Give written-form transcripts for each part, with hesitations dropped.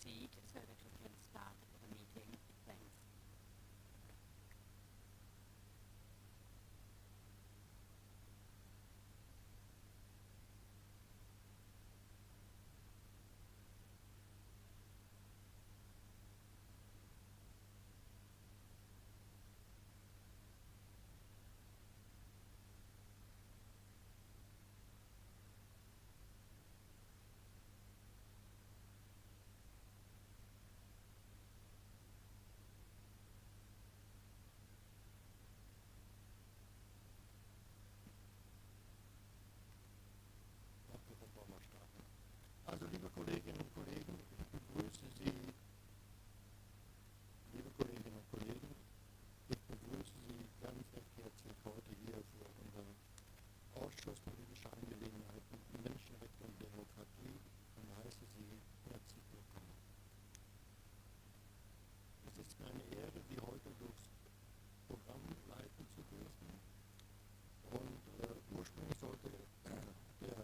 proceed so that we can start the meeting. Thanks. Also liebe Kolleginnen und Kollegen, ich begrüße Sie, liebe Kolleginnen und Kollegen, ich begrüße Sie ganz recht herzlich heute hier für unseren Ausschuss für politische Angelegenheiten, Menschenrechte und Demokratie und heiße Sie herzlich willkommen. Es ist mir eine Ehre, Sie heute durchs Programm leiten zu dürfen und ursprünglich sollte der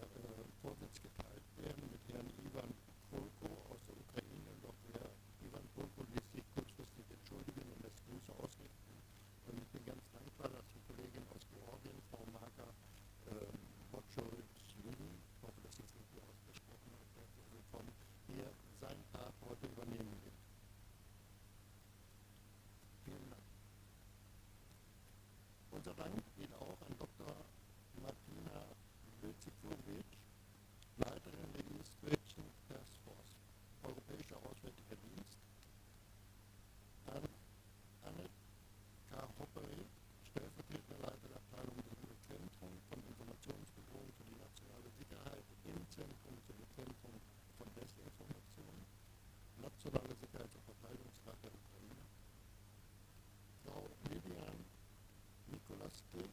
Vorsitz geteilt werden mit Herrn Ivan Polko aus der Ukraine, doch Herr Ivan Polko ließ sich kurzfristig entschuldigen und lässt Grüße ausrichten. Und ich bin ganz dankbar, dass die Kollegin aus Georgien, Frau Marka Bocciolini, ich hoffe, dass ich es richtig ausgesprochen habe, herzlich willkommen, hier seinen Part heute übernehmen wird. Vielen Dank. Unser Dank geht auch an Dr. Martina Wilzikovic, Leiterin der Legislativ Task Force, Europäischer Auswärtiger Dienst, an Anne K. Hopperi, stellvertretende Leiter der Abteilung des Zentrums von Informationsbedrohung für die nationale Sicherheit im Zentrum zur Bekämpfung von Desinformation, Nationale Sicherheits- und Verteidigungsrat der Ukraine, Frau Lilian Nikolaske,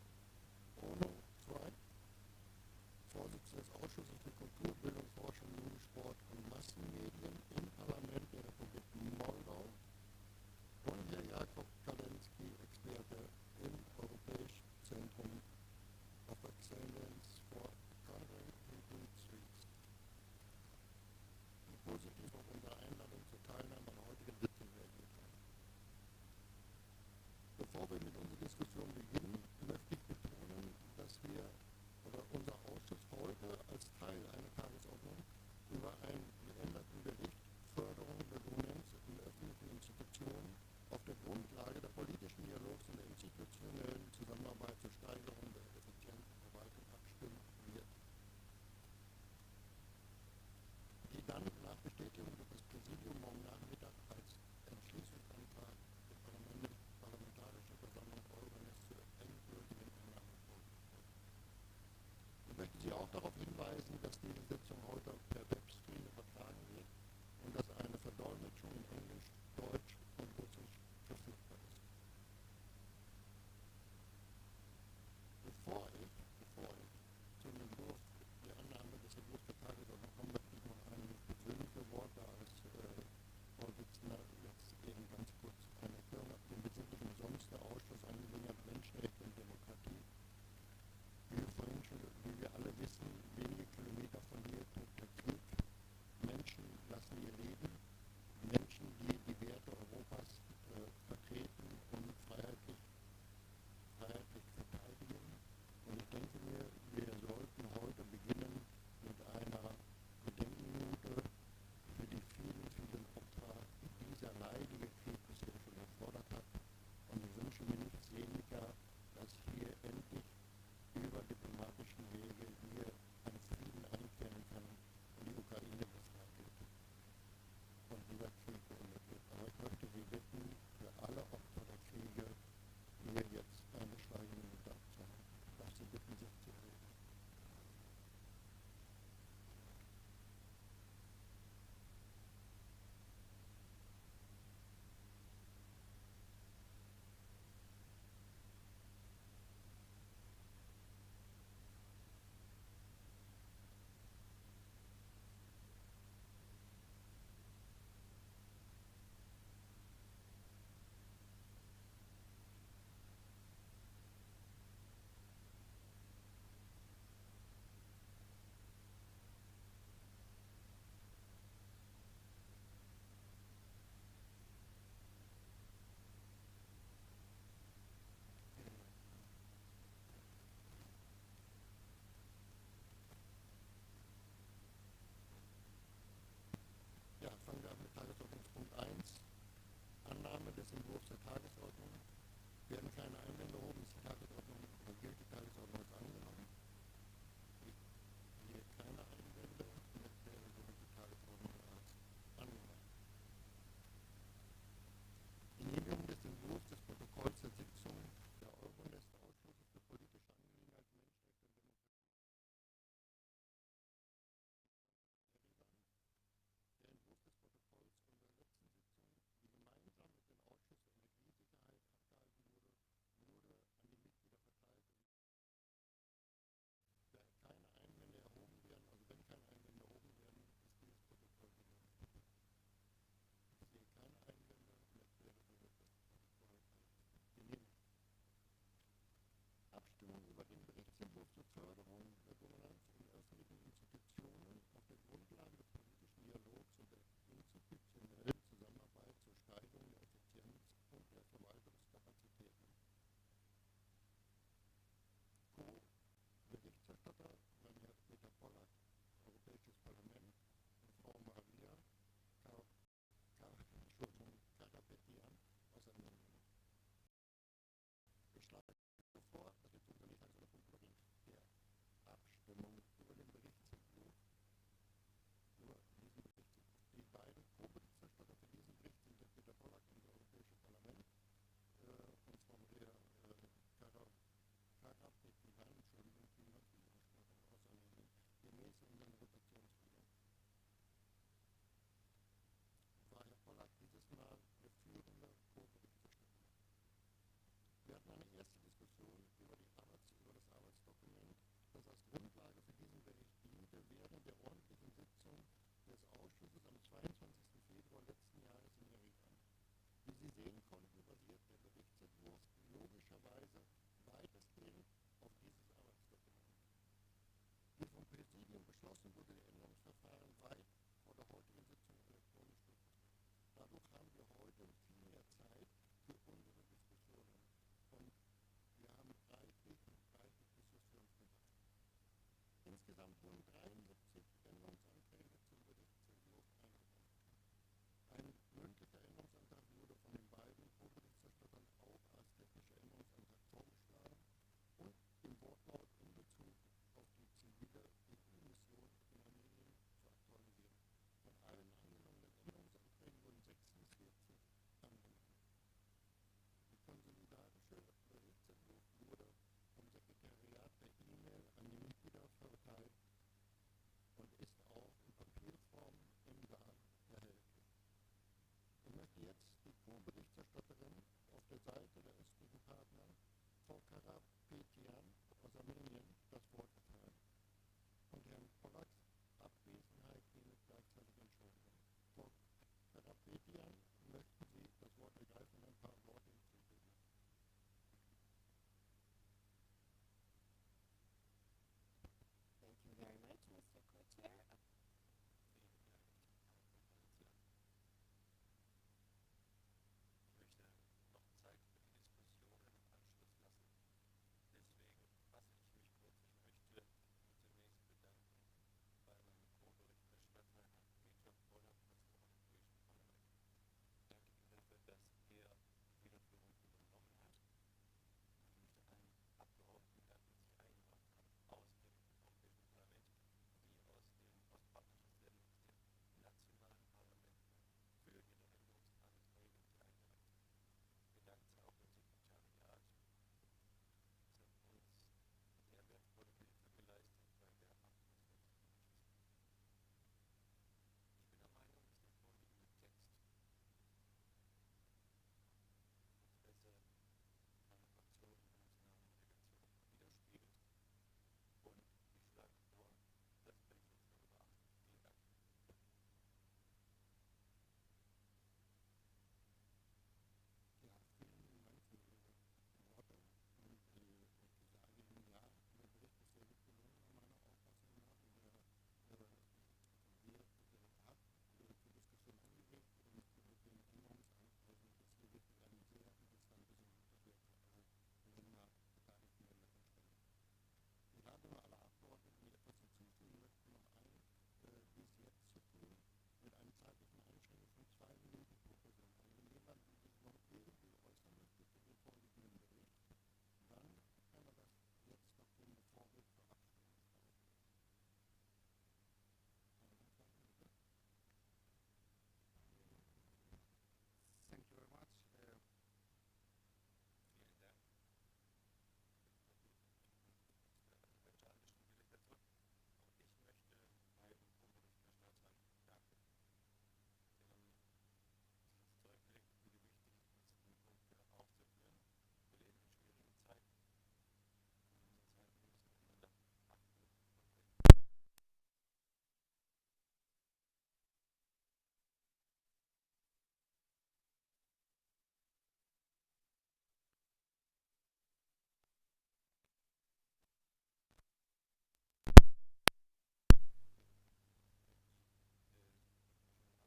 Ono Zweig, Vorsitzende des Ausschusses für Kultur, Bildung, Forschung, Jugend, Sport und Massenmedien im Parlament der Republik Moldova und Herr Jakob Kalenski, Experte im Europäischen Zentrum of Excellence for Countering People Streets. Ich positiv auf unsere Einladung zur Teilnahme an der heutigen Sitzung reagiert haben. Bevor wir mit unserer Diskussion beginnen, möchte ich betonen, dass wir oder unser Ausschuss heute als Teil einer Tagesordnung über einen geänderten Bericht Förderung der Governance in öffentlichen Institutionen auf der Grundlage der politischen Dialogs und der institutionellen Zusammenarbeit zur Steigerung der Effizienz der Verwaltung abstimmen wird, die dann nach Bestätigung durch das Präsidium morgen Nachmittag als Entschließungsantrag der Parlamentarischen Versammlung Euronest zur endgültigen Annahme vorgelegt wird. Ich möchte Sie auch darauf hinweisen, dass diese Sitzung heute per Webstream übertragen wird und dass eine Verdolmetschung in Englisch, Deutsch und Russisch verfügbar ist. Bevor ich zum Entwurf der Annahme des Entwurfs der Tagesordnung komme, möchte ich noch einige persönliche Worte als Vorsitzender jetzt eben ganz kurz eine Erklärung abgeben. Wir sind nicht umsonst der Ausschuss Angelegenheiten Menschenrechte und Demokratie. Wie wir alle wissen, wenige Kilometer von hier tobt der Krieg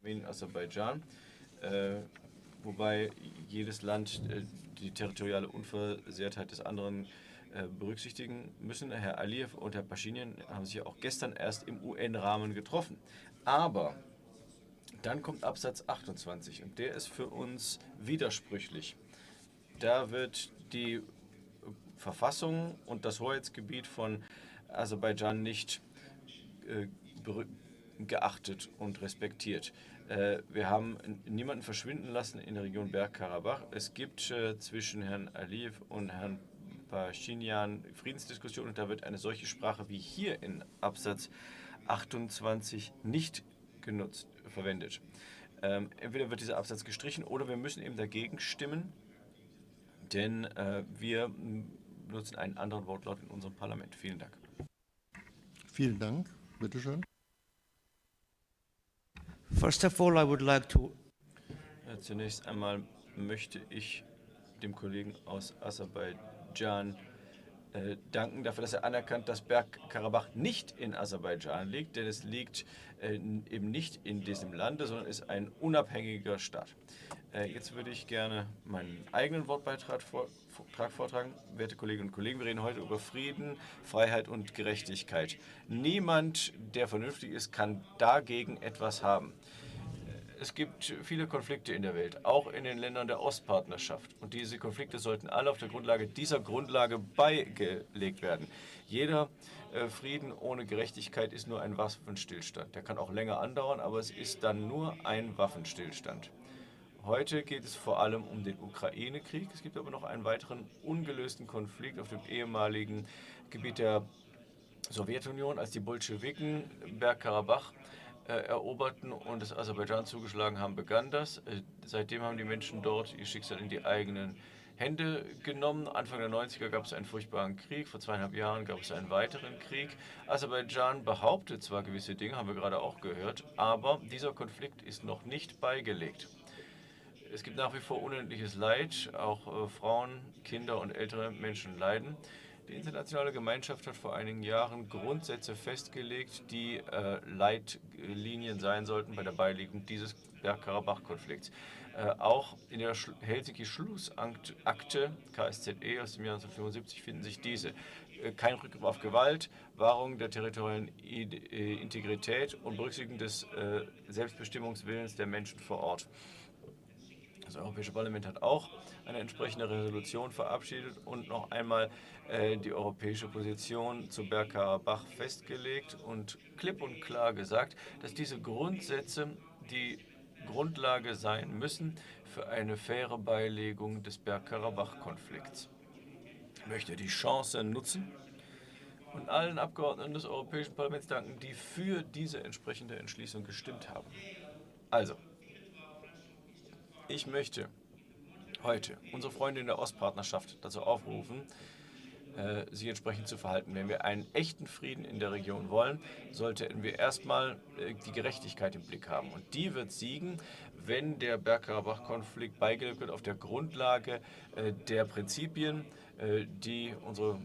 in Aserbaidschan, wobei jedes Land die territoriale Unversehrtheit des anderen berücksichtigen müssen. Herr Aliyev und Herr Pashinyan haben sich ja auch gestern erst im UN-Rahmen getroffen. Aber dann kommt Absatz 28 und der ist für uns widersprüchlich. Da wird die Verfassung und das Hoheitsgebiet von Aserbaidschan nicht geachtet und respektiert. Wir haben niemanden verschwinden lassen in der Region Bergkarabach. Es gibt zwischen Herrn Aliyev und Herrn Pashinyan Friedensdiskussionen und da wird eine solche Sprache wie hier in Absatz 28 nicht verwendet. Entweder wird dieser Absatz gestrichen oder wir müssen eben dagegen stimmen, denn wir benutzen einen anderen Wortlaut in unserem Parlament. Vielen Dank. Vielen Dank. Bitte schön. First of all, I would like to Zunächst einmal möchte ich dem Kollegen aus Aserbaidschan danken dafür, dass er anerkannt, dass Bergkarabach nicht in Aserbaidschan liegt, denn es liegt eben nicht in diesem Lande, sondern ist ein unabhängiger Staat. Jetzt würde ich gerne meinen eigenen Wortbeitrag vortragen. Werte Kolleginnen und Kollegen, wir reden heute über Frieden, Freiheit und Gerechtigkeit. Niemand, der vernünftig ist, kann dagegen etwas haben. Es gibt viele Konflikte in der Welt, auch in den Ländern der Ostpartnerschaft. Und diese Konflikte sollten alle auf der Grundlage dieser Grundlage beigelegt werden. Jeder Frieden ohne Gerechtigkeit ist nur ein Waffenstillstand. Der kann auch länger andauern, aber es ist dann nur ein Waffenstillstand. Heute geht es vor allem um den Ukraine-Krieg. Es gibt aber noch einen weiteren ungelösten Konflikt auf dem ehemaligen Gebiet der Sowjetunion, als die Bolschewiken Bergkarabach eroberten und es Aserbaidschan zugeschlagen haben, begann das. Seitdem haben die Menschen dort ihr Schicksal in die eigenen Hände genommen. Anfang der 90er gab es einen furchtbaren Krieg, vor 2,5 Jahren gab es einen weiteren Krieg. Aserbaidschan behauptet zwar gewisse Dinge, haben wir gerade auch gehört, aber dieser Konflikt ist noch nicht beigelegt. Es gibt nach wie vor unendliches Leid, auch Frauen, Kinder und ältere Menschen leiden. Die internationale Gemeinschaft hat vor einigen Jahren Grundsätze festgelegt, die Leitlinien sein sollten bei der Beilegung dieses Bergkarabach-Konflikts. Auch in der Helsinki-Schlussakte KSZE aus dem Jahr 1975 finden sich diese. Kein Rückgriff auf Gewalt, Wahrung der territorialen Integrität und Berücksichtigung des Selbstbestimmungswillens der Menschen vor Ort. Das Europäische Parlament hat auch eine entsprechende Resolution verabschiedet und noch einmal die europäische Position zu Bergkarabach festgelegt und klipp und klar gesagt, dass diese Grundsätze die Grundlage sein müssen für eine faire Beilegung des Bergkarabach-Konflikts. Ich möchte die Chance nutzen und allen Abgeordneten des Europäischen Parlaments danken, die für diese entsprechende Entschließung gestimmt haben. Also, ich möchte heute unsere Freunde in der Ostpartnerschaft dazu aufrufen, sich entsprechend zu verhalten. Wenn wir einen echten Frieden in der Region wollen, sollten wir erstmal die Gerechtigkeit im Blick haben. Und die wird siegen, wenn der Bergkarabach-Konflikt beigelegt wird auf der Grundlage der Prinzipien, die unsere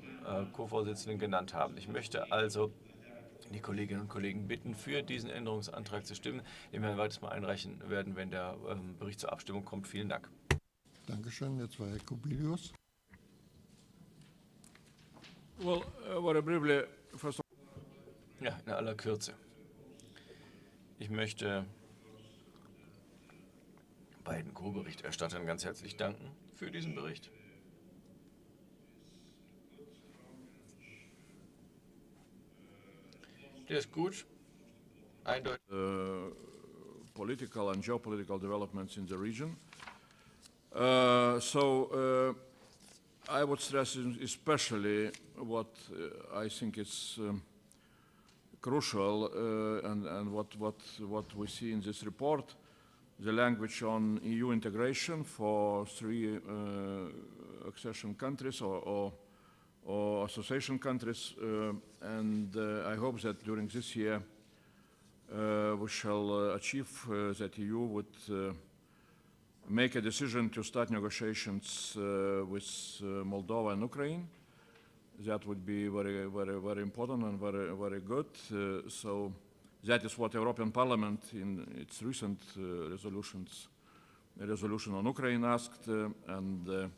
Co-Vorsitzenden genannt haben. Ich möchte also die Kolleginnen und Kollegen bitten, für diesen Änderungsantrag zu stimmen, den wir ein weiteres Mal einreichen werden, wenn der Bericht zur Abstimmung kommt. Vielen Dank. Dankeschön. Jetzt war Herr Kubilius. Well, very briefly, first of Ja, in aller Kürze. Ich möchte beiden Co-Berichterstattern ganz herzlich danken für diesen Bericht. Der ist gut, eindeutig. political and geopolitical developments in the region. I would stress especially what I think is crucial and what we see in this report, the language on EU integration for 3 accession countries or association countries, and I hope that during this year we shall achieve that EU would make a decision to start negotiations with Moldova and Ukraine. That would be very important and very good. So That is what European Parliament in its recent resolution on Ukraine asked, and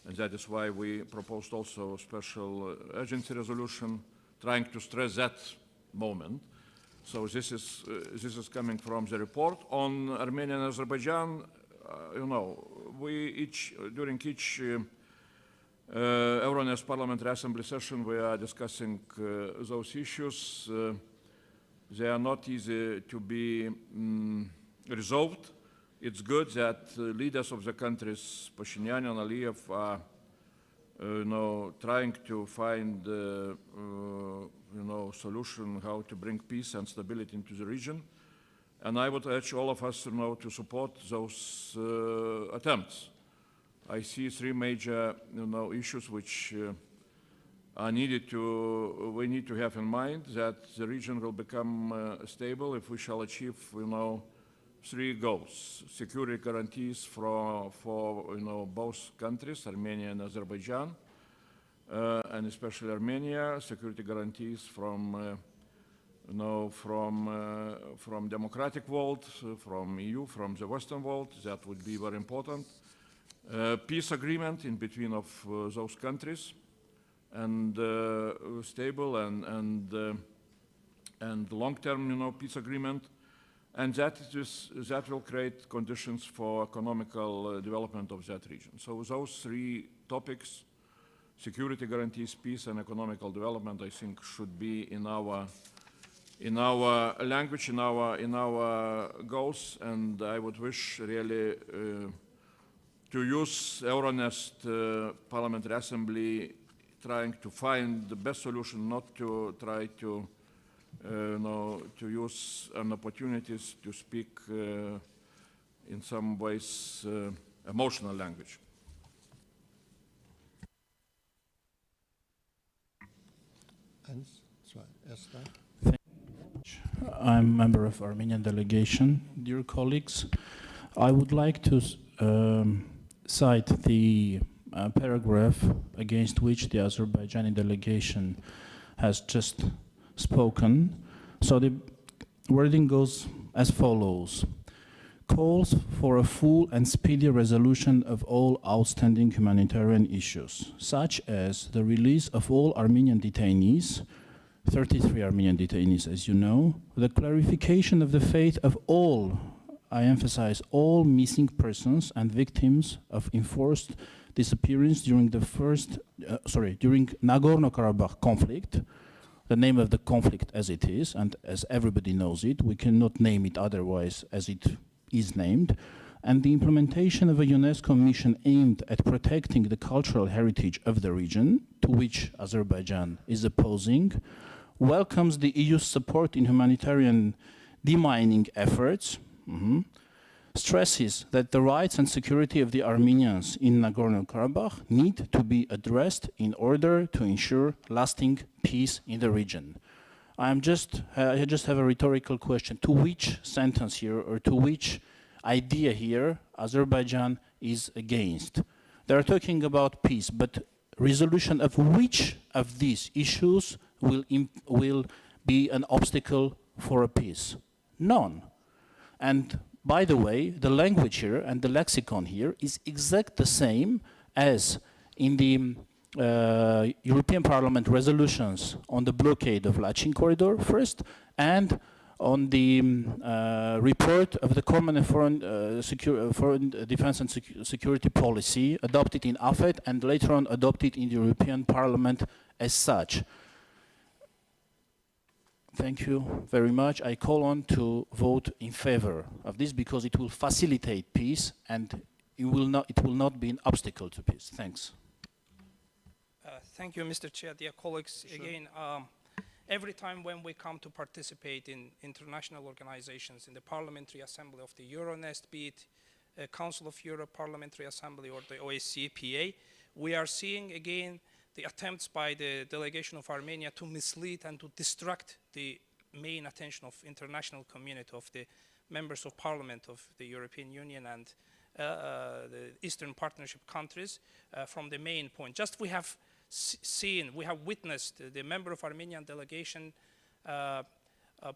that is why we proposed also a special urgency resolution trying to stress that moment. So this is coming from the report. On Armenia and Azerbaijan, you know, during each Euronest Parliamentary Assembly session, we are discussing those issues. They are not easy to be resolved. It's good that leaders of the countries, Pashinyan and Aliyev, are trying to find solution how to bring peace and stability into the region. And I would urge all of us to support those attempts. I see three major issues which we need to have in mind, that the region will become stable if we shall achieve three goals: security guarantees for both countries, Armenia and Azerbaijan, and especially Armenia, security guarantees from democratic world, from EU, from the Western world. That would be very important. Peace agreement in between of those countries, and stable and long-term peace agreement, and that will create conditions for economical development of that region. So those three topics: security guarantees, peace, and economical development, I think should be in our language, in our goals. And I would wish really to use Euronest Parliamentary Assembly trying to find the best solution, not to try to use opportunities to speak in some ways emotional language. I'm a member of Armenian delegation. Dear colleagues, I would like to cite the paragraph against which the Azerbaijani delegation has just spoken. So the wording goes as follows: calls for a full and speedy resolution of all outstanding humanitarian issues, such as the release of all Armenian detainees, 33 Armenian detainees, as you know, the clarification of the fate of all, I emphasize, all missing persons and victims of enforced disappearance during during Nagorno-Karabakh conflict, the name of the conflict as it is, and as everybody knows it, we cannot name it otherwise as it is named, and the implementation of a UNESCO mission aimed at protecting the cultural heritage of the region, to which Azerbaijan is opposing, welcomes the EU's support in humanitarian demining efforts, stresses that the rights and security of the Armenians in Nagorno-Karabakh need to be addressed in order to ensure lasting peace in the region. I just have a rhetorical question. To which sentence here, or to which idea here, Azerbaijan is against? They're talking about peace, but resolution of which of these issues will be an obstacle for a peace? None. And by the way, the language here and the lexicon here is exact the same as in the European Parliament resolutions on the blockade of Lachin Corridor first, and on the report of the Common Foreign Defense and Security Policy adopted in AFET and later on adopted in the European Parliament as such. Thank you very much. I call on to vote in favor of this because it will facilitate peace and it will not be an obstacle to peace. Thanks. Thank you, Mr. Chair. Dear colleagues, sure. Again, every time when we come to participate in international organizations, in the Parliamentary Assembly of the Euronest, be it Council of Europe Parliamentary Assembly or the OSCE-PA, we are seeing again the attempts by the delegation of Armenia to mislead and to distract the main attention of international community, of the members of Parliament of the European Union and the Eastern Partnership countries from the main point. Just we have witnessed the member of Armenian delegation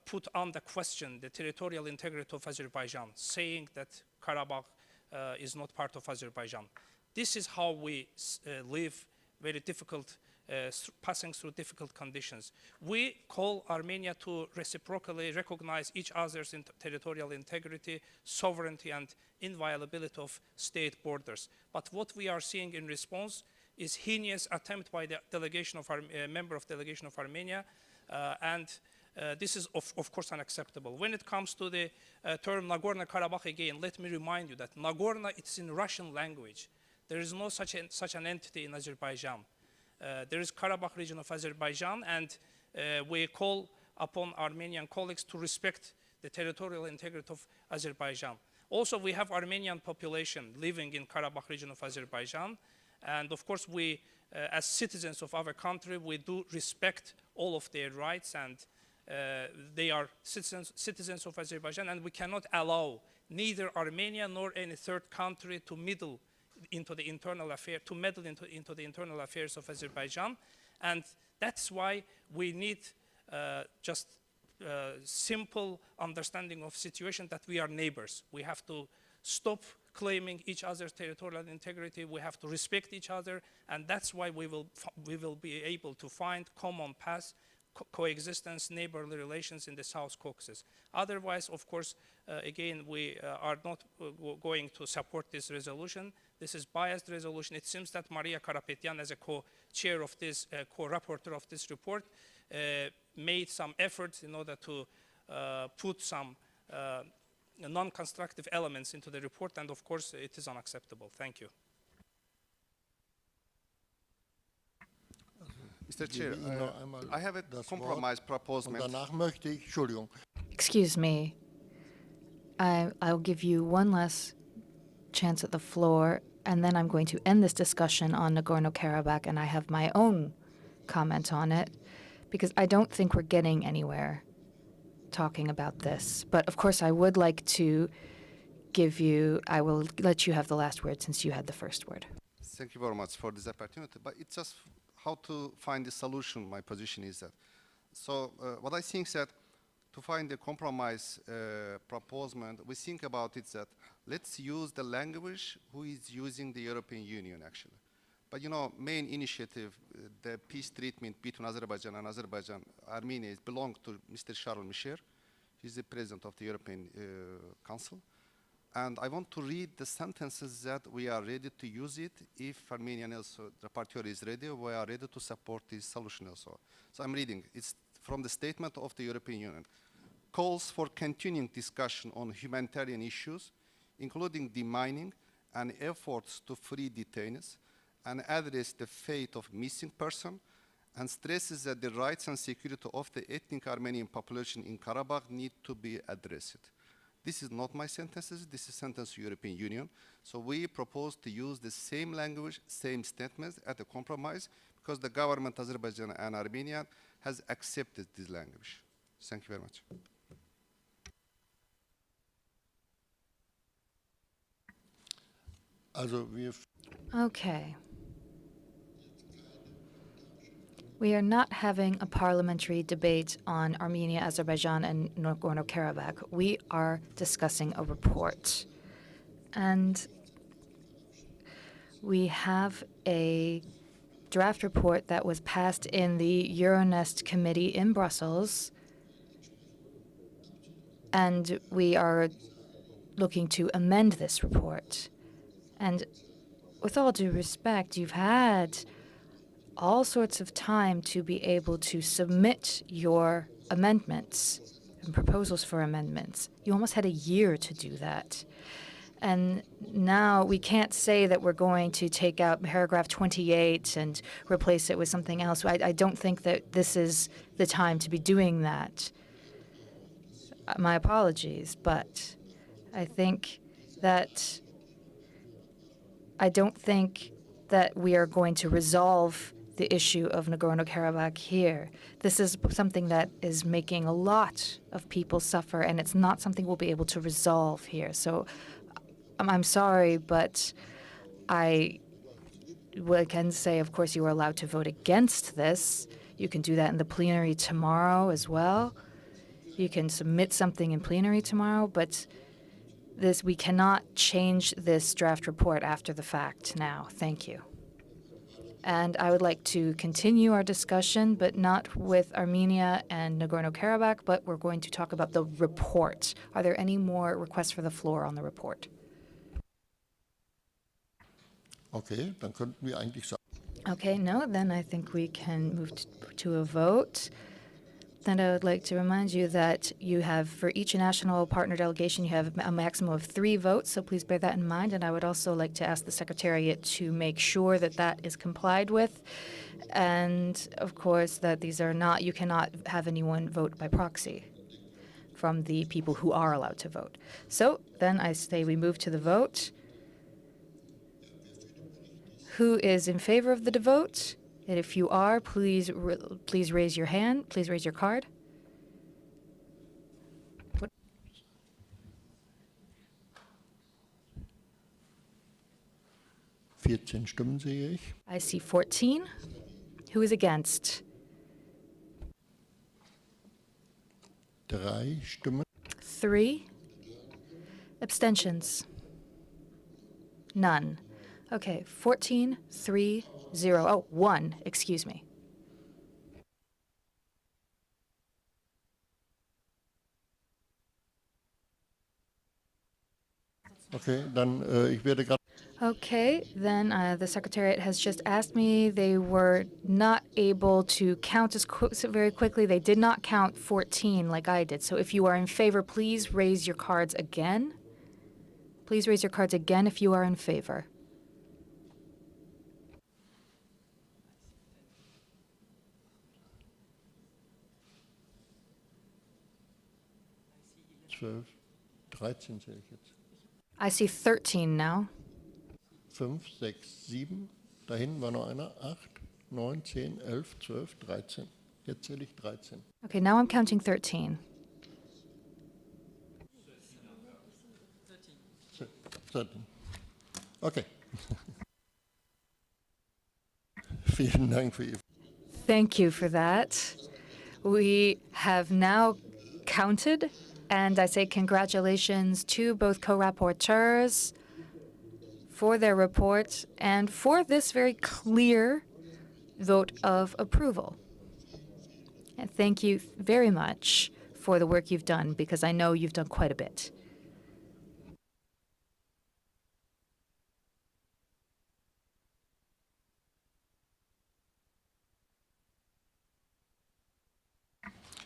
put under question the territorial integrity of Azerbaijan, saying that Karabakh is not part of Azerbaijan. This is how we live very difficult, passing through difficult conditions. We call Armenia to reciprocally recognize each other's territorial integrity, sovereignty, and inviolability of state borders. But what we are seeing in response is heinous attempt by the delegation of member of delegation of Armenia, and this is of course unacceptable. When it comes to the term Nagorno-Karabakh, again, let me remind you that Nagorno, it's in Russian language. There is no such an entity in Azerbaijan. There is Karabakh region of Azerbaijan, and we call upon Armenian colleagues to respect the territorial integrity of Azerbaijan. Also, we have Armenian population living in Karabakh region of Azerbaijan, and of course we, as citizens of our country, we do respect all of their rights, and they are citizens of Azerbaijan, and we cannot allow neither Armenia nor any third country to meddle into the internal affairs of Azerbaijan. And that's why we need just simple understanding of situation that we are neighbors. We have to stop claiming each other's territorial integrity. We have to respect each other, and that's why we will be able to find common paths, coexistence, neighborly relations in the South Caucasus. Otherwise, of course, again, we are not going to support this resolution. This is biased resolution. It seems that Maria Karapetyan, as a co-chair of this, co-rapporteur of this report, made some efforts in order to put some non-constructive elements into the report, and of course, it is unacceptable. Thank you. Mr. Chair, I have a compromise proposal. Excuse me. I'll give you one last chance at the floor, and then I'm going to end this discussion on Nagorno-Karabakh, and I have my own comment on it, because I don't think we're getting anywhere talking about this. But of course, I would like to I will let you have the last word since you had the first word. Thank you very much for this opportunity, but it's just how to find the solution. My position is that. So what I think is that to find a compromise proposal, we think about it that let's use the language who is using the European Union actually. But you know, main initiative, the peace treatment between Azerbaijan and Armenia belongs to Mr. Charles Michel. He's the president of the European Council. And I want to read the sentences that we are ready to use it if Armenian also, the rapporteur is ready, we are ready to support this solution also. So I'm reading, it's from the statement of the European Union. Calls for continuing discussion on humanitarian issues, including demining and efforts to free detainees and address the fate of missing persons, and stresses that the rights and security of the ethnic Armenian population in Karabakh need to be addressed. This is not my sentences, this is sentence of European Union. So we propose to use the same language, same statements at a compromise, because the government, Azerbaijan and Armenia, has accepted this language. Thank you very much. Okay. We are not having a parliamentary debate on Armenia, Azerbaijan, and Nagorno-Karabakh. We are discussing a report. And we have a draft report that was passed in the Euronest committee in Brussels. And we are looking to amend this report. And with all due respect, you've had all sorts of time to be able to submit your amendments and proposals for amendments. You almost had a year to do that. And now we can't say that we're going to take out paragraph 28 and replace it with something else. I don't think that this is the time to be doing that. My apologies, but I don't think that we are going to resolve the issue of Nagorno-Karabakh here. This is something that is making a lot of people suffer, and it's not something we'll be able to resolve here. So I'm sorry, but I can say, of course, you are allowed to vote against this. You can do that in the plenary tomorrow as well. You can submit something in plenary tomorrow, but we cannot change this draft report after the fact now. Thank you. And I would like to continue our discussion, but not with Armenia and Nagorno-Karabakh, but we're going to talk about the report. Are there any more requests for the floor on the report? Okay, dann könnten wir eigentlich sagen. Okay, no, then I think we can move to a vote. Then I would like to remind you that you have, for each national partner delegation, you have a maximum of 3 votes, so please bear that in mind. And I would also like to ask the Secretariat to make sure that that is complied with. And, of course, that these are not, you cannot have anyone vote by proxy from the people who are allowed to vote. So then I say we move to the vote. Who is in favor of the vote? And if you are, please raise your hand. Please raise your card. 14 Stimmen sehe ich. I see 14. Who is against? 3 Stimmen. 3. Abstentions? None. Okay, 14, 3, 0. Oh, 1, excuse me. Okay, dann ich werde gerade. Okay, then the Secretariat has just asked me. They were not able to count very quickly. They did not count 14 like I did. So if you are in favor, please raise your cards again. Please raise your cards again if you are in favor. Zwölf, 13 sehe ich jetzt. I see 13 now. 5, 6, 7. Da hinten war noch einer. 8, 9, 10, 11, 12, 13. Jetzt zähle ich 13. Okay, now I'm counting 13. 13. Okay. Vielen Dank für Ihr. Thank you for that. We have now counted, and I say congratulations to both co-rapporteurs for their report and for this very clear vote of approval. And thank you very much for the work you've done, because I know you've done quite a bit.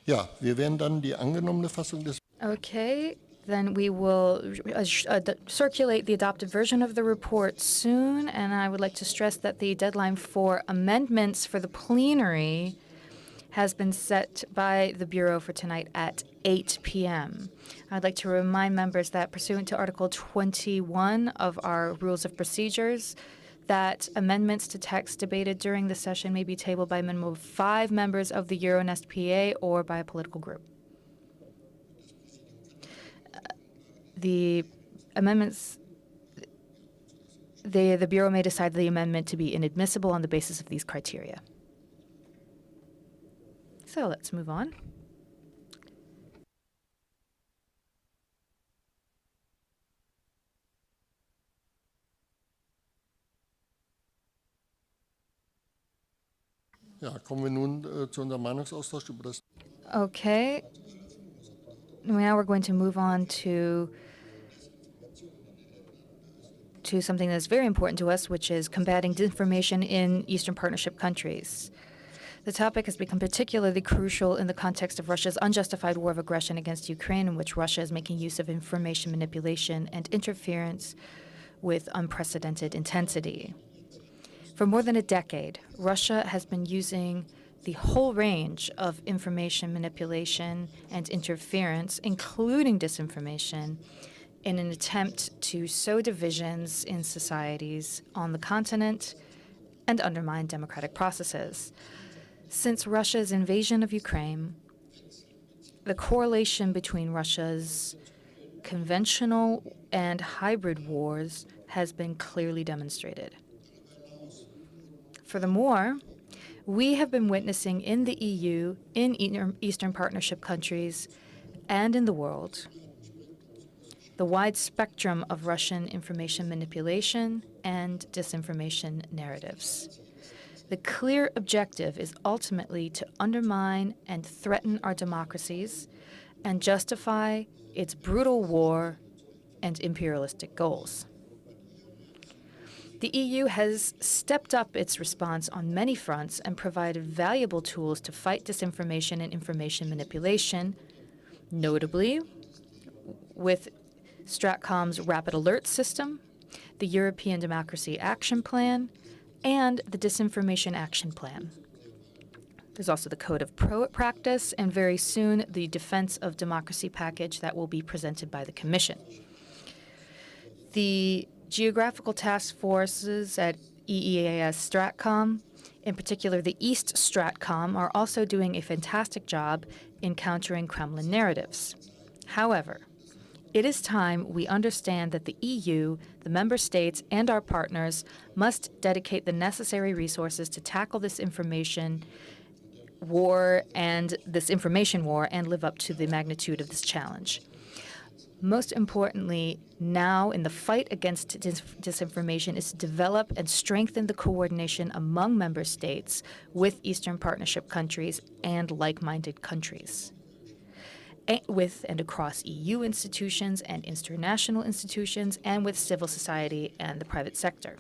Ja, wir werden dann die angenommene Fassung des. Okay, then we will circulate the adopted version of the report soon, and I would like to stress that the deadline for amendments for the plenary has been set by the Bureau for tonight at 8 p.m. I'd like to remind members that pursuant to Article 21 of our Rules of Procedures, that amendments to text debated during the session may be tabled by a minimum of 5 members of the Euronest PA or by a political group. The amendments, the Bureau may decide the amendment to be inadmissible on the basis of these criteria. So let's move on. Ja, kommen wir nun zu unserem Meinungsaustausch über das. Okay. Now we're going to move on to something that's very important to us, which is combating disinformation in Eastern Partnership countries. The topic has become particularly crucial in the context of Russia's unjustified war of aggression against Ukraine, in which Russia is making use of information manipulation and interference with unprecedented intensity. For more than a decade, Russia has been using the whole range of information manipulation and interference, including disinformation, in an attempt to sow divisions in societies on the continent and undermine democratic processes. Since Russia's invasion of Ukraine, the correlation between Russia's conventional and hybrid wars has been clearly demonstrated. Furthermore, we have been witnessing in the EU, in Eastern Partnership countries, and in the world, the wide spectrum of Russian information manipulation and disinformation narratives. The clear objective is ultimately to undermine and threaten our democracies and justify its brutal war and imperialistic goals. The EU has stepped up its response on many fronts and provided valuable tools to fight disinformation and information manipulation, notably with Stratcom's Rapid Alert System, the European Democracy Action Plan, and the Disinformation Action Plan. There's also the Code of Practice, and very soon the Defense of Democracy package that will be presented by the Commission. The geographical task forces at EEAS Stratcom, in particular the East Stratcom, are also doing a fantastic job in countering Kremlin narratives. However, it is time we understand that the EU, the member states, and our partners must dedicate the necessary resources to tackle this information war and live up to the magnitude of this challenge. Most importantly, now in the fight against disinformation is to develop and strengthen the coordination among member states with Eastern Partnership countries and like-minded countries, with and across EU institutions and international institutions, and with civil society and the private sector.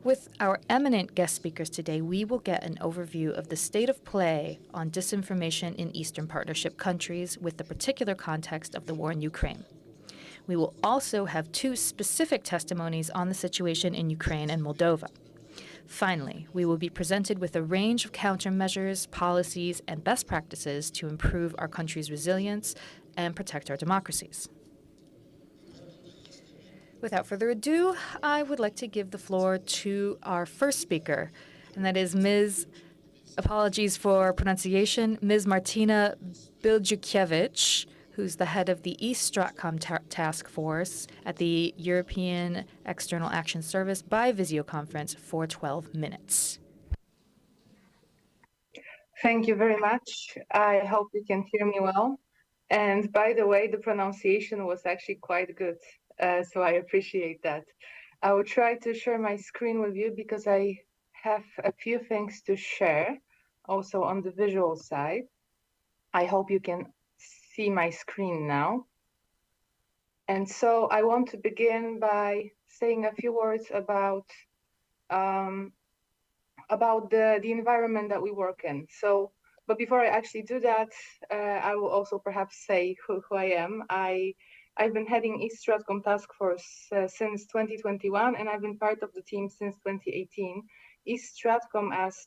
With our eminent guest speakers today, we will get an overview of the state of play on disinformation in Eastern Partnership countries with the particular context of the war in Ukraine. We will also have 2 specific testimonies on the situation in Ukraine and Moldova. Finally, we will be presented with a range of countermeasures, policies, and best practices to improve our country's resilience and protect our democracies. Without further ado, I would like to give the floor to our first speaker, and that is apologies for pronunciation, Ms. Martina Biljukiewicz, who's the head of the East Stratcom Task Force at the European External Action Service by video conference for 12 minutes. Thank you very much. I hope you can hear me well. And by the way, the pronunciation was actually quite good. So I appreciate that. I will try to share my screen with you because I have a few things to share also on the visual side. I hope you can see my screen now. And so I want to begin by saying a few words about the environment that we work in. But before I actually do that, I will also perhaps say who I am. I've been heading East Stratcom Task Force since 2021, and I've been part of the team since 2018. East Stratcom, as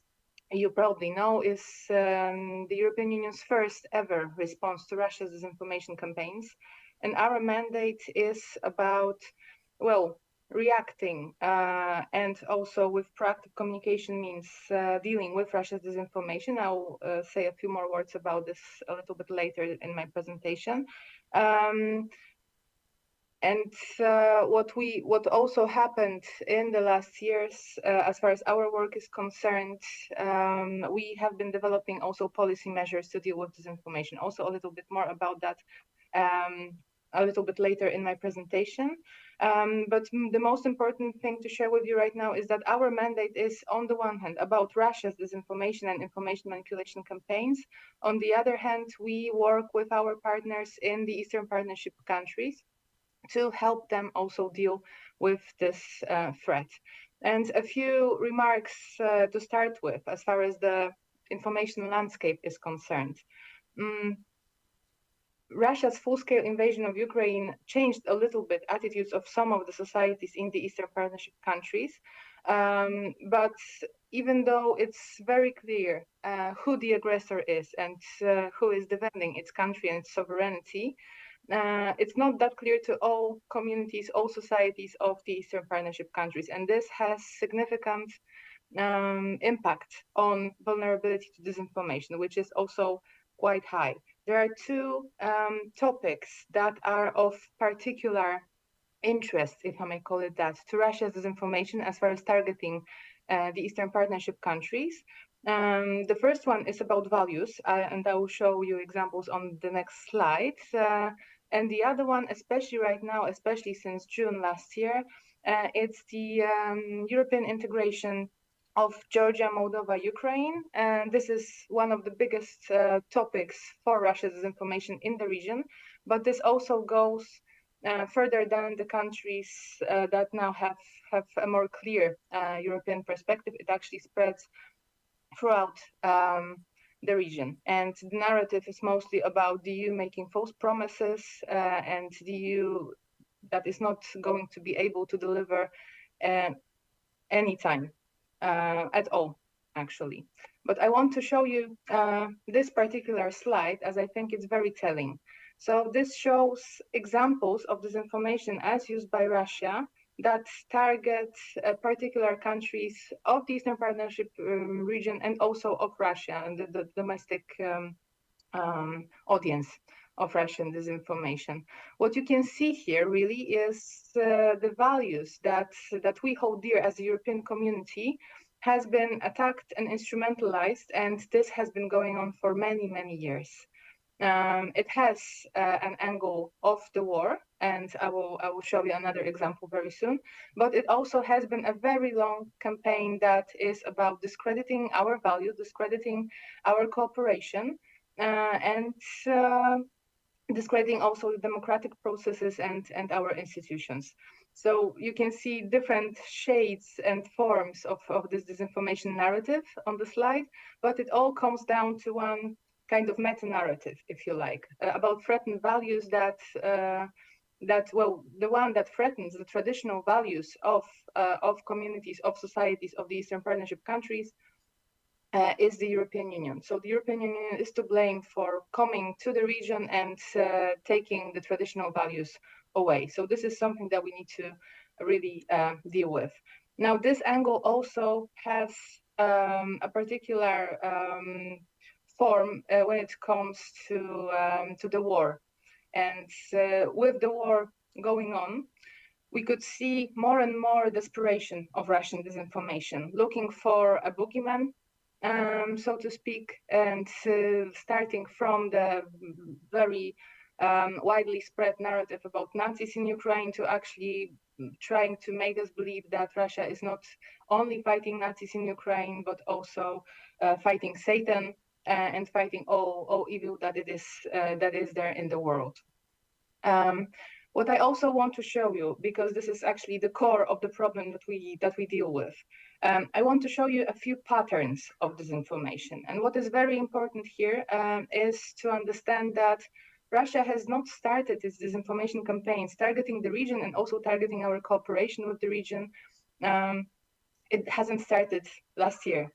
you probably know, is the European Union's first ever response to Russia's disinformation campaigns. And our mandate is about, well, reacting and also with proactive communication means dealing with Russia's disinformation. I'll say a few more words about this a little bit later in my presentation. What also happened in the last years, as far as our work is concerned, we have been developing also policy measures to deal with disinformation. Also a little bit more about that a little bit later in my presentation. But the most important thing to share with you right now is that our mandate is, on the one hand, about Russia's disinformation and information manipulation campaigns. On the other hand, we work with our partners in the Eastern Partnership countries to help them also deal with this threat. And a few remarks to start with as far as the information landscape is concerned. Russia's full-scale invasion of Ukraine changed a little bit attitudes of some of the societies in the Eastern Partnership countries. But even though it's very clear who the aggressor is and who is defending its country and its sovereignty, it's not that clear to all communities, all societies of the Eastern Partnership countries. And this has significant impact on vulnerability to disinformation, which is also quite high. There are 2 topics that are of particular interest, if I may call it that, to Russia's disinformation as far as targeting the Eastern Partnership countries. The first one is about values, and I will show you examples on the next slide. And the other one, especially right now, especially since June last year, it's the European integration of Georgia, Moldova, Ukraine. And this is one of the biggest topics for Russia's disinformation in the region. But this also goes further than the countries that now have a more clear European perspective. It actually spreads throughout the region. And the narrative is mostly about the EU making false promises and the EU that is not going to be able to deliver anytime at all, actually. But I want to show you this particular slide, as I think it's very telling. So this shows examples of disinformation as used by Russia that target particular countries of the Eastern Partnership region and also of Russia and the domestic audience of Russian disinformation. What you can see here really is the values that we hold dear as a European community has been attacked and instrumentalized, and this has been going on for many, many years. It has an angle of the war, and I will show you another example very soon. But it also has been a very long campaign that is about discrediting our values, discrediting our cooperation, and discrediting also the democratic processes and our institutions. So you can see different shades and forms of this disinformation narrative on the slide, but it all comes down to one kind of meta-narrative, if you like, about threatened values that well, the one that threatens the traditional values of communities, of societies, of the Eastern Partnership countries is the European Union. So the European Union is to blame for coming to the region and taking the traditional values away. So this is something that we need to really deal with. Now, this angle also has a particular form when it comes to the war. And with the war going on, we could see more and more desperation of Russian disinformation, looking for a boogeyman, so to speak, and starting from the very widely spread narrative about Nazis in Ukraine to actually trying to make us believe that Russia is not only fighting Nazis in Ukraine, but also fighting Satan and fighting all evil that is there in the world. What I also want to show you, because this is actually the core of the problem that we deal with, I want to show you a few patterns of disinformation. And what is very important here is to understand that Russia has not started its disinformation campaigns targeting the region and also targeting our cooperation with the region. It hasn't started last year.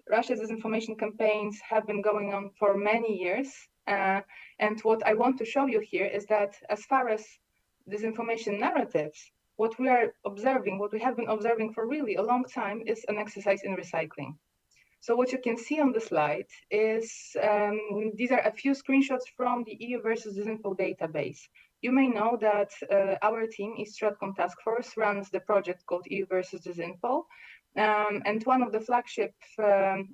Russia's disinformation campaigns have been going on for many years. And what I want to show you here is that as far as disinformation narratives, what we are observing, what we have been observing for really a long time is an exercise in recycling. So what you can see on the slide is, these are a few screenshots from the EU versus Disinfo database. You may know that our team, East Stratcom Task Force, runs the project called EU versus Disinfo. And one of the flagship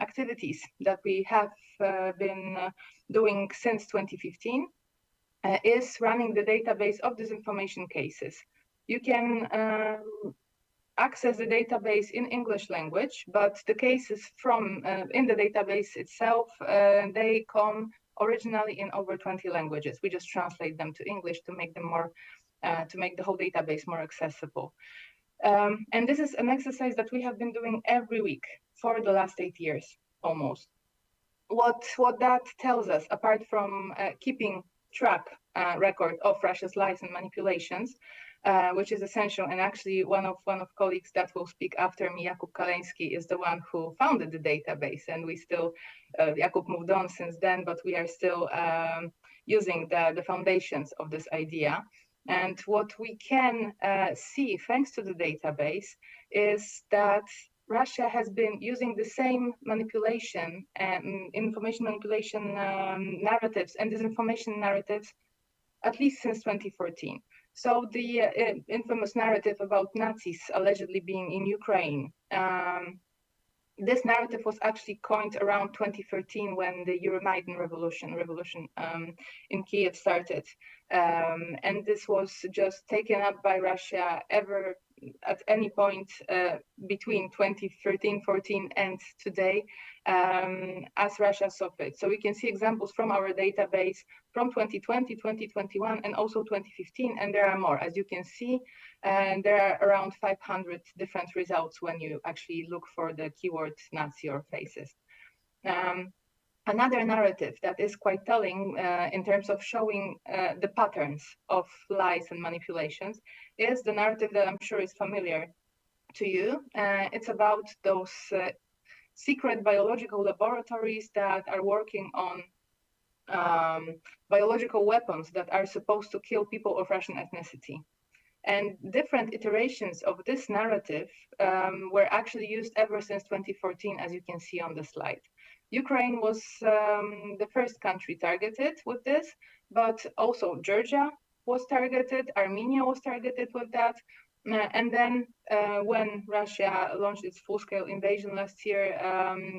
activities that we have been doing since 2015 is running the database of disinformation cases. You can access the database in English language, but the cases from in the database itself, they come originally in over 20 languages. We just translate them to English to make them more, to make the whole database more accessible. And this is an exercise that we have been doing every week for the last 8 years, almost. What that tells us, apart from keeping track record of Russia's lies and manipulations, which is essential, and actually one of colleagues that will speak after me, Jakub Kaleński, is the one who founded the database, and we still, Jakub moved on since then, but we are still using the foundations of this idea. And what we can see, thanks to the database, is that Russia has been using the same manipulation and information manipulation narratives and disinformation narratives at least since 2014. So the infamous narrative about Nazis allegedly being in Ukraine, This narrative was actually coined around 2013 when the Euromaidan revolution in Kiev started. And this was just taken up by Russia at any point between 2013, 14 and today as Russia saw fit. So we can see examples from our database from 2020, 2021, and also 2015, and there are more. As you can see, there are around 500 different results when you actually look for the keyword Nazi or fascist. Another narrative that is quite telling in terms of showing the patterns of lies and manipulations is the narrative that I'm sure is familiar to you. It's about those secret biological laboratories that are working on biological weapons that are supposed to kill people of Russian ethnicity. And different iterations of this narrative were actually used ever since 2014, as you can see on the slide. Ukraine was the first country targeted with this, but also Georgia was targeted, Armenia was targeted with that. And then when Russia launched its full-scale invasion last year,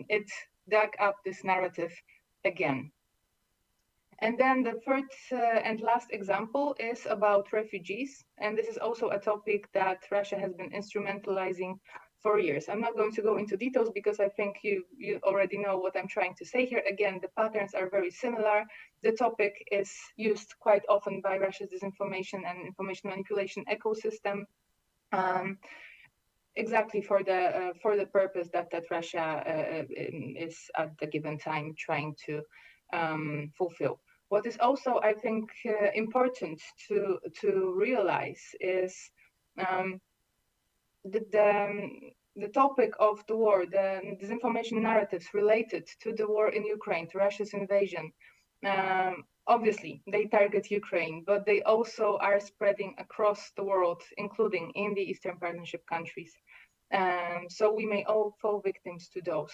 it dug up this narrative again. And then the third and last example is about refugees. And this is also a topic that Russia has been instrumentalizing for years. I'm not going to go into details because I think you already know what I'm trying to say here. Again, the patterns are very similar. The topic is used quite often by Russia's disinformation and information manipulation ecosystem, exactly for the purpose that Russia is at the given time trying to fulfill. What is also, I think, important to realize is the topic of the war, the disinformation narratives related to the war in Ukraine, to Russia's invasion. Obviously, they target Ukraine, but they also are spreading across the world, including in the Eastern Partnership countries. So we may all fall victims to those.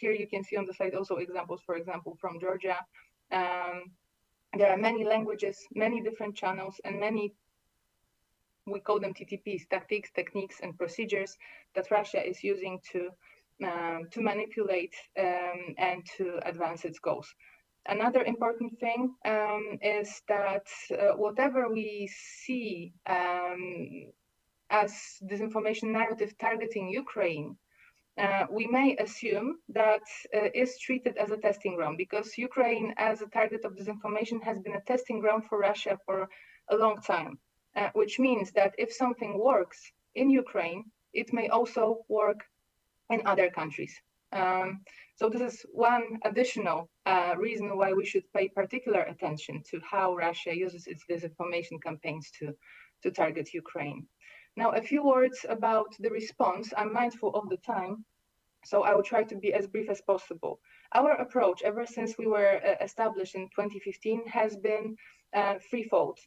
Here you can see on the slide also examples, for example, from Georgia. There are many languages, many different channels, and many, we call them TTPs, tactics, techniques, and procedures that Russia is using to manipulate and to advance its goals. Another important thing is that whatever we see as disinformation narrative targeting Ukraine, we may assume that is treated as a testing ground, because Ukraine as a target of disinformation has been a testing ground for Russia for a long time, which means that if something works in Ukraine, it may also work in other countries. So this is one additional reason why we should pay particular attention to how Russia uses its disinformation campaigns to target Ukraine. Now, a few words about the response. I'm mindful of the time, so I will try to be as brief as possible. Our approach, ever since we were established in 2015, has been threefold.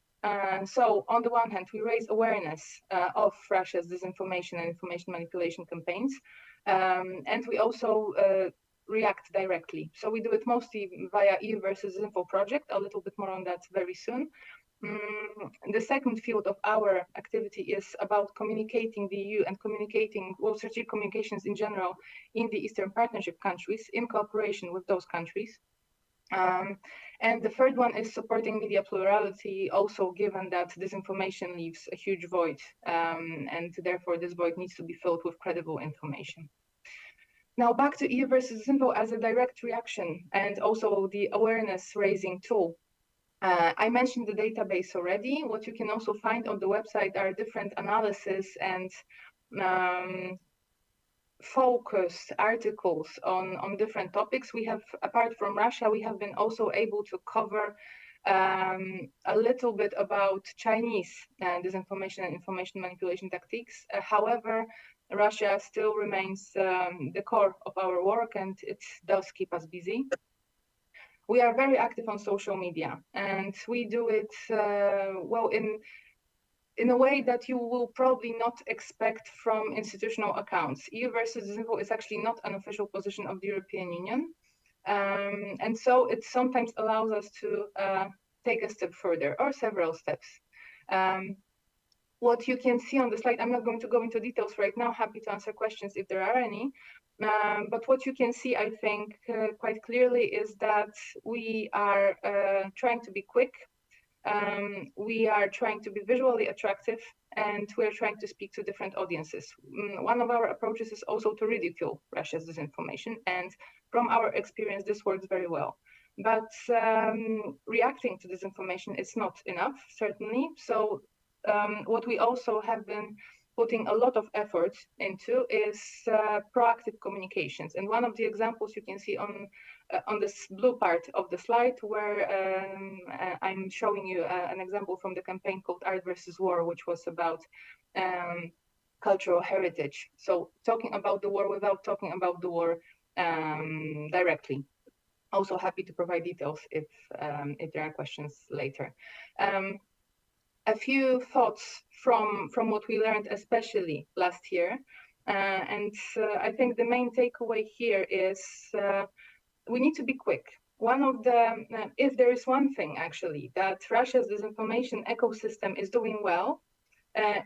So on the one hand, we raise awareness of Russia's disinformation and information manipulation campaigns, and we also react directly. So we do it mostly via EU versus Info project, a little bit more on that very soon. The second field of our activity is about communicating the EU and communicating, well, strategic communications in general in the Eastern Partnership countries in cooperation with those countries. And the third one is supporting media plurality, also given that disinformation leaves a huge void, and therefore this void needs to be filled with credible information. Now back to EU versus Info as a direct reaction and also the awareness raising tool. I mentioned the database already. What you can also find on the website are different analysis and focused articles on different topics. We have, apart from Russia, we have been also able to cover a little bit about Chinese disinformation and information manipulation tactics. However, Russia still remains the core of our work, and it does keep us busy. We are very active on social media, and we do it well in a way that you will probably not expect from institutional accounts. EU versus Info is actually not an official position of the European Union, and so it sometimes allows us to take a step further, or several steps. what you can see on the slide, I'm not going to go into details right now, happy to answer questions if there are any. But what you can see, I think, quite clearly is that we are trying to be quick. We are trying to be visually attractive, and we are trying to speak to different audiences. One of our approaches is also to ridicule Russia's disinformation, and from our experience, this works very well. But reacting to disinformation is not enough, certainly. So what we also have been putting a lot of effort into is proactive communications. And one of the examples you can see on this blue part of the slide, where I'm showing you an example from the campaign called Art versus War, which was about cultural heritage. So talking about the war without talking about the war directly. Also happy to provide details if there are questions later. A few thoughts from what we learned, especially last year. And I think the main takeaway here is we need to be quick. One of the, if there is one thing actually that Russia's disinformation ecosystem is doing well,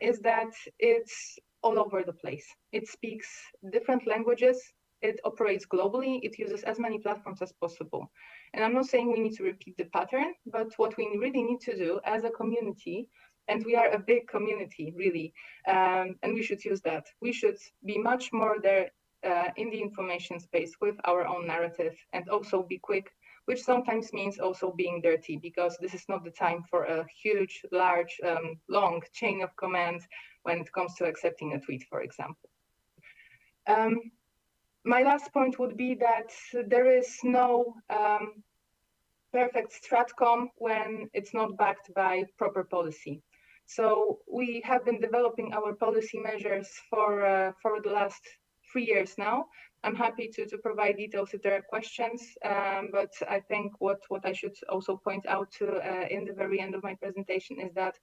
is that it's all over the place. It speaks different languages. It operates globally. It uses as many platforms as possible. And I'm not saying we need to repeat the pattern, but what we really need to do as a community, and we are a big community, really, and we should use that. We should be much more there in the information space with our own narrative, and also be quick, which sometimes means also being dirty, because this is not the time for a huge, large, long chain of commands when it comes to accepting a tweet, for example. My last point would be that there is no perfect stratcom when it's not backed by proper policy. So we have been developing our policy measures for the last 3 years now. I'm happy to provide details if there are questions, but I think what I should also point out to in the very end of my presentation is that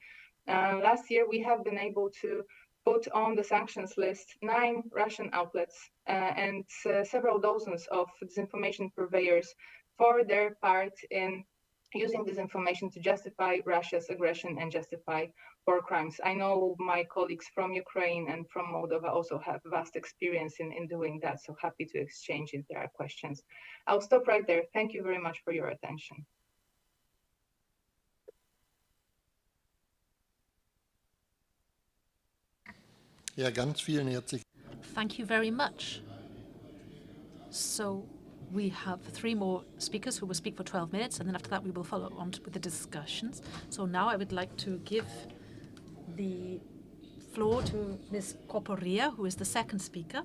last year we have been able to put on the sanctions list 9 Russian outlets and several dozens of disinformation purveyors for their part in using disinformation to justify Russia's aggression and justify war crimes. I know my colleagues from Ukraine and from Moldova also have vast experience in doing that, so happy to exchange if there are questions. I'll stop right there. Thank you very much for your attention. Ja, ganz vielen herzlichen Thank you very much. So we have 3 more speakers who will speak for 12 minutes, and then after that we will follow on with the discussions. So now I would like to give the floor to Ms. Koporia, who is the second speaker.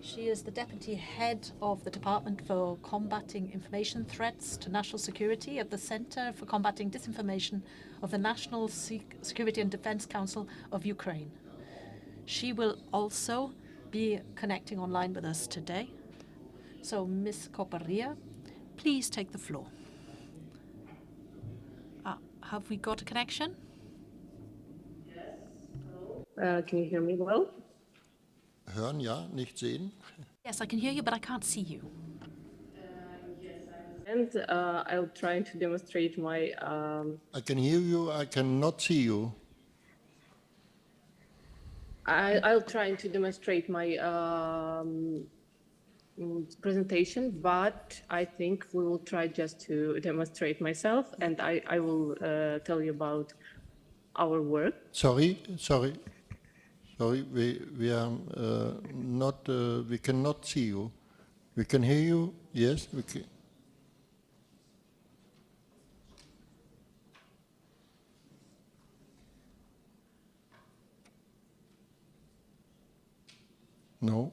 She is the Deputy Head of the Department for Combating Information Threats to National Security at the Center for Combating Disinformation of the National Security and Defense Council of Ukraine. She will also be connecting online with us today. So, Ms. Koporia, please take the floor. Have we got a connection? Can you hear me well? Hören, ja, nicht sehen. Yes, I can hear you, but I can't see you. And I'll try to demonstrate my... I can hear you, I cannot see you. I'll try to demonstrate my presentation, but I think we will try just to demonstrate myself, and I will tell you about our work. Sorry, we are not, we cannot see you. We can hear you, yes, we can. No.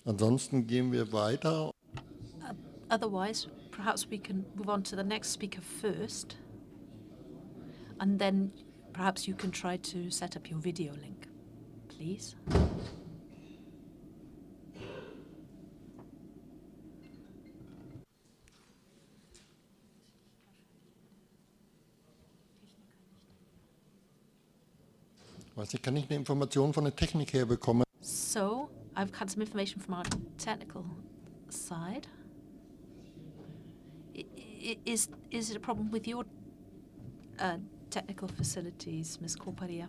Ansonsten gehen wir weiter. Otherwise, perhaps we can move on to the next speaker first, and then perhaps you can try to set up your video link, please. Kann ich eine Information von der Technik her bekommen? So, I've had some information from our technical side. Is it a problem with your technical facilities, Ms. Corparia?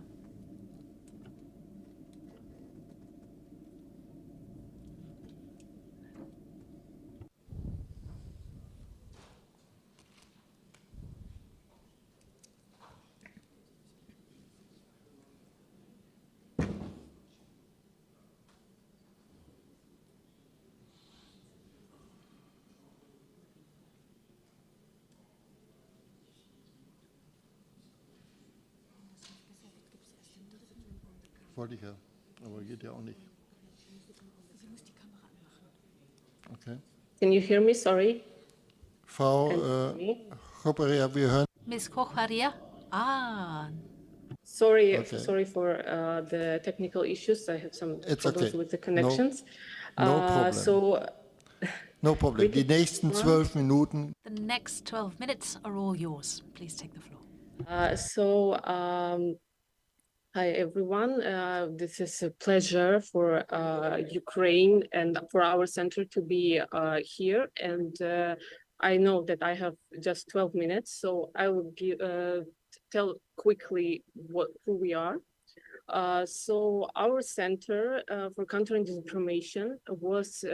Wollte ich ja, aber geht ja auch nicht. Okay. Can you hear me? Sorry. Frau Corparia, wir hören. Ms. Corparia? Sorry, Okay. sorry for the technical issues. I have some It's problems okay. with the connections. No problem. So, No problem. Die nächsten 12 Minuten. The next 12 minutes are all yours. Please take the floor. Hi everyone. This is a pleasure for Ukraine and for our center to be here. And I know that I have just 12 minutes, so I will tell quickly who we are. So our Center for Countering Disinformation was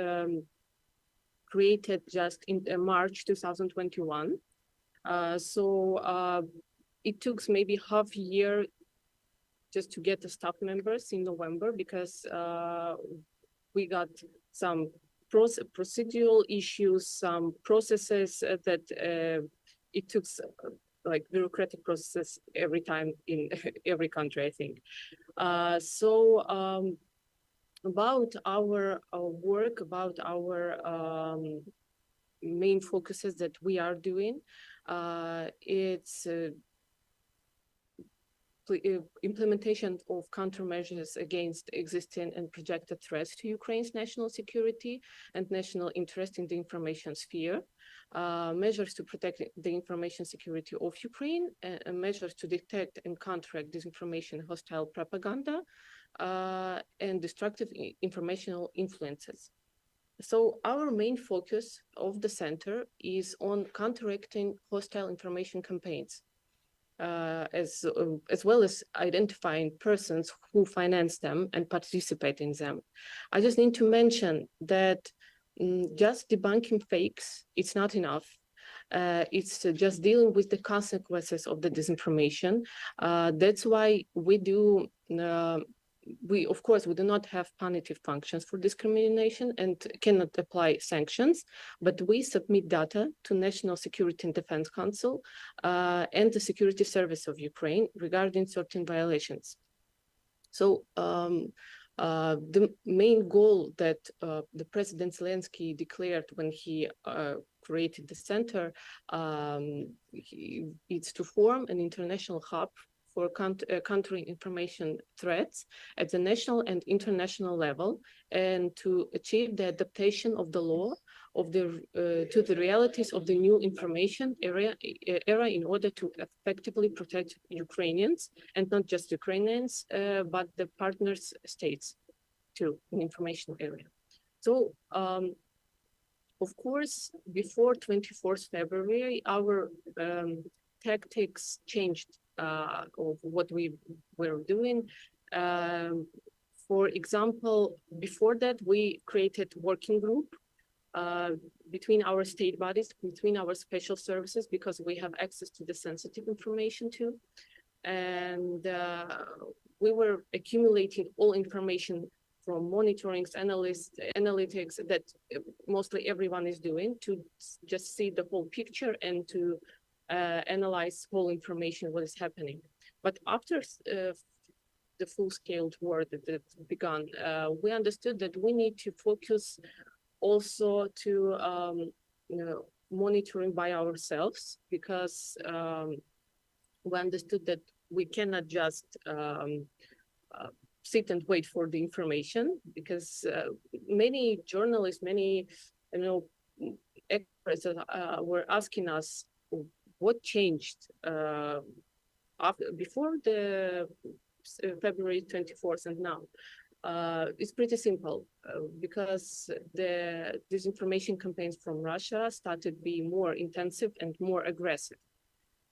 created just in March 2021. It took maybe half a year just to get the staff members in November, because we got some procedural issues, some processes that it took like bureaucratic processes every time in every country, I think. About our work, about our main focuses that we are doing, it's implementation of countermeasures against existing and projected threats to Ukraine's national security and national interest in the information sphere, measures to protect the information security of Ukraine, measures to detect and counteract disinformation, hostile propaganda, and destructive informational influences. So our main focus of the center is on counteracting hostile information campaigns, as well as identifying persons who finance them and participate in them. I just need to mention that just debunking fakes, it's not enough. It's just dealing with the consequences of the disinformation. That's why we do, of course, we do not have punitive functions for discrimination and cannot apply sanctions, but we submit data to National Security and Defense Council and the Security Service of Ukraine regarding certain violations. So the main goal that the President Zelensky declared when he created the center is to form an international hub for countering information threats at the national and international level, and to achieve the adaptation of the law of to the realities of the new information era in order to effectively protect Ukrainians, and not just Ukrainians, but the partners states too in information area. So, of course, before 24th February, our tactics changed of what we were doing. For example, before that, we created working group between our state bodies, between our special services, because we have access to the sensitive information too. And we were accumulating all information from monitorings, analytics that mostly everyone is doing, to just see the whole picture and to analyze whole information, what is happening. But after the full-scale war that began, we understood that we need to focus also to monitoring by ourselves, because we understood that we cannot just sit and wait for the information, because many journalists, many experts were asking us what changed before the February 24th and now. It's pretty simple because the disinformation campaigns from Russia started being more intensive and more aggressive.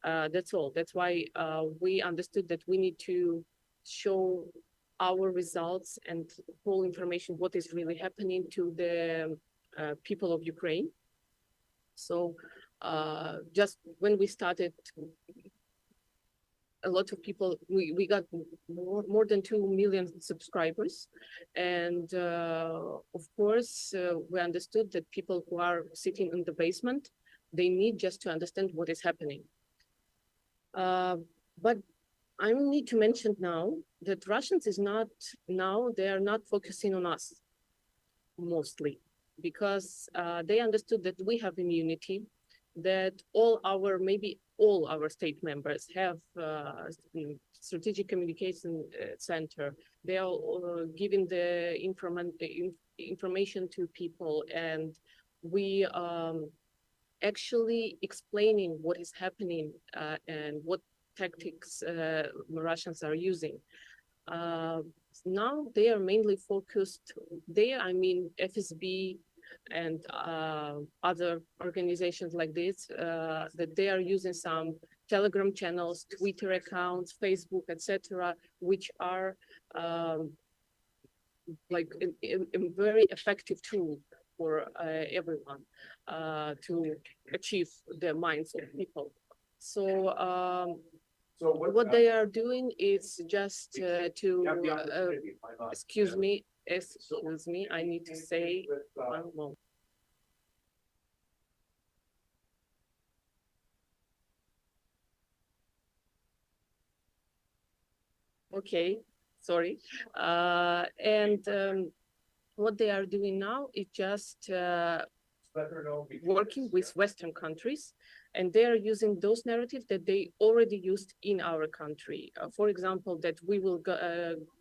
That's all. That's why we understood that we need to show our results and whole information, what is really happening to the people of Ukraine. So just when we started, a lot of people, we got more than 2 million subscribers. And of course, we understood that people who are sitting in the basement, they need just to understand what is happening. But I need to mention now that Russians is not, now they are not focusing on us mostly, because they understood that we have immunity, that maybe all our state members have strategic communication center. They are giving the information to people, and we actually explaining what is happening and what tactics Russians are using. Now they are mainly focused, I mean FSB and other organizations like this, that they are using some Telegram channels, Twitter accounts, Facebook, etc., which are like a very effective tool for everyone to achieve the minds of people. So what they are doing is just excuse me, I need to say one more. Okay, sorry. What they are doing now is just working with Western countries, and they are using those narratives that they already used in our country. For example, that we will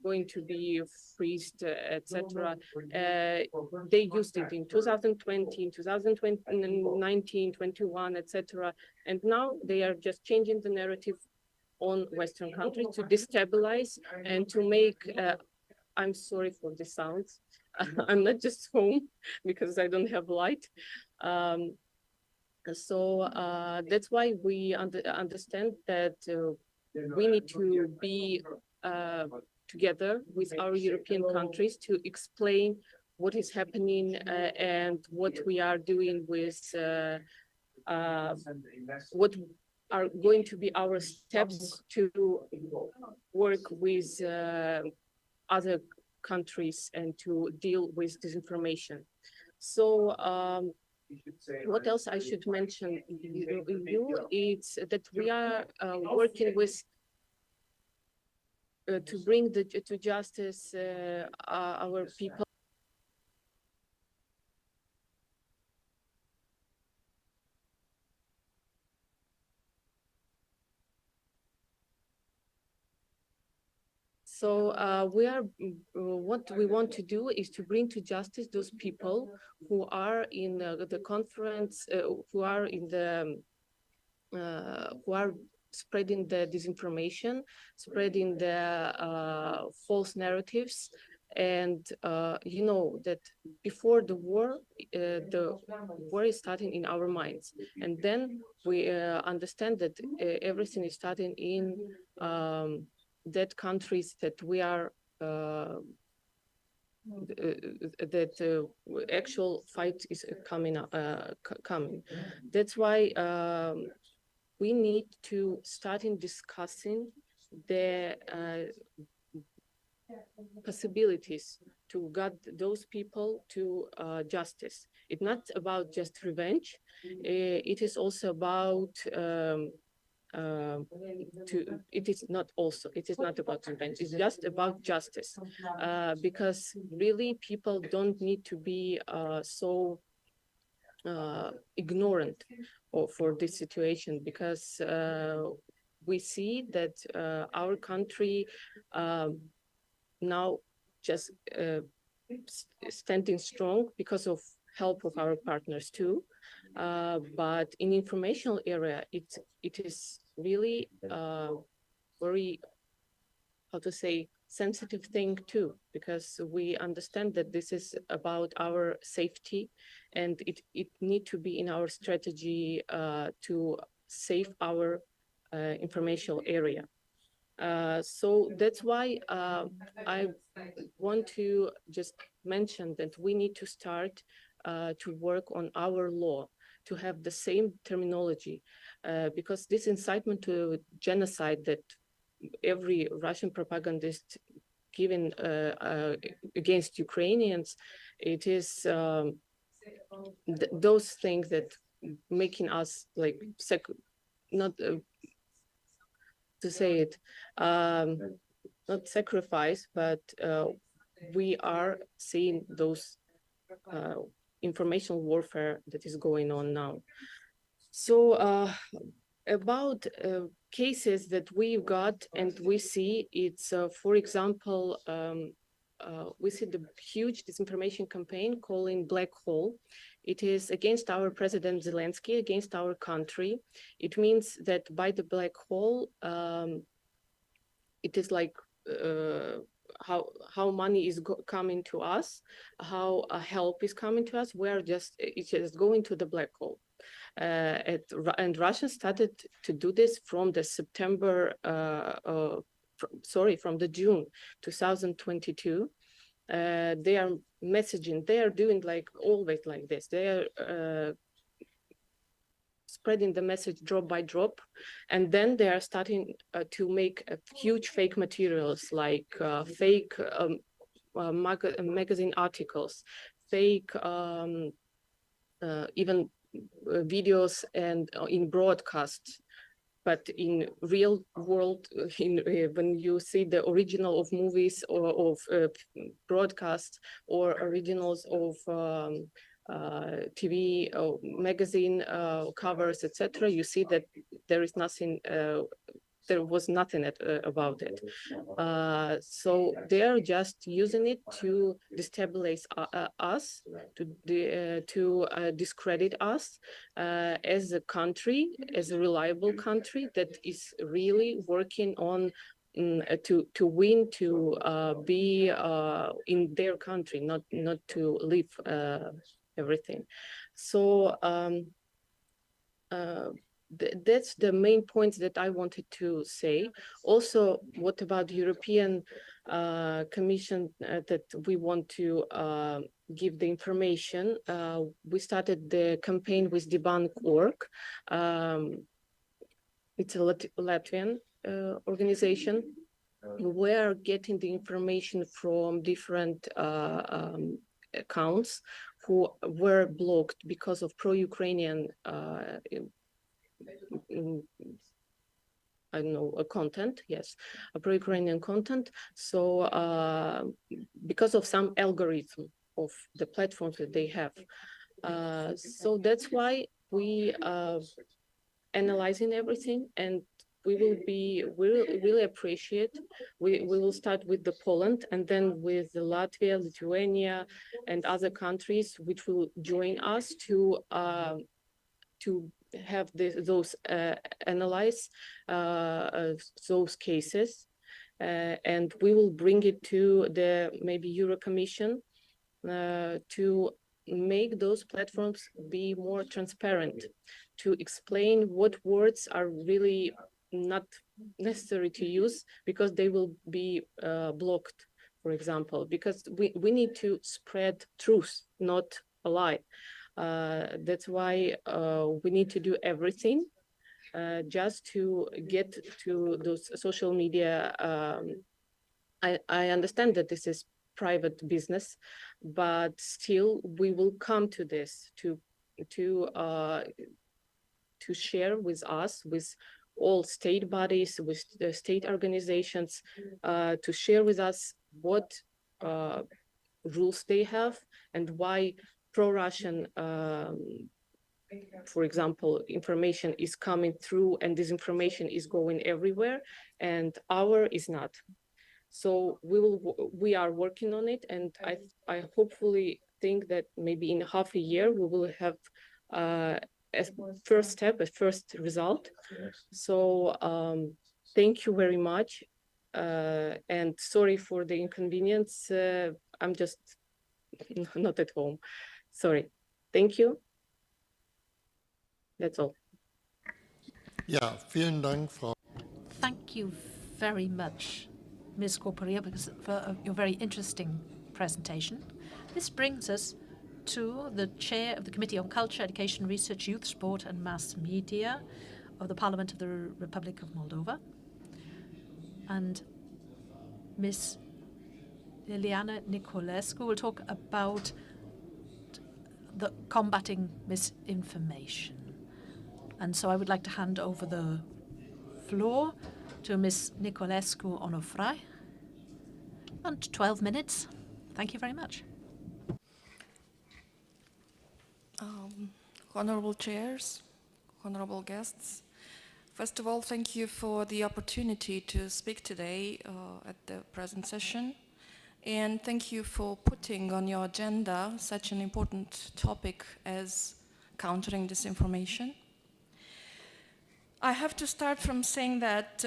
going to be freezed, etc. They used it in 2020, in 2019, 21, etc. And now they are just changing the narrative on Western countries to destabilize and to make, I'm sorry for the sounds. I'm not just home because I don't have light. So that's why we understand that we need to be together with our European countries to explain what is happening and what we are doing with what are going to be our steps to work with other countries and to deal with disinformation. So what else I should mention it's that we are working with to bring to justice our people. So what we want to do is to bring to justice those people who are in the conference, who are in the, who are spreading the disinformation, spreading the false narratives. And you know that before the war is starting in our minds. And then we understand that everything is starting in that countries that we are that actual fight is coming. That's why we need to start in discussing the possibilities to get those people to justice. It's not about just revenge. It is also about it is not about revenge. It's just about justice, because really people don't need to be so ignorant for this situation, because we see that our country now just standing strong because of help of our partners too. But in informational area, it is really very, how to say, sensitive thing too, because we understand that this is about our safety, and it need to be in our strategy to save our informational area. So that's why I want to just mention that we need to start to work on our law, to have the same terminology, because this incitement to genocide that every Russian propagandist given against Ukrainians, it is those things that making us like not to say it, not sacrifice, but we are seeing those informational warfare that is going on now. So about cases that we've got and we see, it's for example, we see the huge disinformation campaign calling Black Hole. It is against our President Zelensky, against our country. It means that by the black hole, it is like how money is coming to us, how help is coming to us. It's just going to the black hole. And Russia started to do this from the from the June 2022. They are messaging, they are doing like always like this. They are spreading the message drop by drop, and then they are starting to make huge fake materials like fake magazine articles, fake even videos and in broadcasts. But in real world, when you see the original of movies or of broadcasts or originals of TV or magazine covers, etc., you see that there is nothing. There was nothing about it. So they are just using it to destabilize us, to discredit us as a country, as a reliable country that is really working on to win, to be in their country, not to leave everything. So that's the main points that I wanted to say. Also, what about the European Commission that we want to give the information? We started the campaign with debunk.org. It's a Latvian organization. We are getting the information from different accounts who were blocked because of pro-Ukrainian I don't know, content, yes, a pro-Ukrainian content. So because of some algorithm of the platforms that they have. So that's why we analyzing everything, and we really appreciate. We will start with the Poland and then with the Latvia, Lithuania, and other countries which will join us to have those analyze those cases, and we will bring it to the maybe Euro Commission to make those platforms be more transparent, to explain what words are really not necessary to use because they will be blocked, for example, because we need to spread truth, not a lie. That's why we need to do everything just to get to those social media. I understand that this is private business, but still we will come to this to share with us, with all state bodies, with the state organizations, to share with us what rules they have and why pro-Russian, for example, information is coming through and this information is going everywhere and our is not. So we are working on it, and I hopefully think that maybe in half a year we will have a first step, a first result. So thank you very much. And sorry for the inconvenience. I'm just not at home. Sorry. Thank you. That's all. Ja, vielen Dank, Frau. Thank you very much, Ms. Corporea, for your very interesting presentation. This brings us to the chair of the Committee on Culture, Education, Research, Youth, Sport and Mass Media of the Parliament of the Republic of Moldova. And Ms. Liliana Nicolescu will talk about the combating misinformation. And so I would like to hand over the floor to Ms. Nicolescu Onofrai. And 12 minutes. Thank you very much. Honorable chairs, honorable guests, first of all, thank you for the opportunity to speak today at the present session. And thank you for putting on your agenda such an important topic as countering disinformation. I have to start from saying that,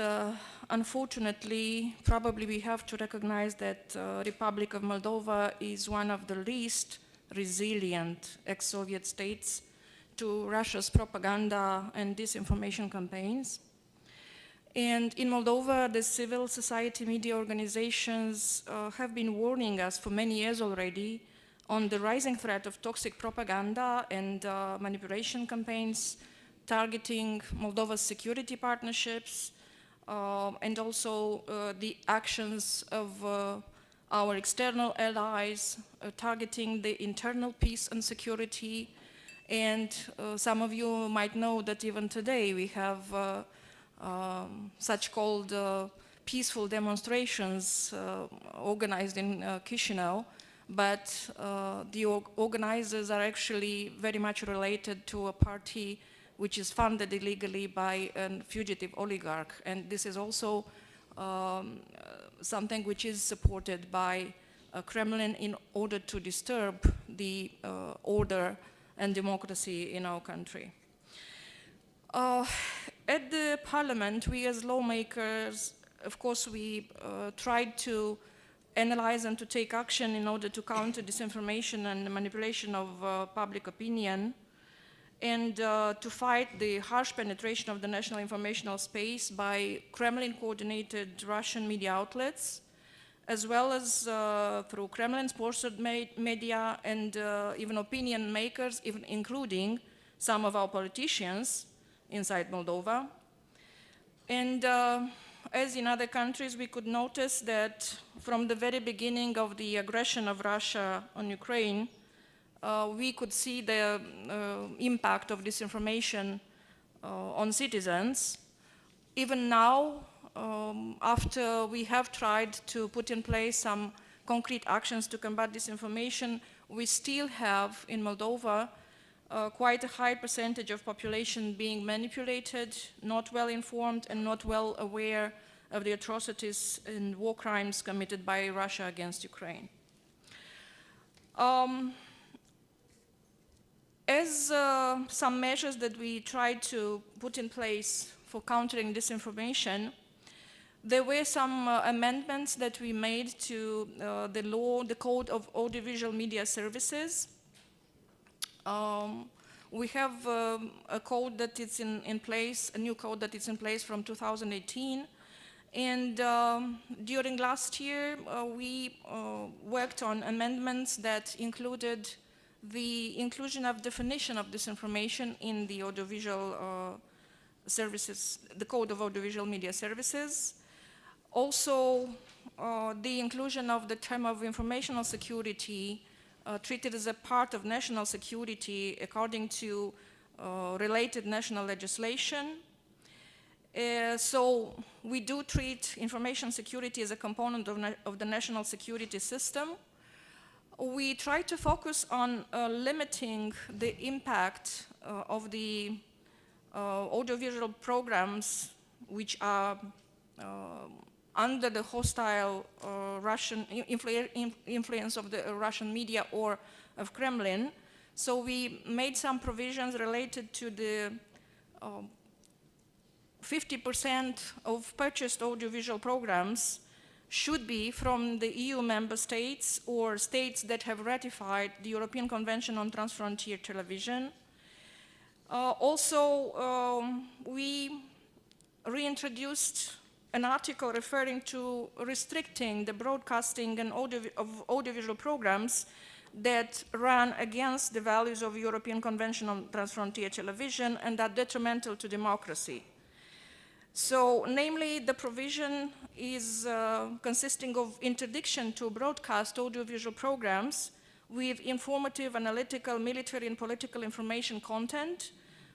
unfortunately, probably we have to recognize that Republic of Moldova is one of the least resilient ex-Soviet states to Russia's propaganda and disinformation campaigns. And in Moldova, the civil society media organizations have been warning us for many years already on the rising threat of toxic propaganda and manipulation campaigns targeting Moldova's security partnerships and also the actions of our external allies targeting the internal peace and security. And some of you might know that even today we have such called peaceful demonstrations organized in Chisinau, but the organizers are actually very much related to a party which is funded illegally by a fugitive oligarch. And this is also something which is supported by Kremlin in order to disturb the order and democracy in our country. At the Parliament, we as lawmakers, of course, we tried to analyze and to take action in order to counter disinformation and manipulation of public opinion, and to fight the harsh penetration of the national informational space by Kremlin-coordinated Russian media outlets, as well as through Kremlin-sponsored media and even opinion makers, even including some of our politicians inside Moldova. And as in other countries, we could notice that from the very beginning of the aggression of Russia on Ukraine, we could see the impact of disinformation on citizens. Even now, after we have tried to put in place some concrete actions to combat disinformation, we still have in Moldova quite a high percentage of population being manipulated, not well informed and not well aware of the atrocities and war crimes committed by Russia against Ukraine. As some measures that we tried to put in place for countering disinformation, there were some amendments that we made to the law, the Code of Audiovisual Media Services. We have a code that is in place, a new code that is in place from 2018. And during last year, we worked on amendments that included the inclusion of definition of disinformation in the audiovisual services, the Code of Audiovisual Media Services. Also, the inclusion of the term of informational security treated as a part of national security according to related national legislation. So we do treat information security as a component of the national security system. We try to focus on limiting the impact of the audiovisual programs which are under the hostile Russian influence of the Russian media or of Kremlin. So we made some provisions related to the 50% of purchased audiovisual programs should be from the EU member states or states that have ratified the European Convention on Transfrontier Television. We reintroduced an article referring to restricting the broadcasting and of audiovisual programs that run against the values of the European Convention on Transfrontier Television and are detrimental to democracy. So, namely, the provision is consisting of interdiction to broadcast audiovisual programs with informative, analytical, military, and political information content,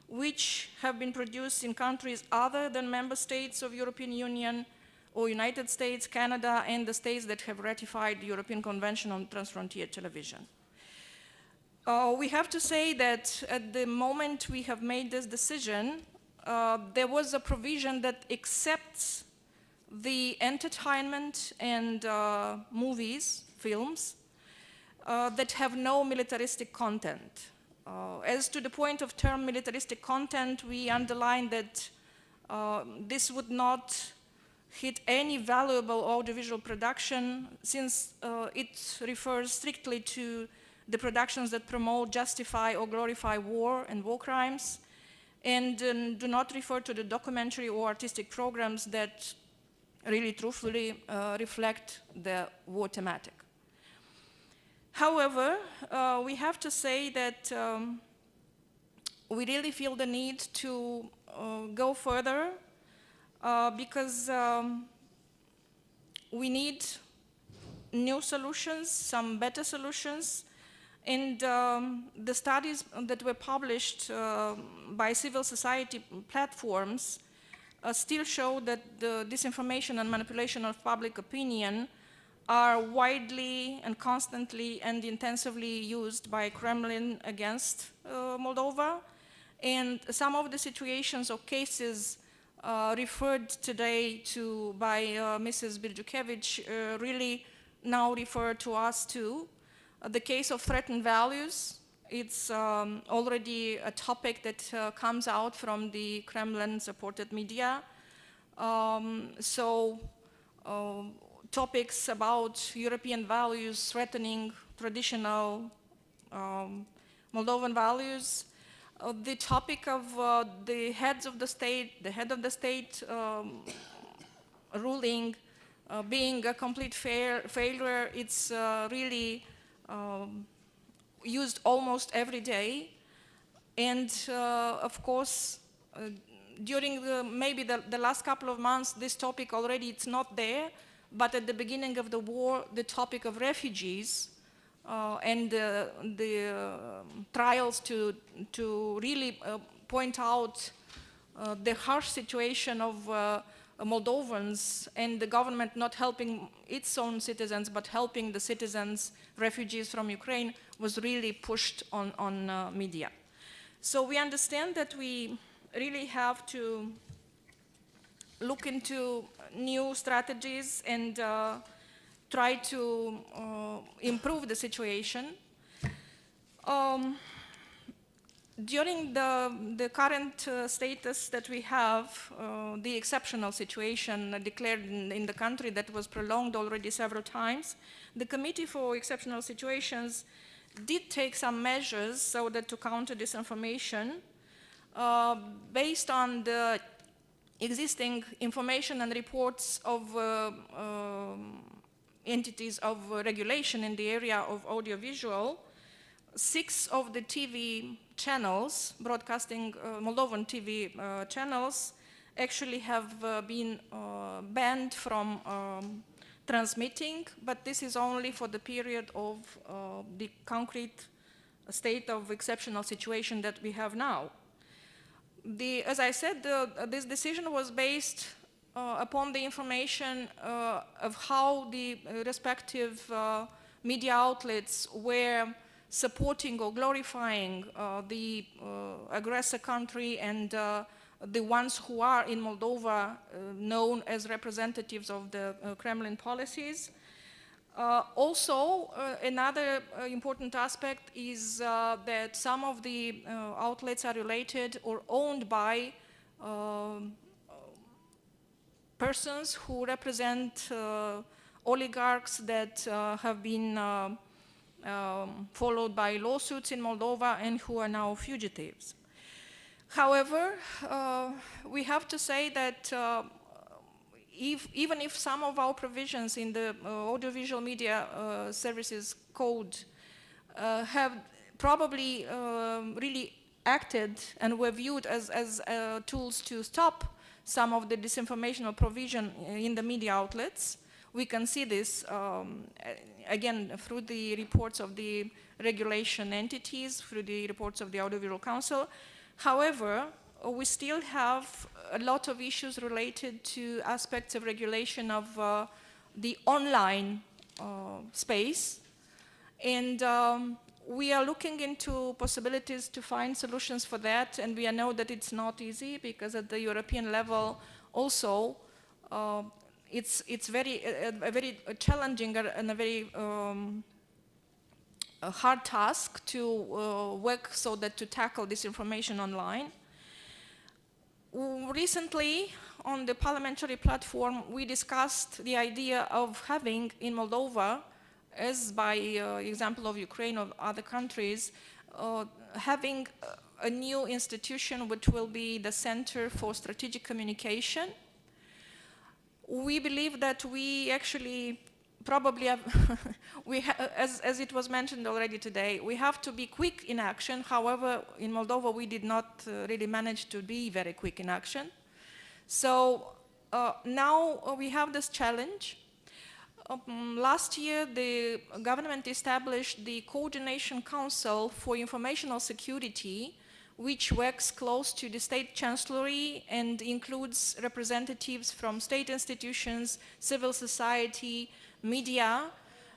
which have been produced in countries other than member states of European Union or United States, Canada, and the states that have ratified the European Convention on Transfrontier Television. We have to say that at the moment we have made this decision, there was a provision that accepts the entertainment and movies, films, that have no militaristic content. As to the point of term militaristic content, we underline that this would not hit any valuable audiovisual production, since it refers strictly to the productions that promote, justify, or glorify war and war crimes, and do not refer to the documentary or artistic programs that really truthfully reflect the war thematic. However, we have to say that we really feel the need to go further because we need new solutions, some better solutions, and the studies that were published by civil society platforms still show that the disinformation and manipulation of public opinion are widely and constantly and intensively used by Kremlin against Moldova. And some of the situations or cases referred today to by Mrs. Birjukevich really now refer to us too. The case of threatened values, it's already a topic that comes out from the Kremlin-supported media. Topics about European values threatening traditional Moldovan values. The topic of the heads of the state, the head of the state ruling being a complete failure, it's really used almost every day. And of course, during maybe the last couple of months, this topic already it's not there. But at the beginning of the war, the topic of refugees and the trials to really point out the harsh situation of Moldovans and the government not helping its own citizens, but helping the citizens, refugees from Ukraine, was really pushed on media. So we understand that we really have to look into new strategies and try to improve the situation. During the current status that we have, the exceptional situation declared in the country that was prolonged already several times, the Committee for Exceptional Situations did take some measures so that to counter disinformation based on the existing information and reports of entities of regulation in the area of audiovisual. 6 of the TV channels, broadcasting Moldovan TV channels, actually have been banned from transmitting, but this is only for the period of the concrete state of exceptional situation that we have now. As I said, this decision was based upon the information of how the respective media outlets were supporting or glorifying the aggressor country and the ones who are in Moldova known as representatives of the Kremlin policies. Also, another important aspect is that some of the outlets are related or owned by persons who represent oligarchs that have been followed by lawsuits in Moldova and who are now fugitives. However, we have to say that even if some of our provisions in the audiovisual media services code have probably really acted and were viewed as tools to stop some of the disinformational provision in the media outlets, we can see this again through the reports of the regulation entities, through the reports of the Audiovisual Council. However, we still have a lot of issues related to aspects of regulation of the online space, and we are looking into possibilities to find solutions for that, and we know that it's not easy because at the European level also it's a very challenging and a very a hard task to work so that to tackle this information online. Recently, on the parliamentary platform, we discussed the idea of having in Moldova, as by example of Ukraine or other countries, having a new institution which will be the Center for Strategic Communication. We believe that we actually probably have, as it was mentioned already today, we have to be quick in action. However, in Moldova, we did not really manage to be very quick in action. So now we have this challenge. Last year, the government established the Coordination Council for Informational Security, which works close to the State Chancellery and includes representatives from state institutions, civil society, media.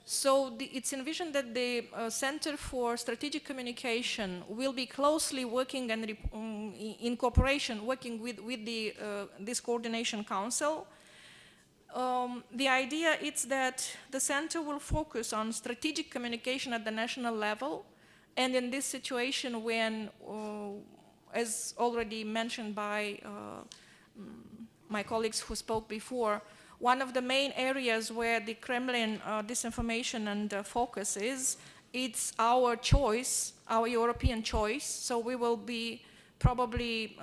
So it's envisioned that the Center for Strategic Communication will be closely working and in cooperation, working with the, this Coordination Council. The idea is that the center will focus on strategic communication at the national level, and in this situation when, as already mentioned by my colleagues who spoke before, one of the main areas where the Kremlin disinformation and focus is, it's our choice, our European choice, so we will be probably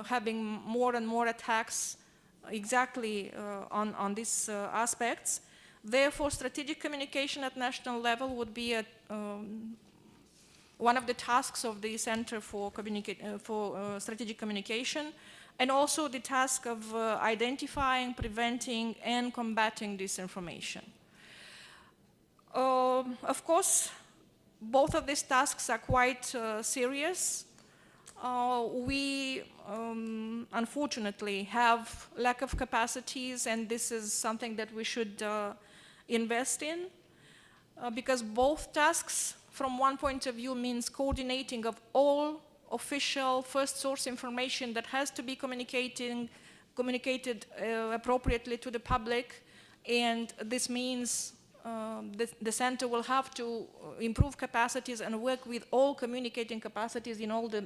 having more and more attacks exactly on these aspects. Therefore, strategic communication at national level would be one of the tasks of the Center for Strategic Communication, and also the task of identifying, preventing, and combating disinformation. Of course, both of these tasks are quite serious. We unfortunately have lack of capacities, and this is something that we should invest in, because both tasks from one point of view means coordinating of all official first source information that has to be communicated appropriately to the public, and this means the center will have to improve capacities and work with all communicating capacities in all the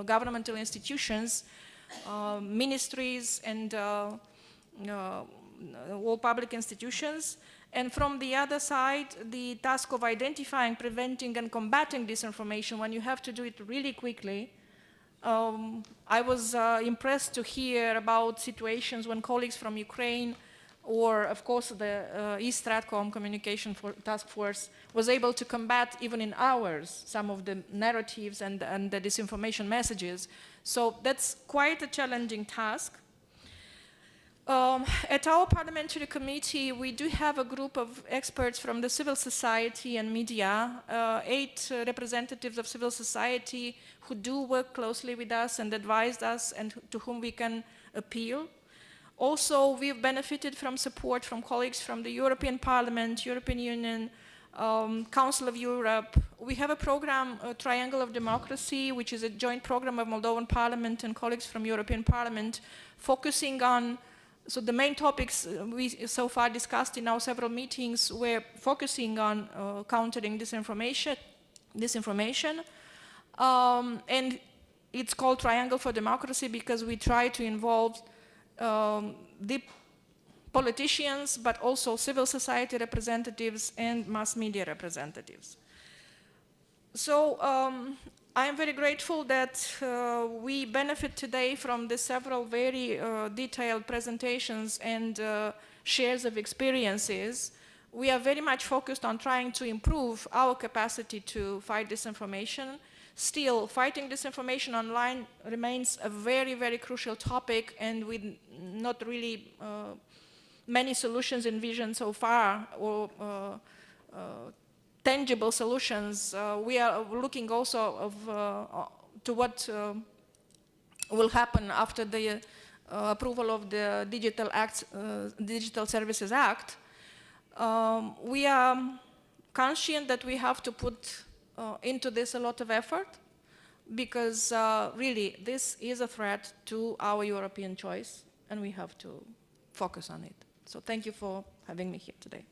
governmental institutions, ministries, and all public institutions. And from the other side, the task of identifying, preventing, and combating disinformation, when you have to do it really quickly. I was impressed to hear about situations when colleagues from Ukraine, or of course the East Stratcom Communication Task Force, was able to combat even in hours some of the narratives and the disinformation messages. So that's quite a challenging task. At our parliamentary committee, we do have a group of experts from the civil society and media, 8 representatives of civil society who do work closely with us and advise us, and to whom we can appeal. Also, we've benefited from support from colleagues from the European Parliament, European Union, Council of Europe. We have a program, Triangle of Democracy, which is a joint program of Moldovan Parliament and colleagues from European Parliament, focusing on, so the main topics we so far discussed in our several meetings were focusing on countering disinformation. And it's called Triangle for Democracy because we try to involve the politicians, but also civil society representatives and mass media representatives. So I am very grateful that we benefit today from the several very detailed presentations and shares of experiences. We are very much focused on trying to improve our capacity to fight disinformation. Still, fighting disinformation online remains a very, very crucial topic, and with not really many solutions envisioned so far, or tangible solutions. We are looking also to what will happen after the approval of the Digital Services Act. We are conscious that we have to put into this a lot of effort, because really this is a threat to our European choice, and we have to focus on it. So thank you for having me here today.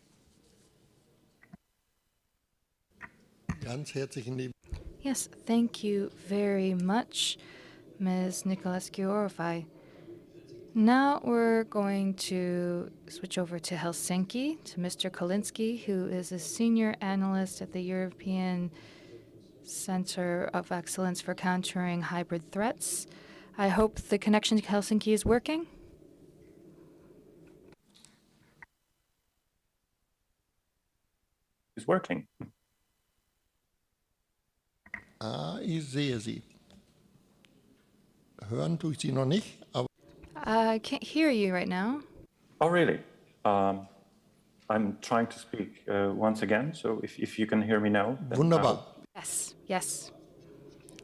Yes, thank you very much, Ms. Nicolescu-Orofai. Now we're going to switch over to Helsinki, to Mr. Kolinsky, who is a senior analyst at the European Center of Excellence for Countering Hybrid Threats. I hope the connection to Helsinki is working. It's working. Ich sehe Sie. Hören tue ich Sie noch nicht. I can't hear you right now. Oh, really? I'm trying to speak once again, so if you can hear me now. Wunderbar. Yes, yes.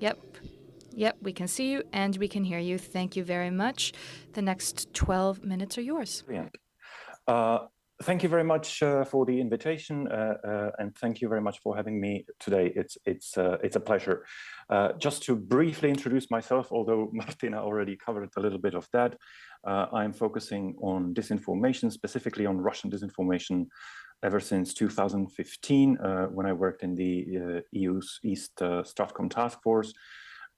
Yep, we can see you and we can hear you. Thank you very much. The next 12 minutes are yours. Brilliant. Thank you very much for the invitation, and thank you very much for having me today. It's a pleasure. Just to briefly introduce myself, although Martina already covered a little bit of that, I'm focusing on disinformation, specifically on Russian disinformation, ever since 2015, when I worked in the EU's East Stratcom task force.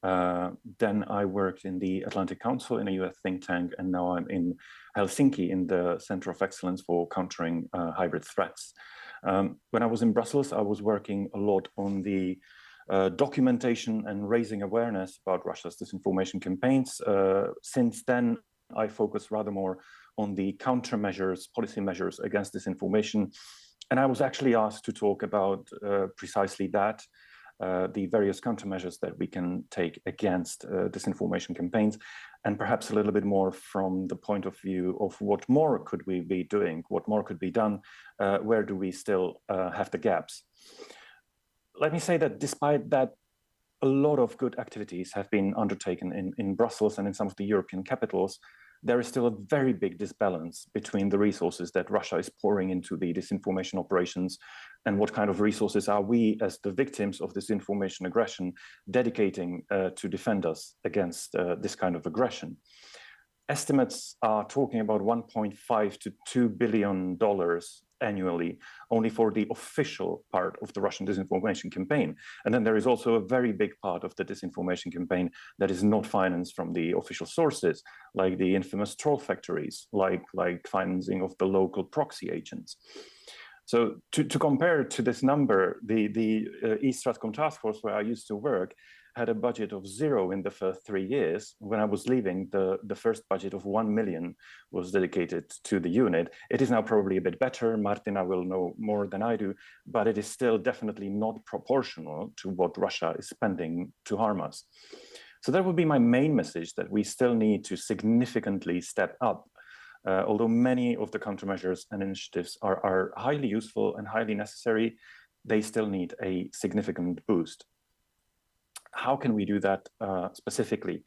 Then I worked in the Atlantic Council in a US think tank, and now I'm in Helsinki in the Center of Excellence for Countering Hybrid Threats. When I was in Brussels, I was working a lot on the documentation and raising awareness about Russia's disinformation campaigns. Since then, I focus rather more on the countermeasures, policy measures against disinformation. And I was actually asked to talk about precisely that, the various countermeasures that we can take against disinformation campaigns, and perhaps a little bit more from the point of view of what more could we be doing, what more could be done, where do we still have the gaps. Let me say that despite that, a lot of good activities have been undertaken in Brussels and in some of the European capitals. There is still a very big disbalance between the resources that Russia is pouring into the disinformation operations and what kind of resources are we, as the victims of this information aggression, dedicating to defend us against this kind of aggression. Estimates are talking about $1.5 to $2 billion annually, only for the official part of the Russian disinformation campaign. And then there is also a very big part of the disinformation campaign that is not financed from the official sources, like the infamous troll factories, like financing of the local proxy agents. So to compare to this number, the East Stratcom task force where I used to work had a budget of 0 in the first 3 years. When I was leaving, the first budget of 1 million was dedicated to the unit. It is now probably a bit better. Martina will know more than I do, but it is still definitely not proportional to what Russia is spending to harm us. So that would be my main message, that we still need to significantly step up. Although many of the countermeasures and initiatives are highly useful and highly necessary, they still need a significant boost. How can we do that specifically?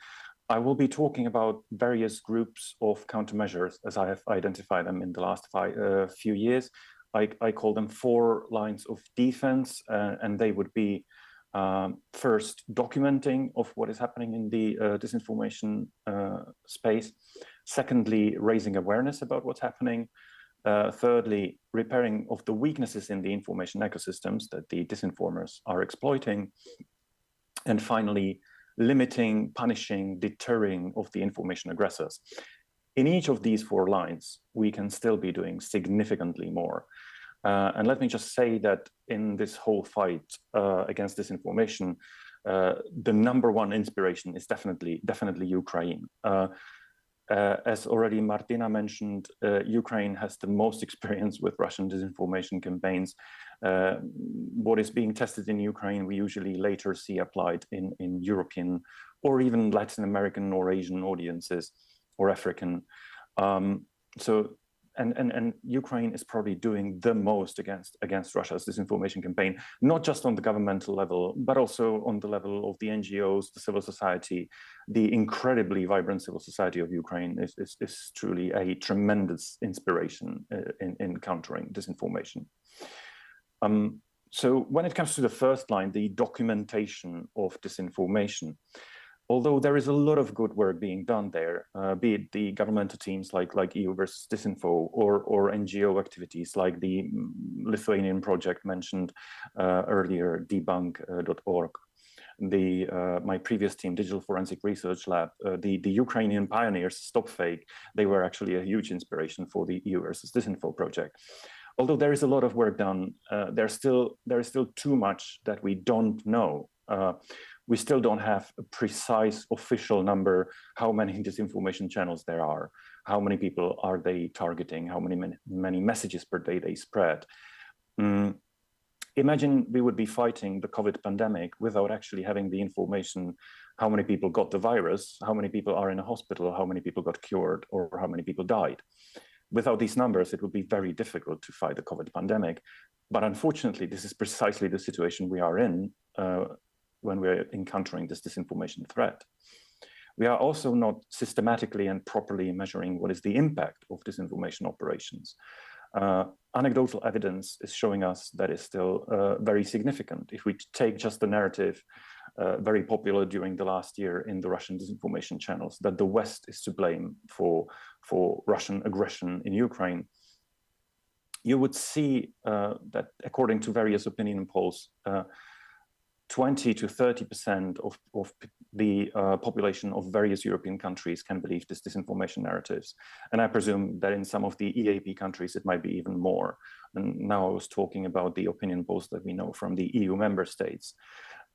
I will be talking about various groups of countermeasures as I have identified them in the last few years. I call them 4 lines of defense, and they would be first, documenting of what is happening in the disinformation space. Secondly, raising awareness about what's happening. Thirdly, repairing of the weaknesses in the information ecosystems that the disinformers are exploiting. And finally, limiting, punishing, deterring of the information aggressors. In each of these 4 lines, we can still be doing significantly more. And let me just say that in this whole fight against disinformation, the #1 inspiration is definitely Ukraine. As already Martina mentioned, Ukraine has the most experience with Russian disinformation campaigns. What is being tested in Ukraine, we usually later see applied in European or even Latin American or Asian audiences or African. And Ukraine is probably doing the most against Russia's disinformation campaign, not just on the governmental level, but also on the level of the NGOs, the civil society. The incredibly vibrant civil society of Ukraine is truly a tremendous inspiration in countering disinformation. So when it comes to the first line, the documentation of disinformation, although there is a lot of good work being done there, be it the governmental teams like EU versus Disinfo or NGO activities like the Lithuanian project mentioned earlier, debunk.org, my previous team, Digital Forensic Research Lab, the Ukrainian pioneers, Stop Fake, they were actually a huge inspiration for the EU versus Disinfo project. Although there is a lot of work done, there is still too much that we don't know. We still don't have a precise official number, how many disinformation channels there are, how many people are they targeting, how many messages per day they spread. Imagine we would be fighting the COVID pandemic without actually having the information, how many people got the virus, how many people are in a hospital, how many people got cured, or how many people died. Without these numbers, it would be very difficult to fight the COVID pandemic. But unfortunately, this is precisely the situation we are in when we're encountering this disinformation threat. We are also not systematically and properly measuring what is the impact of disinformation operations. Anecdotal evidence is showing us that is still very significant. If we take just the narrative very popular during the last year in the Russian disinformation channels, that the West is to blame for Russian aggression in Ukraine, you would see that according to various opinion polls, 20 to 30% of the population of various European countries can believe these disinformation narratives. And I presume that in some of the EAP countries, it might be even more. And now I was talking about the opinion polls that we know from the EU member states.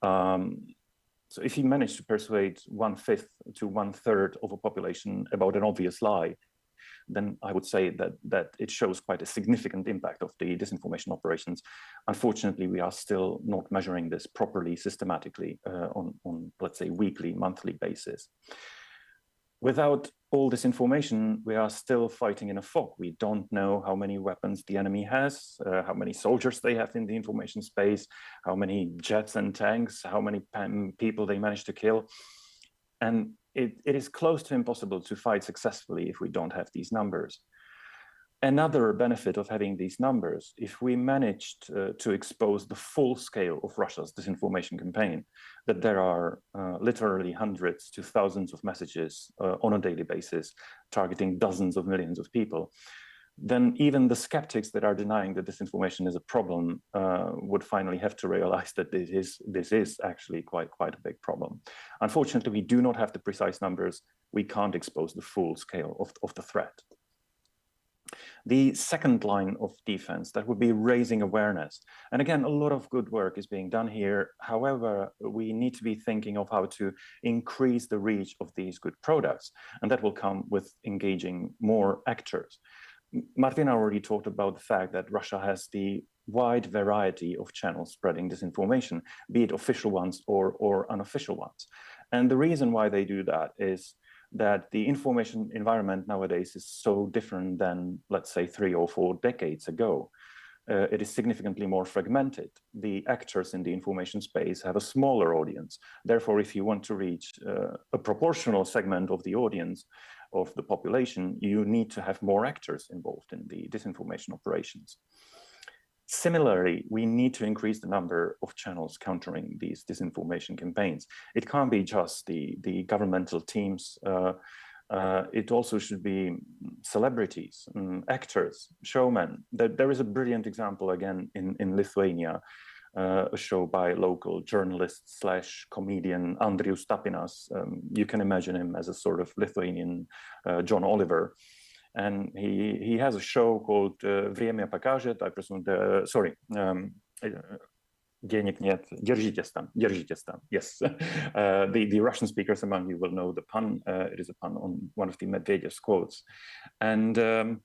So if you manage to persuade 1/5 to 1/3 of a population about an obvious lie, then I would say that it shows quite a significant impact of the disinformation operations. Unfortunately, we are still not measuring this properly, systematically on let's say, weekly, monthly basis. Without all this information, we are still fighting in a fog. We don't know how many weapons the enemy has, how many soldiers they have in the information space, how many jets and tanks, how many people they managed to kill. And it is close to impossible to fight successfully if we don't have these numbers. Another benefit of having these numbers, if we managed to expose the full scale of Russia's disinformation campaign, that there are literally hundreds to thousands of messages on a daily basis targeting dozens of millions of people, then even the skeptics that are denying that disinformation is a problem would finally have to realize that this is actually quite a big problem. Unfortunately, we do not have the precise numbers. We can't expose the full scale of the threat. The second line of defense, that would be raising awareness. And again, a lot of good work is being done here. However, we need to be thinking of how to increase the reach of these good products. And that will come with engaging more actors. Martina already talked about the fact that Russia has the wide variety of channels spreading disinformation, be it official ones or unofficial ones. And the reason why they do that is that the information environment nowadays is so different than, let's say, 3 or 4 decades ago. It is significantly more fragmented. The actors in the information space have a smaller audience. Therefore, if you want to reach a proportional segment of the audience, of the population, you need to have more actors involved in the disinformation operations. Similarly, we need to increase the number of channels countering these disinformation campaigns. It can't be just the governmental teams. It also should be celebrities, actors, showmen. There is a brilliant example again in Lithuania a show by local journalist / comedian Andrius Tapinas. You can imagine him as a sort of Lithuanian John Oliver. And he has a show called Время покажет, I presume, денег нет, держитесь там, yes. The Russian speakers among you will know the pun. It is a pun on one of the Medvedev's quotes. And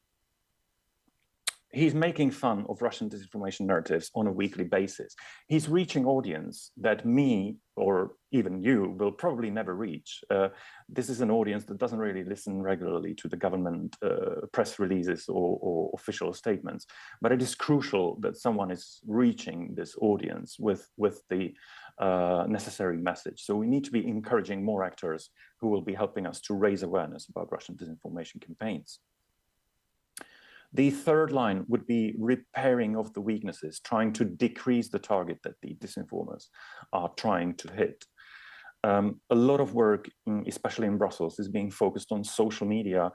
he's making fun of Russian disinformation narratives on a weekly basis. He's reaching audience that me, or even you, will probably never reach. This is an audience that doesn't really listen regularly to the government press releases or official statements. But it is crucial that someone is reaching this audience with the necessary message. So we need to be encouraging more actors who will be helping us to raise awareness about Russian disinformation campaigns. The third line would be repairing of the weaknesses, trying to decrease the target that the disinformers are trying to hit. A lot of work, especially in Brussels, is being focused on social media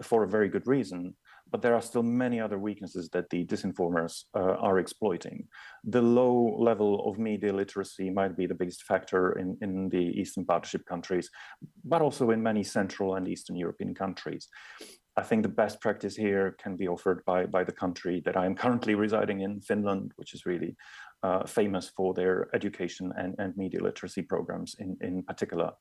for a very good reason, but there are still many other weaknesses that the disinformers are exploiting. The low level of media literacy might be the biggest factor in the Eastern Partnership countries, but also in many Central and Eastern European countries. I think the best practice here can be offered by the country that I am currently residing in, Finland, which is really famous for their education and media literacy programs in particular.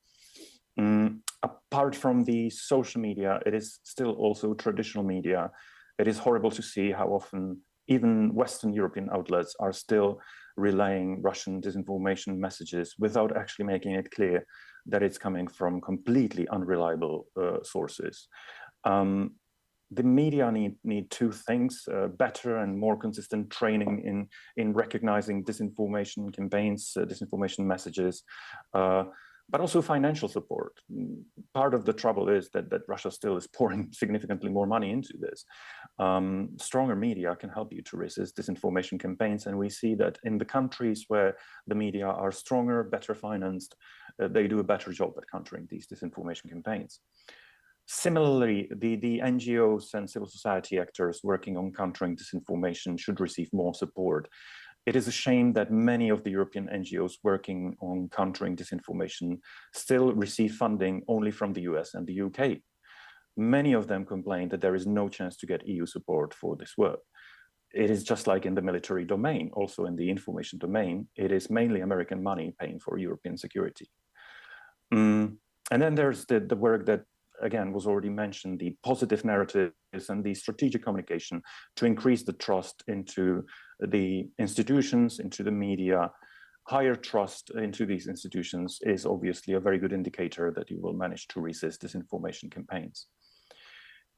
Apart from the social media, it is still also traditional media. It is horrible to see how often even Western European outlets are still relaying Russian disinformation messages without actually making it clear that it's coming from completely unreliable sources. The media need two things: better and more consistent training in recognizing disinformation campaigns, disinformation messages, but also financial support. Part of the trouble is that Russia still is pouring significantly more money into this. Stronger media can help you to resist disinformation campaigns, and we see that in the countries where the media are stronger, better financed, they do a better job at countering these disinformation campaigns. Similarly, the NGOs and civil society actors working on countering disinformation should receive more support. It is a shame that many of the European NGOs working on countering disinformation still receive funding only from the US and the UK. Many of them complain that there is no chance to get EU support for this work. It is just like in the military domain, also in the information domain, it is mainly American money paying for European security. And then there's the work that, again, was already mentioned, the positive narratives and the strategic communication to increase the trust into the institutions, into the media. Higher trust into these institutions is obviously a very good indicator that you will manage to resist disinformation campaigns.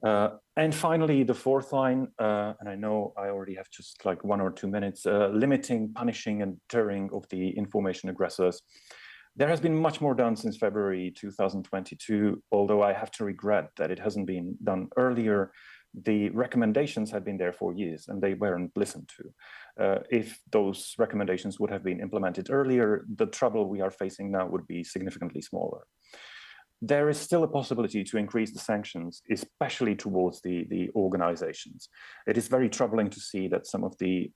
And finally, the fourth line, and I know I already have just like 1 or 2 minutes, limiting, punishing, and deterring of the information aggressors. There has been much more done since February 2022, although I have to regret that it hasn't been done earlier. The recommendations had been there for years and they weren't listened to. If those recommendations would have been implemented earlier, the trouble we are facing now would be significantly smaller. There is still a possibility to increase the sanctions, especially towards the organizations. It is very troubling to see that some of the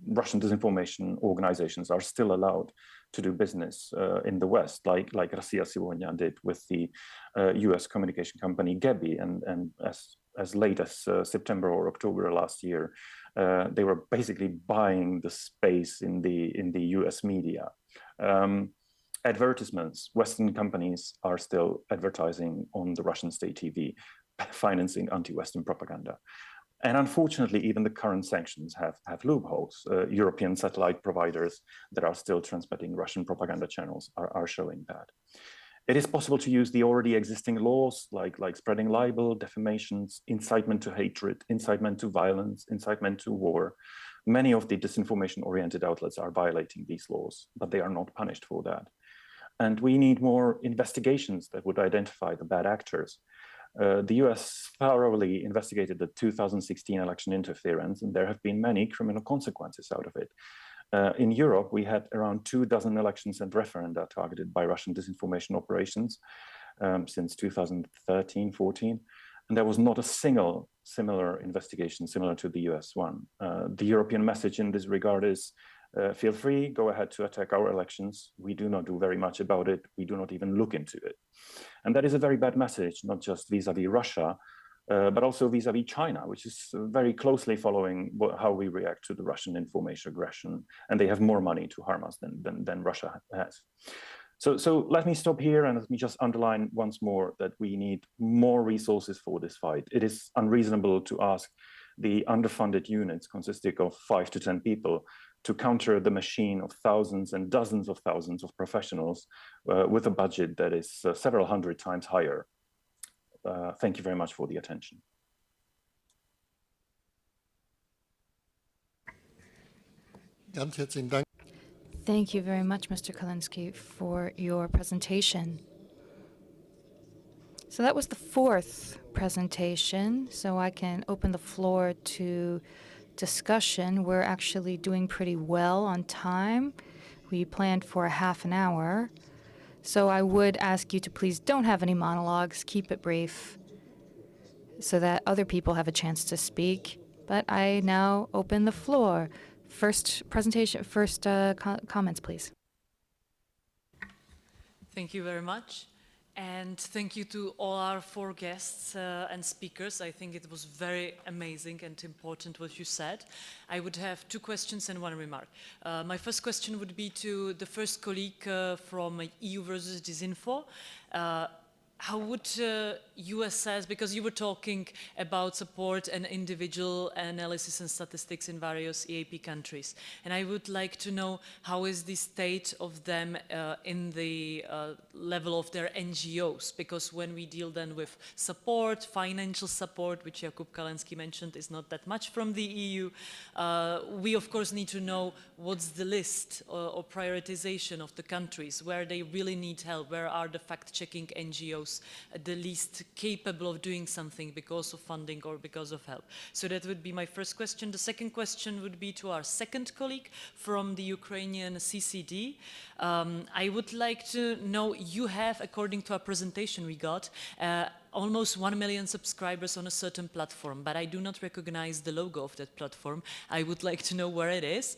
Russian disinformation organizations are still allowed to do business in the West, like Россия сегодня did with the US communication company Gebi, and as late as September or October last year, they were basically buying the space in the US media. Advertisements, Western companies are still advertising on the Russian state TV, financing anti-Western propaganda. And unfortunately, even the current sanctions have loopholes. European satellite providers that are still transmitting Russian propaganda channels are showing that. It is possible to use the already existing laws like spreading libel, defamations, incitement to hatred, incitement to violence, incitement to war. Many of the disinformation-oriented outlets are violating these laws, but they are not punished for that. And we need more investigations that would identify the bad actors. The US thoroughly investigated the 2016 election interference, and there have been many criminal consequences out of it. In Europe, we had around 24 elections and referenda targeted by Russian disinformation operations since 2013-14, and there was not a single similar investigation similar to the US one. The European message in this regard is Feel free, go ahead to attack our elections. We do not do very much about it. We do not even look into it. And that is a very bad message, not just vis-a-vis Russia, but also vis-a-vis China, which is very closely following how we react to the Russian information aggression. And they have more money to harm us than Russia has. So let me stop here and let me just underline once more that we need more resources for this fight. It is unreasonable to ask the underfunded units consisting of 5 to 10 people to counter the machine of thousands and dozens of thousands of professionals with a budget that is several hundred times higher. Thank you very much for the attention. Thank you very much, Mr. Kalinski, for your presentation. So that was the fourth presentation, so I can open the floor to discussion. We're actually doing pretty well on time. We planned for a half an hour. So I would ask you to please don't have any monologues, keep it brief, so that other people have a chance to speak. But I now open the floor. First comments, please. Thank you very much. And thank you to all our 4 guests and speakers. I think it was very amazing and important what you said. I would have 2 questions and 1 remark. My first question would be to the first colleague from EU versus Disinfo. How would you assess, because you were talking about support and individual analysis and statistics in various EAP countries, and I would like to know how is the state of them in the level of their NGOs, because when we deal then with support, financial support, which Jakub Kalinski mentioned is not that much from the EU, we of course need to know what's the list or prioritization of the countries where they really need help, where are the fact-checking NGOs the least capable of doing something because of funding or because of help. So that would be my first question. The second question would be to our second colleague from the Ukrainian CCD. I would like to know, you have, according to our presentation we got, almost 1 million subscribers on a certain platform, but I do not recognize the logo of that platform. I would like to know where it is.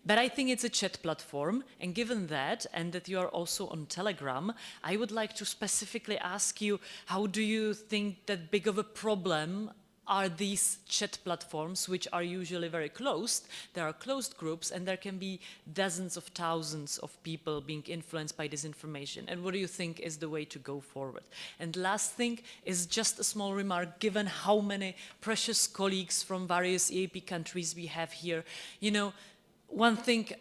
But I think it's a chat platform, and given that, and that you are also on Telegram, I would like to specifically ask you, how do you think that big of a problem are these chat platforms, which are usually very closed? There are closed groups, and there can be dozens of thousands of people being influenced by this information. And what do you think is the way to go forward? And last thing is just a small remark, given how many precious colleagues from various EAP countries we have here. You know, one thing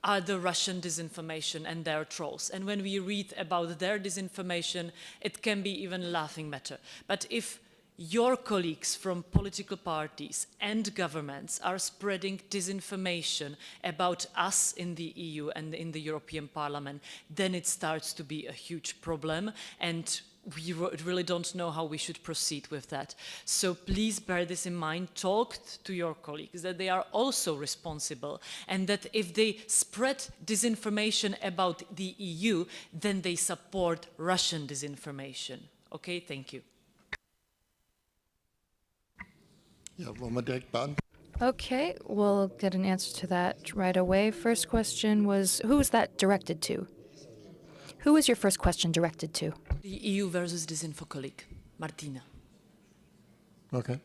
are the Russian disinformation and their trolls. And when we read about their disinformation, it can be even laughing matter. But if your colleagues from political parties and governments are spreading disinformation about us in the EU and in the European Parliament, then it starts to be a huge problem, and we really don't know how we should proceed with that. So please bear this in mind, talk to your colleagues that they are also responsible, and that if they spread disinformation about the EU, then they support Russian disinformation. Okay, thank you. Okay, we'll get an answer to that right away. First question was, who is that directed to? Who is your first question directed to? The EU versus Disinfo colleague, Martina. Okay.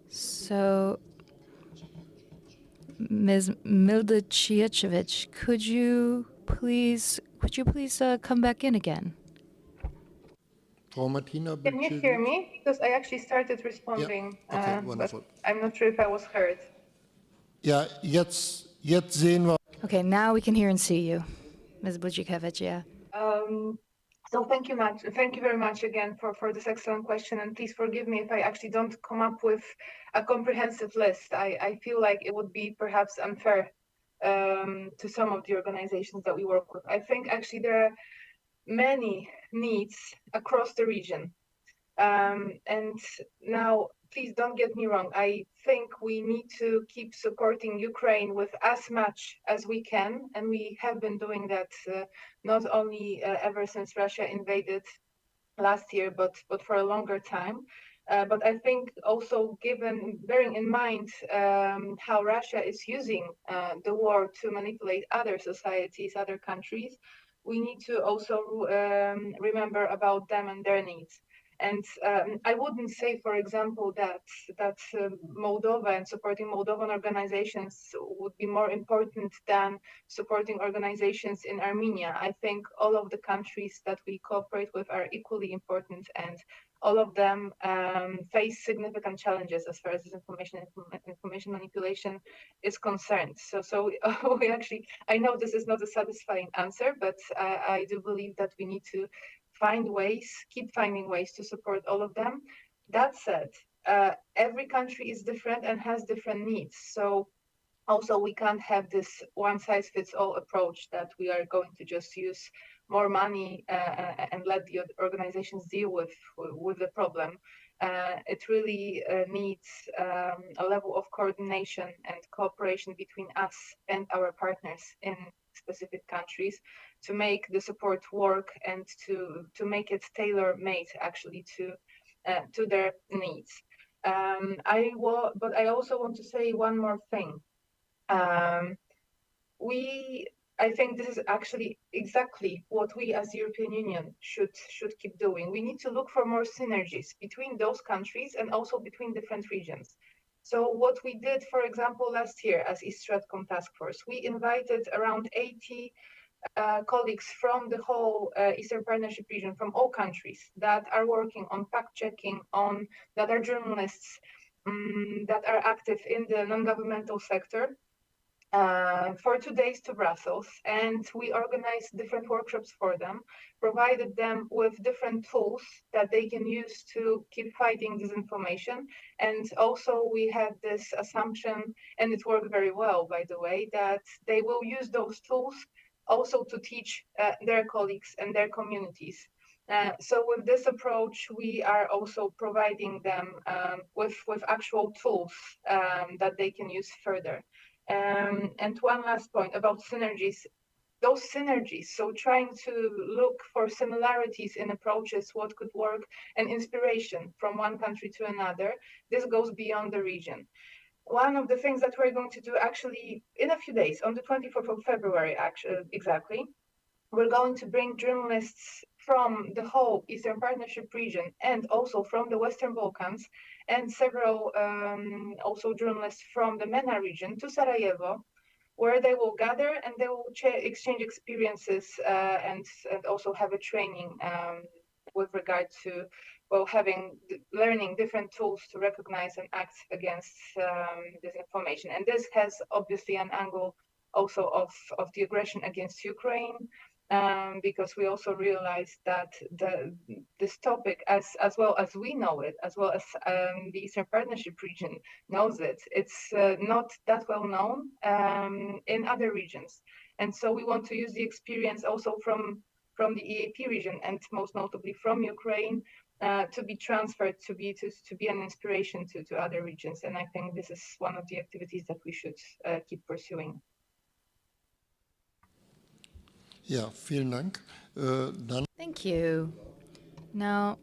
So, Ms. Milda Ciechevich, could you please come back in again? Can you hear me? Because I actually started responding, yeah. Okay, but I'm not sure if I was heard. Ja, jetzt sehen wir. Okay, now we can hear and see you, Ms. Budzikevich, yeah. So thank you very much again for this excellent question, and please forgive me if I actually don't come up with a comprehensive list. I feel like it would be perhaps unfair to some of the organizations that we work with. I think actually there are many needs across the region. And now please don't get me wrong. I think we need to keep supporting Ukraine with as much as we can, and we have been doing that not only ever since Russia invaded last year, but for a longer time. But I think also bearing in mind how Russia is using the war to manipulate other societies, other countries, we need to also remember about them and their needs. And I wouldn't say, for example, that Moldova and supporting Moldovan organizations would be more important than supporting organizations in Armenia. I think all of the countries that we cooperate with are equally important, and all of them face significant challenges as far as information manipulation is concerned. So we actually, I know this is not a satisfying answer, but I do believe that we need to keep finding ways to support all of them. That said, every country is different and has different needs. So also we can't have this one-size-fits-all approach that we are going to just use more money and let the organizations deal with the problem. It really needs a level of coordination and cooperation between us and our partners in specific countries to make the support work and to make it tailor-made actually to their needs. But I also want to say one more thing. I think this is actually exactly what we as the European Union should keep doing. We need to look for more synergies between those countries and also between different regions. So what we did, for example, last year as East Stratcom Task Force, we invited around 80 colleagues from the whole Eastern Partnership region, from all countries that are working on fact-checking, that are journalists, that are active in the non-governmental sector, for 2 days to Brussels, and we organized different workshops for them, provided them with different tools that they can use to keep fighting disinformation. And also we had this assumption, and it worked very well, by the way, that they will use those tools also to teach their colleagues and their communities. So with this approach, we are also providing them with actual tools that they can use further. And one last point about synergies. Those synergies, so trying to look for similarities in approaches, what could work, and inspiration from one country to another, this goes beyond the region. One of the things that we're going to do actually in a few days, on the 24th of February, exactly, we're going to bring journalists from the whole Eastern Partnership region and also from the Western Balkans, and several also journalists from the MENA region to Sarajevo, where they will gather and they will exchange experiences and also have a training with regard to learning different tools to recognize and act against disinformation. And this has obviously an angle also of the aggression against Ukraine, because we also realize that this topic, as well as we know it, as well as the Eastern Partnership region knows it, it's not that well known in other regions. And so we want to use the experience also from the EAP region, and most notably from Ukraine, to be transferred, to be an inspiration to other regions. And I think this is one of the activities that we should keep pursuing. Ja, vielen Dank. Thank you. Now,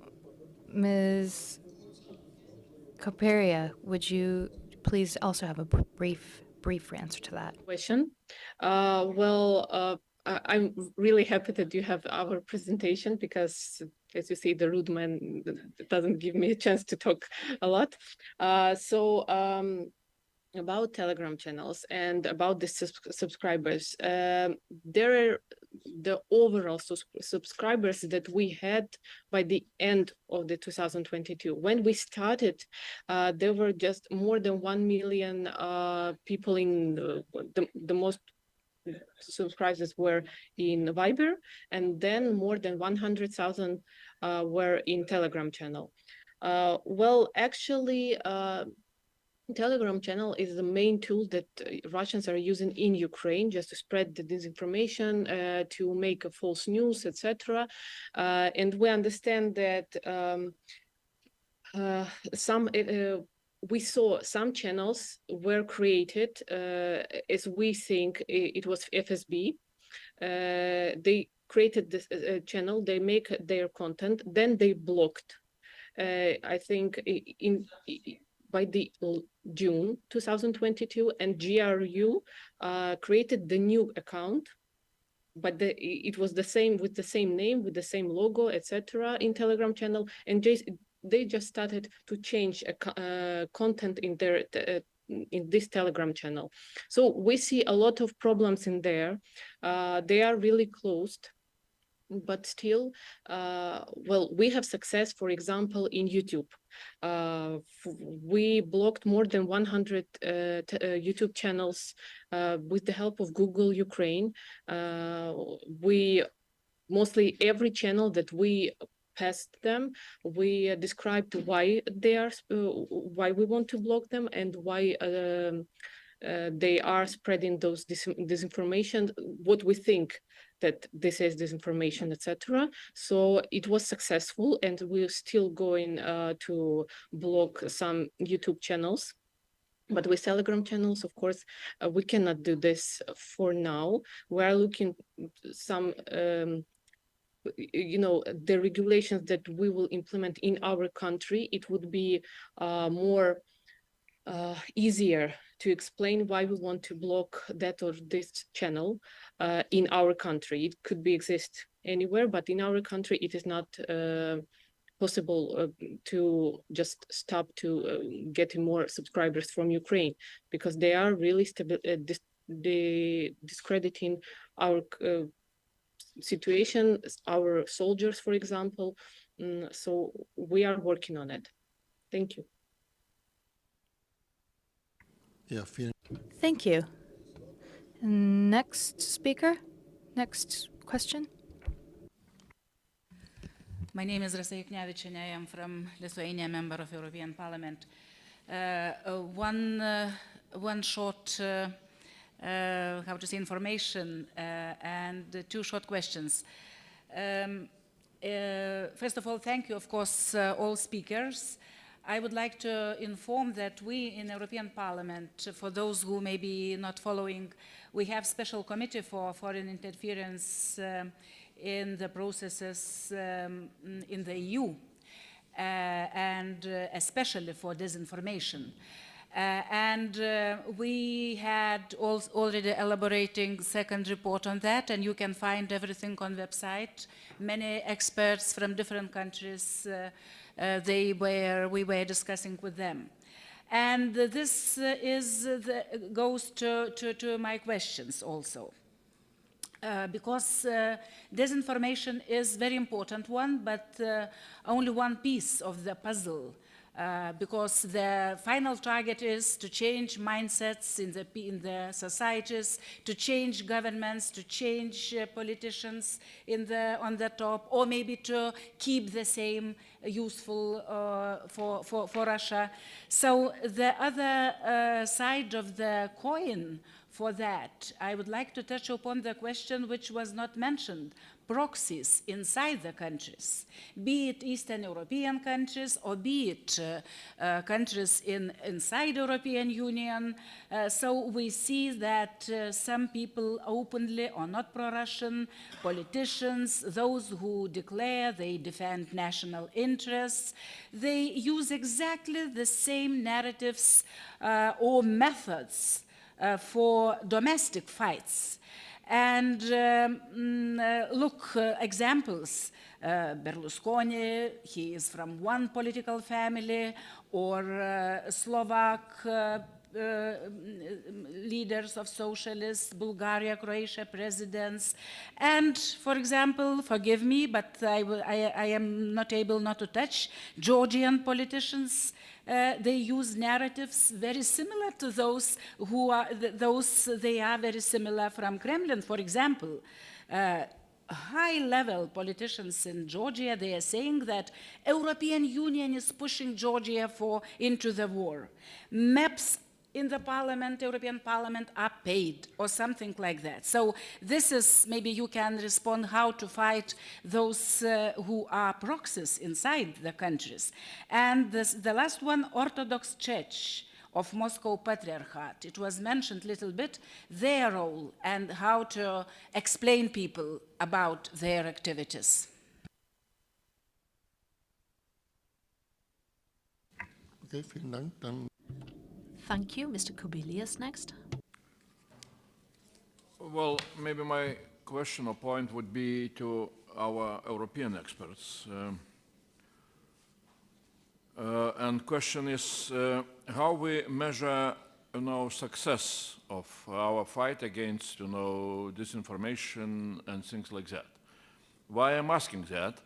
Ms. Koperia, would you please also have a brief answer to that question? I'm really happy that you have our presentation, because, as you see, the rude man doesn't give me a chance to talk a lot. About Telegram channels and about the subscribers, there are the overall subscribers that we had by the end of the 2022. When we started, there were just more than 1 million people in the most subscribers were in Viber, and then more than 100,000 were in Telegram channel. Telegram channel is the main tool that Russians are using in Ukraine just to spread the disinformation, to make a false news, etc. And we understand that we saw some channels were created as we think it was FSB. They created this channel, they make their content, then they blocked. I think by the June 2022, and GRU created the new account, but it was the same, with the same name, with the same logo, etc. in Telegram channel, and they just started to change content in their in this Telegram channel. So we see a lot of problems in there. They are really closed, but still, well, we have success, for example, in YouTube. We blocked more than 100 YouTube channels with the help of Google Ukraine. We mostly every channel that we passed them, we described why they are, why we want to block them, and why they are spreading those disinformation, what we think that this is disinformation, etc. So it was successful, and we're still going to block some YouTube channels. But with Telegram channels, of course, we cannot do this for now. We are looking some, you know, the regulations that we will implement in our country. It would be more easier to explain why we want to block that or this channel in our country. It could be exist anywhere, but in our country, it is not possible to just stop to getting more subscribers from Ukraine, because they are really discrediting our situation, our soldiers, for example. So we are working on it. Thank you. Yeah, thank you. Next speaker, next question. My name is Rasa Yuknevičienė. I am from Lithuania, member of European Parliament. One short, how to say, information and two short questions. First of all, thank you, of course, all speakers. I would like to inform that we in European Parliament, for those who may be not following, we have special committee for foreign interference in the processes in the EU, and especially for disinformation. And we had already elaborating second report on that, and you can find everything on website. Many experts from different countries, we were discussing with them. And this goes to my questions also. Because disinformation is very important one, but only one piece of the puzzle. Because the final target is to change mindsets in the societies, to change governments, to change politicians on the top, or maybe to keep the same useful for Russia. So the other side of the coin for that, I would like to touch upon the question which was not mentioned: proxies inside the countries, be it Eastern European countries or be it countries inside European Union. So we see that some people openly are not pro-Russian, politicians, those who declare they defend national interests, they use exactly the same narratives or methods for domestic fights. And look, examples, Berlusconi, he is from one political family, or Slovak leaders of socialists, Bulgaria, Croatia presidents. And for example, forgive me, but I am not able not to touch Georgian politicians. They use narratives very similar to those they are very similar from Kremlin. For example, high-level politicians in Georgia, they are saying that European Union is pushing Georgia into the war. Maps in the Parliament, European Parliament, are paid or something like that. So this is, maybe you can respond how to fight those who are proxies inside the countries. And the last one, Orthodox Church of Moscow Patriarchate. It was mentioned a little bit, their role and how to explain people about their activities. Okay, vielen Dank. Dann Thank you. Mr. Kubilius next. Well, maybe my question or point would be to our European experts. And question is how we measure, success of our fight against, disinformation and things like that. Why I'm asking that?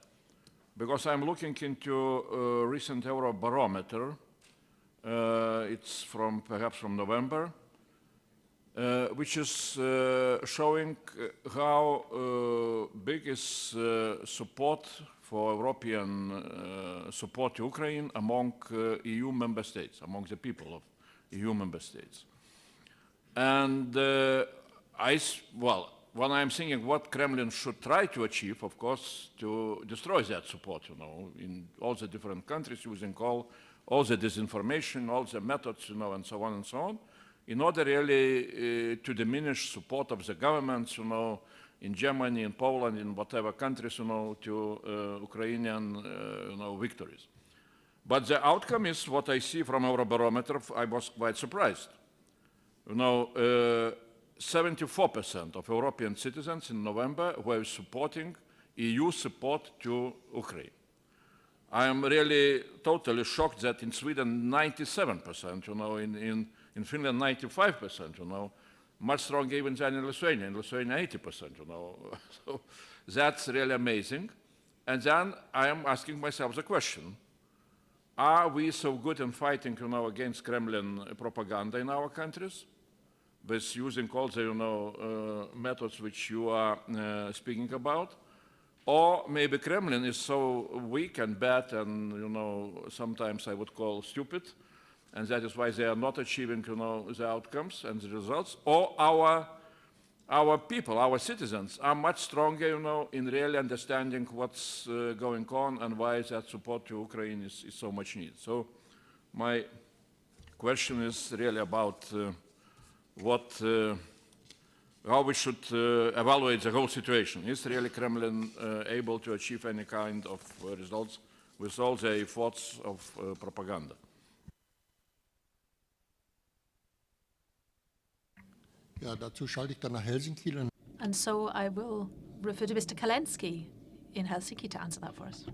Because I'm looking into a recent Eurobarometer. It's perhaps from November, which is showing how big is support for European support to Ukraine among EU member states, among the people of EU member states. And when I'm thinking what Kremlin should try to achieve, of course, to destroy that support, in all the different countries, using all the disinformation, all the methods, and so on, in order really to diminish support of the governments, in Germany, in Poland, in whatever countries, to Ukrainian, victories. But the outcome is what I see from Eurobarometer. I was quite surprised. 74% of European citizens in November were supporting EU support to Ukraine. I am really totally shocked that in Sweden 97%, in Finland 95%, much stronger even than in Lithuania 80%, So that's really amazing. And then I am asking myself the question, are we so good in fighting, against Kremlin propaganda in our countries, with using all the, methods which you are speaking about? Or maybe Kremlin is so weak and bad and, sometimes I would call stupid, and that is why they are not achieving, the outcomes and the results. Or our people, our citizens are much stronger, in really understanding what's going on and why that support to Ukraine is so much needed. So my question is really about how we should evaluate the whole situation. Is really Kremlin able to achieve any kind of results with all the efforts of propaganda? Ja, dazu schalte ich dann nach Helsinki. And so I will refer to Mr. Kalenski in Helsinki to answer that for us.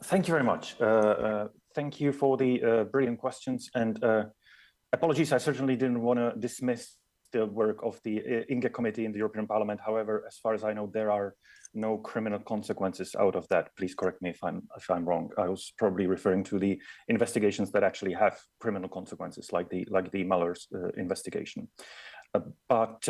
Thank you very much. Thank you for the brilliant questions, and apologies, I certainly didn't want to dismiss the work of the INGE committee in the European Parliament. However, as far as I know, there are no criminal consequences out of that. Please correct me if I'm wrong. I was probably referring to the investigations that actually have criminal consequences, like the Mueller's investigation. But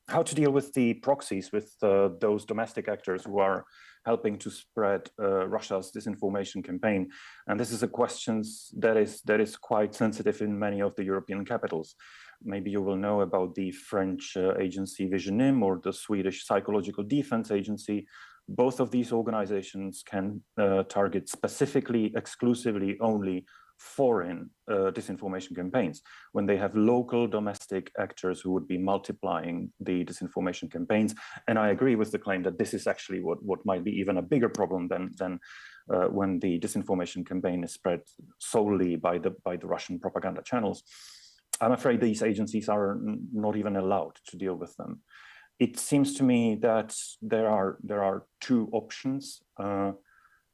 how to deal with the proxies, with those domestic actors who are helping to spread Russia's disinformation campaign? And this is a question that is quite sensitive in many of the European capitals. Maybe you will know about the French agency Visionim or the Swedish Psychological Defense Agency. Both of these organizations can target specifically, exclusively only foreign disinformation campaigns, when they have local domestic actors who would be multiplying the disinformation campaigns. And I agree with the claim that this is actually what might be even a bigger problem than when the disinformation campaign is spread solely by the Russian propaganda channels. I'm afraid these agencies are not even allowed to deal with them. It seems to me that there are two options.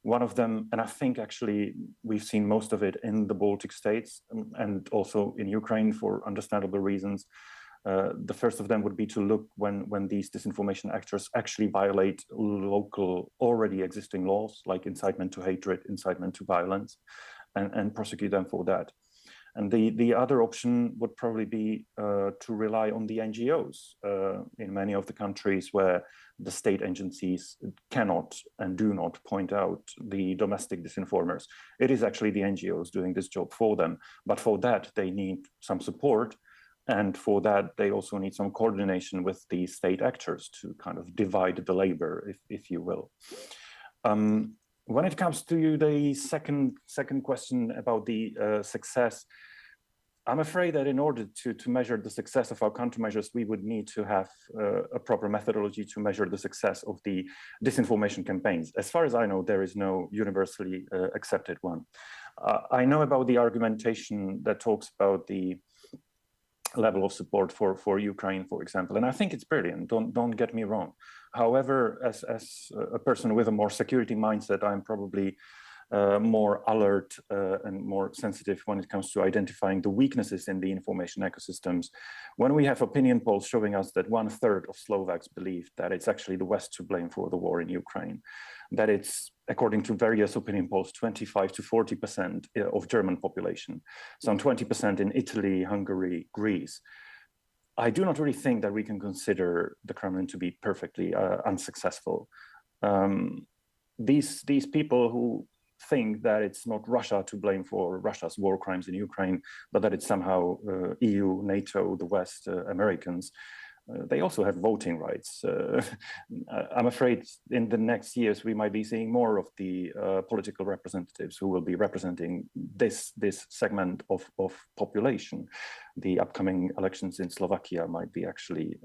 One of them, and I think actually we've seen most of it in the Baltic states and also in Ukraine for understandable reasons. The first of them would be to look when these disinformation actors actually violate local already existing laws, like incitement to hatred, incitement to violence, and prosecute them for that. And the other option would probably be to rely on the NGOs in many of the countries where the state agencies cannot and do not point out the domestic disinformers. It is actually the NGOs doing this job for them. But for that, they need some support. And for that, they also need some coordination with the state actors to kind of divide the labor, if you will. When it comes to the second question about the success, I'm afraid that in order to measure the success of our countermeasures, we would need to have a proper methodology to measure the success of the disinformation campaigns. As far as I know, there is no universally accepted one. I know about the argumentation that talks about the level of support for Ukraine, for example, and I think it's brilliant, don't get me wrong. However, as a person with a more security mindset, I'm probably more alert and more sensitive when it comes to identifying the weaknesses in the information ecosystems. When we have opinion polls showing us that 1/3 of Slovaks believe that it's actually the West to blame for the war in Ukraine, that it's, according to various opinion polls, 25 to 40% of German population, some 20% in Italy, Hungary, Greece. I do not really think that we can consider the Kremlin to be perfectly unsuccessful. These people who think that it's not Russia to blame for Russia's war crimes in Ukraine, but that it's somehow EU, NATO, the West, Americans, they also have voting rights. I'm afraid in the next years, we might be seeing more of the political representatives who will be representing this segment of population. The upcoming elections in Slovakia might be actually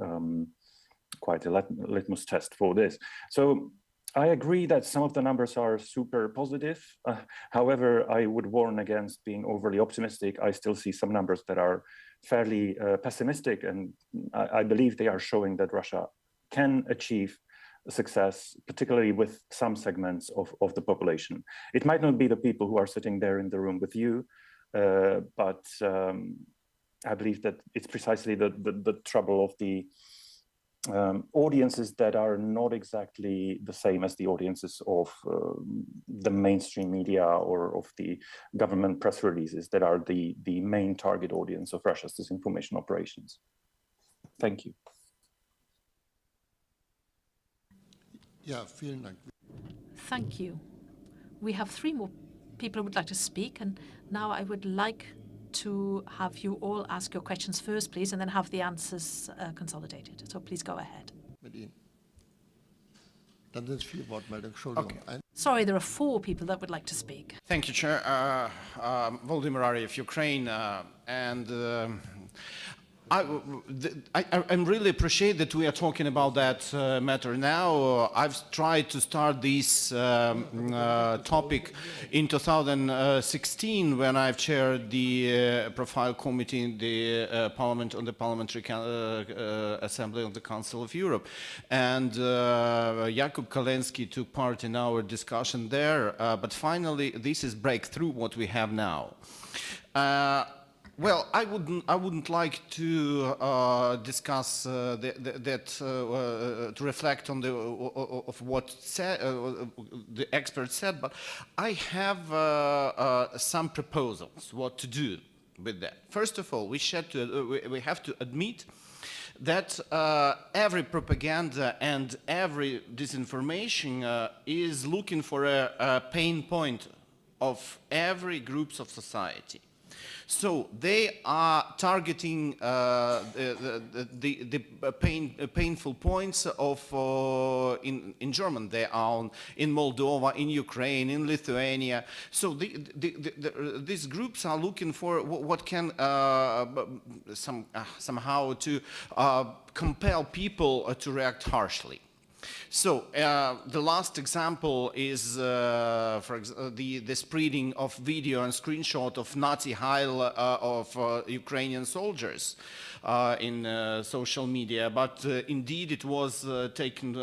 quite a litmus test for this. So I agree that some of the numbers are super positive. However, I would warn against being overly optimistic. I still see some numbers that are fairly pessimistic, and I believe they are showing that Russia can achieve success, particularly with some segments of the population. It might not be the people who are sitting there in the room with you, but I believe that it's precisely the trouble of the audiences that are not exactly the same as the audiences of the mainstream media or of the government press releases that are the main target audience of Russia's disinformation operations. Thank you. Ja, vielen Dank. Thank you. We have 3 more people who would like to speak, and now I would like to have you all ask your questions first, please, and then have the answers consolidated. So please go ahead. Okay. Sorry, there are 4 people that would like to speak. Thank you, Chair. Volodymyr Ariev, Ukraine, I really appreciate that we are talking about that matter now. I've tried to start this topic in 2016 when I've chaired the profile committee in the Parliament on the Parliamentary Assembly of the Council of Europe. And Jakub Kalenski took part in our discussion there. But finally, this is breakthrough what we have now. Well, I wouldn't like to discuss to reflect on what the experts said, but I have some proposals what to do with that. First of all, we have to admit that every propaganda and every disinformation is looking for a pain point of every groups of society. So they are targeting the painful points of in German. They are in Moldova, in Ukraine, in Lithuania. So these groups are looking for what can somehow to compel people to react harshly. So the last example is the spreading of video and screenshot of Nazi Heil of Ukrainian soldiers in social media. But indeed it was taken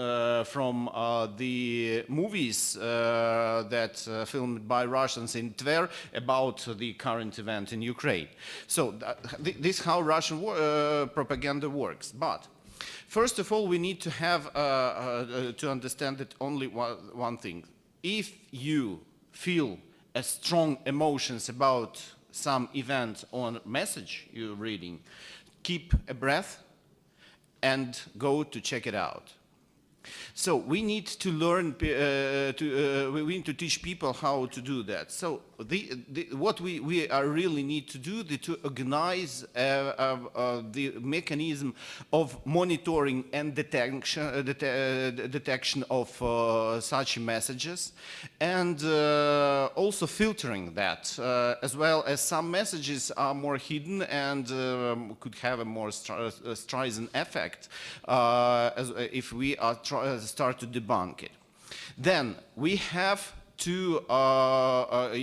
from the movies that filmed by Russians in Tver about the current event in Ukraine. So this is how Russian propaganda works. But first of all, we need to have to understand that only one thing. If you feel strong emotions about some event or message you're reading, keep a breath and go to check it out. So we need to learn, we need to teach people how to do that. So what we really need to do is to organize the mechanism of monitoring and detection of such messages, and also filtering that, as well as some messages are more hidden and could have a more strident effect if we are start to debunk it. Then we have to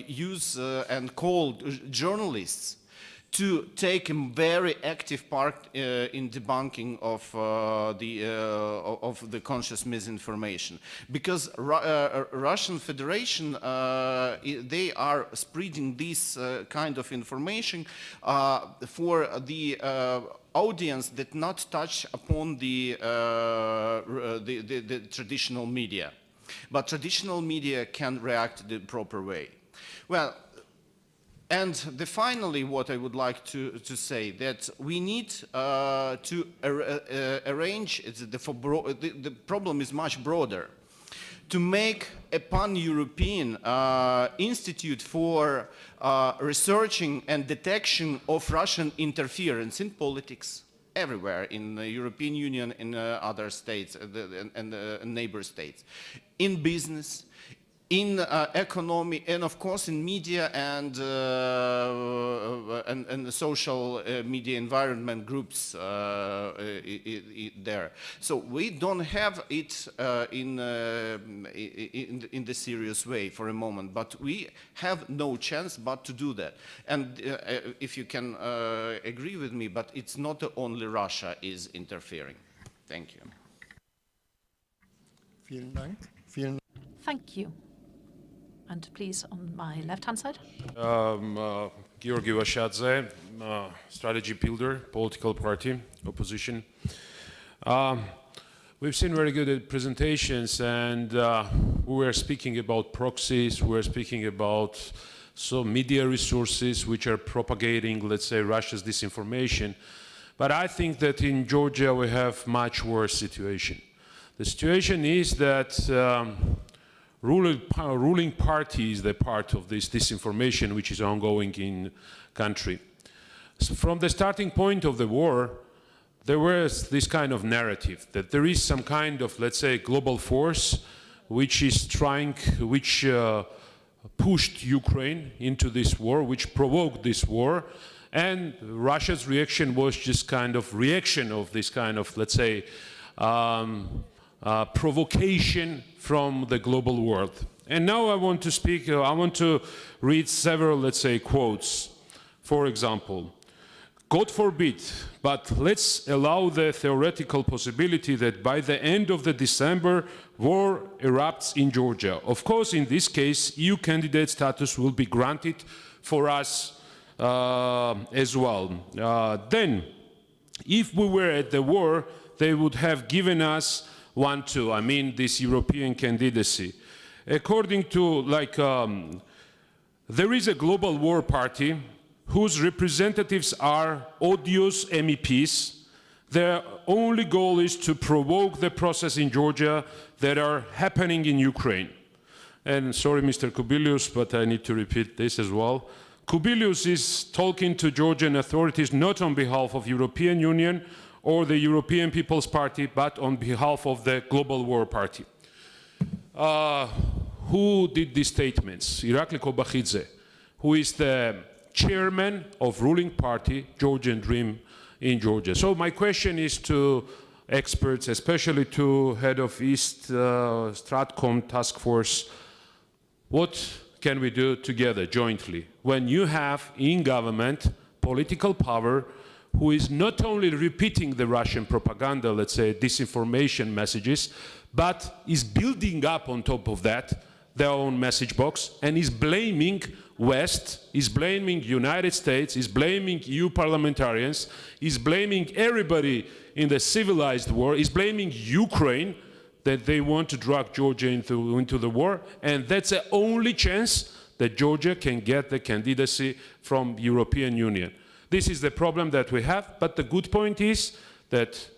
use and call journalists to take a very active part in debunking of the conscious misinformation, because Russian Federation they are spreading this kind of information for the audience that not touch upon the traditional media, but traditional media can react the proper way. Well, and finally, what I would like to say, that we need to arrange, the problem is much broader, to make a pan-European institute for researching and detection of Russian interference in politics everywhere in the European Union, in other states and neighbor states, in business, in economy, and of course in media and the social media environment groups there. So we don't have it in the serious way for a moment, but we have no chance but to do that. And if you can agree with me, but it's not only Russia is interfering. Thank you. Vielen Dank. Vielen Thank you. And please, on my left-hand side. Georgi Vashadze, strategy builder, political party, opposition. We've seen very good presentations, and we were speaking about proxies, we were speaking about some media resources which are propagating, let's say, Russia's disinformation. But I think that in Georgia we have much worse situation. The situation is that ruling party is the part of this disinformation which is ongoing in country. So from the starting point of the war, there was this kind of narrative that there is some kind of, let's say, global force which is which pushed Ukraine into this war, which provoked this war, and Russia's reaction was just kind of reaction of this kind of, let's say, provocation from the global world. And now I want to speak, I want to read several, let's say, quotes. For example, God forbid, but let's allow the theoretical possibility that by the end of the December, war erupts in Georgia. Of course, in this case, EU candidate status will be granted for us as well. Then, if we were at the war, they would have given us I mean this European candidacy. According to, there is a global war party whose representatives are odious MEPs. Their only goal is to provoke the process in Georgia that are happening in Ukraine. And sorry, Mr. Kubilius, but I need to repeat this as well. Kubilius is talking to Georgian authorities not on behalf of European Union or the European People's Party, but on behalf of the Global War Party. Who did these statements? Irakli Kobakhidze, who is the chairman of ruling party, Georgian Dream in Georgia. So my question is to experts, especially to head of East Stratcom task force, what can we do together, jointly, when you have in government political power who is not only repeating the Russian propaganda, let's say, disinformation messages, but is building up on top of that their own message box and is blaming West, is blaming United States, is blaming EU parliamentarians, is blaming everybody in the civilized war, is blaming Ukraine that they want to drag Georgia into the war, and that's the only chance that Georgia can get the candidacy from the European Union. This is the problem that we have, but the good point is that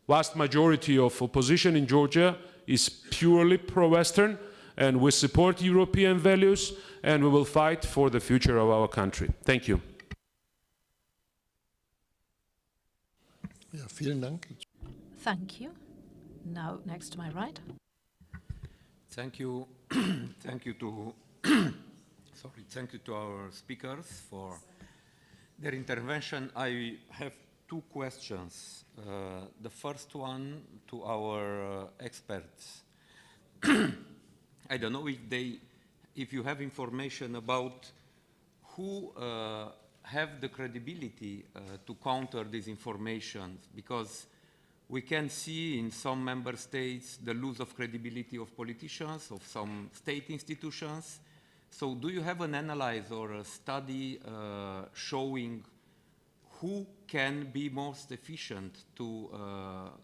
vast majority of opposition in Georgia is purely pro-Western, and we support European values, and we will fight for the future of our country. Thank you. Ja, vielen Dank. Thank you. Now, next to my right. Thank you. Thank you to thank you to our speakers for their intervention. I have two questions. The first one to our experts. I don't know if you have information about who have the credibility to counter disinformation, because we can see in some member states the loss of credibility of politicians, of some state institutions. So do you have an analysis or a study showing who can be most efficient to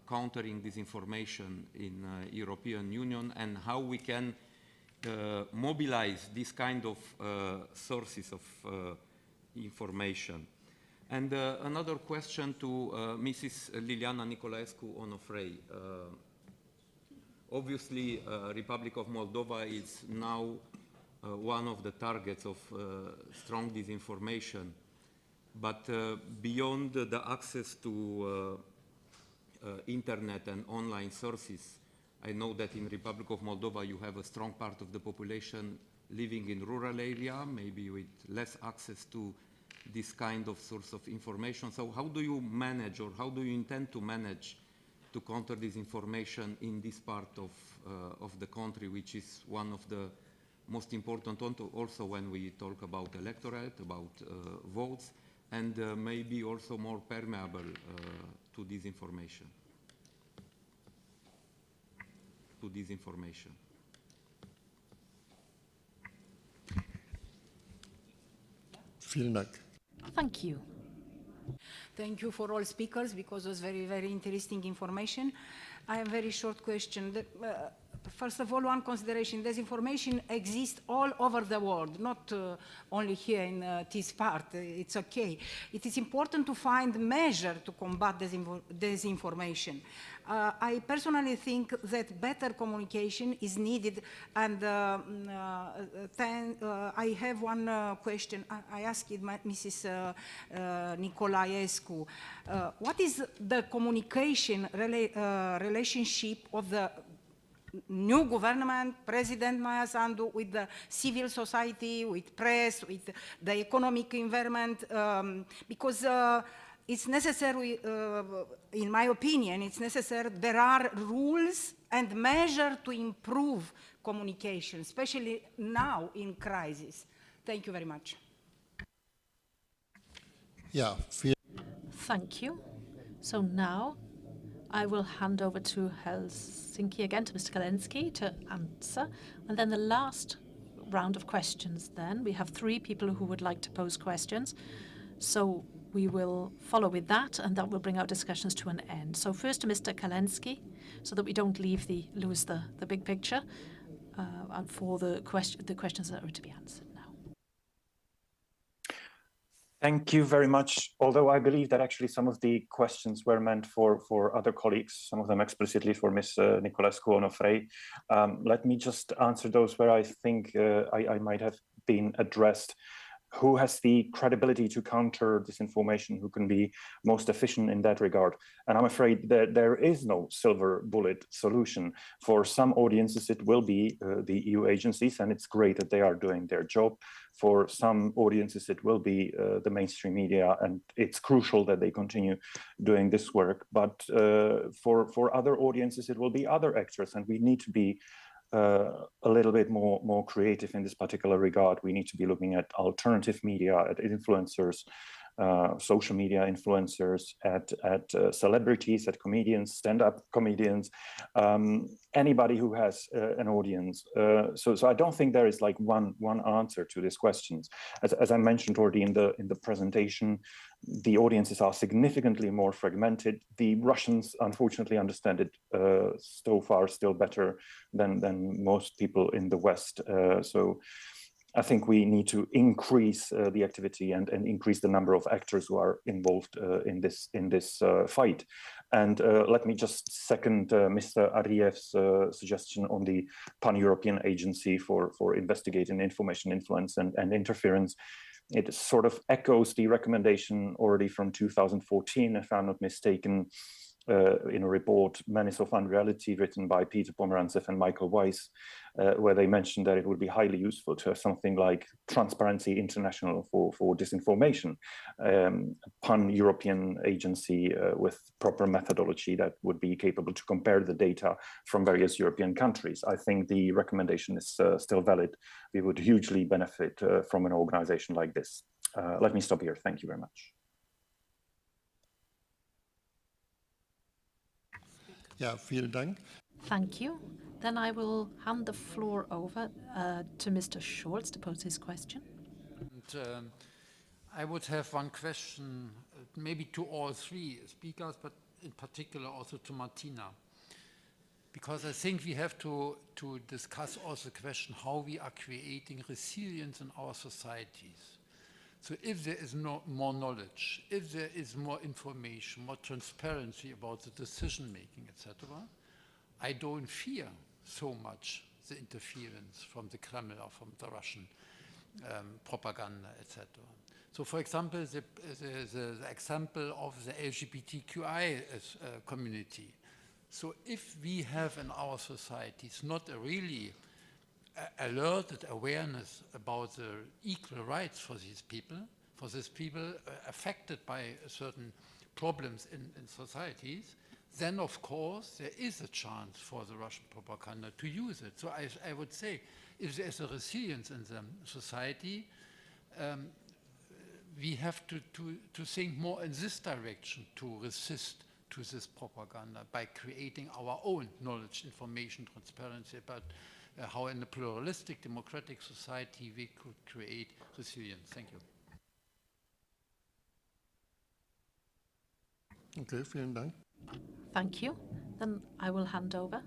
countering disinformation in European Union, and how we can mobilize this kind of sources of information? And another question to Mrs. Liliana Nicolaescu-Onofrei. Obviously, Republic of Moldova is now one of the targets of strong disinformation. But beyond the access to internet and online sources, I know that in Republic of Moldova you have a strong part of the population living in rural area, maybe with less access to this kind of source of information. So how do you manage, or how do you intend to manage to counter disinformation in this part of the country, which is one of the most important also when we talk about electorate, about votes, and maybe also more permeable to disinformation? Vielen Dank. Thank you. Thank you for all speakers, because it was very, very interesting information. I have a very short question. First of all, one consideration: disinformation exists all over the world, not only here in this part. It's okay. It is important to find measures to combat disinformation. I personally think that better communication is needed, and I have one question. I asked Mrs. Nicolaescu, what is the communication relationship of the new government, President Maia Sandu, with the civil society, with press, with the economic environment, because it's necessary, in my opinion, it's necessary, there are rules and measures to improve communication, especially now in crisis. Thank you very much. Yeah. Thank you. So now I will hand over to Helsinki again, to Mr. Kalensky, to answer. And then the last round of questions then. We have 3 people who would like to pose questions. So we will follow with that, and that will bring our discussions to an end. So first to Mr. Kalensky, so that we don't lose the big picture, and for the questions that are to be answered now. Thank you very much. Although I believe that actually some of the questions were meant for other colleagues, some of them explicitly for Ms. Nicolaescu-Onofrei. Let me just answer those where I think I might have been addressed. Who has the credibility to counter disinformation? Who can be most efficient in that regard? And I'm afraid that there is no silver bullet solution. For some audiences, it will be the EU agencies, and it's great that they are doing their job. For some audiences, it will be the mainstream media, and it's crucial that they continue doing this work. But for other audiences, it will be other actors, and we need to be a little bit more creative in this particular regard. We need to be looking at alternative media, at influencers, social media influencers, at celebrities, at comedians, stand-up comedians, anybody who has an audience. So I don't think there is like one answer to these questions. As I mentioned already in the presentation, the audiences are significantly more fragmented. The Russians, unfortunately, understand it so far still better than most people in the West. So I think we need to increase the activity and increase the number of actors who are involved in this fight. And let me just second Mr. Ariev's suggestion on the Pan-European Agency for investigating information influence and interference. It sort of echoes the recommendation already from 2014, if I'm not mistaken, in a report, Menace of Unreality, written by Peter Pomerantsev and Michael Weiss, where they mentioned that it would be highly useful to have something like Transparency International for disinformation, pan-European agency with proper methodology that would be capable to compare the data from various European countries. I think the recommendation is still valid. We would hugely benefit from an organization like this. Let me stop here. Thank you very much. Ja, vielen Dank. Thank you. Then I will hand the floor over to Mr. Scholz to pose his question. And, I would have one question, maybe to all three speakers, but in particular also to Martina. Because I think we have to discuss also the question how we are creating resilience in our societies. So if there is more knowledge, if there is more information, more transparency about the decision making, etc., I don't fear so much the interference from the Kremlin or from the Russian propaganda, etc. So for example, the example of the LGBTQI community. So if we have in our societies not a really alerted awareness about the equal rights for these people affected by certain problems in societies, then of course there is a chance for the Russian propaganda to use it. So I would say if there is a resilience in the society, we have to think more in this direction to resist to this propaganda by creating our own knowledge, information, transparency about how in a pluralistic democratic society we could create resilience. Thank you. Okay, vielen Dank. Thank you. Then I will hand over.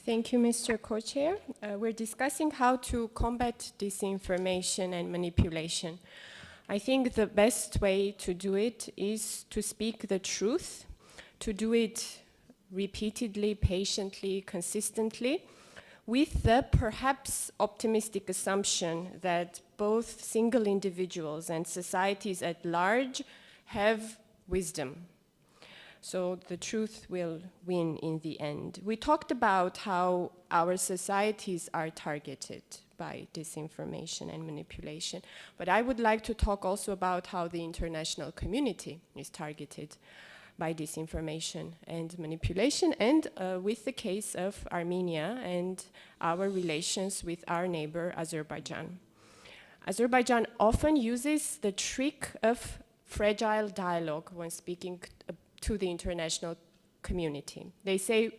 Thank you, Mr. Co-Chair. We're discussing how to combat disinformation and manipulation. I think the best way to do it is to speak the truth, to do it repeatedly, patiently, consistently, with the perhaps optimistic assumption that both single individuals and societies at large have wisdom. So the truth will win in the end. We talked about how our societies are targeted by disinformation and manipulation, but I would like to talk also about how the international community is targeted by disinformation and manipulation, and with the case of Armenia and our relations with our neighbor Azerbaijan. Azerbaijan often uses the trick of fragile dialogue when speaking to the international community. They say,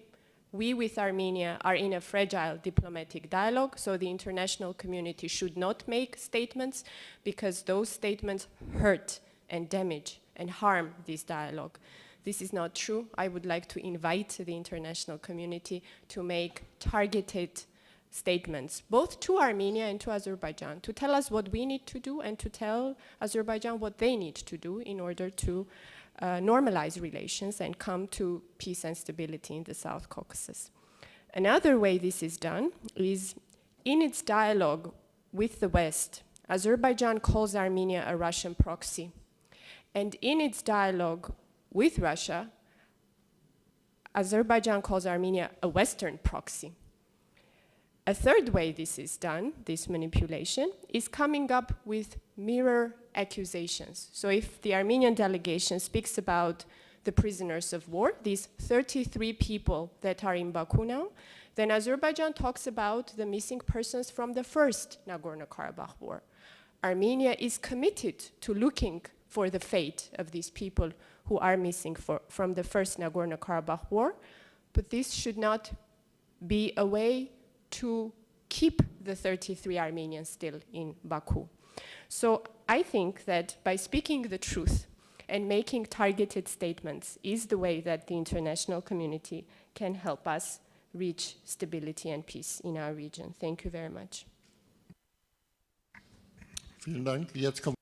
we with Armenia are in a fragile diplomatic dialogue, so the international community should not make statements because those statements hurt and damage and harm this dialogue. This is not true. I would like to invite the international community to make targeted statements, both to Armenia and to Azerbaijan, to tell us what we need to do and to tell Azerbaijan what they need to do in order to normalize relations and come to peace and stability in the South Caucasus. Another way this is done is in its dialogue with the West. Azerbaijan calls Armenia a Russian proxy. And in its dialogue with Russia, Azerbaijan calls Armenia a Western proxy. A third way this is done, this manipulation, is coming up with mirror accusations. So if the Armenian delegation speaks about the prisoners of war, these 33 people that are in Baku now, then Azerbaijan talks about the missing persons from the first Nagorno-Karabakh war. Armenia is committed to looking for the fate of these people who are missing from the first Nagorno-Karabakh war, but this should not be a way to keep the 33 Armenians still in Baku. So I think that by speaking the truth and making targeted statements is the way that the international community can help us reach stability and peace in our region. Thank you very much. Vielen Dank. Jetzt kommt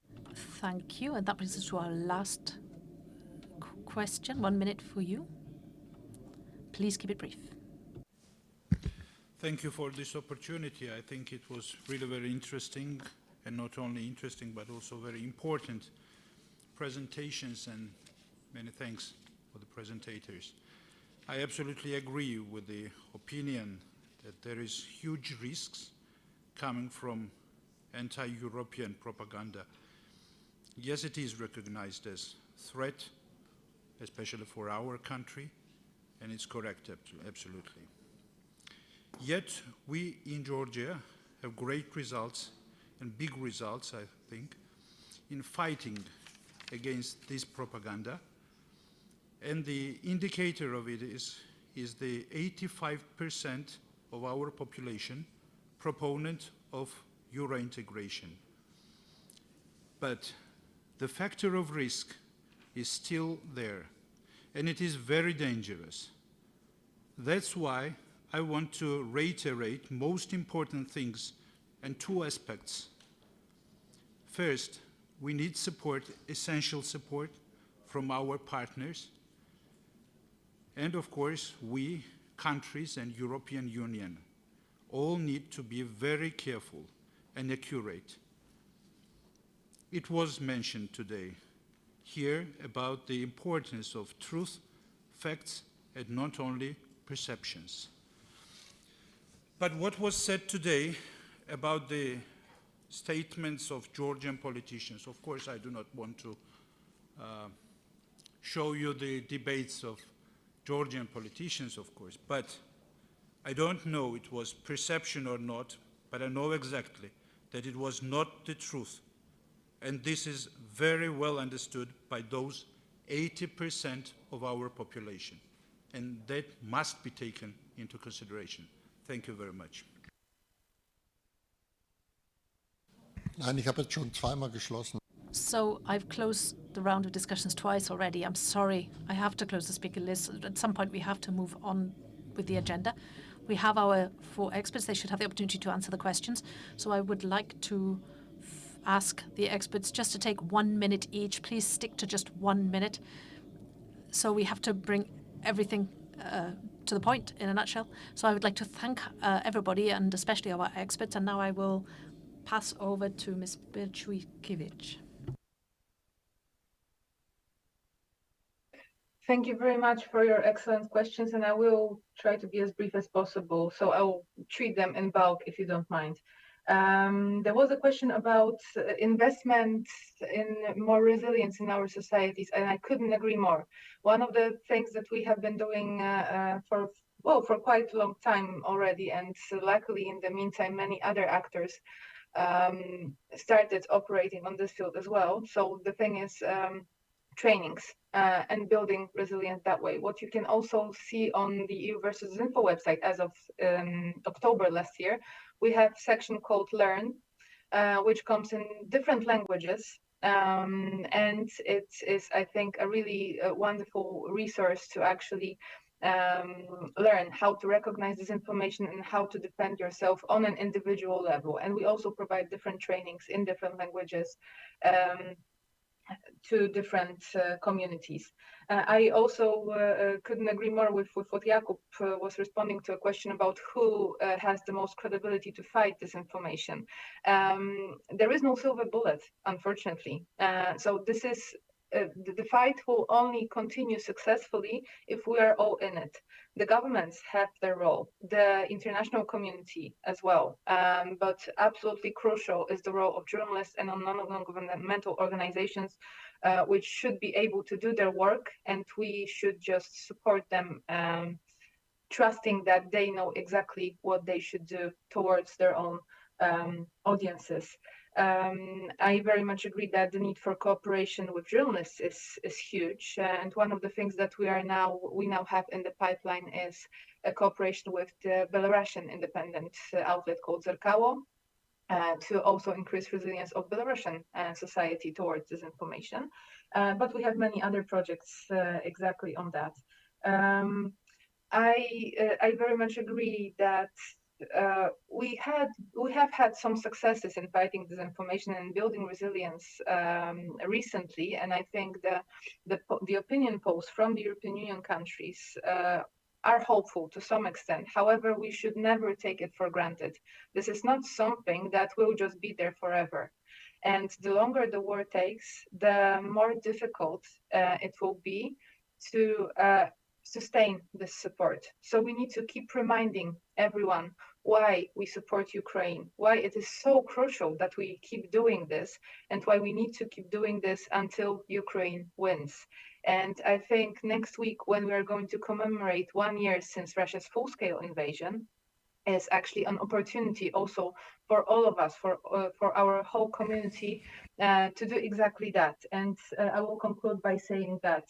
Thank you. And that brings us to our last question. 1 minute for you. Please keep it brief. Thank you for this opportunity. I think it was really very interesting, and not only interesting, but also very important presentations, and many thanks for the presentators. I absolutely agree with the opinion that there is huge risks coming from anti-European propaganda. Yes, it is recognized as threat, especially for our country, and it's correct, absolutely. Yet, we in Georgia have great results, and big results, I think, in fighting against this propaganda. And the indicator of it is the 85% of our population proponent of Euro integration. But the factor of risk is still there, and it is very dangerous. That's why I want to reiterate most important things and two aspects. First, we need support, essential support from our partners. And of course, we, countries and European Union, all need to be very careful and accurate. It was mentioned today here about the importance of truth, facts, and not only perceptions. But what was said today about the statements of Georgian politicians, of course I do not want to show you the debates of Georgian politicians, of course, but I don't know it was perception or not, but I know exactly that it was not the truth. And this is very well understood by those 80% of our population. And that must be taken into consideration. Thank you very much. Nein, ich habe jetzt schon zweimal geschlossen. So I've closed the round of discussions twice already. I'm sorry, I have to close the speaker list. At some point we have to move on with the agenda. We have our 4 experts. They should have the opportunity to answer the questions. So I would like to ask the experts just to take 1 minute each. Please stick to just 1 minute. So we have to bring everything to the point in a nutshell. So I would like to thank everybody, and especially our experts. And now I will pass over to Ms. Berchwikiewicz. Thank you very much for your excellent questions, and I will try to be as brief as possible. So I will treat them in bulk, if you don't mind. There was a question about investment in more resilience in our societies, and I couldn't agree more. One of the things that we have been doing for quite a long time already, and luckily in the meantime, many other actors started operating on this field as well. So the thing is trainings and building resilience that way. What you can also see on the EU versus Info website as of October last year, we have a section called Learn, which comes in different languages. And it is, I think, a really wonderful resource to actually learn how to recognize this information and how to defend yourself on an individual level. And we also provide different trainings in different languages to different communities. I also couldn't agree more with what Jakub was responding to a question about who has the most credibility to fight disinformation. There is no silver bullet, unfortunately. So this is the fight will only continue successfully if we are all in it. The governments have their role, the international community as well, but absolutely crucial is the role of journalists and non-governmental organizations, which should be able to do their work, and we should just support them, trusting that they know exactly what they should do towards their own audiences. I very much agree that the need for cooperation with journalists is huge, and one of the things that we now have in the pipeline is a cooperation with the Belarusian independent outlet called Zerkało, to also increase resilience of Belarusian society towards disinformation. But we have many other projects exactly on that. I very much agree that we have had some successes in fighting disinformation and building resilience recently, and I think the opinion polls from the European Union countries are hopeful to some extent. However, we should never take it for granted. This is not something that will just be there forever. And the longer the war takes, the more difficult it will be to sustain this support. So we need to keep reminding everyone why we support Ukraine, why it is so crucial that we keep doing this, and why we need to keep doing this until Ukraine wins. And I think next week, when we are going to commemorate 1 year since Russia's full-scale invasion, is actually an opportunity also for all of us, for our whole community, to do exactly that. And I will conclude by saying that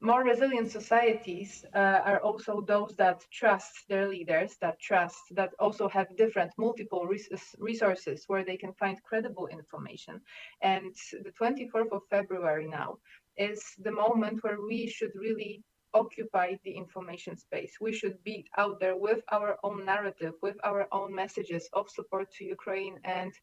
more resilient societies are also those that trust their leaders, that also have different multiple resources where they can find credible information. And the 24th of February now is the moment where we should really occupy the information space. We should be out there with our own narrative, with our own messages of support to Ukraine and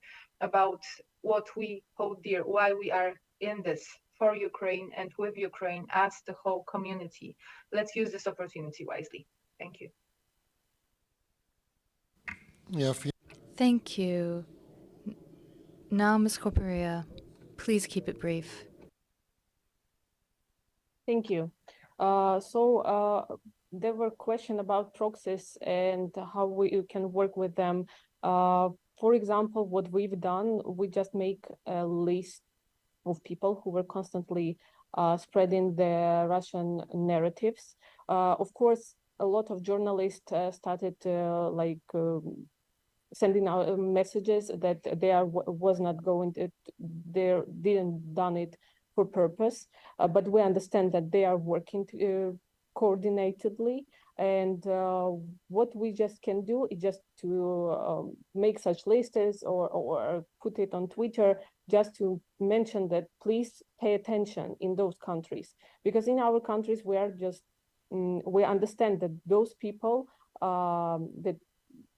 about what we hold dear, why we are in this for Ukraine and with Ukraine as the whole community. Let's use this opportunity wisely. Thank you. Thank you. Now, Ms. Corporea, please keep it brief. Thank you. There were questions about proxies and how we can work with them. For example, what we've done, we just make a list of people who were constantly spreading the Russian narratives. Of course, a lot of journalists started sending out messages that they was not going to, they didn't done it for purpose, but we understand that they are working coordinatedly. And what we just can do is just to make such lists or put it on Twitter, just to mention that please pay attention in those countries, because in our countries we are just we understand that those people that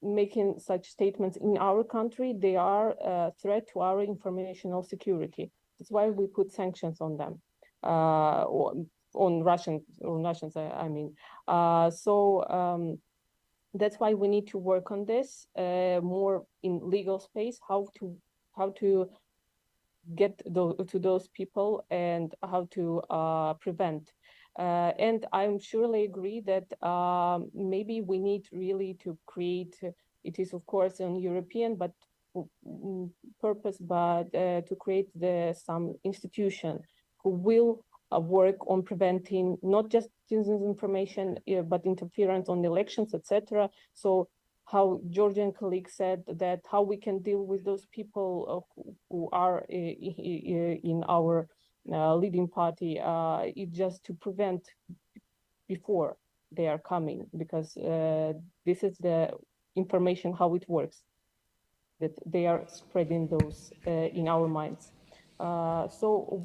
making such statements in our country, they are a threat to our informational security. That's why we put sanctions on them, on Russians, I mean. That's why we need to work on this more in legal space, how to get to those people and how to prevent. And I'm surely agree that maybe we need really to create, it is of course on European but purpose, but to create some institution who will work on preventing not just disinformation, but interference on elections, etc. So how Georgian colleague said that how we can deal with those people who are in our leading party, is just to prevent before they are coming, because this is the information how it works, that they are spreading those in our minds. So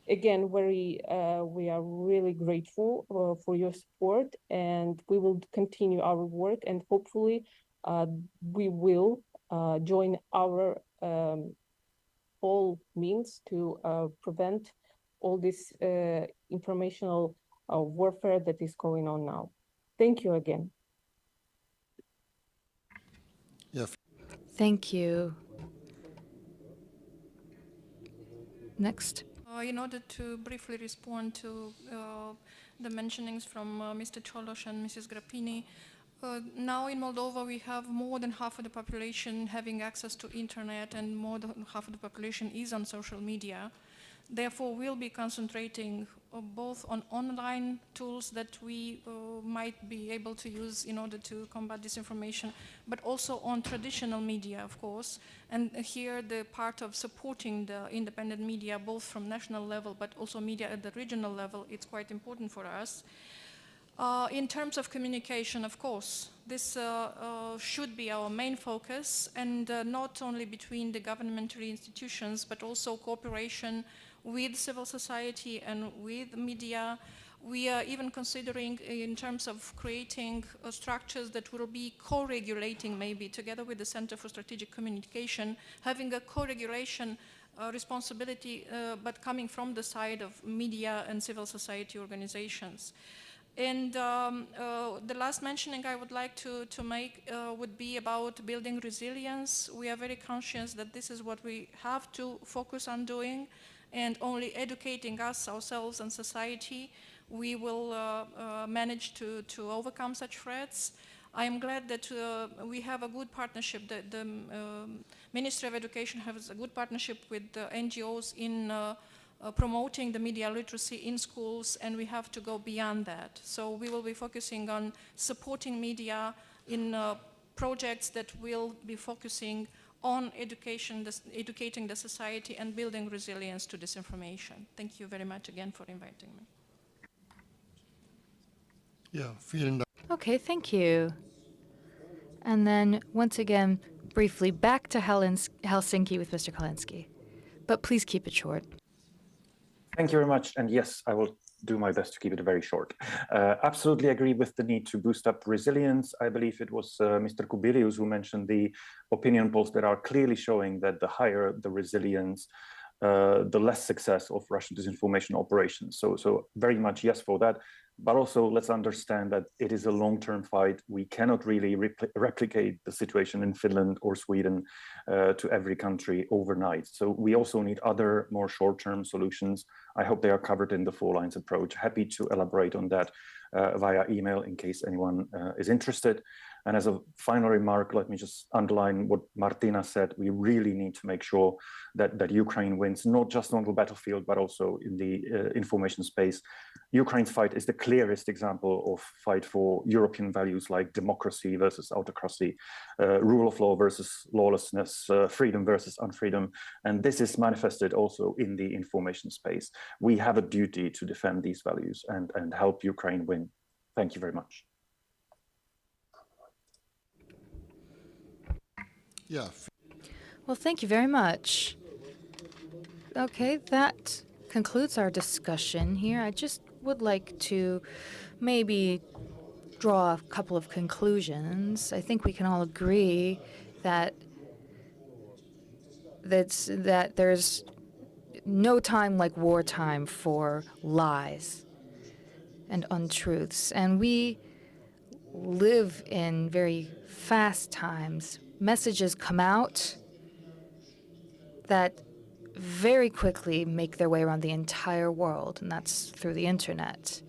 again, we are really grateful for your support, and we will continue our work, and hopefully we will join our all means to prevent all this informational warfare that is going on now. Thank you again. Thank you. Next. In order to briefly respond to the mentionings from Mr. Cholos and Mrs. Grappini, now in Moldova we have more than half of the population having access to internet, and more than half of the population is on social media. Therefore, we'll be concentrating both on online tools that we might be able to use in order to combat disinformation, but also on traditional media, of course. And here the part of supporting the independent media, both from national level, but also media at the regional level, it's quite important for us. In terms of communication, of course, this should be our main focus, and not only between the governmental institutions, but also cooperation with civil society and with media, We are even considering in terms of creating structures that will be co-regulating, maybe together with the Center for Strategic Communication, having a co-regulation responsibility, but coming from the side of media and civil society organizations. And the last mentioning I would like to make would be about building resilience. We are very conscious that this is what we have to focus on doing, and only educating ourselves and society, we will manage to overcome such threats. I am glad that we have a good partnership, that the Ministry of Education has a good partnership with the NGOs in promoting the media literacy in schools, and we have to go beyond that. So we will be focusing on supporting media in projects that will be focusing on educating the society and building resilience to disinformation. Thank you very much again for inviting me. Yeah, vielen Dank. Okay, thank you. And then once again, briefly back to Helsinki with Mr. Kalinski. But please keep it short. Thank you very much. And yes, I will do my best to keep it very short. Absolutely agree with the need to boost up resilience. I believe it was Mr. Kubilius who mentioned the opinion polls that are clearly showing that the higher the resilience, the less success of Russian disinformation operations. So very much yes for that. But also let's understand that it is a long-term fight. We cannot really replicate the situation in Finland or Sweden to every country overnight. So we also need other more short-term solutions. I hope they are covered in the Four Lines approach. Happy to elaborate on that via email in case anyone is interested. And as a final remark, let me just underline what Martina said. We really need to make sure that Ukraine wins, not just on the battlefield, but also in the information space. Ukraine's fight is the clearest example of fight for European values like democracy versus autocracy, rule of law versus lawlessness, freedom versus unfreedom. And this is manifested also in the information space. We have a duty to defend these values and help Ukraine win. Thank you very much. Yeah. Well, thank you very much. Okay, that concludes our discussion here. I just would like to maybe draw a couple of conclusions. I think we can all agree that there's no time like wartime for lies and untruths. And we live in very fast times. Messages come out that very quickly make their way around the entire world, and that's through the internet.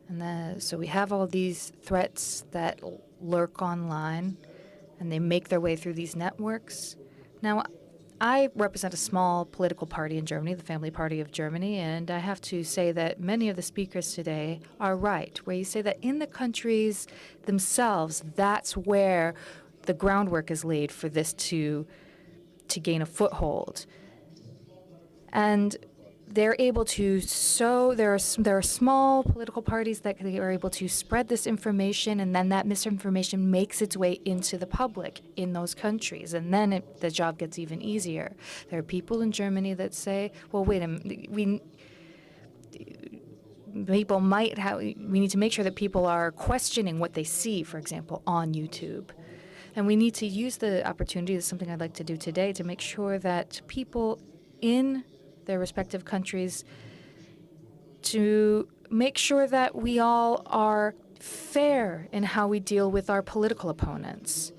And so we have all these threats that lurk online, and they make their way through these networks. Now, I represent a small political party in Germany, the Family Party of Germany, and I have to say that many of the speakers today are right, where you say that in the countries themselves, that's where the groundwork is laid for this to gain a foothold. And they're able to there are small political parties that are able to spread this information, and then that misinformation makes its way into the public in those countries, and then the job gets even easier. There are people in Germany that say, well, wait a minute, we need to make sure that people are questioning what they see, for example, on YouTube. And we need to use the opportunity, this is something I'd like to do today, to make sure that people in their respective countries, to make sure that we all are fair in how we deal with our political opponents.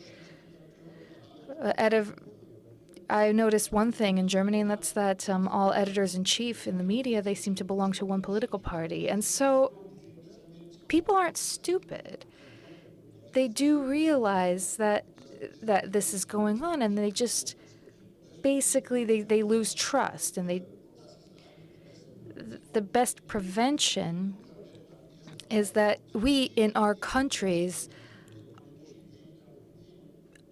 I noticed one thing in Germany, and that's that all editors-in-chief in the media, they seem to belong to one political party. And so people aren't stupid. They do realize that this is going on, and they just basically they lose trust, and the best prevention is that we in our countries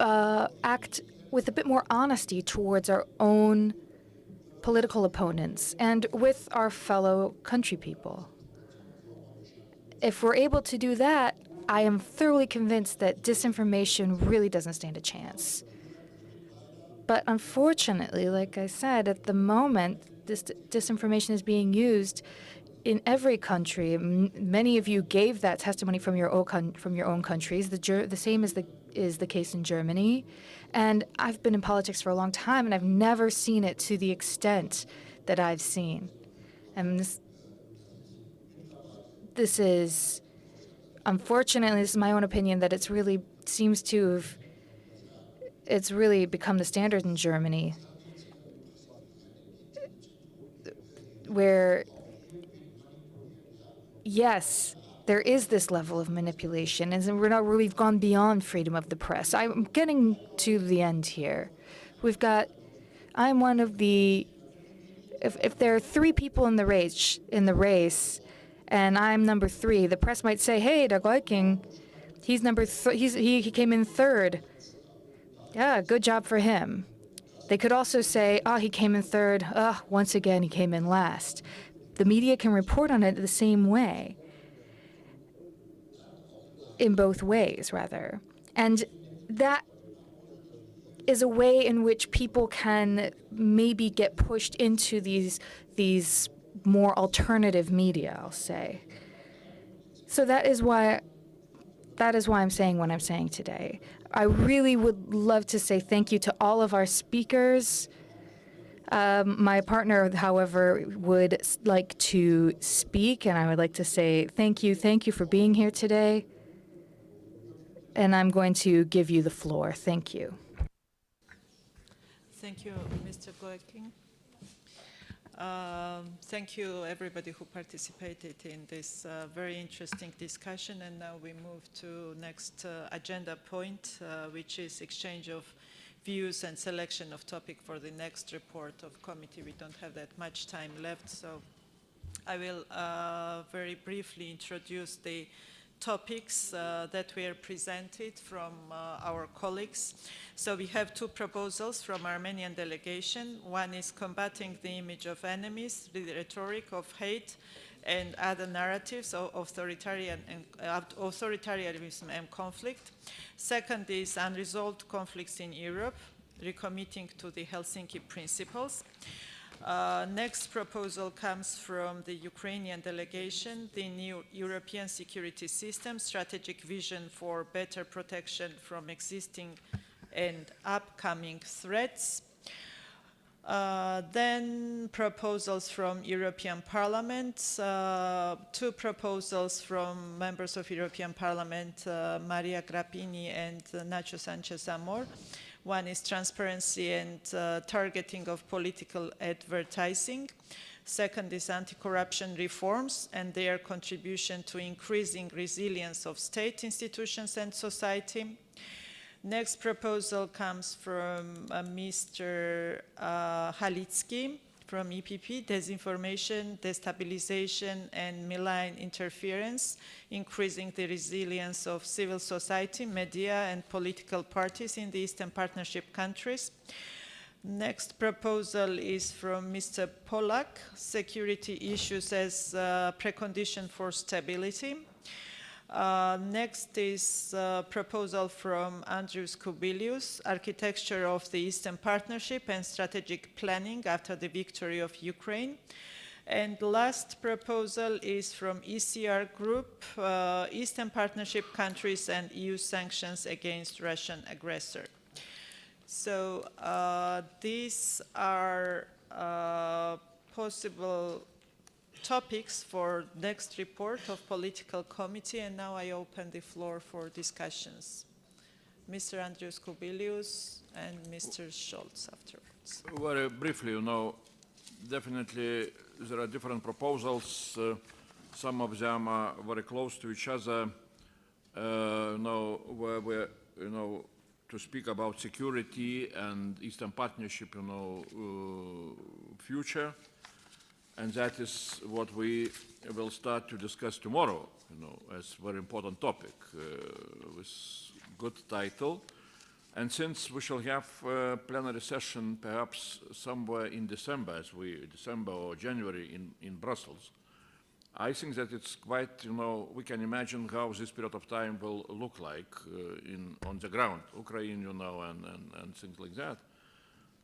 act with a bit more honesty towards our own political opponents and with our fellow country people. If we're able to do that, I am thoroughly convinced that disinformation really doesn't stand a chance. But unfortunately, like I said, at the moment, this disinformation is being used in every country. Many of you gave that testimony from your own countries. The same is the case in Germany. And I've been in politics for a long time, and I've never seen it to the extent that I've seen. And this is, unfortunately, this is my own opinion, that it's really seems to have, it's really become the standard in Germany, where, yes, there is this level of manipulation, and we've gone beyond freedom of the press. I'm getting to the end here. I'm one of the, if there are 3 people in the race, and I'm number 3, the press might say, hey, der Goiking, he came in 3rd. Yeah, good job for him. They could also say, oh, he came in 3rd. Once again, he came in last. The media can report on it the same way. In both ways, rather. And that is a way in which people can maybe get pushed into these more alternative media, I'll say. So that is why I'm saying what I'm saying today. I really would love to say thank you to all of our speakers. My partner, however, would like to speak, and I would like to say thank you for being here today. And I'm going to give you the floor. Thank you. Thank you, Mr. Goeking. Thank you, everybody who participated in this very interesting discussion. And now we move to next agenda point, which is exchange of views and selection of topic for the next report of committee. We don't have that much time left, so I will very briefly introduce the topics that were presented from our colleagues. So we have 2 proposals from Armenian delegation. One is combating the image of enemies, the rhetoric of hate and other narratives of authoritarianism and conflict. Second is unresolved conflicts in Europe, recommitting to the Helsinki principles. Next proposal comes from the Ukrainian delegation, the new European security system, strategic vision for better protection from existing and upcoming threats. Then proposals from European Parliament, 2 proposals from members of European Parliament, Maria Grappini and Nacho Sanchez-Amor. One is transparency and targeting of political advertising. Second is anti-corruption reforms and their contribution to increasing resilience of state institutions and society. Next proposal comes from Mr. Halitsky from EPP, disinformation, destabilization, and malign interference, increasing the resilience of civil society, media, and political parties in the Eastern Partnership countries. Next proposal is from Mr. Polak, security issues as precondition for stability. Next is a proposal from Andrius Kubilius, architecture of the Eastern Partnership and strategic planning after the victory of Ukraine. And the last proposal is from ECR Group, Eastern Partnership countries and EU sanctions against Russian aggressor. So these are possible topics for next report of political committee, and now I open the floor for discussions. Mr. Andrius Kubilius and Mr. Scholz afterwards. Very briefly, definitely there are different proposals. Some of them are very close to each other. Where we're, to speak about security and Eastern Partnership, future. And that is what we will start to discuss tomorrow, as a very important topic with good title. And since we shall have a plenary session perhaps somewhere in December, December or January in Brussels, I think that it's quite, we can imagine how this period of time will look like on the ground, Ukraine, and things like that.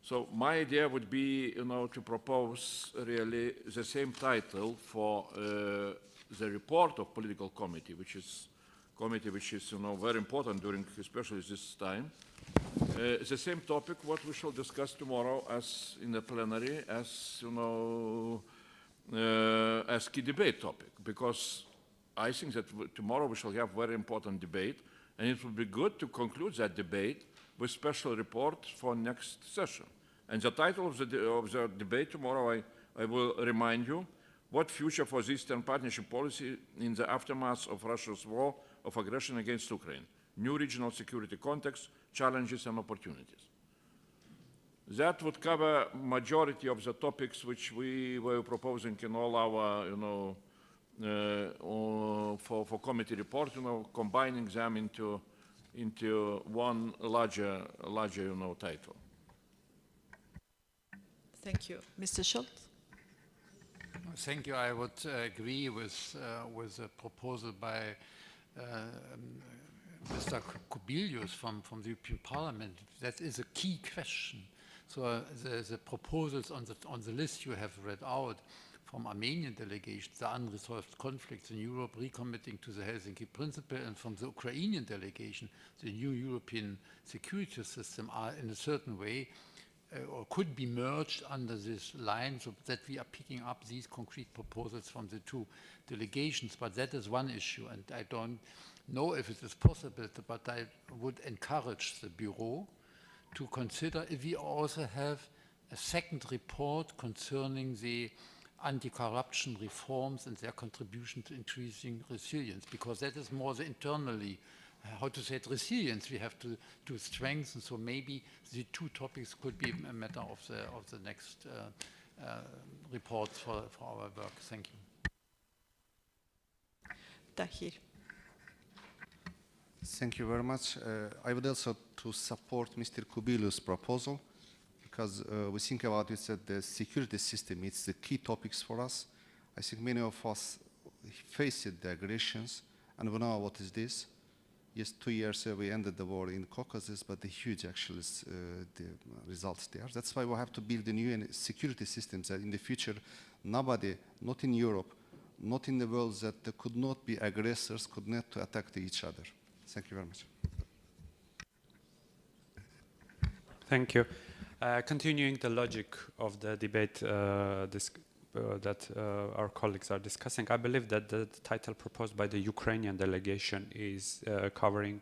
So my idea would be, to propose really the same title for the report of political committee, which is very important during especially this time. The same topic what we shall discuss tomorrow as in the plenary as as key debate topic, because I think that tomorrow we shall have very important debate, and it would be good to conclude that debate with special report for next session. And the title of the debate tomorrow, I will remind you, what future for the Eastern Partnership policy in the aftermath of Russia's war of aggression against Ukraine? New regional security context, challenges and opportunities. That would cover majority of the topics which we were proposing in all our, for committee report, combining them into one larger, title. Thank you. Mr. Schultz? Thank you. I would agree with the proposal by Mr. Kubilius from the European Parliament. That is a key question. So the proposals on the list you have read out from Armenian delegations, the unresolved conflicts in Europe, recommitting to the Helsinki Principle, and from the Ukrainian delegation, the new European security system are in a certain way or could be merged under this line, so that we are picking up these concrete proposals from the two delegations. But that is one issue, and I don't know if it is possible, but I would encourage the Bureau to consider if we also have a second report concerning the anti-corruption reforms and their contribution to increasing resilience, because that is more the internally, how to say it, resilience we have to strengthen. So maybe the two topics could be a matter of the next reports for our work. Thank you. Tahir. Thank you very much. I would also to support Mr. Kubilius' proposal, because we think about it that the security system is the key topics for us. I think many of us faced the aggressions, and we know what is this. Yes, 2 years ago we ended the war in Caucasus, but the huge actually the results there. That's why we have to build a new security systems that in the future nobody, not in Europe, not in the world, that could not be aggressors, could not attack each other. Thank you very much. Thank you. Continuing the logic of the debate that our colleagues are discussing, I believe that the title proposed by the Ukrainian delegation is covering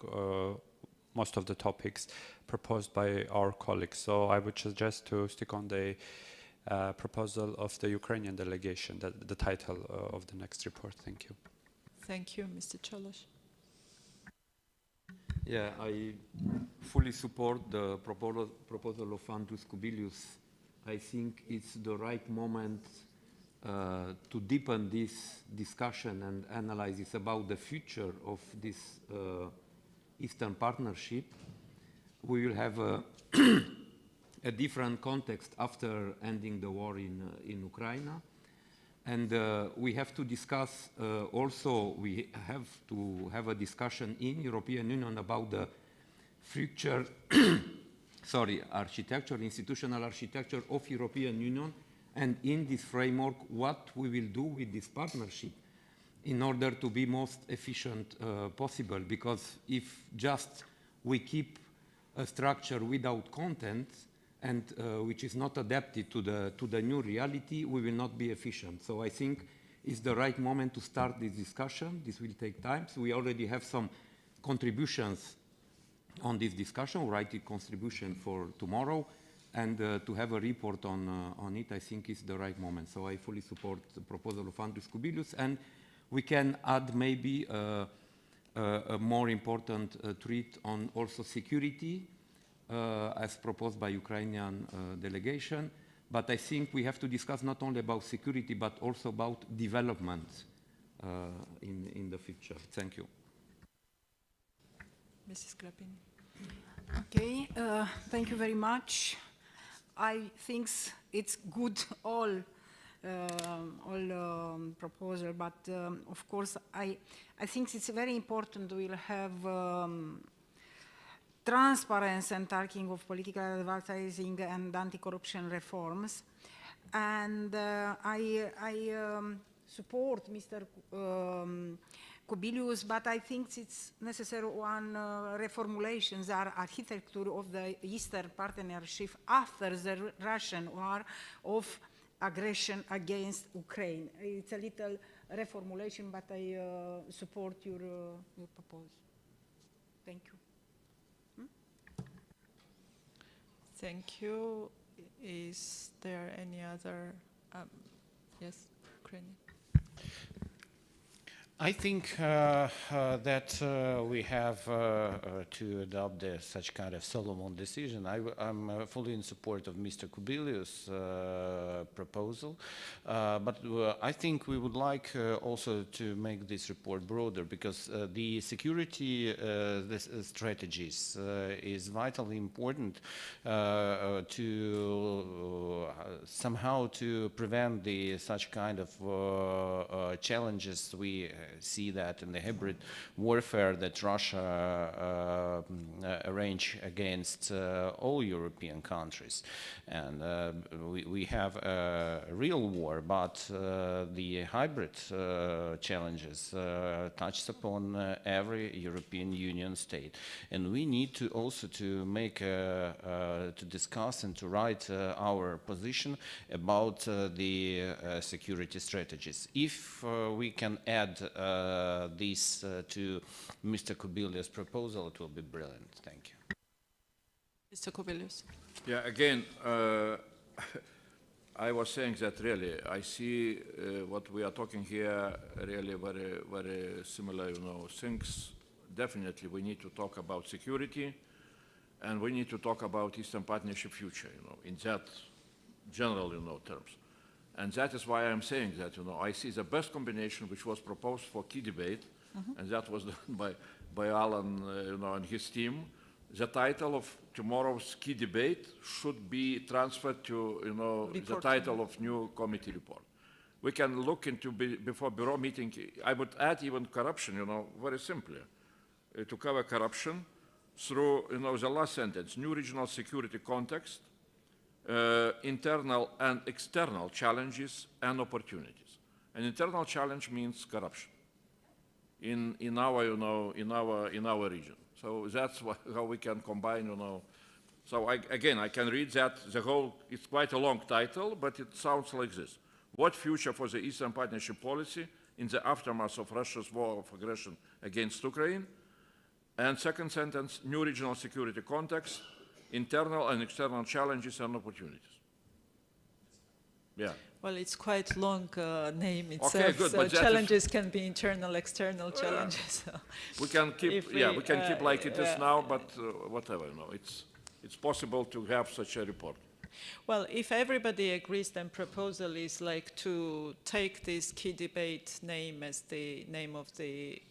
most of the topics proposed by our colleagues. So I would suggest to stick on the proposal of the Ukrainian delegation, the title of the next report. Thank you. Thank you, Mr. Cholos. Yeah, I fully support the proposal of Andrus Kubilius. I think it's the right moment to deepen this discussion and analysis about the future of this Eastern Partnership. We will have a different context after ending the war in Ukraine. And we have to discuss also, we have to have a discussion in European Union about the future, institutional architecture of European Union, and in this framework, what we will do with this partnership in order to be most efficient possible. Because if just we keep a structure without content, and which is not adapted to the new reality, we will not be efficient. So I think it's the right moment to start this discussion. This will take time. So we already have some contributions on this discussion, writing contribution for tomorrow, and to have a report on it, I think is the right moment. So I fully support the proposal of Andrus Kubilius, and we can add maybe a more important treat on also security, as proposed by Ukrainian delegation. But I think we have to discuss not only about security, but also about development in the future. Thank you. Mrs. Grappini. Okay, thank you very much. I think it's good all proposal, but of course I think it's very important we'll have transparency and tracking of political advertising and anti-corruption reforms. And I support Mr. Kubilius, but I think it's necessary one reformulations or architecture of the Eastern Partnership after the Russian war of aggression against Ukraine. It's a little reformulation, but I support your proposal. Thank you. Thank you. Is there any other? Yes, Ukrainian. I think that we have to adopt such kind of Solomon decision. I'm fully in support of Mr. Kubilius' proposal, but I think we would like also to make this report broader, because the security strategies is vitally important to somehow to prevent such kind of challenges we see that in the hybrid warfare that Russia arrange against all European countries. And we have a real war, but the hybrid challenges touches upon every European Union state. And we need to also to make, to discuss and to write our position about the security strategies. If we can add this to Mr. Kubilius' proposal, it will be brilliant. Thank you. Mr. Kubilius. Yeah, again, I was saying that really, I see what we are talking here really very, very similar, things. Definitely we need to talk about security, and we need to talk about Eastern Partnership future, in that general, terms. And that is why I'm saying that, I see the best combination which was proposed for key debate, and that was done by Alan, and his team. The title of tomorrow's key debate should be transferred to, the title of new committee report. We can look into, before bureau meeting, I would add even corruption, very simply, to cover corruption through, the last sentence, new regional security context, internal and external challenges and opportunities. An internal challenge means corruption in our, in our region. So that's how we can combine, So again, I can read that the whole. It's quite a long title, but it sounds like this: what future for the Eastern Partnership policy in the aftermath of Russia's war of aggression against Ukraine? And second sentence: new regional security context, internal and external challenges and opportunities. Yeah. Well, it's quite long name itself. Okay, good, so but challenges can be internal, external challenges. So we can keep, we can keep like it is now, but whatever. It's possible to have such a report. Well, if everybody agrees, then proposal is like to take this key debate name as the name of the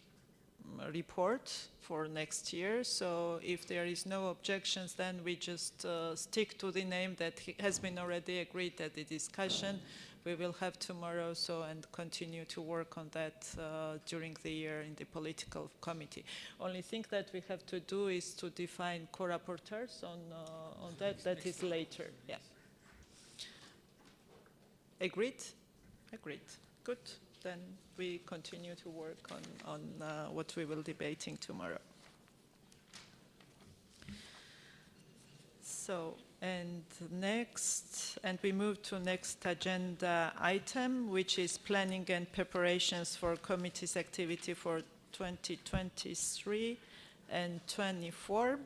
report for next year. So if there is no objections, then we just stick to the name that has been already agreed at the discussion. We will have tomorrow, and continue to work on that during the year in the political committee. Only thing that we have to do is to define co-rapporteurs on that. That is later. Yeah. Agreed? Agreed. Good. Then we continue to work on what we will debating tomorrow. So, and next, and we move to next agenda item, which is planning and preparations for committees activity for 2023 and 24.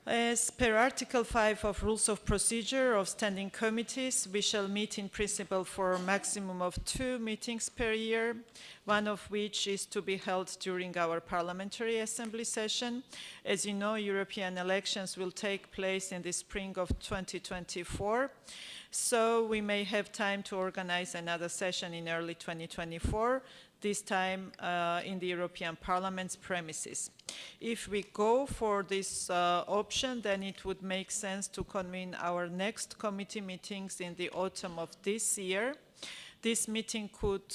As per Article 5 of Rules of Procedure of Standing Committees, we shall meet in principle for a maximum of 2 meetings per year, one of which is to be held during our Parliamentary Assembly session. As you know, European elections will take place in the spring of 2024, so we may have time to organize another session in early 2024, this time in the European Parliament's premises. If we go for this option, then it would make sense to convene our next committee meetings in the autumn of this year. This meeting could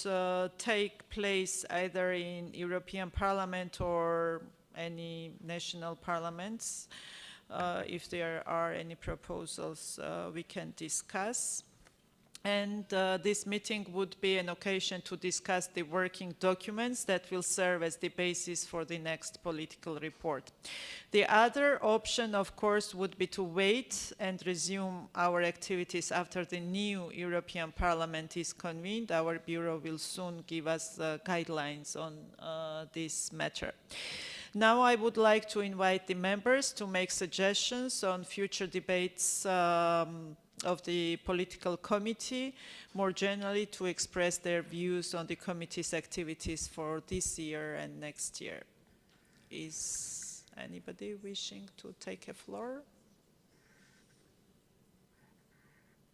take place either in European Parliament or any national parliaments. If there are any proposals, we can discuss. And this meeting would be an occasion to discuss the working documents that will serve as the basis for the next political report. The other option, of course, would be to wait and resume our activities after the new European Parliament is convened. Our Bureau will soon give us guidelines on this matter. Now I would like to invite the members to make suggestions on future debates of the political committee, more generally to express their views on the committee's activities for this year and next year. Is anybody wishing to take a floor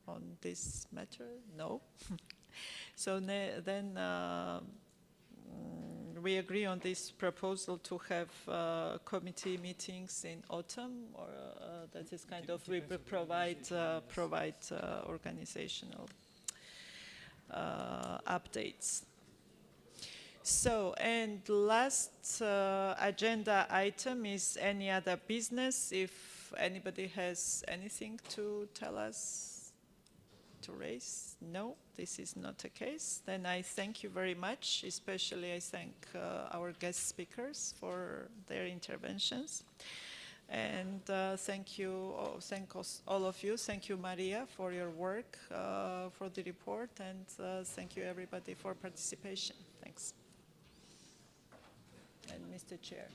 on this matter? No? So then we agree on this proposal to have committee meetings in autumn, or that is kind of we provide organizational updates. So, and last agenda item is any other business. If anybody has anything to tell us, to raise? No, this is not the case. Then I thank you very much. Especially I thank our guest speakers for their interventions. And thank you, thank all of you. Thank you, Maria, for your work, for the report. And thank you, everybody, for participation. Thanks. And Mr. Chair.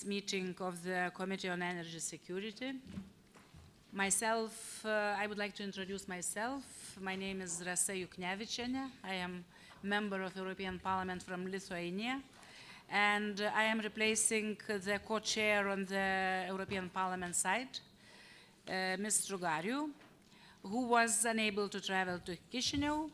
meeting of the Committee on Energy Security. Myself, I would like to introduce myself. My name is Rasa Juknevičienė. I am member of European Parliament from Lithuania, and I am replacing the co-chair on the European Parliament side, Ms. Strugariu, who was unable to travel to Chisinau,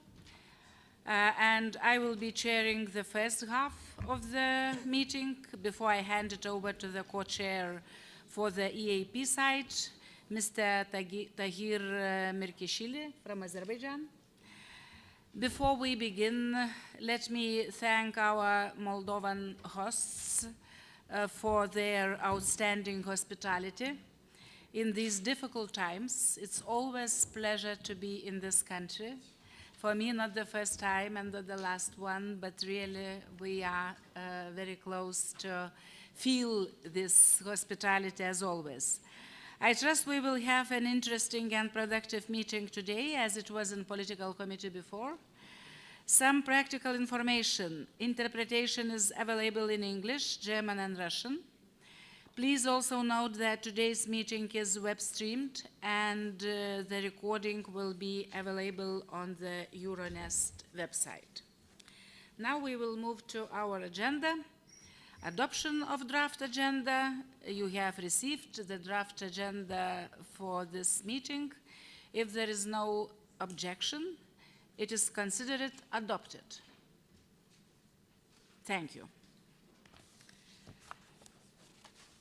and I will be chairing the first half of the meeting before I hand it over to the co-chair for the EAP side, Mr. Tahir Mirkishvili from Azerbaijan. Before we begin, let me thank our Moldovan hosts for their outstanding hospitality. In these difficult times, it's always a pleasure to be in this country. For me, not the first time and not the last one, but really we are very close to feel this hospitality as always. I trust we will have an interesting and productive meeting today, as it was in political committee before. Some practical information. Interpretation is available in English, German, and Russian. Please also note that today's meeting is web streamed and the recording will be available on the Euronest website. Now we will move to our agenda. Adoption of draft agenda. You have received the draft agenda for this meeting. If there is no objection, it is considered adopted. Thank you.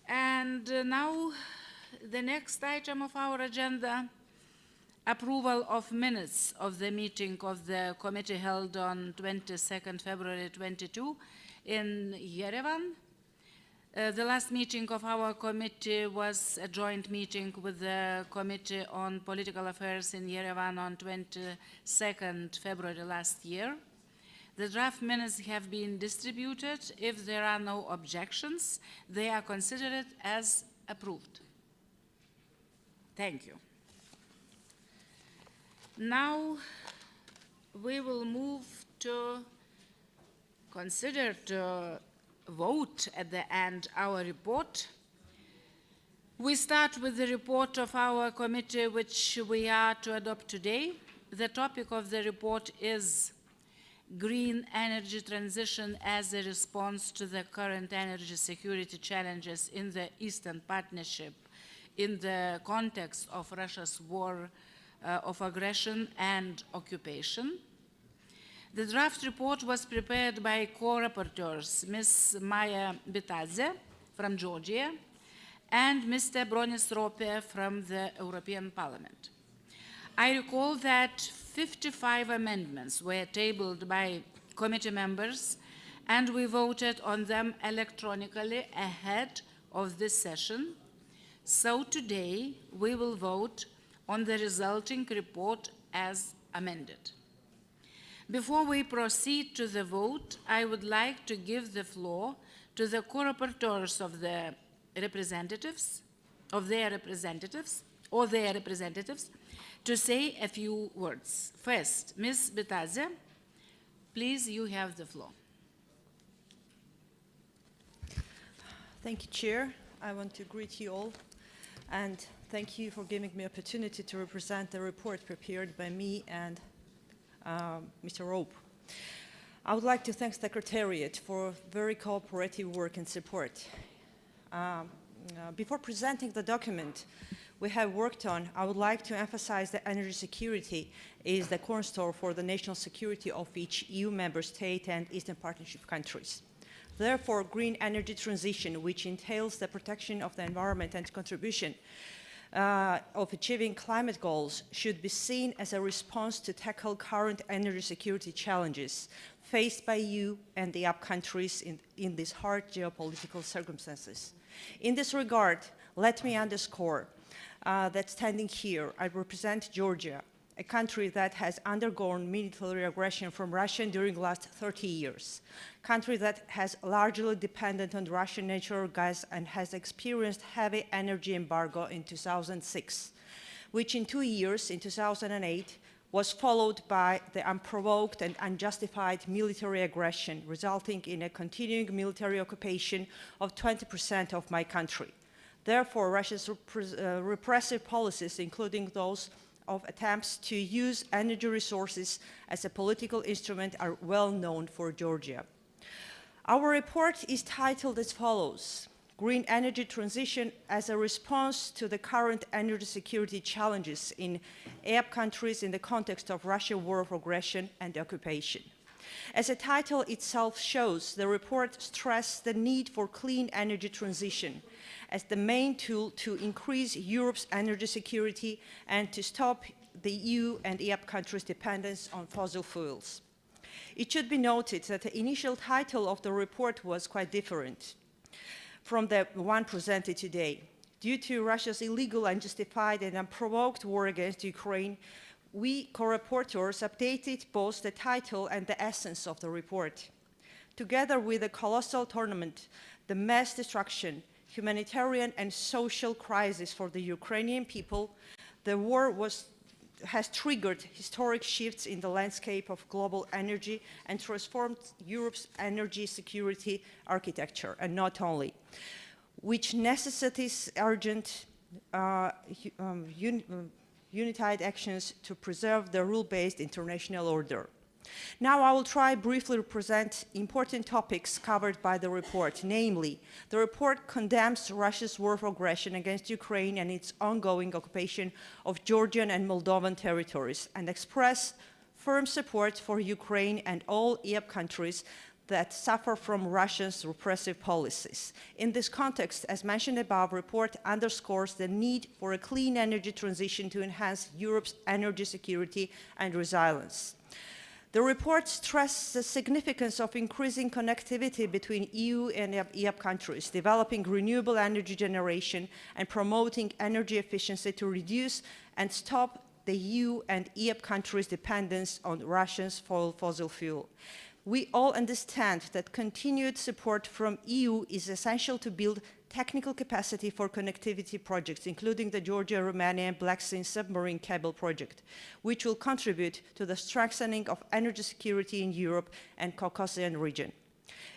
And now the next item of our agenda, approval of minutes of the meeting of the committee held on 22nd February 22 in Yerevan. The last meeting of our committee was a joint meeting with the Committee on Political Affairs in Yerevan on 22nd February last year. The draft minutes have been distributed. If there are no objections, they are considered as approved. Thank you. Now we will move to consider to vote at the end our report. We start with the report of our committee, which we are to adopt today. The topic of the report is green energy transition as a response to the current energy security challenges in the Eastern Partnership in the context of Russia's war of aggression and occupation. The draft report was prepared by co-rapporteurs, Ms. Maya Bitadze from Georgia and Mr. Bronis Rope from the European Parliament. I recall that 55 amendments were tabled by committee members and we voted on them electronically ahead of this session. So today we will vote on the resulting report as amended. Before we proceed to the vote, I would like to give the floor to the co-rapporteurs of the representatives, to say a few words. First, Ms. Bitadze, please, you have the floor. Thank you, Chair. I want to greet you all and thank you for giving me the opportunity to represent the report prepared by me and Mr. Rope. I would like to thank Secretariat for very cooperative work and support. Before presenting the document we have worked on, I would like to emphasize that energy security is the cornerstone for the national security of each EU member state and Eastern Partnership countries. Therefore, green energy transition, which entails the protection of the environment and contribution of achieving climate goals, should be seen as a response to tackle current energy security challenges faced by EU and the UP countries in these hard geopolitical circumstances. In this regard, let me underscore that standing here, I represent Georgia, a country that has undergone military aggression from Russia during the last 30 years, a country that has largely depended on Russian natural gas and has experienced heavy energy embargo in 2006, which in 2 years, in 2008, was followed by the unprovoked and unjustified military aggression, resulting in a continuing military occupation of 20% of my country. Therefore, Russia's repressive policies, including those of attempts to use energy resources as a political instrument, are well known for Georgia. Our report is titled as follows: Green Energy Transition as a Response to the Current Energy Security Challenges in EAP countries in the Context of Russia's War of Aggression and Occupation. As the title itself shows, the report stressed the need for clean energy transition as the main tool to increase Europe's energy security and to stop the EU and EAP countries' dependence on fossil fuels. It should be noted that the initial title of the report was quite different from the one presented today. Due to Russia's illegal, unjustified, and unprovoked war against Ukraine, we co-reporters updated both the title and the essence of the report. Together with the colossal tournament, the mass destruction, humanitarian and social crisis for the Ukrainian people, the war has triggered historic shifts in the landscape of global energy and transformed Europe's energy security architecture, and not only, which necessitates urgent united actions to preserve the rule-based international order. Now I will try briefly to present important topics covered by the report, namely, the report condemns Russia's war of aggression against Ukraine and its ongoing occupation of Georgian and Moldovan territories, and express firm support for Ukraine and all EAP countries that suffer from Russia's repressive policies. In this context, as mentioned above, the report underscores the need for a clean energy transition to enhance Europe's energy security and resilience. The report stresses the significance of increasing connectivity between EU and EAP countries, developing renewable energy generation, and promoting energy efficiency to reduce and stop the EU and EAP countries' dependence on Russia's fossil fuel. We all understand that continued support from EU is essential to build technical capacity for connectivity projects, including the Georgia-Romania Black Sea submarine cable project, which will contribute to the strengthening of energy security in Europe and Caucasian region.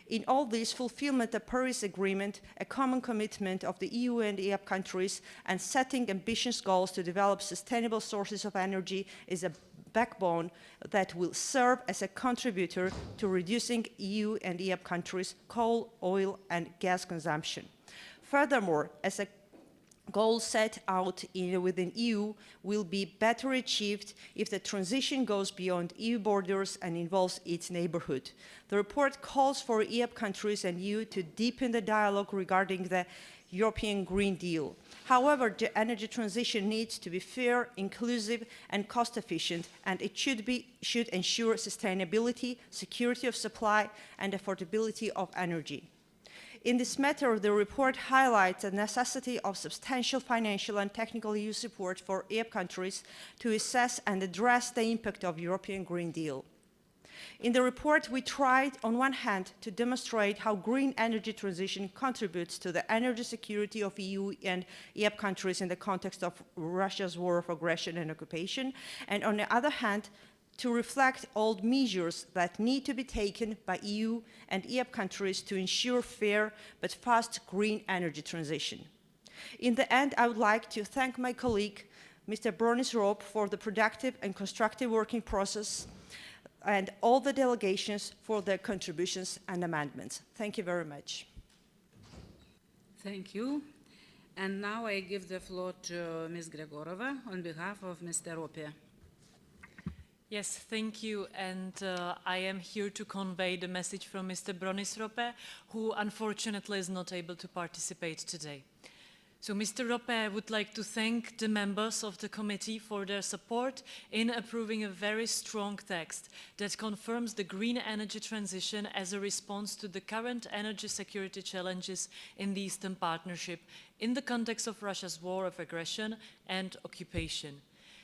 In all this, fulfillment of the Paris Agreement, a common commitment of the EU and EAP countries, and setting ambitious goals to develop sustainable sources of energy is a backbone that will serve as a contributor to reducing EU and EAP countries' coal, oil, and gas consumption. Furthermore, as a goal set out within EU will be better achieved if the transition goes beyond EU borders and involves its neighborhood. The report calls for EAP countries and EU to deepen the dialogue regarding the European Green Deal. However, the energy transition needs to be fair, inclusive, and cost-efficient, and it should ensure sustainability, security of supply, and affordability of energy. In this matter, the report highlights the necessity of substantial financial and technical EU support for EAP countries to assess and address the impact of European Green Deal. In the report, we tried, on one hand, to demonstrate how green energy transition contributes to the energy security of EU and EAP countries in the context of Russia's war of aggression and occupation, and on the other hand, to reflect all measures that need to be taken by EU and EAP countries to ensure fair but fast green energy transition. In the end, I would like to thank my colleague, Mr. Bronis-Rope, for the productive and constructive working process, and all the delegations for their contributions and amendments. Thank you very much. Thank you. And now I give the floor to Ms. Gregorova on behalf of Mr. Rope. Yes, thank you. And I am here to convey the message from Mr. Bronis-Rope, who unfortunately is not able to participate today. So, Mr. Rope would like to thank the members of the committee for their support in approving a very strong text that confirms the green energy transition as a response to the current energy security challenges in the Eastern Partnership in the context of Russia's war of aggression and occupation.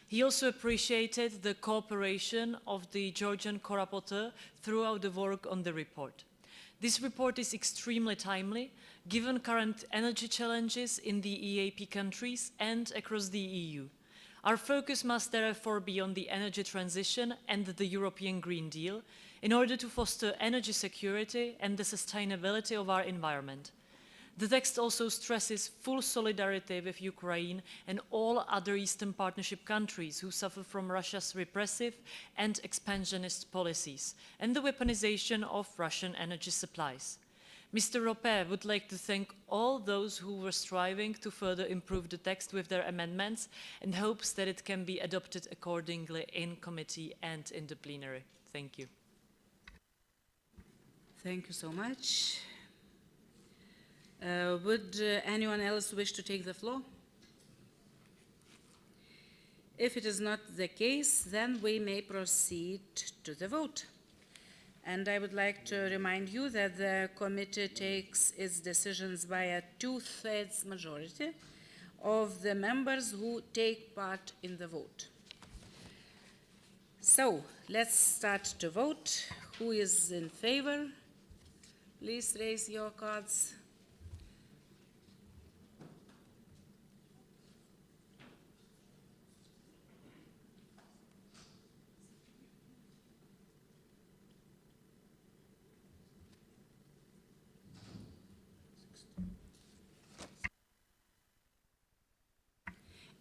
He also appreciated the cooperation of the Georgian co-rapporteur throughout the work on the report. This report is extremely timely, given current energy challenges in the EAP countries and across the EU. Our focus must therefore be on the energy transition and the European Green Deal in order to foster energy security and the sustainability of our environment. The text also stresses full solidarity with Ukraine and all other Eastern Partnership countries who suffer from Russia's repressive and expansionist policies and the weaponization of Russian energy supplies. Mr. Ropé would like to thank all those who were striving to further improve the text with their amendments and hopes that it can be adopted accordingly in committee and in the plenary. Thank you. Thank you so much. Would anyone else wish to take the floor? If it is not the case, then we may proceed to the vote. And I would like to remind you that the committee takes its decisions by a 2/3 majority of the members who take part in the vote. So, let's start to vote. Who is in favor? Please raise your cards.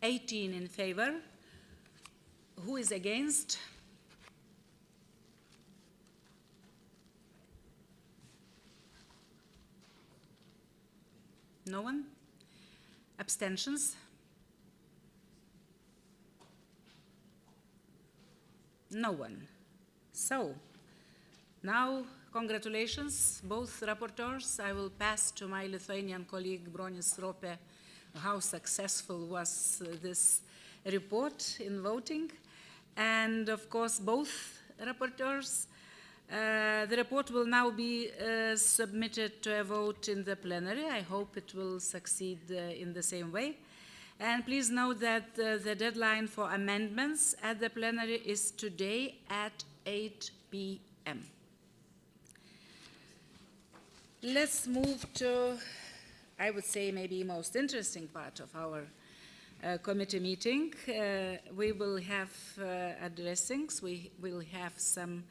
(18 in favor. Who is against? No one? Abstentions? No one. So, now congratulations, both rapporteurs. I will pass to my Lithuanian colleague Bronis Ropė how successful was this report in voting. And of course, both rapporteurs, the report will now be submitted to a vote in the plenary. I hope it will succeed in the same way. And please note that the deadline for amendments at the plenary is today at 8 p.m. Let's move to, I would say, maybe most interesting part of our committee meeting. We will have addressings. We will have some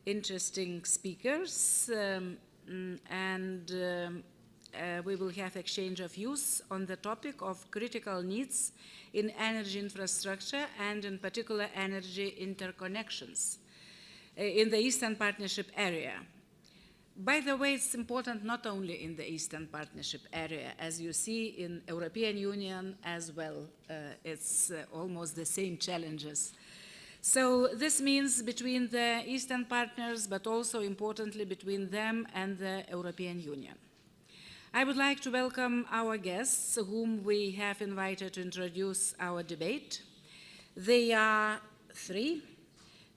interesting speakers, and we will have exchange of views on the topic of critical needs in energy infrastructure and in particular energy interconnections in the Eastern Partnership area. By the way, it's important not only in the Eastern Partnership area, as you see in European Union as well. It's almost the same challenges. So this means between the Eastern partners, but also importantly between them and the European Union. I would like to welcome our guests, whom we have invited to introduce our debate. They are three.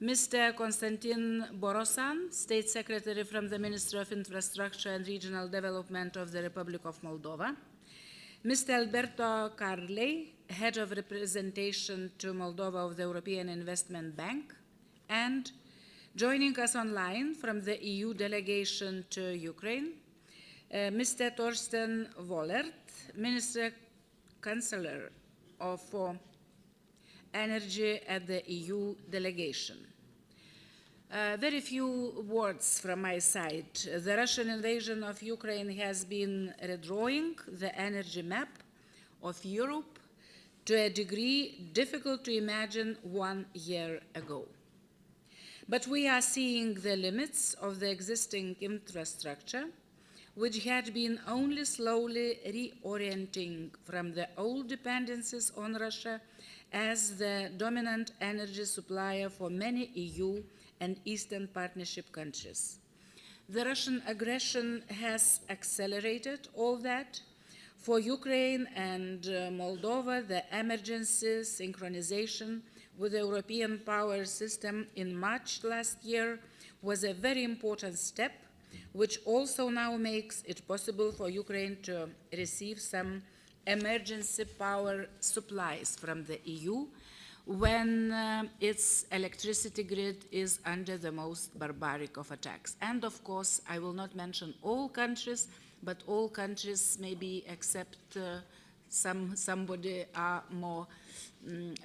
Mr. Konstantin Borosan, State Secretary from the Ministry of Infrastructure and Regional Development of the Republic of Moldova. Mr. Alberto Carley, Head of Representation to Moldova of the European Investment Bank. And joining us online from the EU delegation to Ukraine, Mr. Torsten Wollert, Minister Chancellor for Energy at the EU delegation. Very few words from my side. The Russian invasion of Ukraine has been redrawing the energy map of Europe to a degree difficult to imagine 1 year ago. But we are seeing the limits of the existing infrastructure, which had been only slowly reorienting from the old dependencies on Russia as the dominant energy supplier for many EU and Eastern Partnership countries. The Russian aggression has accelerated all that. For Ukraine and Moldova, the emergency synchronization with the European power system in March last year was a very important step, which also now makes it possible for Ukraine to receive some emergency power supplies from the EU when its electricity grid is under the most barbaric of attacks. And of course, I will not mention all countries, but all countries maybe except somebody are more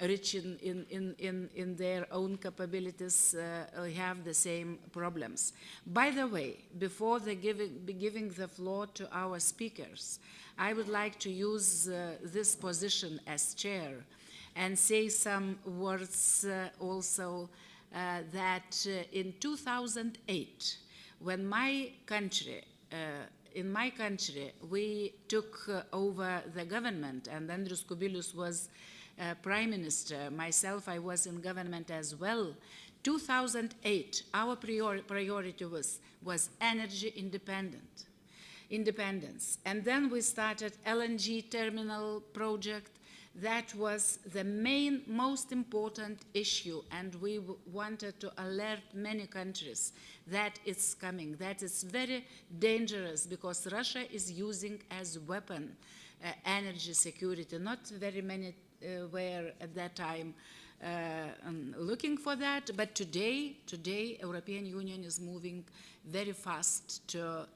rich in their own capabilities have the same problems. By the way, before giving the floor to our speakers, I would like to use this position as chair and say some words also that in 2008, when in my country, we took over the government, and Andrius Kubilius was Prime Minister. Myself, I was in government as well. 2008, our priority was energy independence. And then we started LNG terminal project. That was the most important issue, and we wanted to alert many countries that it's coming, that it's very dangerous because Russia is using as weapon energy security. Not very many were at that time looking for that, but today European Union is moving very fast to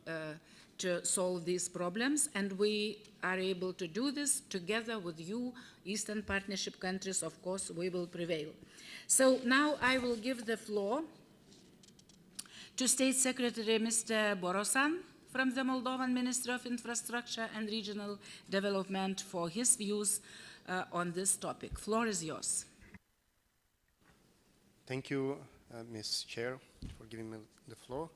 solve these problems, and we are able to do this together with you, Eastern Partnership countries. Of course, we will prevail. So now I will give the floor to State Secretary Mr. Borosan from the Moldovan Ministry of Infrastructure and Regional Development for his views on this topic. Floor is yours. Thank you, Ms. Chair, for giving me the floor.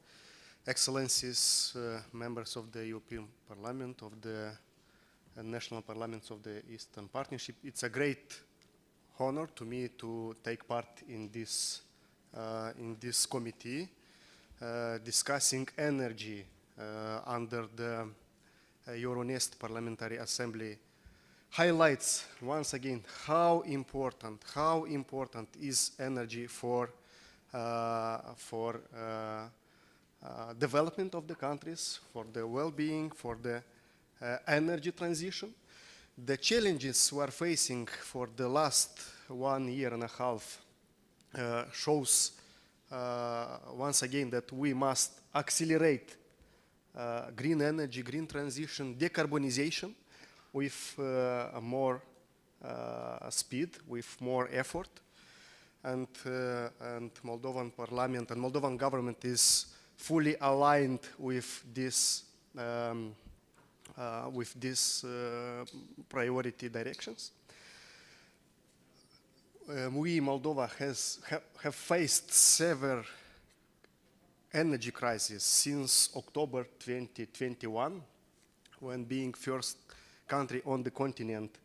Excellencies, members of the European Parliament, of the national parliaments of the Eastern Partnership, it's a great honor to me to take part in this committee discussing energy under the Euronest Parliamentary Assembly. Highlights once again how important is energy for development of the countries, for the well-being, for the energy transition. The challenges we are facing for the last 1.5 years shows once again that we must accelerate green energy, green transition, decarbonization with more speed, with more effort. And Moldovan Parliament and Moldovan government is fully aligned with this priority directions. We, Moldova, have faced several energy crises since October 2021, when being first country on the continent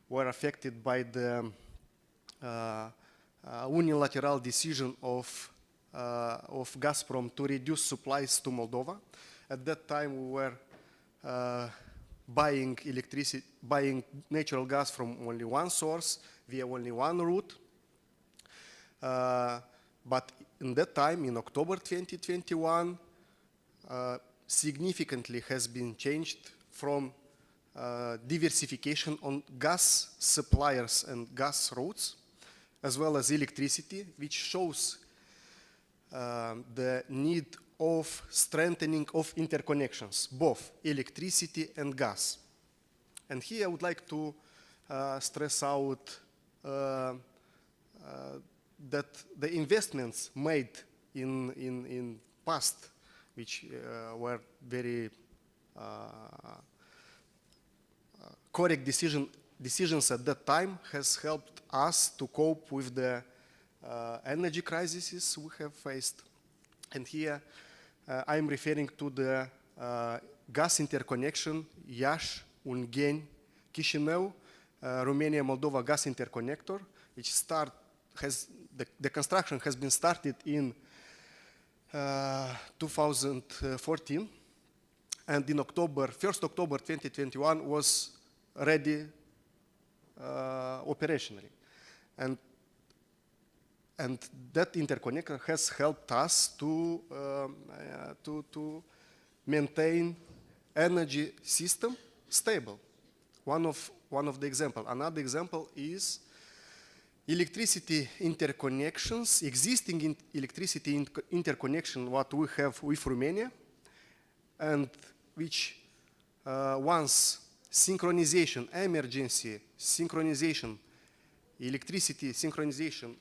were affected by the unilateral decision of Gazprom to reduce supplies to Moldova. At that time, we were buying natural gas from only one source via only one route. But in that time, in October 2021, significantly has been changed from diversification on gas suppliers and gas routes, as well as electricity, which shows the need of strengthening of interconnections, both electricity and gas. And here I would like to stress out that the investments made in past, which were very correct decisions at that time, has helped us to cope with the energy crises we have faced. And here I'm referring to the gas interconnection Iași, Ungheni, Chișinău, Romania-Moldova gas interconnector, which the construction has been started in 2014, and in October 2021 was ready operationally. And that interconnector has helped us to maintain energy system stable. One of the example. Another example is electricity interconnections, existing electricity interconnection what we have with Romania, and which once synchronization, emergency synchronization, electricity synchronization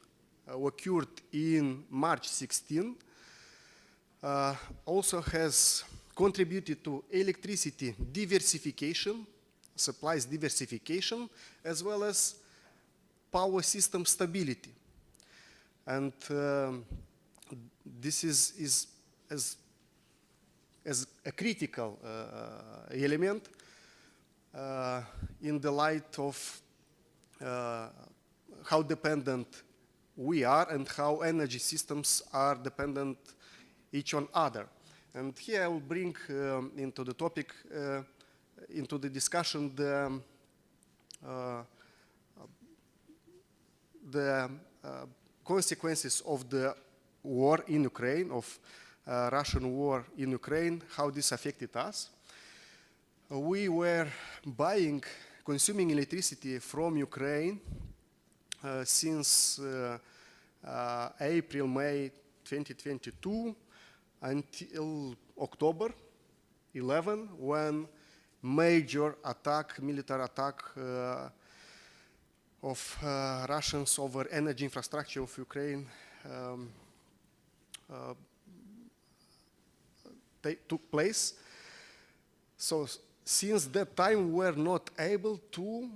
occurred in March 16, also has contributed to electricity diversification, supplies diversification, as well as power system stability. And this is as a critical element in the light of how dependent we are and how energy systems are dependent each on other. And here I will bring into the topic, into the discussion, the consequences of the war in Ukraine, of Russian war in Ukraine, how this affected us. We were consuming electricity from Ukraine since April, May 2022 until October 11, when major attack, military attack of Russians over energy infrastructure of Ukraine took place. So since that time, we were not able to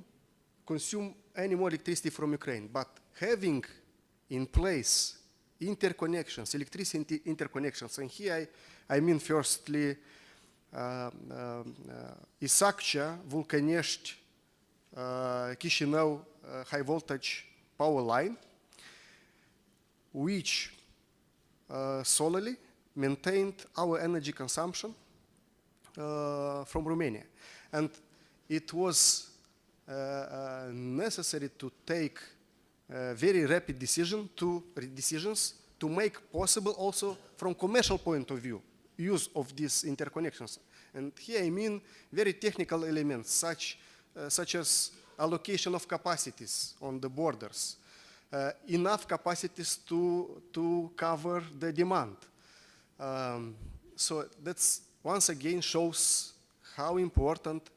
consume any more electricity from Ukraine. But having in place interconnections, electricity interconnections, and here I mean firstly Isaccea, Vulcanești, Chișinău high voltage power line, which solely maintained our energy consumption from Romania. And it was necessary to take very rapid decisions to make possible also from commercial point of view use of these interconnections. And here I mean very technical elements such as allocation of capacities on the borders, enough capacities to cover the demand. So that's once again shows how important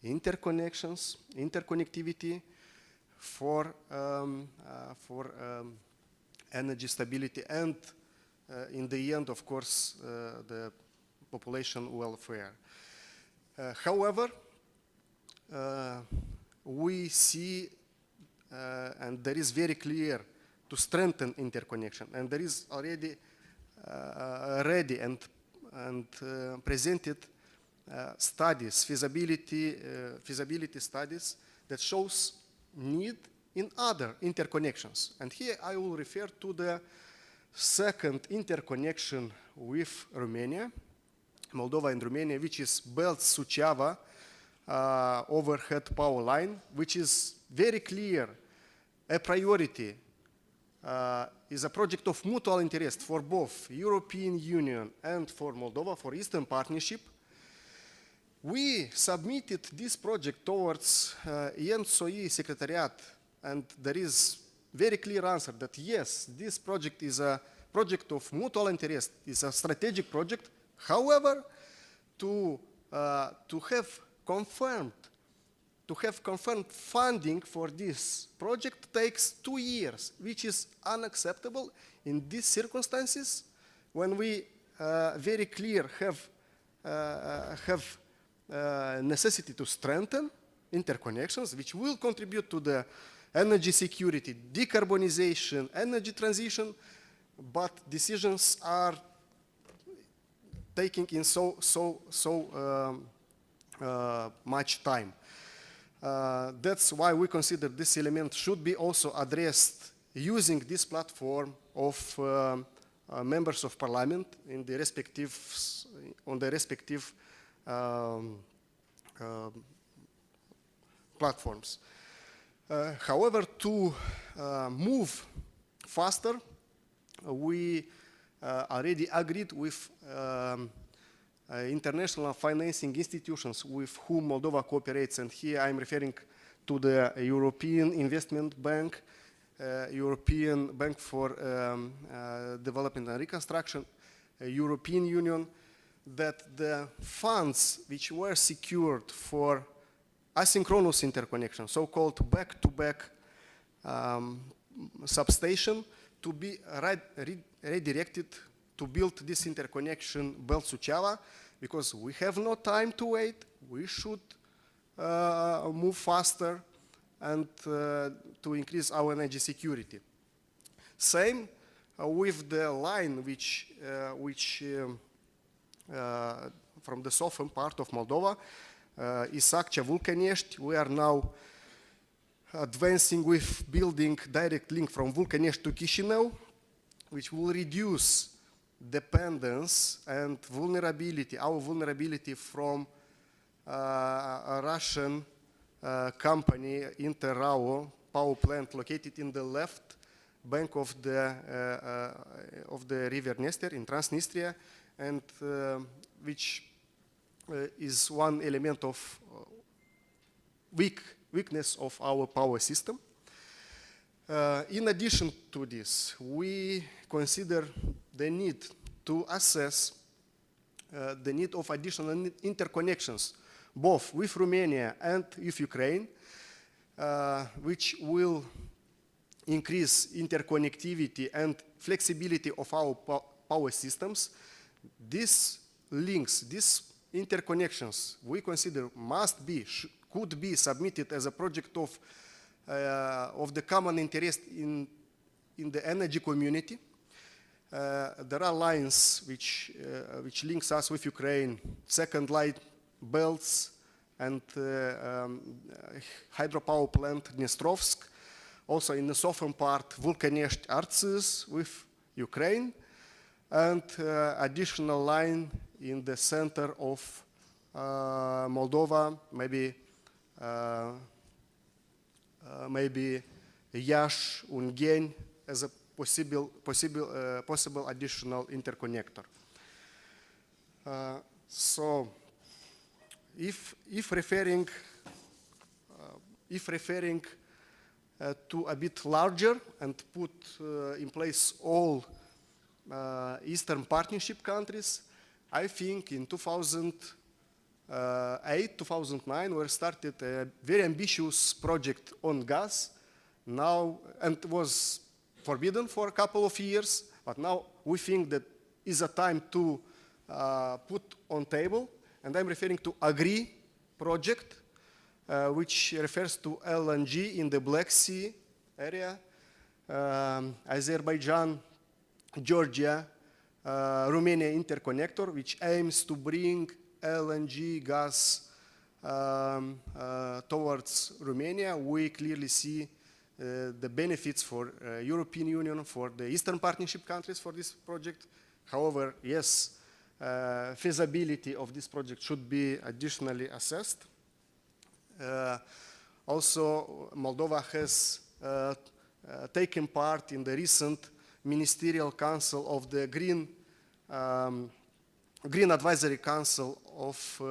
interconnections, interconnectivity for energy stability and in the end, of course, the population welfare. However, we see, and there is very clear to strengthen interconnection, and there is already ready and presented studies, feasibility studies that shows need in other interconnections. And here I will refer to the second interconnection with Romania, Moldova and Romania, which is Belt-Suceava overhead power line, which is very clear, a priority, is a project of mutual interest for both European Union and for Moldova, for Eastern Partnership. We submitted this project towards ENTSOI Secretariat, and there is very clear answer that yes, this project is a project of mutual interest, is a strategic project. However, to have confirmed funding for this project takes 2 years, which is unacceptable in these circumstances when we very clear have necessity to strengthen interconnections, which will contribute to the energy security, decarbonization, energy transition, but decisions are taking in so much time. That's why we consider this element should be also addressed using this platform of members of Parliament in the on the respective platforms. However, to move faster, we already agreed with international financing institutions with whom Moldova cooperates, and here I'm referring to the European Investment Bank, European Bank for Development and Reconstruction, European Union, that the funds which were secured for asynchronous interconnection, so-called back-to-back substation, to be redirected to build this interconnection Belt-Suceava, because we have no time to wait. We should move faster and to increase our energy security. Same with the line which from the southern part of Moldova, Isaccea-Vulcănești. We are now advancing with building direct link from Vulcănești to Chișinău, which will reduce dependence and vulnerability, our vulnerability from a Russian company, Interrao power plant located in the left bank of the river Nester in Transnistria, and which is one element of weakness of our power system. In addition to this, we consider the need to assess the need of additional interconnections, both with Romania and with Ukraine, which will increase interconnectivity and flexibility of our power systems. These links, these interconnections, we consider must be, could be submitted as a project of the common interest in the energy community. There are lines which links us with Ukraine, second line belts, and hydropower plant Dnestrovsk. Also in the southern part, Vulcănești-Arțis with Ukraine, and additional line in the center of Moldova, maybe Iași, Ungheni as a possible additional interconnector. So, if referring to a bit larger and put in place all Eastern Partnership countries, I think in 2008, 2009, we started a very ambitious project on gas. Now, and it was forbidden for a couple of years, but now we think that is a time to put on table, and I'm referring to AGRI project, which refers to LNG in the Black Sea area, Azerbaijan, Georgia, Romania interconnector, which aims to bring LNG gas towards Romania. We clearly see the benefits for European Union, for the Eastern Partnership countries for this project. However, yes, feasibility of this project should be additionally assessed. Also, Moldova has taken part in the recent Ministerial Council of the Green Advisory Council of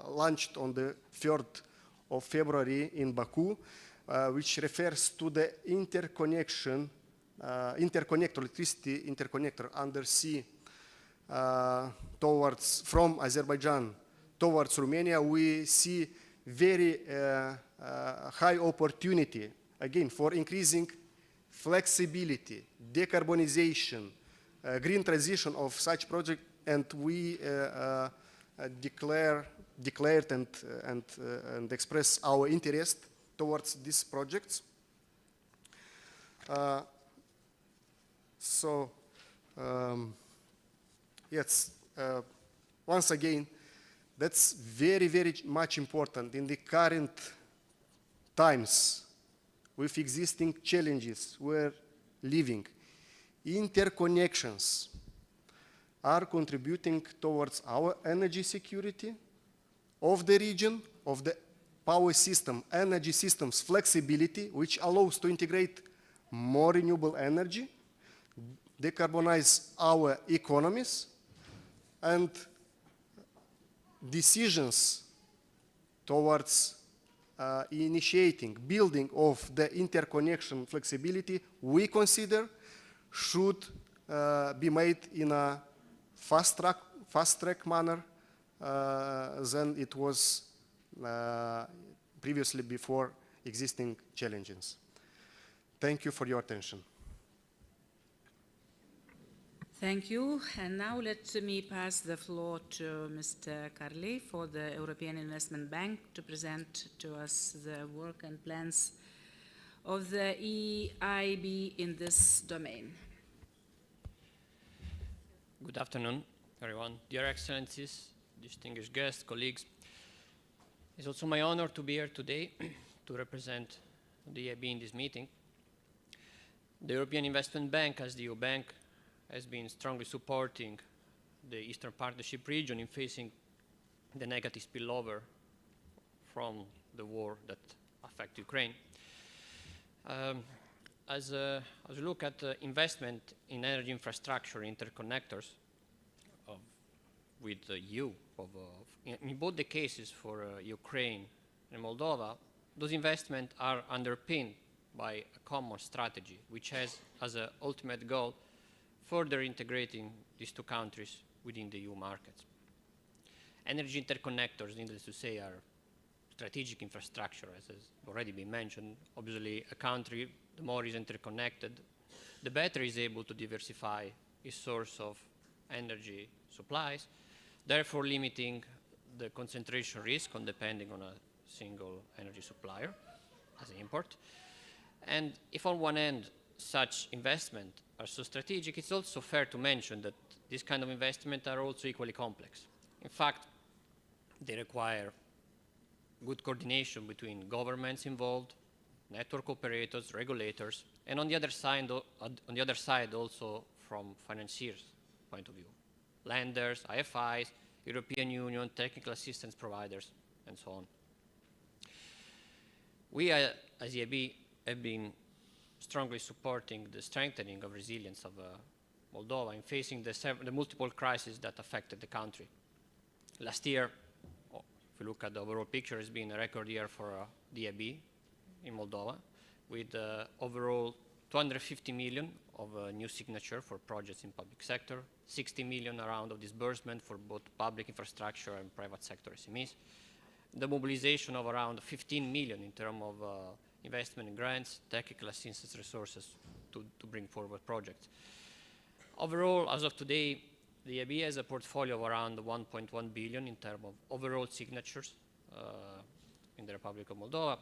launched on the 3rd of February in Baku, which refers to the interconnection, electricity interconnector undersea from Azerbaijan towards Romania. We see very high opportunity, again, for increasing flexibility, decarbonization, green transition of such project, and we declared and express our interest towards these projects. Yes, once again, that's very, very much important in the current times with existing challenges we're living. Interconnections are contributing towards our energy security of the region, of the power system, energy systems flexibility, which allows to integrate more renewable energy, decarbonize our economies, and decisions towards initiating, building of the interconnection flexibility, we consider should be made in a fast track manner than it was previously before existing challenges. Thank you for your attention. Thank you. And now let me pass the floor to Mr. Carli for the European Investment Bank to present to us the work and plans of the EIB in this domain. Good afternoon, everyone. Dear Excellencies, distinguished guests, colleagues. It's also my honor to be here today to represent the EIB in this meeting. The European Investment Bank, as the EU bank, has been strongly supporting the Eastern Partnership region in facing the negative spillover from the war that affected Ukraine. As we look at investment in energy infrastructure interconnectors with the EU, in both the cases for Ukraine and Moldova, those investments are underpinned by a common strategy, which has as an ultimate goal further integrating these two countries within the EU markets. Energy interconnectors, needless to say, are strategic infrastructure, as has already been mentioned. Obviously, a country, the more is interconnected, the better is able to diversify its source of energy supplies, therefore limiting the concentration risk on depending on a single energy supplier as an import. And if on one end such investment are so strategic, it's also fair to mention that this kind of investment are also equally complex. In fact, they require good coordination between governments involved, network operators, regulators, and on the other side also from financiers' point of view, lenders, IFIs, European Union, technical assistance providers, and so on. We as EIB have been strongly supporting the strengthening of resilience of Moldova in facing the multiple crises that affected the country. Last year, if you look at the overall picture, has been a record year for the EIB in Moldova, with overall 250 million of new signature for projects in public sector, 60 million around of disbursement for both public infrastructure and private sector SMEs, the mobilization of around 15 million in terms of investment in grants, technical assistance resources to bring forward projects. Overall, as of today, the EIB has a portfolio of around 1.1 billion in terms of overall signatures in the Republic of Moldova.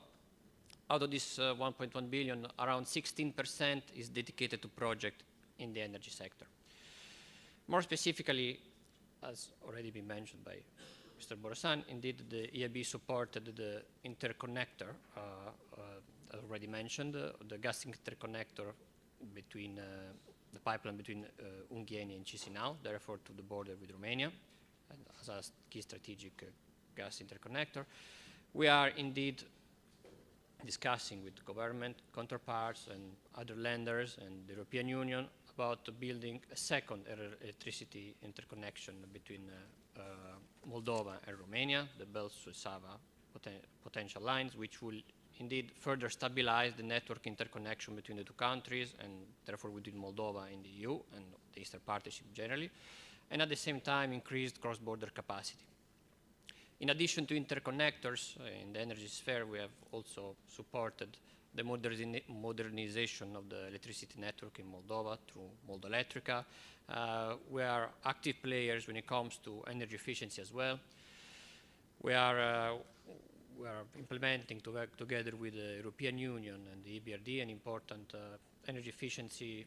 Out of this 1.1 billion, around 16% is dedicated to projects in the energy sector. More specifically, as already been mentioned by Mr. Borosan, indeed the EIB supported the interconnector, as already mentioned, the gas interconnector between the pipeline between Ungheni and Chisinau, therefore to the border with Romania, and as a key strategic gas interconnector. We are indeed discussing with government counterparts and other lenders and the European Union about building a second electricity interconnection between Moldova and Romania, the Belt-Suceava potential lines, which will indeed further stabilize the network interconnection between the two countries and therefore within Moldova and the EU and the Eastern Partnership generally, and at the same time increased cross-border capacity. In addition to interconnectors in the energy sphere, we have also supported the modernization of the electricity network in Moldova through Moldoelectrica. We are active players when it comes to energy efficiency as well. We are implementing together with the European Union and the EBRD an important energy efficiency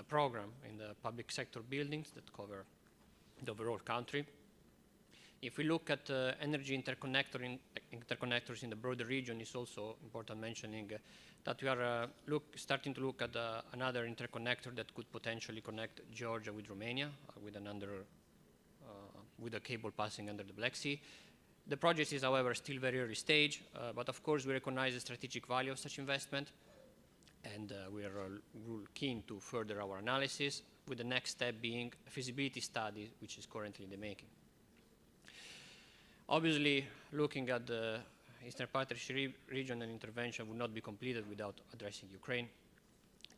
program in the public sector buildings that cover the overall country. If we look at energy interconnectors in the broader region, it's also important mentioning that we are starting to look at another interconnector that could potentially connect Georgia with Romania with a cable passing under the Black Sea. The project is, however, still very early stage, but of course we recognize the strategic value of such investment, and we are keen to further our analysis, with the next step being a feasibility study, which is currently in the making. Obviously, looking at the Eastern Partnership region, an intervention would not be completed without addressing Ukraine.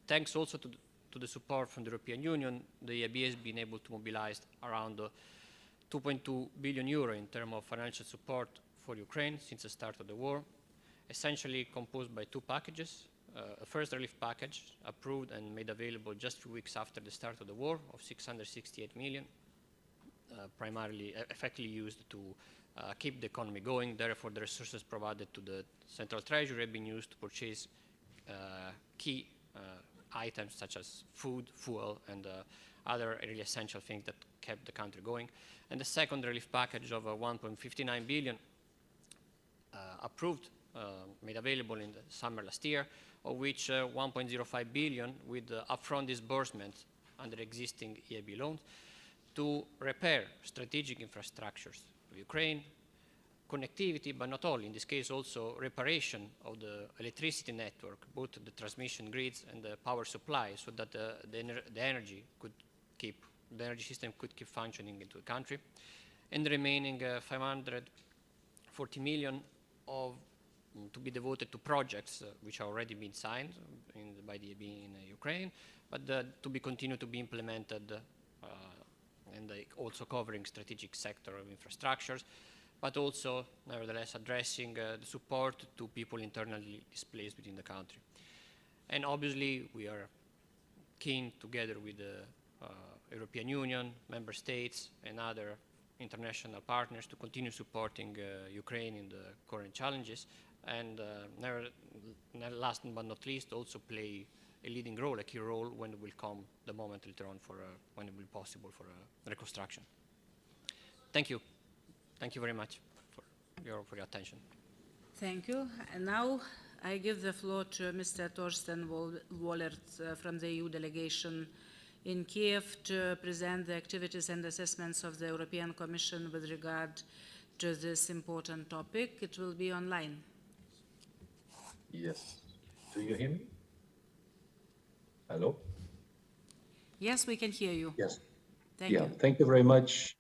Thanks also to the support from the European Union, the EIB has been able to mobilize around 2.2 billion euro in terms of financial support for Ukraine since the start of the war, essentially composed by two packages. A first relief package approved and made available just 2 weeks after the start of the war of 668 million, primarily effectively used to keep the economy going. Therefore, the resources provided to the Central Treasury have been used to purchase key items such as food, fuel, and other really essential things that kept the country going. And the second relief package of 1.59 billion approved, made available in the summer last year, of which 1.05 billion with upfront disbursement under existing EIB loans to repair strategic infrastructures of Ukraine, connectivity, but not only, in this case also reparation of the electricity network, both the transmission grids and the power supply, so that the energy system could keep functioning into the country. And the remaining 540 million to be devoted to projects which are already been signed by the EIB in Ukraine, but to be continued to be implemented, and also covering strategic sector of infrastructures, but also nevertheless addressing the support to people internally displaced within the country. And obviously we are keen, together with the European Union, member states, and other international partners, to continue supporting Ukraine in the current challenges, and last but not least, also play a leading role, a key role, when it will come the moment later on when it will be possible for reconstruction. Thank you. Thank you very much for your attention. Thank you. And now I give the floor to Mr. Torsten Wollert from the EU delegation in Kiev to present the activities and assessments of the European Commission with regard to this important topic. It will be online. Yes. Do you hear me? Hello? Yes, we can hear you. Yes. Thank you. Thank you very much.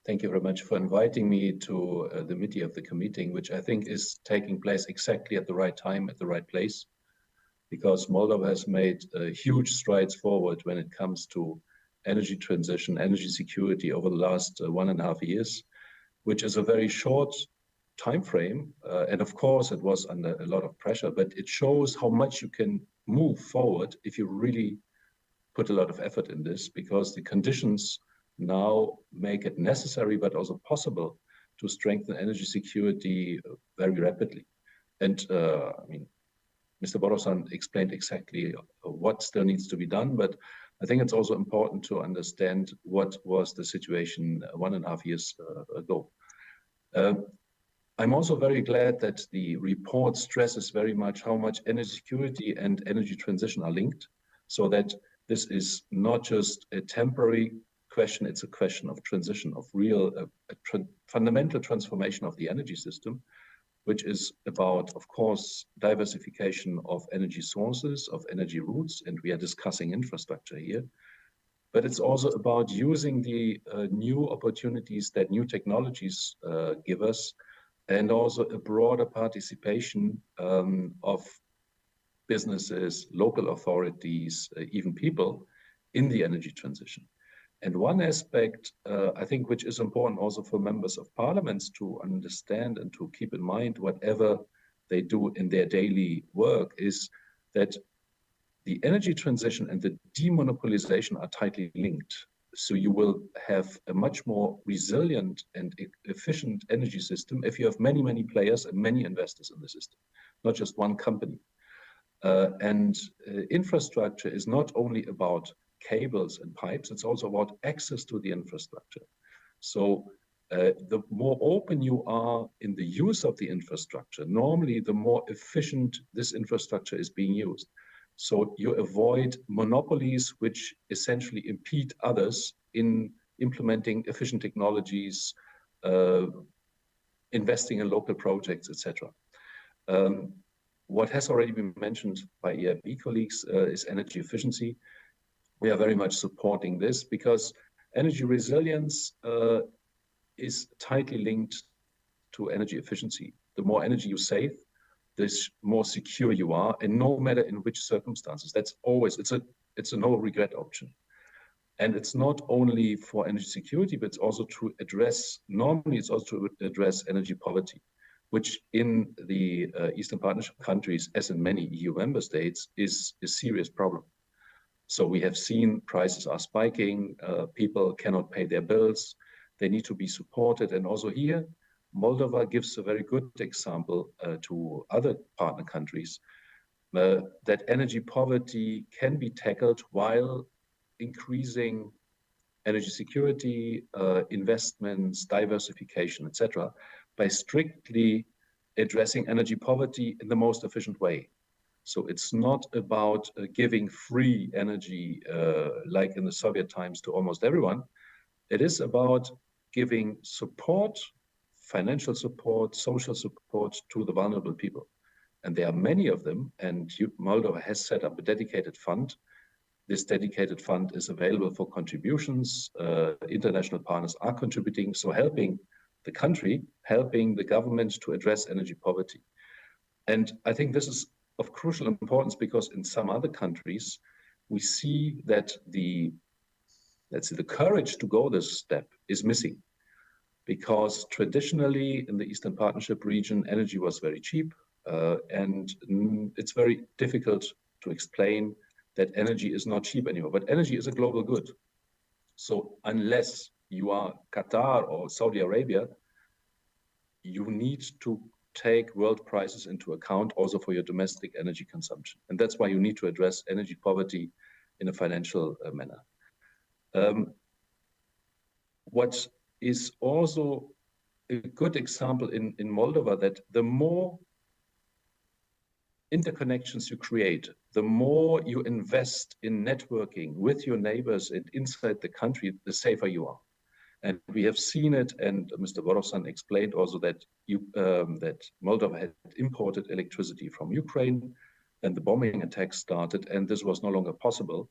Thank you very much for inviting me to the meeting of the committee, which I think is taking place exactly at the right time, at the right place, because Moldova has made huge strides forward when it comes to energy transition, energy security over the last 1.5 years, which is a very short time frame. And of course, it was under a lot of pressure, but it shows how much you can move forward if you really put a lot of effort in this, because the conditions now make it necessary, but also possible, to strengthen energy security very rapidly. And I mean, Mr. Borovsan explained exactly what still needs to be done, but I think it's also important to understand what was the situation 1.5 years ago. I'm also very glad that the report stresses very much how much energy security and energy transition are linked, so that this is not just a temporary question, it's a question of transition, of real fundamental transformation of the energy system, which is about, of course, diversification of energy sources, of energy routes, and we are discussing infrastructure here. But it's also about using the new opportunities that new technologies give us, and also a broader participation of businesses, local authorities, even people in the energy transition. And one aspect, I think, which is important also for members of parliaments to understand and to keep in mind whatever they do in their daily work, is that the energy transition and the demonopolization are tightly linked. So you will have a much more resilient and efficient energy system if you have many, many players and many investors in the system, not just one company. Infrastructure is not only about cables and pipes, it's also about access to the infrastructure. So the more open you are in the use of the infrastructure, normally the more efficient this infrastructure is being used. So you avoid monopolies which essentially impede others in implementing efficient technologies, investing in local projects, etc. What has already been mentioned by EIB colleagues is energy efficiency. We are very much supporting this because energy resilience is tightly linked to energy efficiency. The more energy you save, the more secure you are, and no matter in which circumstances. That's always, it's a no regret option. And it's not only for energy security, but it's also to address, normally it's also to address energy poverty. which in the Eastern Partnership countries, as in many EU member states, is a serious problem. So we have seen prices are spiking, people cannot pay their bills, they need to be supported. And also here, Moldova gives a very good example to other partner countries that energy poverty can be tackled while increasing energy security, investments, diversification, etc., by strictly addressing energy poverty in the most efficient way. So it's not about giving free energy like in the Soviet times to almost everyone. It is about giving support, financial support, social support to the vulnerable people. And there are many of them, and Moldova has set up a dedicated fund. This dedicated fund is available for contributions. International partners are contributing, so helping the country, helping the government to address energy poverty. And I think this is of crucial importance because in some other countries, we see that the courage to go this step is missing. Because traditionally in the Eastern Partnership region, energy was very cheap, and it's very difficult to explain that energy is not cheap anymore, but energy is a global good. So unless you are Qatar or Saudi Arabia, you need to take world prices into account also for your domestic energy consumption. And that's why you need to address energy poverty in a financial manner. What is also a good example in Moldova that the more interconnections you create, the more you invest in networking with your neighbors and inside the country, the safer you are. And we have seen it, and Mr. Borosan explained also that that Moldova had imported electricity from Ukraine, and the bombing attack started, and this was no longer possible.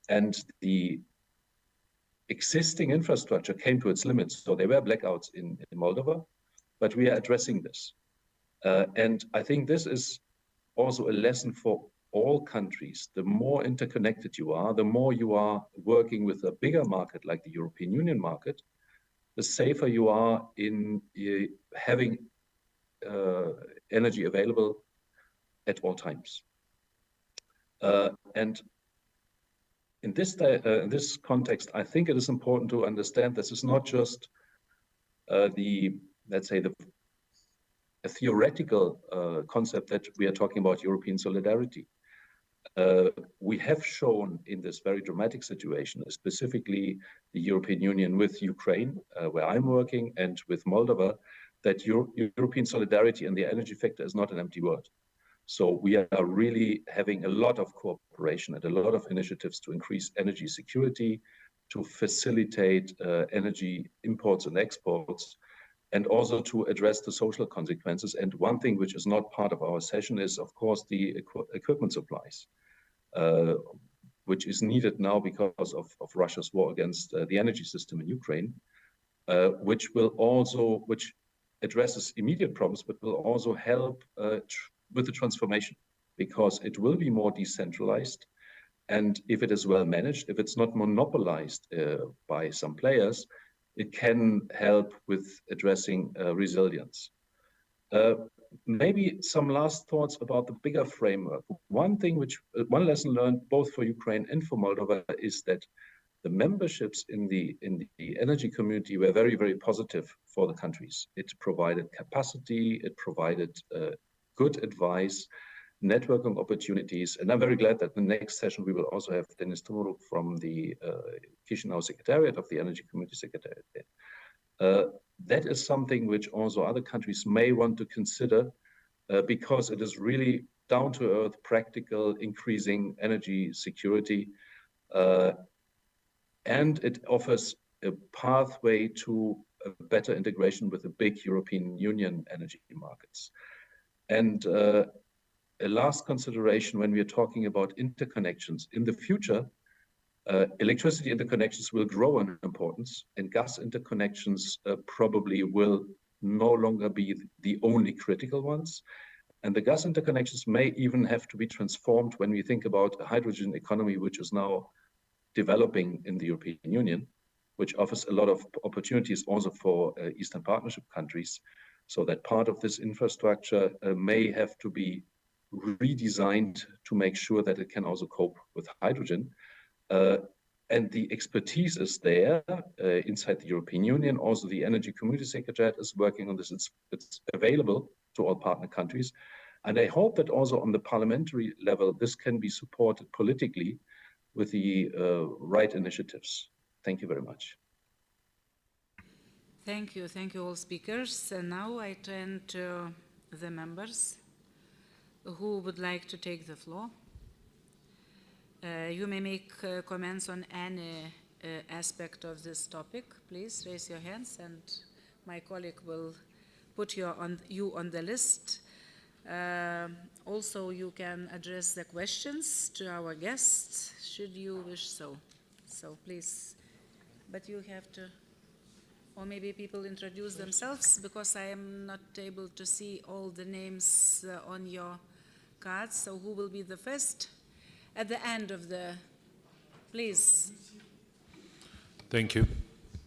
And the existing infrastructure came to its limits. So there were blackouts in Moldova, but we are addressing this. And I think this is also a lesson for all countries. The more interconnected you are, the more you are working with a bigger market like the European Union market, the safer you are in having energy available at all times. And in this context, I think it is important to understand this is not just let's say, a theoretical concept that we are talking about European solidarity. We have shown in this very dramatic situation, specifically the European Union with Ukraine, where I'm working, and with Moldova, that European solidarity in the energy sector is not an empty word. So we are really having a lot of cooperation and a lot of initiatives to increase energy security, to facilitate energy imports and exports, and also to address the social consequences. And one thing which is not part of our session is, of course, the equipment supplies, which is needed now because of Russia's war against the energy system in Ukraine, which addresses immediate problems, but will also help with the transformation, because it will be more decentralized. And if it is well managed, if it's not monopolized by some players, it can help with addressing resilience. Maybe some last thoughts about the bigger framework. One lesson learned both for Ukraine and for Moldova is that the memberships in the energy community were very, very positive for the countries. It provided capacity, it provided good advice, networking opportunities. And I'm very glad that the next session we will also have Denis Tomoruk from the Chisinau Secretariat of the Energy Community Secretariat. That is something which also other countries may want to consider because it is really down to earth, practical, increasing energy security. And it offers a pathway to a better integration with the big European Union energy markets. And a last consideration when we are talking about interconnections. In the future, electricity interconnections will grow in importance, and gas interconnections probably will no longer be the only critical ones. And the gas interconnections may even have to be transformed when we think about a hydrogen economy, which is now developing in the European Union, which offers a lot of opportunities also for Eastern Partnership countries. So that part of this infrastructure may have to be redesigned to make sure that it can also cope with hydrogen. And the expertise is there inside the European Union. Also, the Energy Community Secretariat is working on this. It's available to all partner countries. And I hope that also on the parliamentary level, this can be supported politically with the right initiatives. Thank you very much. Thank you all speakers. And now I turn to the members who would like to take the floor. You may make comments on any aspect of this topic. Please raise your hands and my colleague will put you on the list. Also, you can address the questions to our guests, should you wish so. So please, but you have to, or maybe people introduce themselves, because I am not able to see all the names on your cards. So who will be the first? At the end of the, please. Thank you.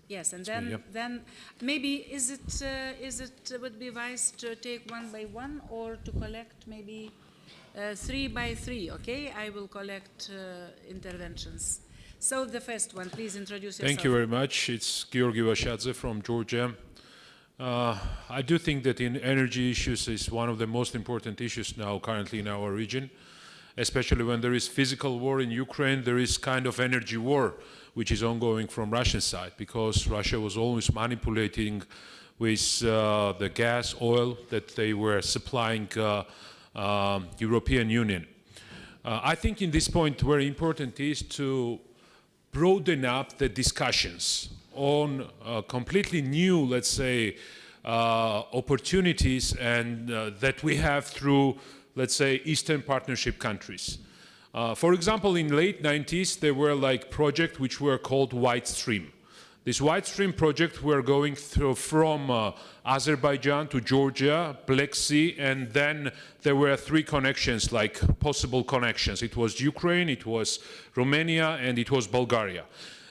Yes, and then maybe is it would be wise to take one by one or to collect maybe 3 by 3, okay? I will collect interventions. So the first one, please introduce yourself. Thank you very much. It's Euronest from Georgia. I do think that energy issues is one of the most important issues now currently in our region, especially when there is physical war in Ukraine. There is kind of energy war which is ongoing from Russian side, because Russia was always manipulating with the gas, oil that they were supplying European Union. I think in this point very important is to broaden up the discussions on completely new, let's say, opportunities and that we have through, let's say, Eastern Partnership countries. For example, in late 90s, there were like projects which were called White Stream. This White Stream project were going through from Azerbaijan to Georgia, Black Sea, and then there were 3 connections, like possible connections. It was Ukraine, it was Romania, and it was Bulgaria.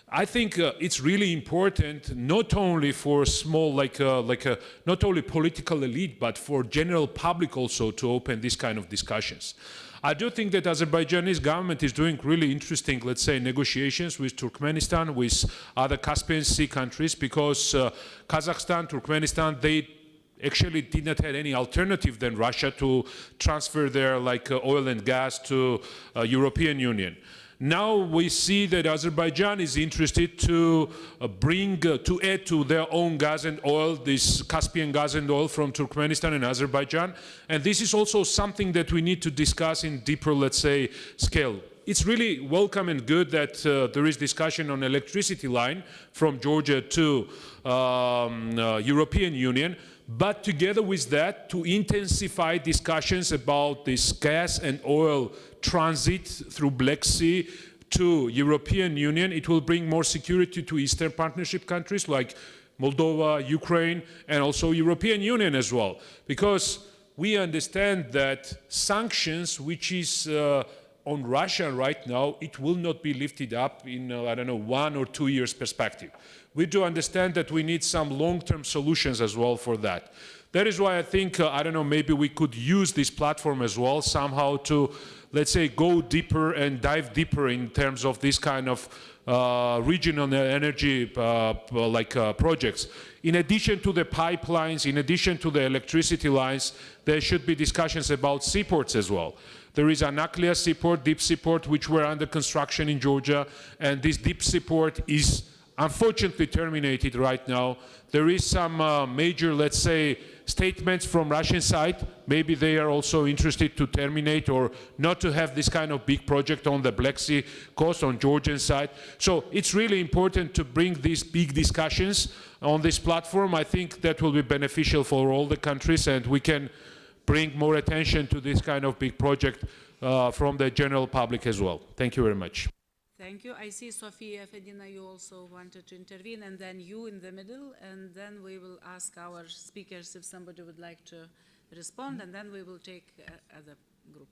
I think it's really important, not only for small, not only political elite, but for general public also to open this kind of discussions. I do think that Azerbaijani government is doing really interesting, let's say, negotiations with Turkmenistan, with other Caspian Sea countries, because Kazakhstan, Turkmenistan, they actually did not have any alternative than Russia to transfer their oil and gas to European Union. Now we see that Azerbaijan is interested to to add to their own gas and oil, this Caspian gas and oil from Turkmenistan and Azerbaijan. And this is also something that we need to discuss in deeper, let's say, scale. It's really welcome and good that there is discussion on electricity line from Georgia to European Union. But together with that, to intensify discussions about this gas and oil transit through Black Sea to European Union, it will bring more security to Eastern Partnership countries like Moldova, Ukraine, and also European Union as well. Because we understand that sanctions, which is on Russia right now, it will not be lifted up in, I don't know, 1 or 2 years perspective. We do understand that we need some long-term solutions as well for that. That is why I think, I don't know, maybe we could use this platform as well somehow to, let's say, go deeper and dive deeper in terms of this kind of regional energy projects. In addition to the pipelines, in addition to the electricity lines, there should be discussions about seaports as well. There is Anaklia seaport, deep seaport, which were under construction in Georgia, and this deep seaport is unfortunately terminated right now. There is some major, let's say, statements from Russian side. Maybe they are also interested to terminate or not to have this kind of big project on the Black Sea coast, on Georgian side. So it's really important to bring these big discussions on this platform. I think that will be beneficial for all the countries, and we can bring more attention to this kind of big project from the general public as well. Thank you very much. Thank you. I see Sofia Fedina, you also wanted to intervene, and then you in the middle, and then we will ask our speakers if somebody would like to respond, and then we will take other group.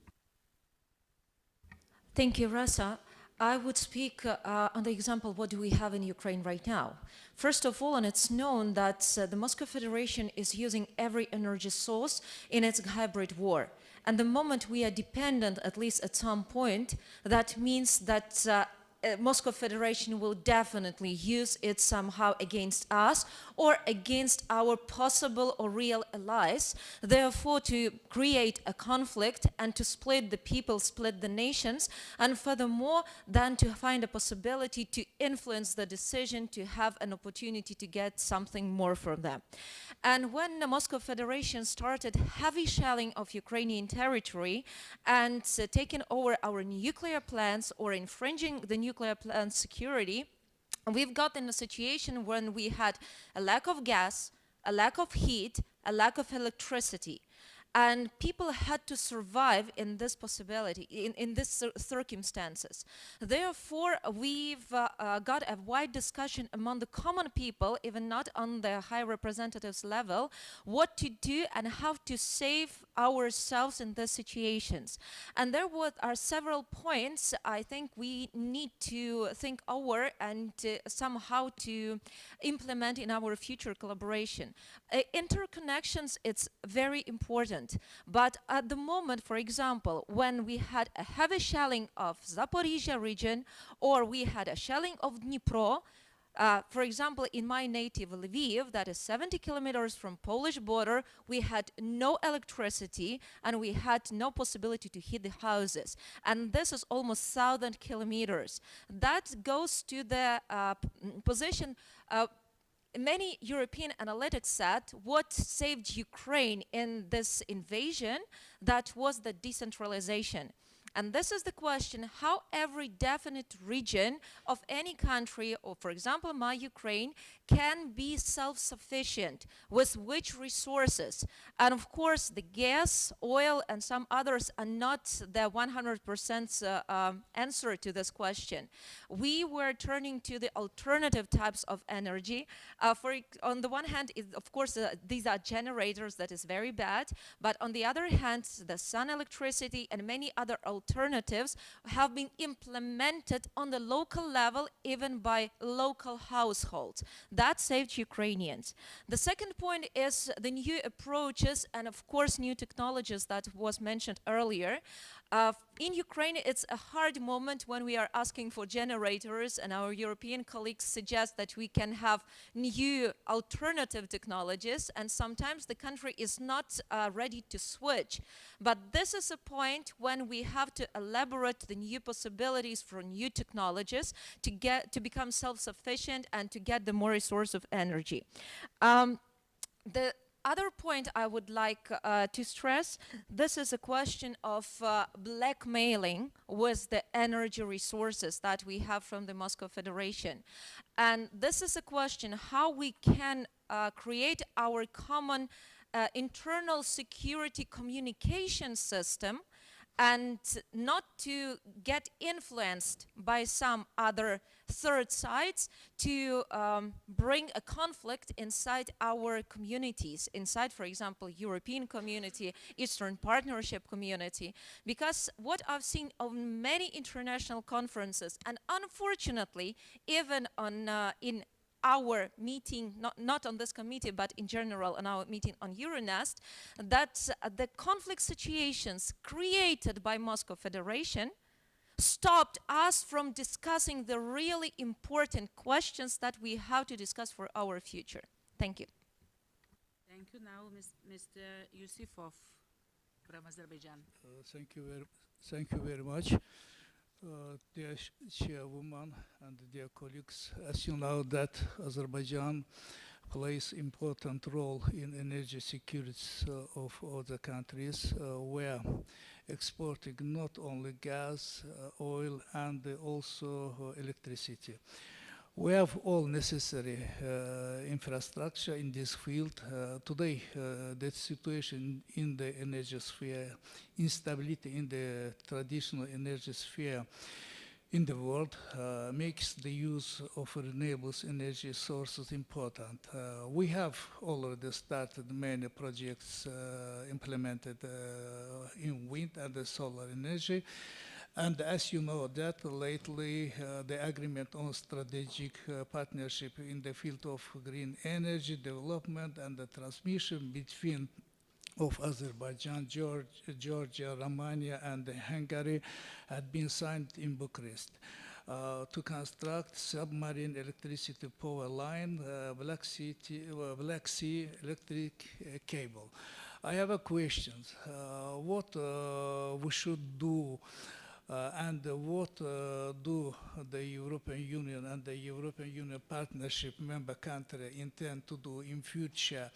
Thank you, Rasa. I would speak on the example, what do we have in Ukraine right now? First of all, and it's known that the Moscow Federation is using every energy source in its hybrid war. And the moment we are dependent, at least at some point, that means that Moscow Federation will definitely use it somehow against us or against our possible or real allies, therefore to create a conflict and to split the people, split the nations, and furthermore then to find a possibility to influence the decision, to have an opportunity to get something more from them. And when the Moscow Federation started heavy shelling of Ukrainian territory and taking over our nuclear plants or infringing the nuclear plant security, we've got in a situation when we had a lack of gas, a lack of heat, a lack of electricity. And people had to survive in this possibility, in these circumstances. Therefore, we've got a wide discussion among the common people, even not on the high representatives level, what to do and how to save ourselves in these situations. And there are several points I think we need to think over and somehow to implement in our future collaboration. Interconnections, it's very important. But at the moment, for example, when we had a heavy shelling of Zaporizhia region or we had a shelling of Dnipro, for example, in my native Lviv, that is 70 kilometers from Polish border, we had no electricity and we had no possibility to heat the houses. And this is almost 1,000 kilometers. That goes to the position many European analytics said what saved Ukraine in this invasion, that was the decentralization. And this is the question, how every definite region of any country, or for example, my Ukraine, can be self-sufficient with which resources. And of course, the gas, oil, and some others are not the 100% answer to this question. We were turning to the alternative types of energy. On the one hand, of course, these are generators, that is very bad. But on the other hand, the sun electricity and many other alternatives have been implemented on the local level, even by local households. That saved Ukrainians. The second point is the new approaches and, of course, new technologies that was mentioned earlier. In Ukraine, it's a hard moment when we are asking for generators, and our European colleagues suggest that we can have new alternative technologies, and sometimes the country is not ready to switch. But this is a point when we have to elaborate the new possibilities for new technologies to become self-sufficient and to get the more source of energy. The other point I would like to stress, this is a question of blackmailing with the energy resources that we have from the Moscow Federation. And this is a question how we can create our common internal security communication system and not to get influenced by some other third sides to bring a conflict inside our communities, inside, for example, European community, Eastern Partnership community, because what I've seen on many international conferences, and unfortunately, even on in our meeting, not on this committee, but in general on our meeting on Euronest, that the conflict situations created by Moscow Federation stopped us from discussing the really important questions that we have to discuss for our future. Thank you. Thank you. Now, Mr. Yusufov from Azerbaijan. Thank you very much. Dear Chairwoman and dear colleagues, as you know that Azerbaijan plays important role in energy security of other countries. We're exporting not only gas, oil, and also electricity. We have all necessary infrastructure in this field. Today, the situation in the energy sphere, instability in the traditional energy sphere in the world makes the use of renewable energy sources important. We have already started many projects implemented in wind and solar energy. And as you know that lately the agreement on strategic partnership in the field of green energy development and the transmission between of Azerbaijan, Georgia, Romania and Hungary had been signed in Bucharest to construct submarine electricity power line, Black Sea electric cable. I have a question. What we should do and what do the European Union and the European Union partnership member country intend to do in future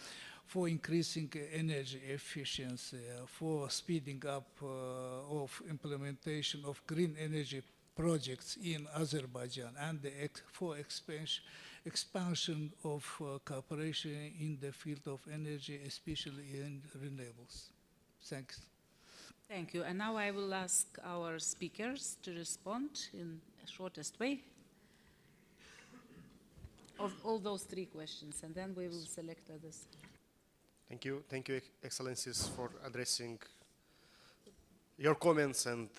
for increasing energy efficiency, for speeding up of implementation of green energy projects in Azerbaijan, and for expansion of cooperation in the field of energy, especially in renewables. Thanks. Thank you. And now I will ask our speakers to respond in the shortest way of all those three questions, and then we will select others. Thank you, Excellencies, for addressing your comments and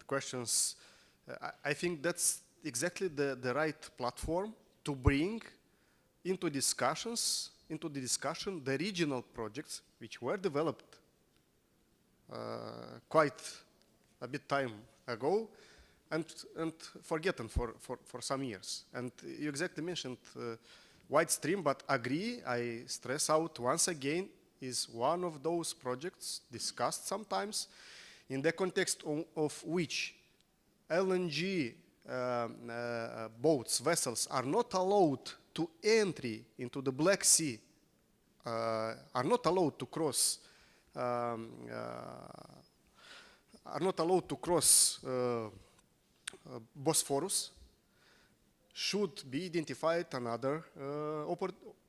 questions. I think that's exactly the right platform to bring into the discussion the regional projects which were developed quite a bit time ago and forgotten for some years. And you exactly mentioned White Stream, but agree, I stress out once again, is one of those projects discussed sometimes in the context of which LNG boats, vessels are not allowed to entry into the Black Sea, are not allowed to cross Bosphorus, should be identified another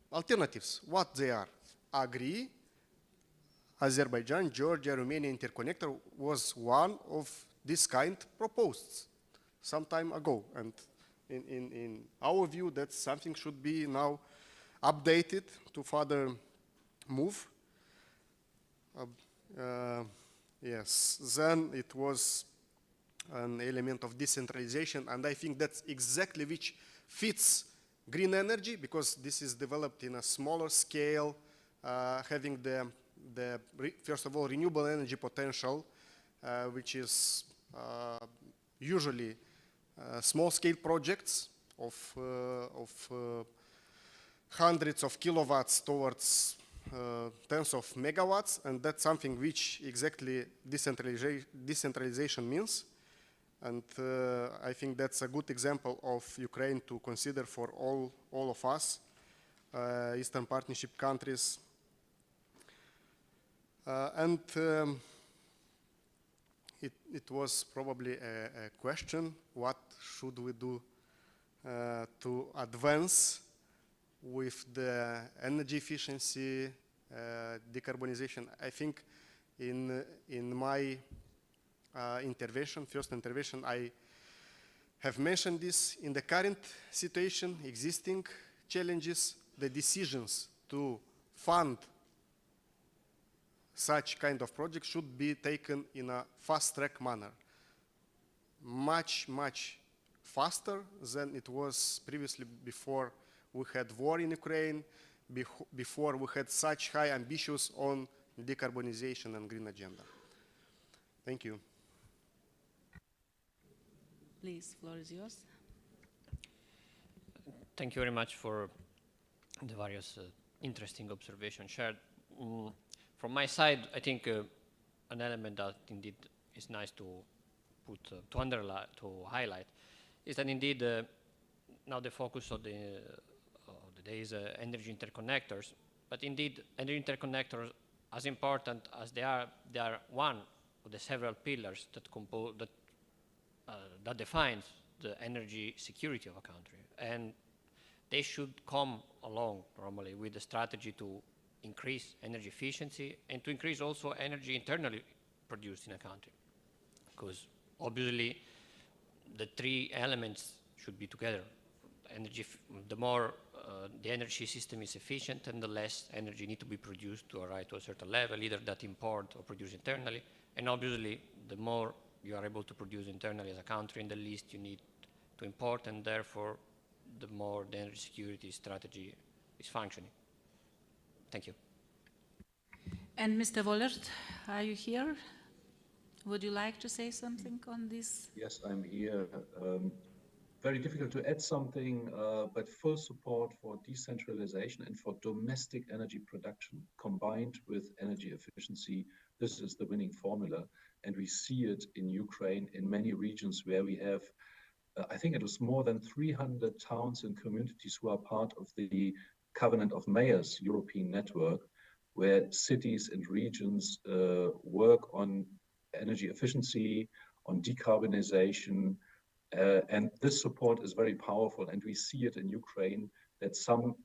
alternatives. What they are? Agree, Azerbaijan, Georgia, Romania interconnector was one of this kind proposed some time ago. And in our view, that something should be now updated to further move. Yes, then it was an element of decentralization, and I think that's exactly which fits green energy, because this is developed in a smaller scale, having the first of all renewable energy potential, which is usually small scale projects of hundreds of kilowatts towards tens of megawatts, and that's something which exactly decentralization means. And I think that's a good example of Ukraine to consider for all of us, Eastern Partnership countries. It was probably a question, what should we do to advance with the energy efficiency, decarbonization. I think in my first intervention, I have mentioned this. In the current situation, existing challenges, the decisions to fund such kind of projects should be taken in a fast-track manner. Much faster than it was previously, before we had war in Ukraine, before we had such high ambitions on decarbonization and green agenda. Thank you. Please, floor is yours. Thank you very much for the various interesting observations shared. From my side, I think an element that indeed is nice to put, to underline, to highlight, is that indeed now the focus of the day is energy interconnectors, but indeed energy interconnectors, as important as they are one of the several pillars that compose that defines the energy security of a country, and they should come along normally with the strategy to increase energy efficiency and to increase also energy internally produced in a country, because obviously the three elements should be together. Energy, the more the energy system is efficient, and the less energy need to be produced to arrive to a certain level, either that import or produce internally, and obviously the more you are able to produce internally as a country, and the least you need to import, and therefore the more the energy security strategy is functioning. Thank you. And Mr. Wollert, are you here? Would you like to say something on this? Yes, I'm here. Very difficult to add something, but full support for decentralization and for domestic energy production combined with energy efficiency. This is the winning formula. And we see it in Ukraine, in many regions where we have, I think it was more than 300 towns and communities who are part of the Covenant of Mayors European network, where cities and regions work on energy efficiency, on decarbonization, and this support is very powerful. And we see it in Ukraine that some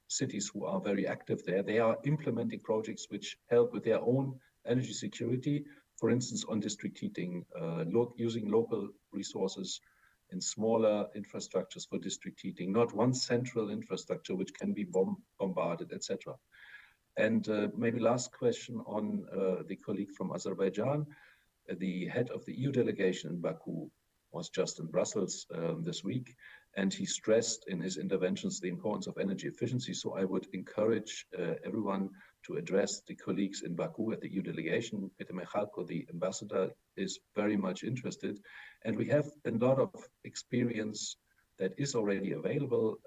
cities who are very active there, they are implementing projects which help with their own energy security, for instance, on district heating, using local resources in smaller infrastructures for district heating, not one central infrastructure which can be bombarded, etc. And maybe last question on the colleague from Azerbaijan. The head of the EU delegation in Baku was just in Brussels this week, and he stressed in his interventions the importance of energy efficiency. So I would encourage everyone to address the colleagues in Baku at the EU delegation. Peter Michalko, the ambassador, is very much interested, and we have a lot of experience that is already available.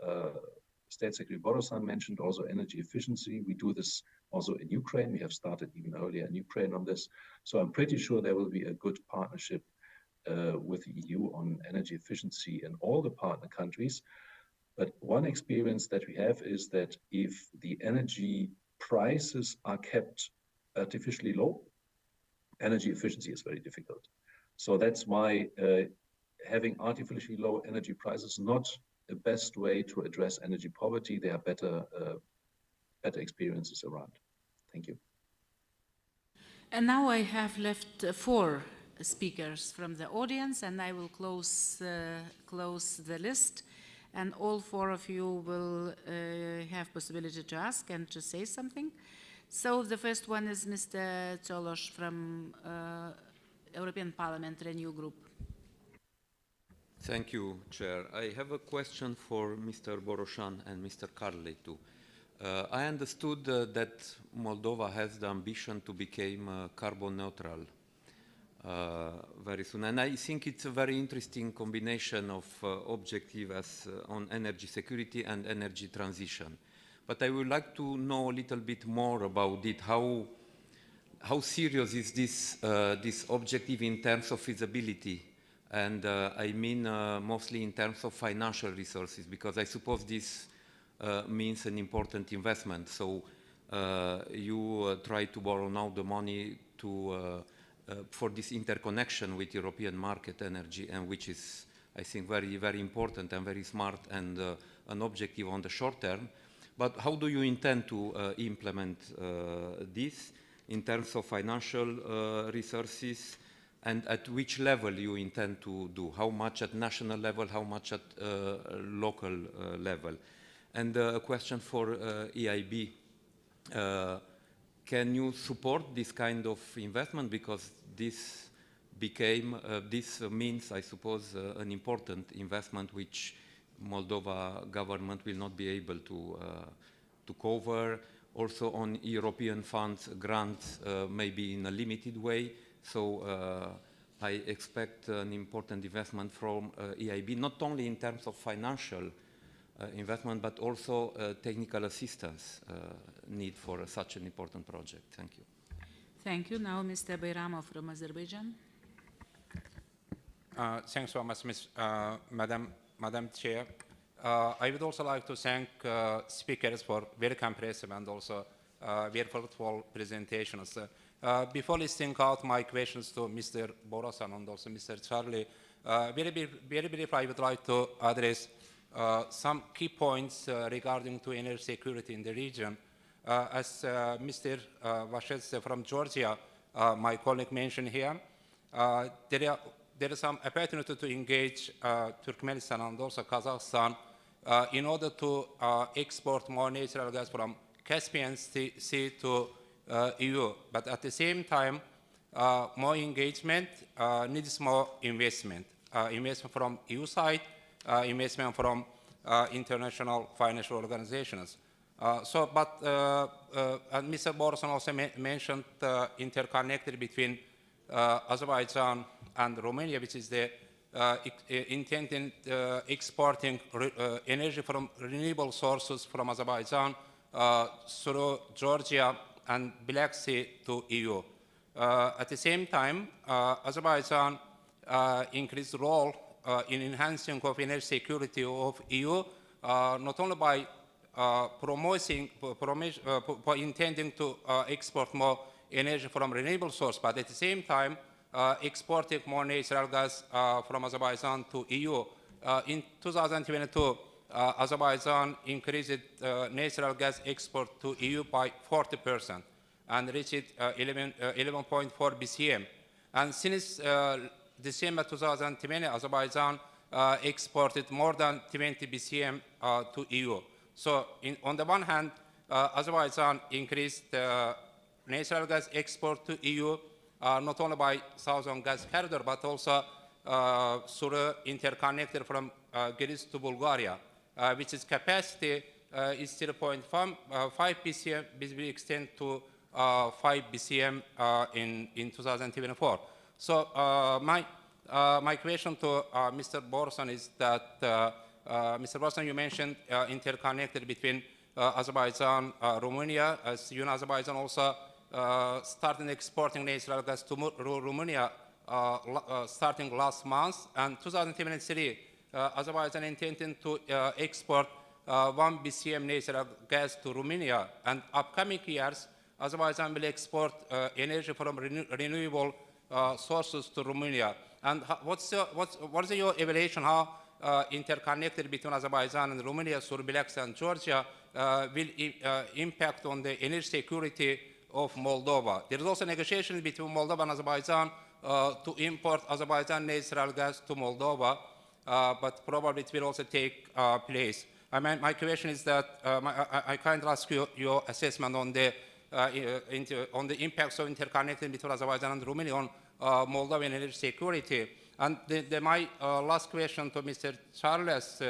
State Secretary Borosan mentioned also energy efficiency. We do this also in Ukraine. We have started even earlier in Ukraine on this. So I'm pretty sure there will be a good partnership with the EU on energy efficiency in all the partner countries. But one experience that we have is that if the energy prices are kept artificially low, energy efficiency is very difficult. So that's why having artificially low energy prices is not the best way to address energy poverty. There are better experiences around. Thank you. And now I have left 4 speakers from the audience, and I will close the list, and all 4 of you will have possibility to ask and to say something. So the first one is Mr. Czolosz from European Parliament Renew Group. Thank you, Chair. I have a question for Mr. Borosan and Mr. Carley too. I understood that Moldova has the ambition to become carbon neutral very soon, and I think it's a very interesting combination of objectives on energy security and energy transition. But I would like to know a little bit more about it. How serious is this objective in terms of feasibility? And I mean mostly in terms of financial resources, because I suppose this means an important investment. So you try to borrow now the money for this interconnection with European market energy, and which is, I think, very, very important and very smart and an objective on the short term. But how do you intend to implement this in terms of financial resources, and at which level you intend to do? How much at national level, how much at local level? And a question for EIB. Can you support this kind of investment? Because this means, I suppose, an important investment which Moldova government will not be able to cover. Also on European funds, grants maybe in a limited way. So I expect an important investment from EIB, not only in terms of financial investment, but also technical assistance need for such an important project. Thank you. Thank you. Now Mr. Bayramov from Azerbaijan. Thanks so much, Madam Chair. I would also like to thank speakers for very comprehensive and also very fruitful presentations. Before listing out my questions to Mr. Borosan and also Mr. Charlie, very briefly, I would like to address some key points regarding to energy security in the region. As Mr. Vashetze from Georgia, my colleague mentioned here, there is some opportunity to engage Turkmenistan and also Kazakhstan in order to export more natural gas from Caspian Sea to EU. But at the same time, more engagement needs more investment. Investment from EU side, investment from international financial organizations. But Mr. Borson also mentioned interconnected between Azerbaijan and Romania, which is the intent in exporting energy from renewable sources from Azerbaijan through Georgia and Black Sea to EU. At the same time, Azerbaijan increased role in enhancing of energy security of EU, not only by intending to export more energy from renewable source, but at the same time exporting more natural gas from Azerbaijan to EU. In 2022, Azerbaijan increased natural gas export to EU by 40% and reached 11.4 BCM. And since December 2020, Azerbaijan exported more than 20 BCM to EU. So on the one hand, Azerbaijan increased natural gas export to EU, not only by southern gas corridor, but also through interconnector from Greece to Bulgaria, which its capacity is 0.5 BCM, which will extend to 5 BCM in 2024. So my question to Mr. Borson is that, Mr. Borson, you mentioned interconnected between Azerbaijan, Romania. As you know, Azerbaijan also started exporting natural gas to Romania starting last month. And 2023, Azerbaijan intended to export 1 BCM natural gas to Romania. And upcoming years, Azerbaijan will export energy from renewable sources to Romania. And what's your evaluation how interconnected between Azerbaijan and Romania through Black Sea and Georgia will impact on the energy security of Moldova? There is also negotiation between Moldova and Azerbaijan to import Azerbaijan natural gas to Moldova, but probably it will also take place. My question is that I kindly ask you your assessment on the impacts of interconnecting between Azerbaijan and Romania on Moldovan energy security. And my last question to Mr. Charles,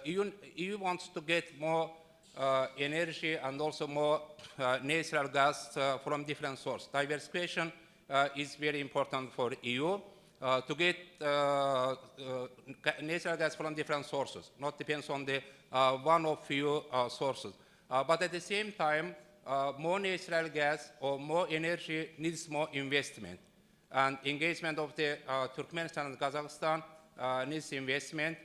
EU wants to get more energy and also more natural gas from different sources. Diversification is very important for EU to get natural gas from different sources, not depends on the one of few sources. But at the same time, more natural gas or more energy needs more investment. And engagement of the Turkmenistan and Kazakhstan needs investment.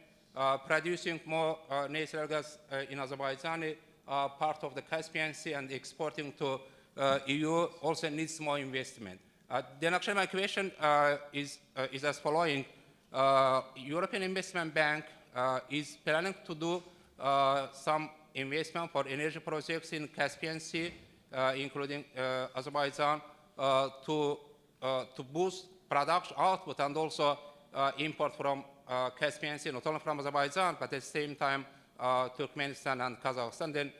Producing more natural gas in Azerbaijan, part of the Caspian Sea, and exporting to EU also needs more investment. Then actually my question is as following. European Investment Bank is planning to do some investment for energy projects in Caspian Sea, including Azerbaijan, to boost production output and also import from Caspian Sea, not only from Azerbaijan, but at the same time Turkmenistan and Kazakhstan. Then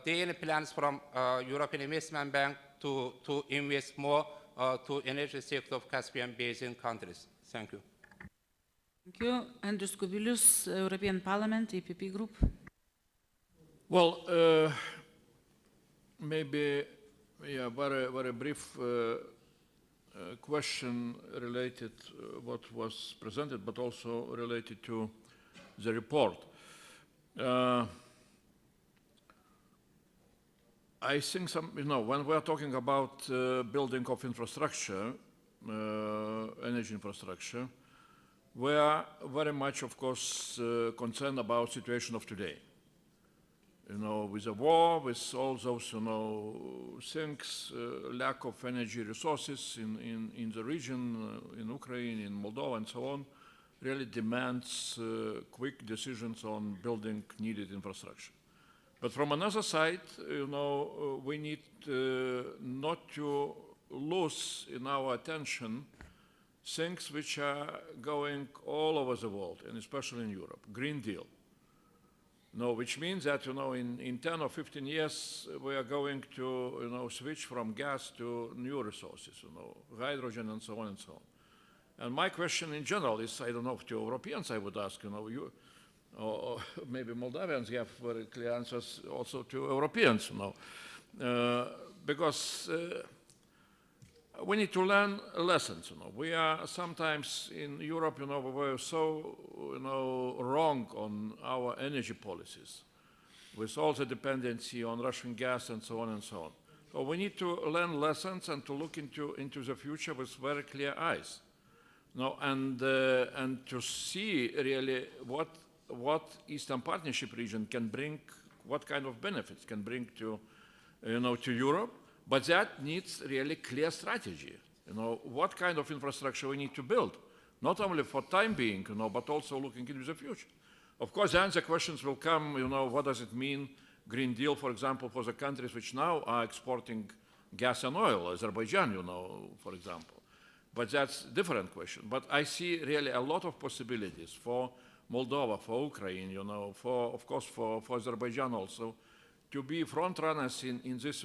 there are plans from European Investment Bank to invest more to energy sector of Caspian Basin countries. Thank you. Thank you. Andrus Kubilius, European Parliament, EPP Group. Well, maybe, yeah, very brief question related what was presented, but also related to the report. I think when we are talking about building of infrastructure, energy infrastructure, we are very much, of course, concerned about the situation of today. With the war, with all those, things, lack of energy resources in the region, in Ukraine, in Moldova, and so on, really demands quick decisions on building needed infrastructure. But from another side, we need not to lose in our attention things which are going all over the world, and especially in Europe. Green Deal. No, which means that, in 10 or 15 years, we are going to, switch from gas to new resources, hydrogen and so on and so on. And my question in general is, I don't know, to Europeans I would ask, you, or maybe Moldavians have very clear answers also to Europeans, because we need to learn lessons. We are sometimes in Europe, we're so, wrong on our energy policies, with all the dependency on Russian gas and so on and so on. So we need to learn lessons and to look into the future with very clear eyes, and to see really what Eastern Partnership region can bring, what kind of benefits can bring to, to Europe. But that needs really clear strategy. What kind of infrastructure we need to build, not only for time being, but also looking into the future. Of course, then the questions will come, what does it mean, Green Deal, for example, for the countries which now are exporting gas and oil, Azerbaijan, for example. But that's a different question. But I see really a lot of possibilities for Moldova, for Ukraine, of course, for Azerbaijan also, to be front runners in this,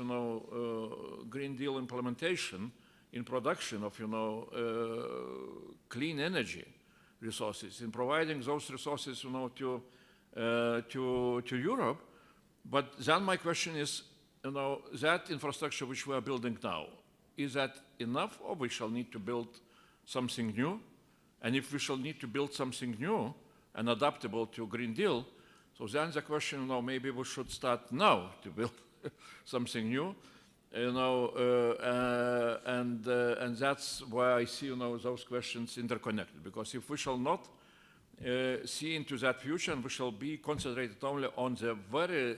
Green Deal implementation, in production of, clean energy resources, in providing those resources, to Europe. But then my question is, that infrastructure which we are building now, is that enough, or we shall need to build something new? And if we shall need to build something new and adaptable to Green Deal, so then the question, maybe we should start now to build something new, and that's why I see, those questions interconnected. Because if we shall not see into that future, and we shall be concentrated only on the very,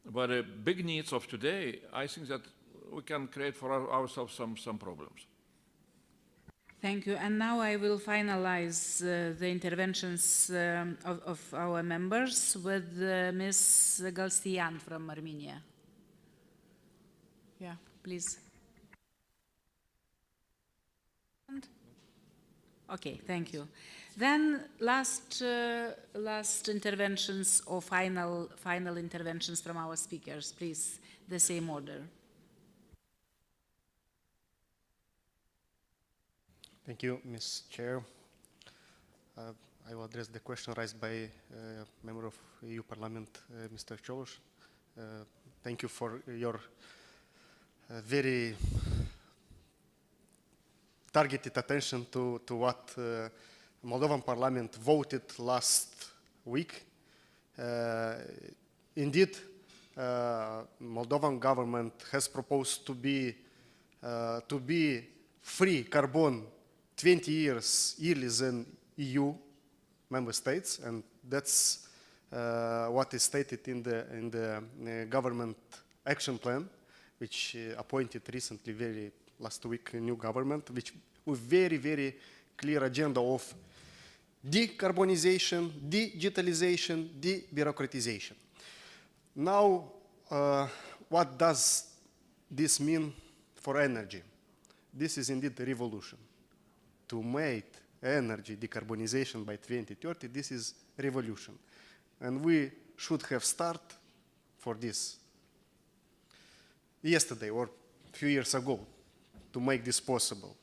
very big needs of today, I think that we can create for ourselves some problems. Thank you. And now I will finalize the interventions of our members with Ms. Galstian from Armenia. Yeah, please. Okay, thank you. Then last interventions or final interventions from our speakers, please, the same order. Thank you, Ms. Chair. I will address the question raised by a member of EU Parliament, Mr. Cholos. Thank you for your very targeted attention to what Moldovan Parliament voted last week. Indeed, Moldovan government has proposed to be free carbon 20 years earlier than EU member states, and that's what is stated in the government action plan, which appointed recently, last week, a new government, which with very clear agenda of decarbonization, digitalization, de-bureaucratization. Now, what does this mean for energy? This is indeed a revolution. To make energy decarbonization by 2030, this is revolution. And we should have started for this yesterday or a few years ago to make this possible.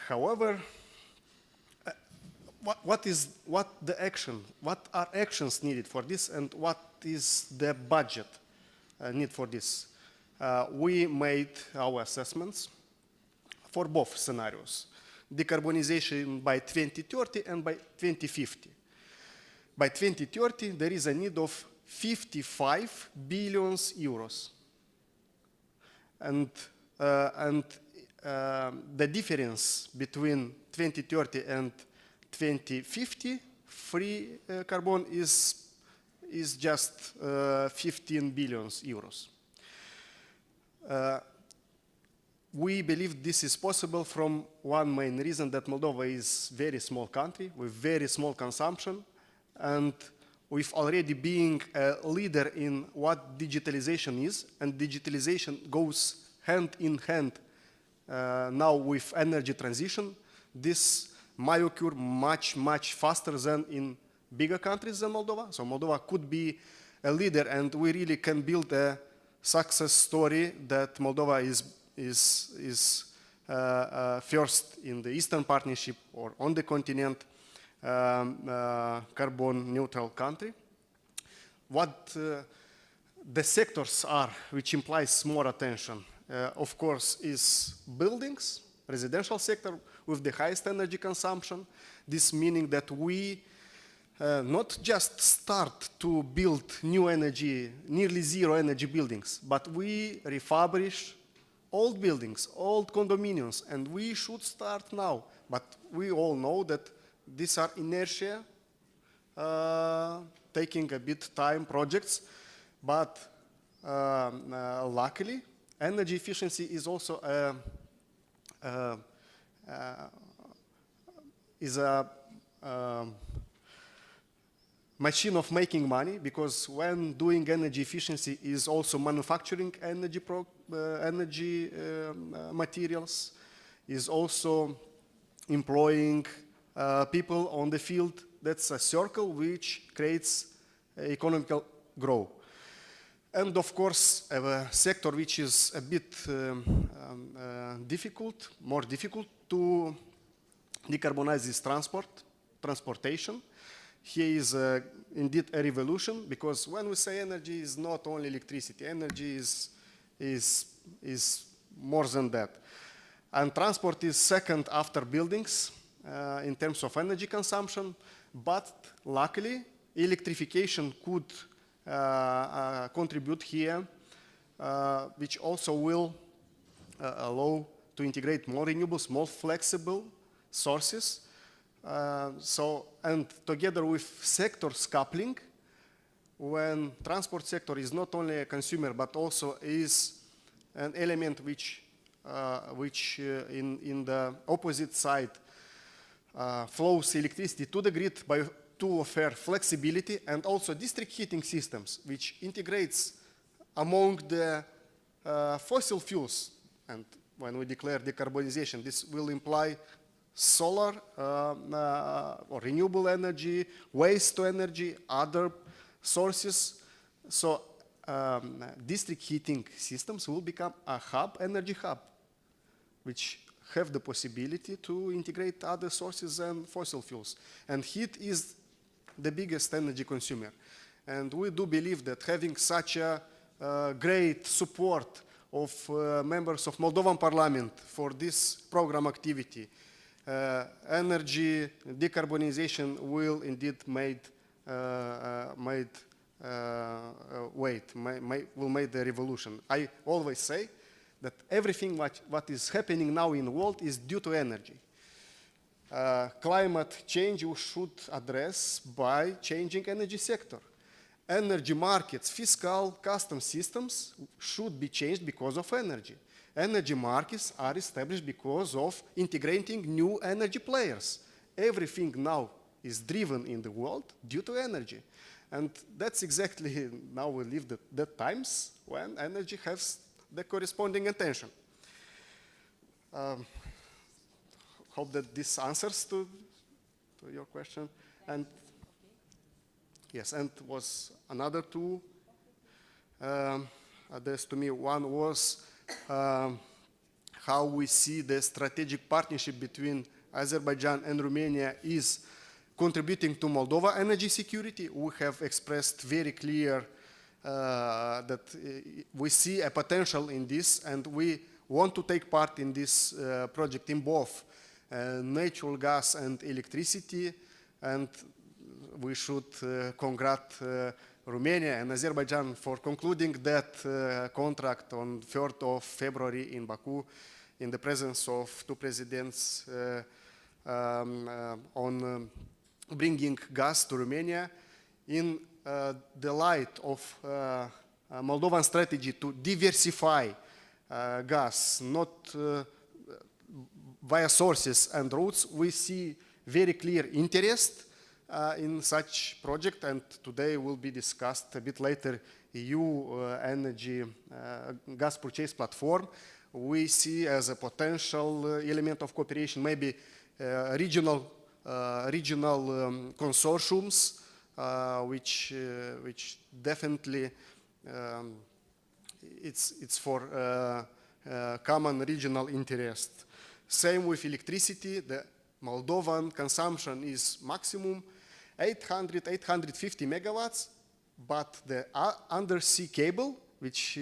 However, what are actions needed for this, and what is the budget need for this? We made our assessments for both scenarios, decarbonization by 2030 and by 2050. By 2030, there is a need of 55 billion euros. And the difference between 2030 and 2050 free carbon is just 15 billion euros. We believe this is possible from one main reason, that Moldova is a very small country with very small consumption, and with already being a leader in what digitalization is, and digitalization goes hand in hand now with energy transition. This may occur much faster than in bigger countries than Moldova. So Moldova could be a leader, and we really can build a success story that Moldova is first in the Eastern Partnership or on the continent carbon neutral country. What the sectors are, which implies more attention, of course, is buildings, residential sector with the highest energy consumption. This meaning that we not just start to build new energy, nearly zero energy buildings, but we refurbish old buildings, old condominiums, and we should start now. But we all know that these are inertia, taking a bit time projects, but luckily, energy efficiency is also a machine of making money, because when doing energy efficiency is also manufacturing energy materials, is also employing people on the field. That's a circle which creates economical growth. And of course, a sector which is a bit more difficult to decarbonize is transportation. Here is indeed a revolution, because when we say energy is not only electricity, energy is more than that. And transport is second after buildings in terms of energy consumption, but luckily electrification could contribute here, which also will allow to integrate more renewables, more flexible sources. And together with sectors coupling, when transport sector is not only a consumer but also is an element which in the opposite side flows electricity to the grid to offer flexibility, and also district heating systems, which integrates among the fossil fuels. And when we declare decarbonization, this will imply solar or renewable energy, waste to energy, other sources. So district heating systems will become a hub, energy hub, which have the possibility to integrate other sources than fossil fuels. And heat is the biggest energy consumer. And we do believe that having such a great support of members of Moldovan Parliament for this program activity, energy decarbonization will indeed will make the revolution. I always say that everything what is happening now in the world is due to energy. Climate change we should address by changing energy sector. Energy markets, fiscal, custom systems should be changed because of energy. Energy markets are established because of integrating new energy players. Everything now is driven in the world due to energy. And that's exactly, now we live the times when energy has the corresponding attention. Hope that this answers to your question. And yes, and was another two addressed to me. One was how we see the strategic partnership between Azerbaijan and Romania is contributing to Moldova energy security. We have expressed very clear that we see a potential in this, and we want to take part in this project in both natural gas and electricity, and we should congratulate Romania and Azerbaijan for concluding that contract on 3rd of February in Baku in the presence of two presidents on bringing gas to Romania in the light of Moldovan strategy to diversify gas, not via sources and routes. We see very clear interest in such project, and today will be discussed a bit later EU energy gas purchase platform. We see as a potential element of cooperation maybe regional consortiums which definitely it's for common regional interest. Same with electricity. The Moldovan consumption is maximum 850 megawatts, but the undersea cable, which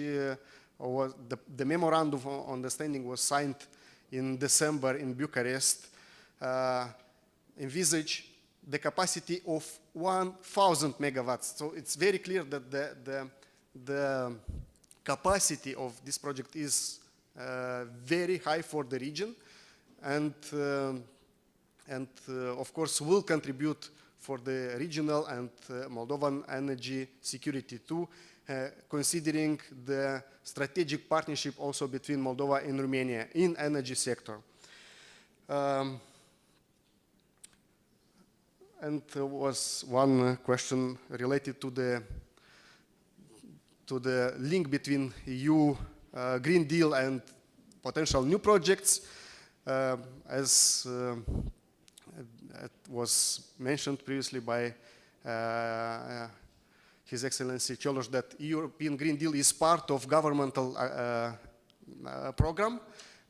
was the memorandum of understanding was signed in December in Bucharest, envisage the capacity of 1,000 megawatts. So it's very clear that the capacity of this project is very high for the region, and of course will contribute for the regional and Moldovan energy security too, considering the strategic partnership also between Moldova and Romania in energy sector. And there was one question related to the link between EU Green Deal and potential new projects. As it was mentioned previously by His Excellency Cioloș, that European Green Deal is part of governmental program.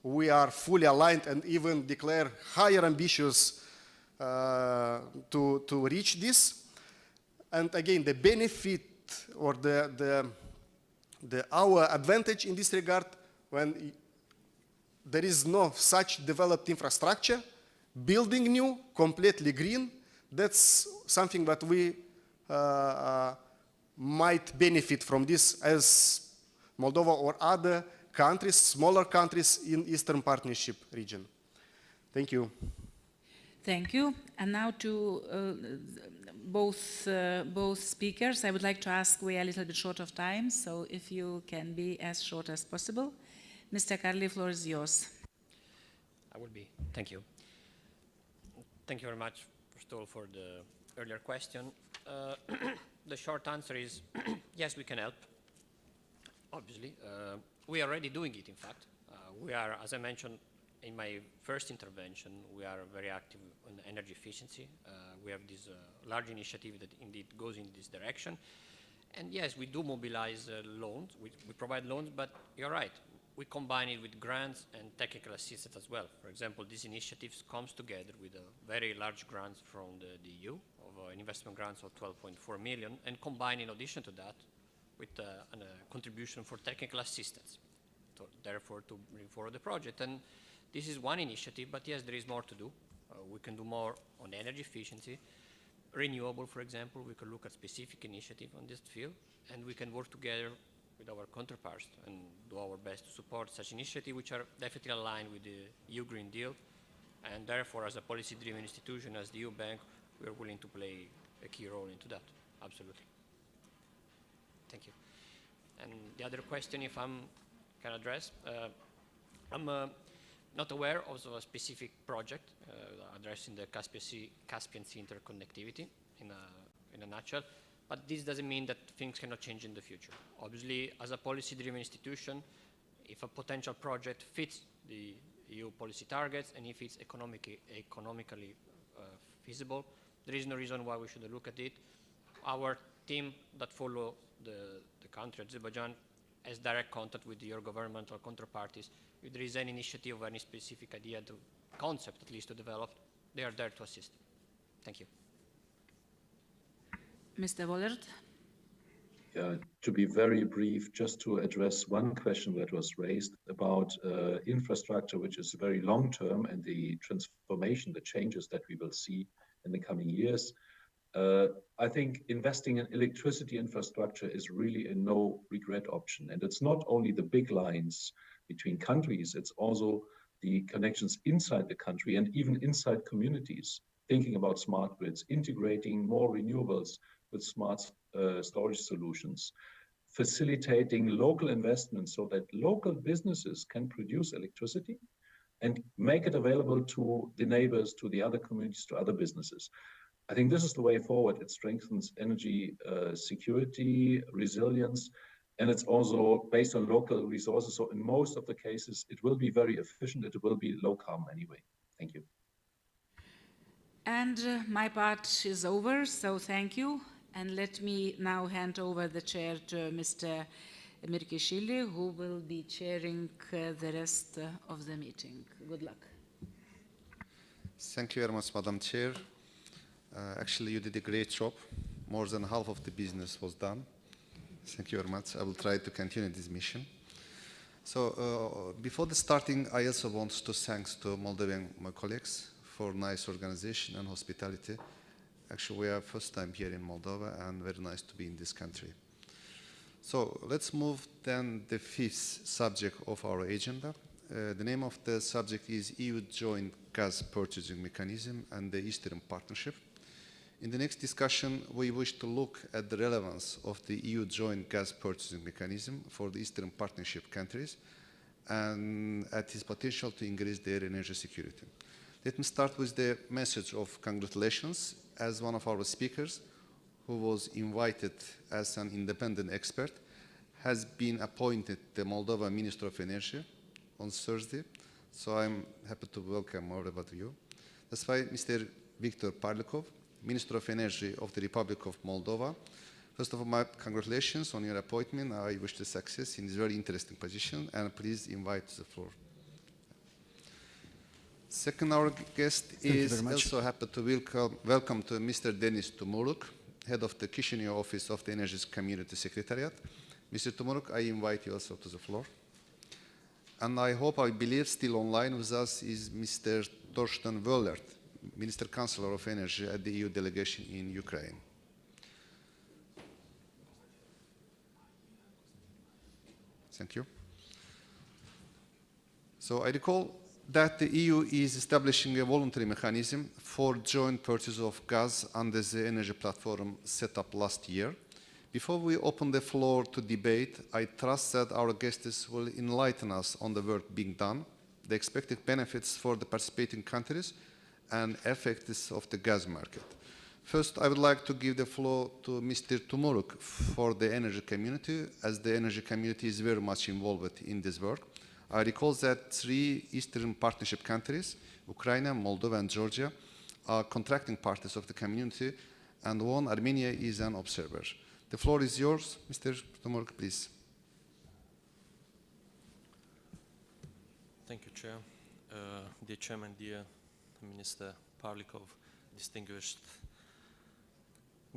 We are fully aligned and even declare higher ambitions to reach this. And again, the benefit or our advantage in this regard, when there is no such developed infrastructure, building new, completely green, that's something that we might benefit from this as Moldova or other countries, smaller countries in Eastern Partnership region. Thank you. Thank you. And now to both speakers, I would like to ask, we are a little bit short of time, so if you can be as short as possible. Mr. Carli, floor is yours. I will be. Thank you. Thank you very much, first of all, for the earlier question. The short answer is, yes, we can help, obviously. We are already doing it, in fact. We are, as I mentioned in my first intervention, we are very active on energy efficiency. We have this large initiative that indeed goes in this direction. And yes, we do mobilize loans. We provide loans, but you're right. We combine it with grants and technical assistance as well. For example, these initiatives comes together with a very large grants from the EU of investment grants of 12.4 million, and combine in addition to that with a contribution for technical assistance, therefore to bring forward the project. And this is one initiative, but yes, there is more to do. We can do more on energy efficiency, renewable, for example. We can look at specific initiative on this field, and we can work together with our counterparts and do our best to support such initiatives, which are definitely aligned with the EU Green Deal. And therefore, as a policy-driven institution, as the EU Bank, we are willing to play a key role into that. Absolutely. Thank you. And the other question, if I can address, I'm not aware of a specific project addressing the Caspian Sea interconnectivity in a nutshell. But this doesn't mean that things cannot change in the future. Obviously, as a policy-driven institution, if a potential project fits the EU policy targets and if it's economically feasible, there is no reason why we shouldn't look at it. Our team that follow the country, Azerbaijan, has direct contact with your governmental counterparties. If there is any initiative or any specific idea, to concept at least to develop, they are there to assist. Thank you. Mr. Wollert? Yeah, to be very brief, just to address one question that was raised about infrastructure, which is very long-term, and the transformation, the changes that we will see in the coming years. I think investing in electricity infrastructure is really a no-regret option. And it's not only the big lines between countries, it's also the connections inside the country and even inside communities, thinking about smart grids, integrating more renewables with smart storage solutions, facilitating local investments so that local businesses can produce electricity and make it available to the neighbors, to the other communities, to other businesses. I think this is the way forward. It strengthens energy security, resilience, and it's also based on local resources. So in most of the cases, it will be very efficient. It will be low carbon anyway. Thank you. And my part is over, so thank you. And let me now hand over the chair to Mr. Mirkishvili, who will be chairing the rest of the meeting. Good luck. Thank you very much, Madam Chair. Actually, you did a great job. More than half of the business was done. Thank you very much. I will try to continue this mission. So, before the starting, I also want to thank to Moldovan my colleagues for nice organization and hospitality. Actually, we are first time here in Moldova, and very nice to be in this country. So, let's move then the fifth subject of our agenda. The name of the subject is EU Joint Gas Purchasing Mechanism and the Eastern Partnership. In the next discussion, we wish to look at the relevance of the EU Joint Gas Purchasing Mechanism for the Eastern Partnership countries and at its potential to increase their energy security. Let me start with the message of congratulations as one of our speakers, who was invited as an independent expert, has been appointed the Moldova Minister of Energy on Thursday. So I'm happy to welcome all of you. That's why Mr. Victor Parlikov, Minister of Energy of the Republic of Moldova. First of all, my congratulations on your appointment. I wish you success in this very interesting position, and please invite to the floor. Second, our guest is also happy to welcome to Mr. Denis Tumuruk, Head of the Chisinau Office of the Energy Community Secretariat. Mr. Tumuruk, I invite you also to the floor. And I believe still online with us is Mr. Torsten Wöllert, Minister Counselor of Energy at the EU delegation in Ukraine. Thank you. So I recall that the EU is establishing a voluntary mechanism for joint purchase of gas under the energy platform set up last year. Before we open the floor to debate, I trust that our guests will enlighten us on the work being done, the expected benefits for the participating countries, and effects of the gas market. First, I would like to give the floor to Mr. Tumuruk for the energy community, as the energy community is very much involved in this work. I recall that 3 Eastern Partnership countries, Ukraine, Moldova, and Georgia, are contracting parties of the community, and one, Armenia, is an observer. The floor is yours, Mr. Tumuruk, please. Thank you, Chair. Dear Chairman, dear Minister Parlikov, distinguished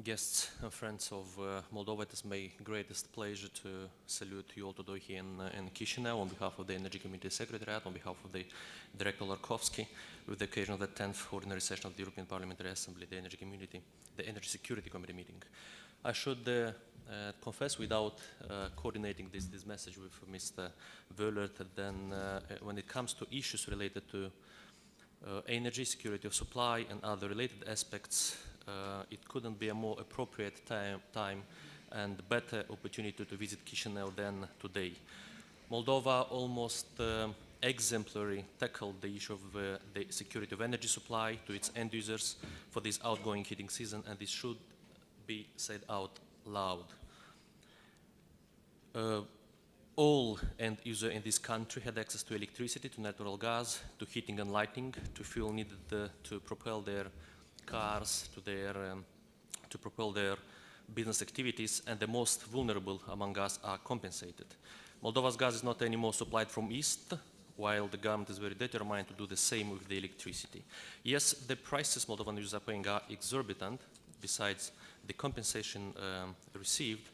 guests and friends of Moldova, it is my greatest pleasure to salute you all today here in Chisinau on behalf of the Energy Committee Secretariat, on behalf of the Director Larkovsky, with the occasion of the 10th Ordinary Session of the European Parliamentary Assembly, the Energy Security Committee meeting. I should confess, without coordinating this message with Mr. Wöllert, then when it comes to issues related to energy, security of supply, and other related aspects, it couldn't be a more appropriate time and better opportunity to visit Chisinau than today. Moldova almost exemplary tackled the issue of the security of energy supply to its end users for this outgoing heating season, and this should be said out loud. All end users in this country had access to electricity, to natural gas, to heating and lighting, to fuel needed to propel their cars, to propel their business activities, and the most vulnerable among us are compensated. Moldova's gas is not anymore supplied from east, while the government is very determined to do the same with the electricity. Yes, the prices Moldovan users are paying are exorbitant, besides the compensation received,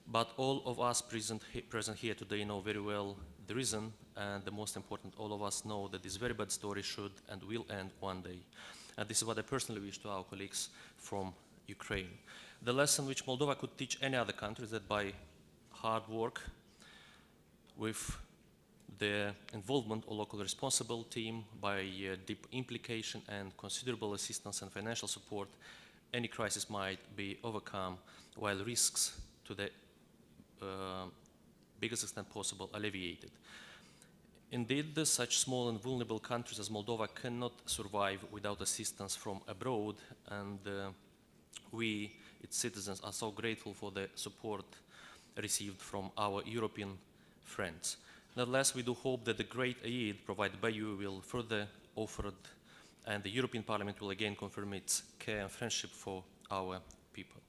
but all of us present here today know very well the reason, and the most important, all of us know that this very bad story should and will end one day. And this is what I personally wish to our colleagues from Ukraine. The lesson which Moldova could teach any other country is that by hard work, with the involvement of local responsible team, by deep implication and considerable assistance and financial support, any crisis might be overcome, while risks to the biggest extent possible alleviated. Indeed, such small and vulnerable countries as Moldova cannot survive without assistance from abroad, and we, its citizens, are so grateful for the support received from our European friends. Nonetheless, we do hope that the great aid provided by you will further offered, and the European Parliament will again confirm its care and friendship for our people.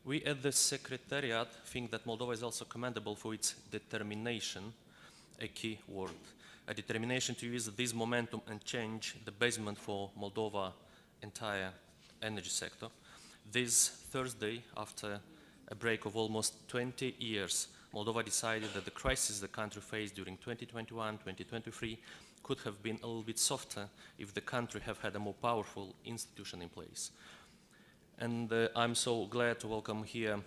We at the Secretariat think that Moldova is also commendable for its determination, a key word, a determination to use this momentum and change the basement for Moldova entire energy sector. This Thursday, after a break of almost 20 years, Moldova decided that the crisis the country faced during 2021-2023 could have been a little bit softer if the country have had a more powerful institution in place. And I'm so glad to welcome here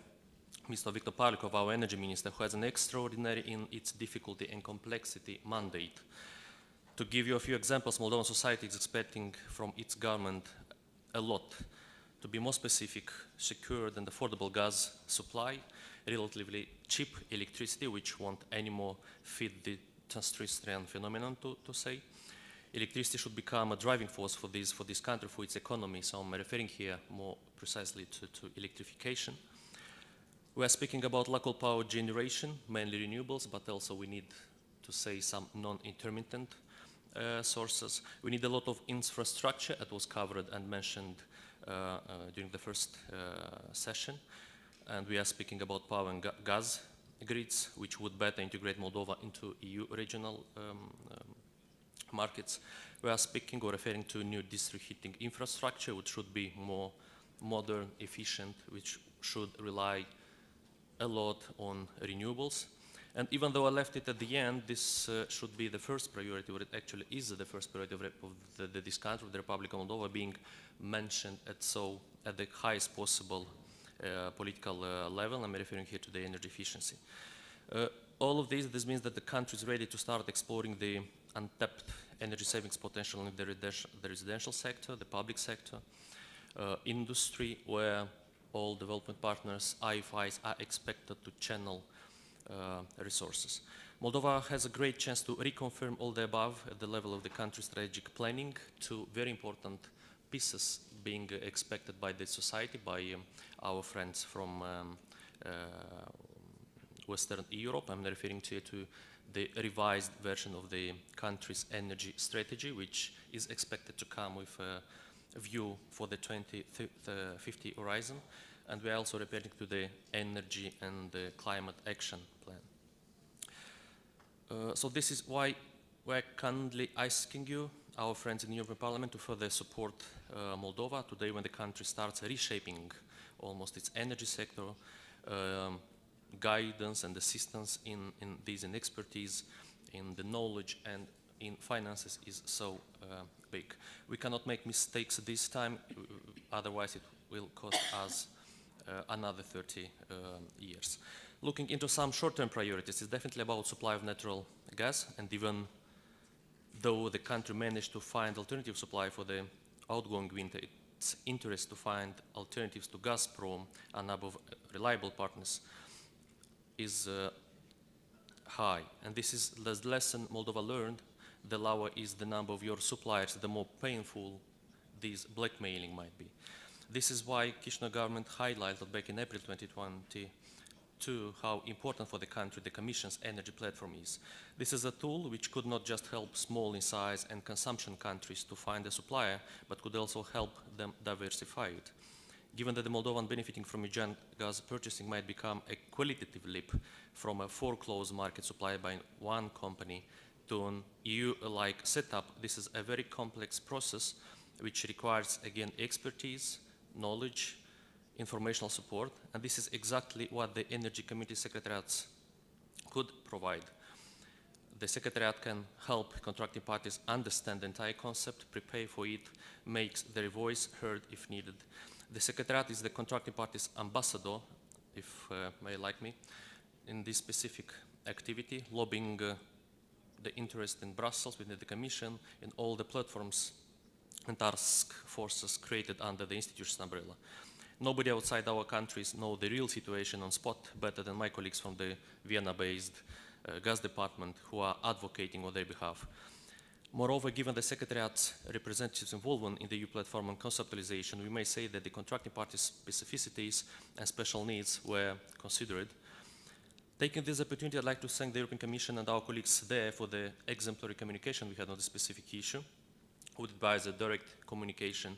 Mr. Victor Parlikov, our energy minister, who has an extraordinary in its difficulty and complexity mandate. To give you a few examples, Moldovan society is expecting from its government a lot. To be more specific, secured and affordable gas supply, relatively cheap electricity, which won't anymore fit the Transnistrian phenomenon, to say. Electricity should become a driving force for this country, for its economy, so I'm referring here more precisely to electrification. We are speaking about local power generation, mainly renewables, but also we need to say some non-intermittent sources. We need a lot of infrastructure that was covered and mentioned during the first session. And we are speaking about power and gas grids, which would better integrate Moldova into EU regional markets. We are speaking or referring to new district heating infrastructure, which should be more modern, efficient, which should rely a lot on renewables. And even though I left it at the end, this should be the first priority, or it actually is the first priority of this country, of the Republic of Moldova, being mentioned at the highest possible political level. I'm referring here to the energy efficiency. All of this means that the country is ready to start exploring the untapped energy savings potential in the residential sector, the public sector, industry, where all development partners, IFIs, are expected to channel resources. Moldova has a great chance to reconfirm all the above at the level of the country's strategic planning. Two very important pieces being expected by the society, by our friends from Western Europe. I'm referring to the revised version of the country's energy strategy, which is expected to come with a view for the 2050 horizon. And we are also referring to the energy and the climate action plan. So this is why we're kindly asking you, our friends in the European Parliament, to further support Moldova today when the country starts reshaping almost its energy sector. Guidance and assistance in expertise, in the knowledge and in finances is so big. We cannot make mistakes this time, otherwise it will cost us another 30 years. Looking into some short-term priorities, it's definitely about supply of natural gas, and even though the country managed to find alternative supply for the outgoing winter, its interest to find alternatives to Gazprom, a number of reliable partners, is high. And this is the lesson Moldova learned. The lower is the number of your suppliers, the more painful this blackmailing might be. This is why Chișinău government highlighted back in April 2022 how important for the country the Commission's energy platform is. This is a tool which could not just help small in size and consumption countries to find a supplier, but could also help them diversify it. Given that the Moldovan benefiting from Aegean gas purchasing might become a qualitative leap from a foreclosed market supplied by one company to an EU-like setup, this is a very complex process which requires, again, expertise, knowledge, informational support, and this is exactly what the Energy Committee Secretariats could provide. The Secretariat can help contracting parties understand the entire concept, prepare for it, makes their voice heard if needed. The Secretariat is the contracting party's ambassador, if may like me, in this specific activity, lobbying the interest in Brussels within the Commission in all the platforms and task forces created under the institution's umbrella. Nobody outside our countries knows the real situation on spot better than my colleagues from the Vienna-based gas department who are advocating on their behalf. Moreover, given the Secretariat's representatives' involvement in the EU platform and conceptualization, we may say that the contracting parties' specificities and special needs were considered. Taking this opportunity, I'd like to thank the European Commission and our colleagues there for the exemplary communication we had on this specific issue, would it be either direct communication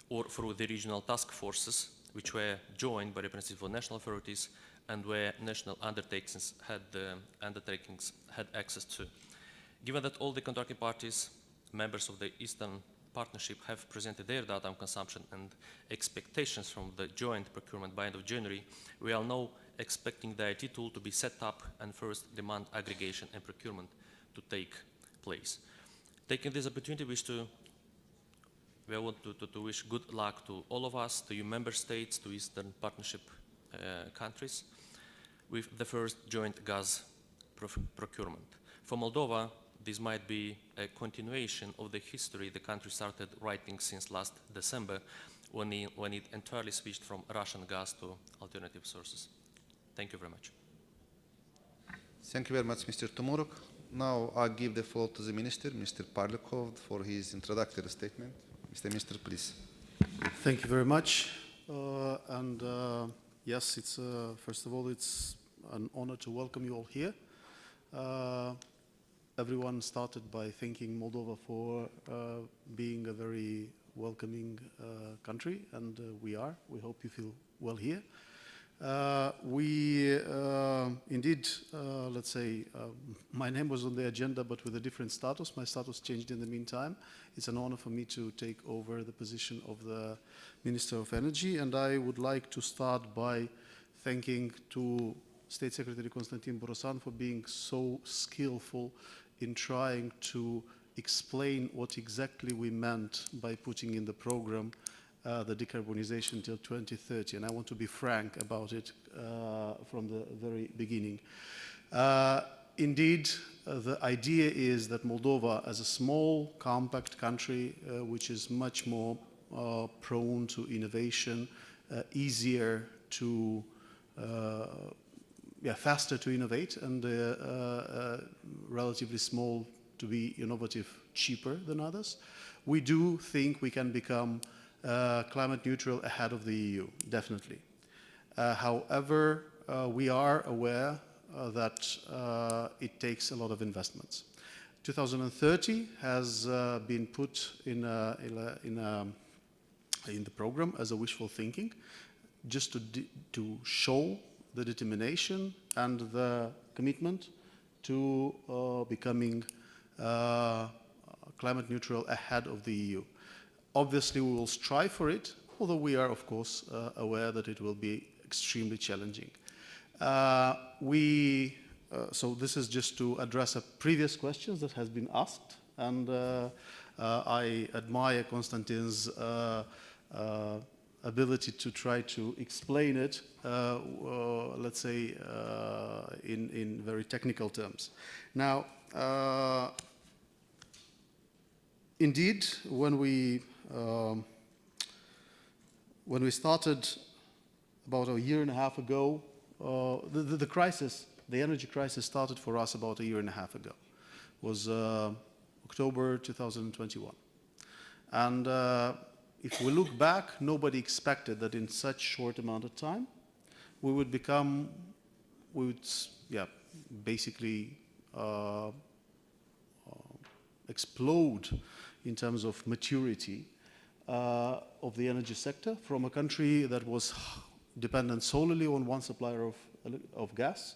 or through the regional task forces, which were joined by representatives of national authorities and where national undertakings had access to. Given that all the contracting parties, members of the Eastern Partnership, have presented their data on consumption and expectations from the joint procurement by end of January, we are now expecting the IT tool to be set up and first demand aggregation and procurement to take place. Taking this opportunity, we want to wish good luck to all of us, to you member states, to Eastern Partnership countries, with the first joint gas procurement. For Moldova, this might be a continuation of the history the country started writing since last December, when it entirely switched from Russian gas to alternative sources. Thank you very much. Thank you very much, Mr. Tomoruk. Now I give the floor to the Minister, Mr. Parlikov, for his introductory statement. Mr. Minister, please. Thank you very much. Yes, it's first of all, it's an honor to welcome you all here. Everyone started by thanking Moldova for being a very welcoming country, and we are. We hope you feel well here. Indeed, let's say, my name was on the agenda, but with a different status. My status changed in the meantime. It's an honor for me to take over the position of the Minister of Energy, and I would like to start by thanking to State Secretary Constantin Borosan for being so skillful in trying to explain what exactly we meant by putting in the program the decarbonization till 2030, and I want to be frank about it from the very beginning. Indeed, the idea is that Moldova, as a small, compact country, which is much more prone to innovation, easier to, faster to innovate, and relatively small to be innovative, cheaper than others, we do think we can become climate neutral ahead of the EU, definitely. However, we are aware that it takes a lot of investments. 2030 has been put in the program as a wishful thinking, just to show the determination and the commitment to becoming climate neutral ahead of the EU. Obviously, we will strive for it, although we are, of course, aware that it will be extremely challenging. So this is just to address a previous question that has been asked, and I admire Constantin's ability to try to explain it, let's say, in very technical terms. Now, indeed, when we started about a year and a half ago, the crisis, the energy crisis, started for us about a year and a half ago. It was October 2021. And if we look back, nobody expected that in such short amount of time, we would basically explode in terms of maturity of the energy sector from a country that was dependent solely on one supplier of gas,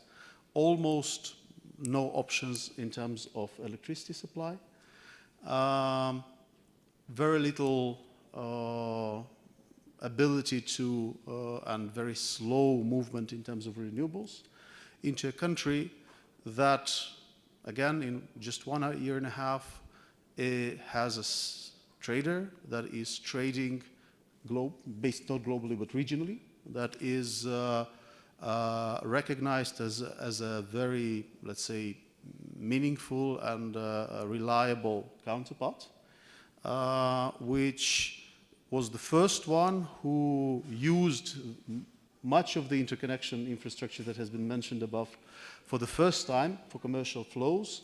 almost no options in terms of electricity supply, very little ability to, and very slow movement in terms of renewables, into a country that, again, in just 1 year and a half, it has a trader that is trading based not globally but regionally, that is recognized as a very, let's say, meaningful and reliable counterpart, which was the first one who used much of the interconnection infrastructure that has been mentioned above for the first time for commercial flows.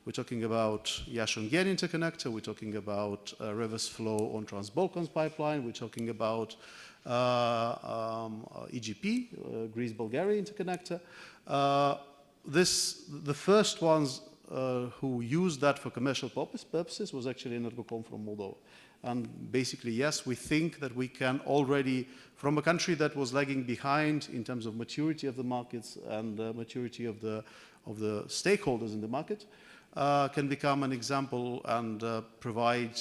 We're talking about Iași-Ungheni interconnector, we're talking about reverse flow on Trans-Balkans pipeline, we're talking about EGP, Greece-Bulgaria interconnector. The first ones who used that for commercial purposes was actually Energocom from Moldova. And basically, yes, we think that we can already, from a country that was lagging behind in terms of maturity of the markets and maturity of the stakeholders in the market, can become an example and provide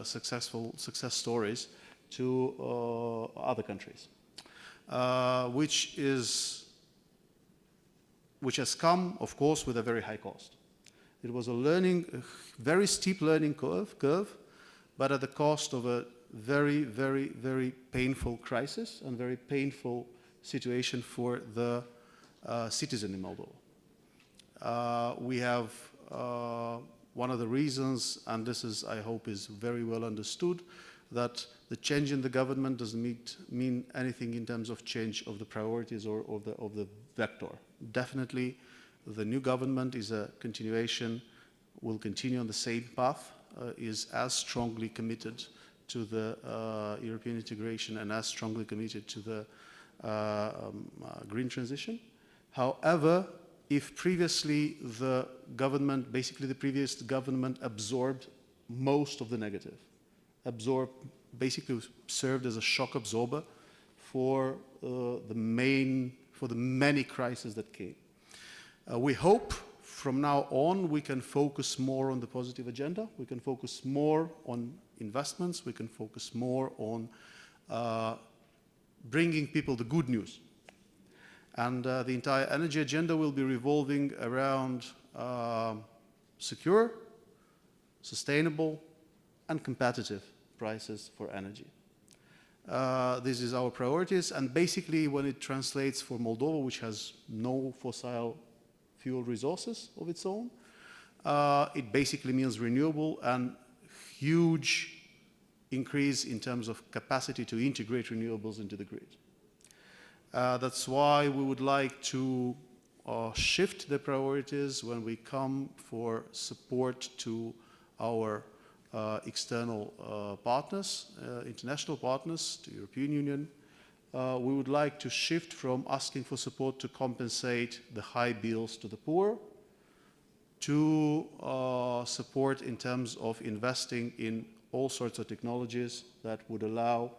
success stories to other countries, which has come, of course, with a very high cost. It was a very steep learning curve, but at the cost of a very, very, very painful crisis and very painful situation for the citizen in Moldova. We have one of the reasons, and this is, I hope, is very well understood, that the change in the government doesn't mean anything in terms of change of the priorities or of the vector. Definitely, the new government is a continuation, will continue on the same path, is as strongly committed to the European integration and as strongly committed to the green transition. However, if previously the government, basically the previous government absorbed most of the negative, basically served as a shock absorber for the many crises that came. We hope from now on we can focus more on the positive agenda, we can focus more on investments, we can focus more on bringing people the good news. And the entire energy agenda will be revolving around secure, sustainable, and competitive prices for energy. This is our priorities, and basically when it translates for Moldova, which has no fossil fuel resources of its own, it basically means renewable and huge increase in terms of capacity to integrate renewables into the grid. That's why we would like to shift the priorities when we come for support to our external partners, international partners, to European Union. We would like to shift from asking for support to compensate the high bills to the poor to support in terms of investing in all sorts of technologies that would allow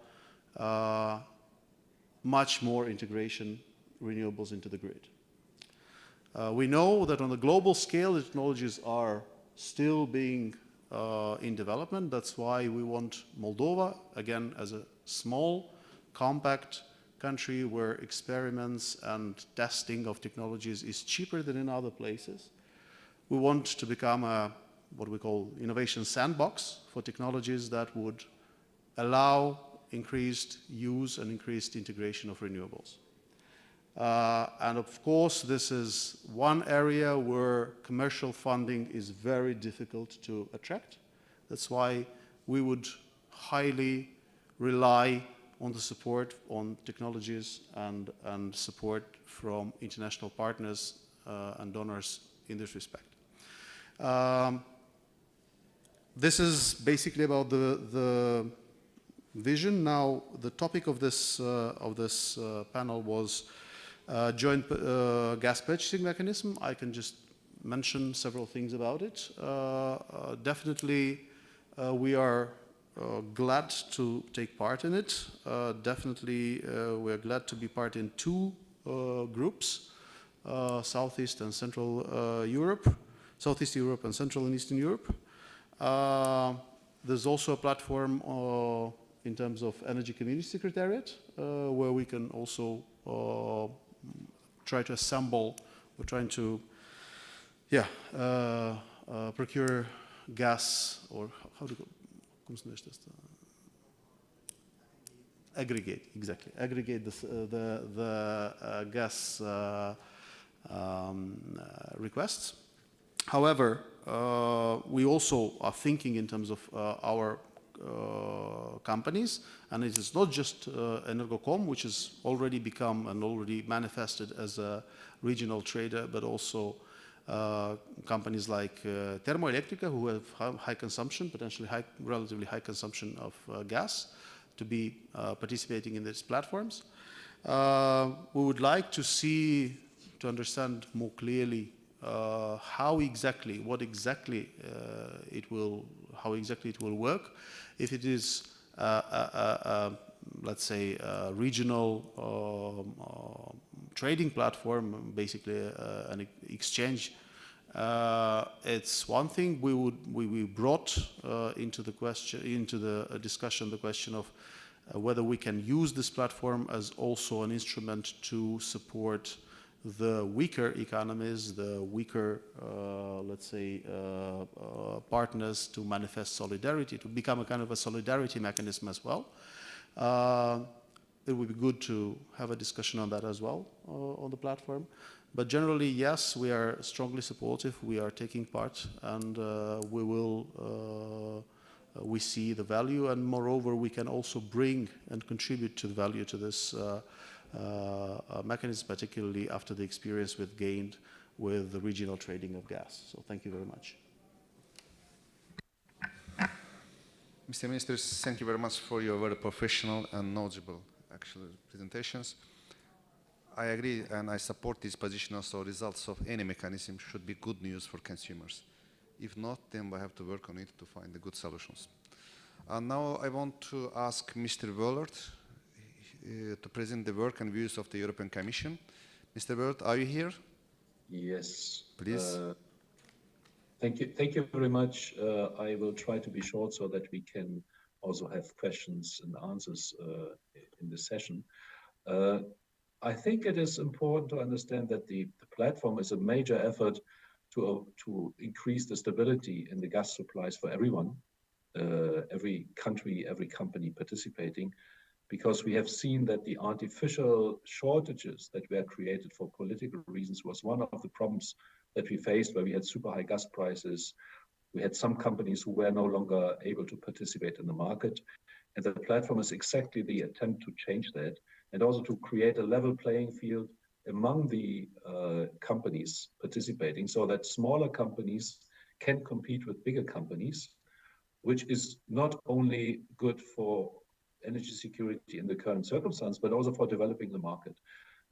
much more integration renewables into the grid. We know that on the global scale, the technologies are still being in development. That's why we want Moldova, again, as a small, compact country where experiments and testing of technologies is cheaper than in other places. We want to become a, what we call, innovation sandbox for technologies that would allow increased use and increased integration of renewables. And of course, this is one area where commercial funding is very difficult to attract. That's why we would highly rely on the support on technologies and support from international partners and donors in this respect. This is basically about the vision. Now, the topic of this panel was joint gas purchasing mechanism. I can just mention several things about it. Definitely, we are glad to take part in it. Definitely, we are glad to be part in two groups, Southeast and Central Europe, Southeast Europe and Central and Eastern Europe. There's also a platform in terms of Energy Community Secretariat, where we can also try to assemble, we're trying to, procure gas, or how do you aggregate, exactly, aggregate the gas requests. However, we also are thinking in terms of our companies, and it is not just Energocom, which has already become and already manifested as a regional trader, but also companies like Termoelectrica, who have high consumption, potentially relatively high consumption of gas, to be participating in these platforms. We would like to understand more clearly how exactly it will work. If it is let's say a regional trading platform, basically an exchange, it's one thing. We brought into the discussion the question of whether we can use this platform as also an instrument to support the weaker economies, the weaker, let's say, partners, to manifest solidarity, to become a kind of a solidarity mechanism as well. It would be good to have a discussion on that as well on the platform. But generally, yes, we are strongly supportive. We are taking part, and we see the value, and moreover, we can also bring and contribute to the value to this mechanism, particularly after the experience we've gained with the regional trading of gas. So thank you very much. Mr. Minister, thank you very much for your very professional and knowledgeable presentations. I agree and I support this position also. Results of any mechanism should be good news for consumers. If not, then we have to work on it to find the good solutions. And now I want to ask Mr. Wollert to present the work and views of the European Commission. Mr. Wollert, are you here? Yes. Please. Thank you very much. I will try to be short so that we can also have questions and answers in this session. I think it is important to understand that the platform is a major effort to increase the stability in the gas supplies for everyone, every country, every company participating, because we have seen that the artificial shortages that were created for political reasons was one of the problems that we faced, where we had super high gas prices. We had some companies who were no longer able to participate in the market. And the platform is exactly the attempt to change that, and also to create a level playing field among the companies participating, so that smaller companies can compete with bigger companies, which is not only good for energy security in the current circumstance, but also for developing the market.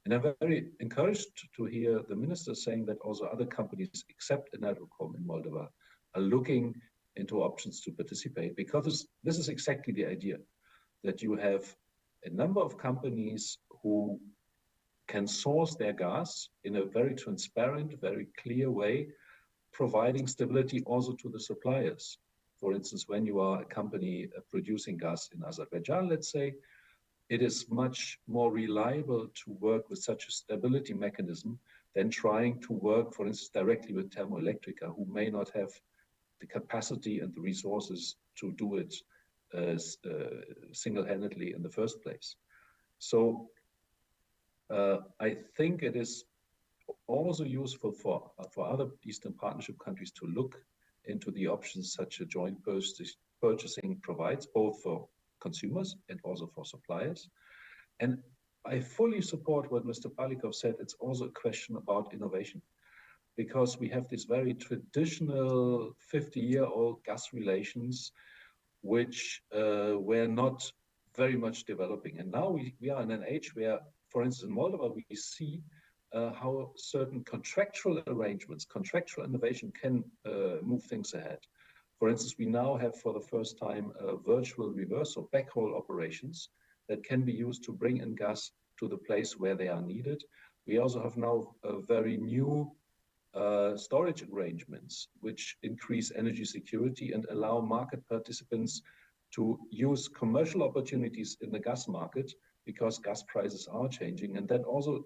And I'm very encouraged to hear the minister saying that also other companies, except Energocom in Moldova, are looking into options to participate, because this is exactly the idea, that you have a number of companies who can source their gas in a very transparent, very clear way, providing stability also to the suppliers. For instance, when you are a company producing gas in Azerbaijan, let's say, it is much more reliable to work with such a stability mechanism than trying to work, for instance, directly with Thermoelectrica, who may not have the capacity and the resources to do it single-handedly in the first place. So I think it is also useful for other Eastern Partnership countries to look into the options such a joint purchasing provides, both for consumers and also for suppliers. And I fully support what Mr. Palikov said. It's also a question about innovation, because we have these very traditional 50-year-old gas relations, which were not very much developing. And now we are in an age where, for instance, in Moldova, we see how certain contractual arrangements, contractual innovation can move things ahead. For instance, we now have for the first time virtual reverse or backhaul operations that can be used to bring in gas to the place where they are needed. We also have now very new storage arrangements which increase energy security and allow market participants to use commercial opportunities in the gas market, because gas prices are changing, and that also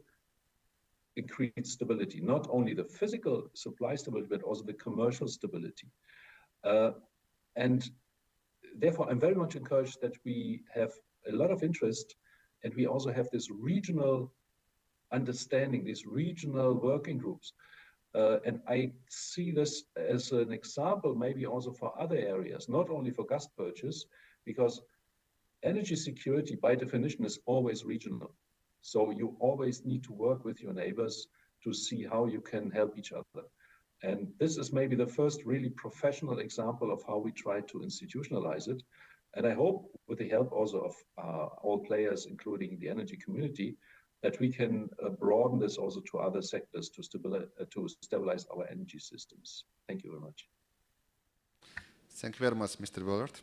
increase stability, not only the physical supply stability, but also the commercial stability. And therefore, I'm very much encouraged that we have a lot of interest, and we also have this regional understanding, these regional working groups. And I see this as an example, maybe also for other areas, not only for gas purchase, because energy security by definition is always regional. So you always need to work with your neighbors to see how you can help each other. And this is maybe the first really professional example of how we try to institutionalize it. And I hope with the help also of all players, including the energy community, that we can broaden this also to other sectors to stabilize our energy systems. Thank you very much. Thank you very much, Mr. Willard.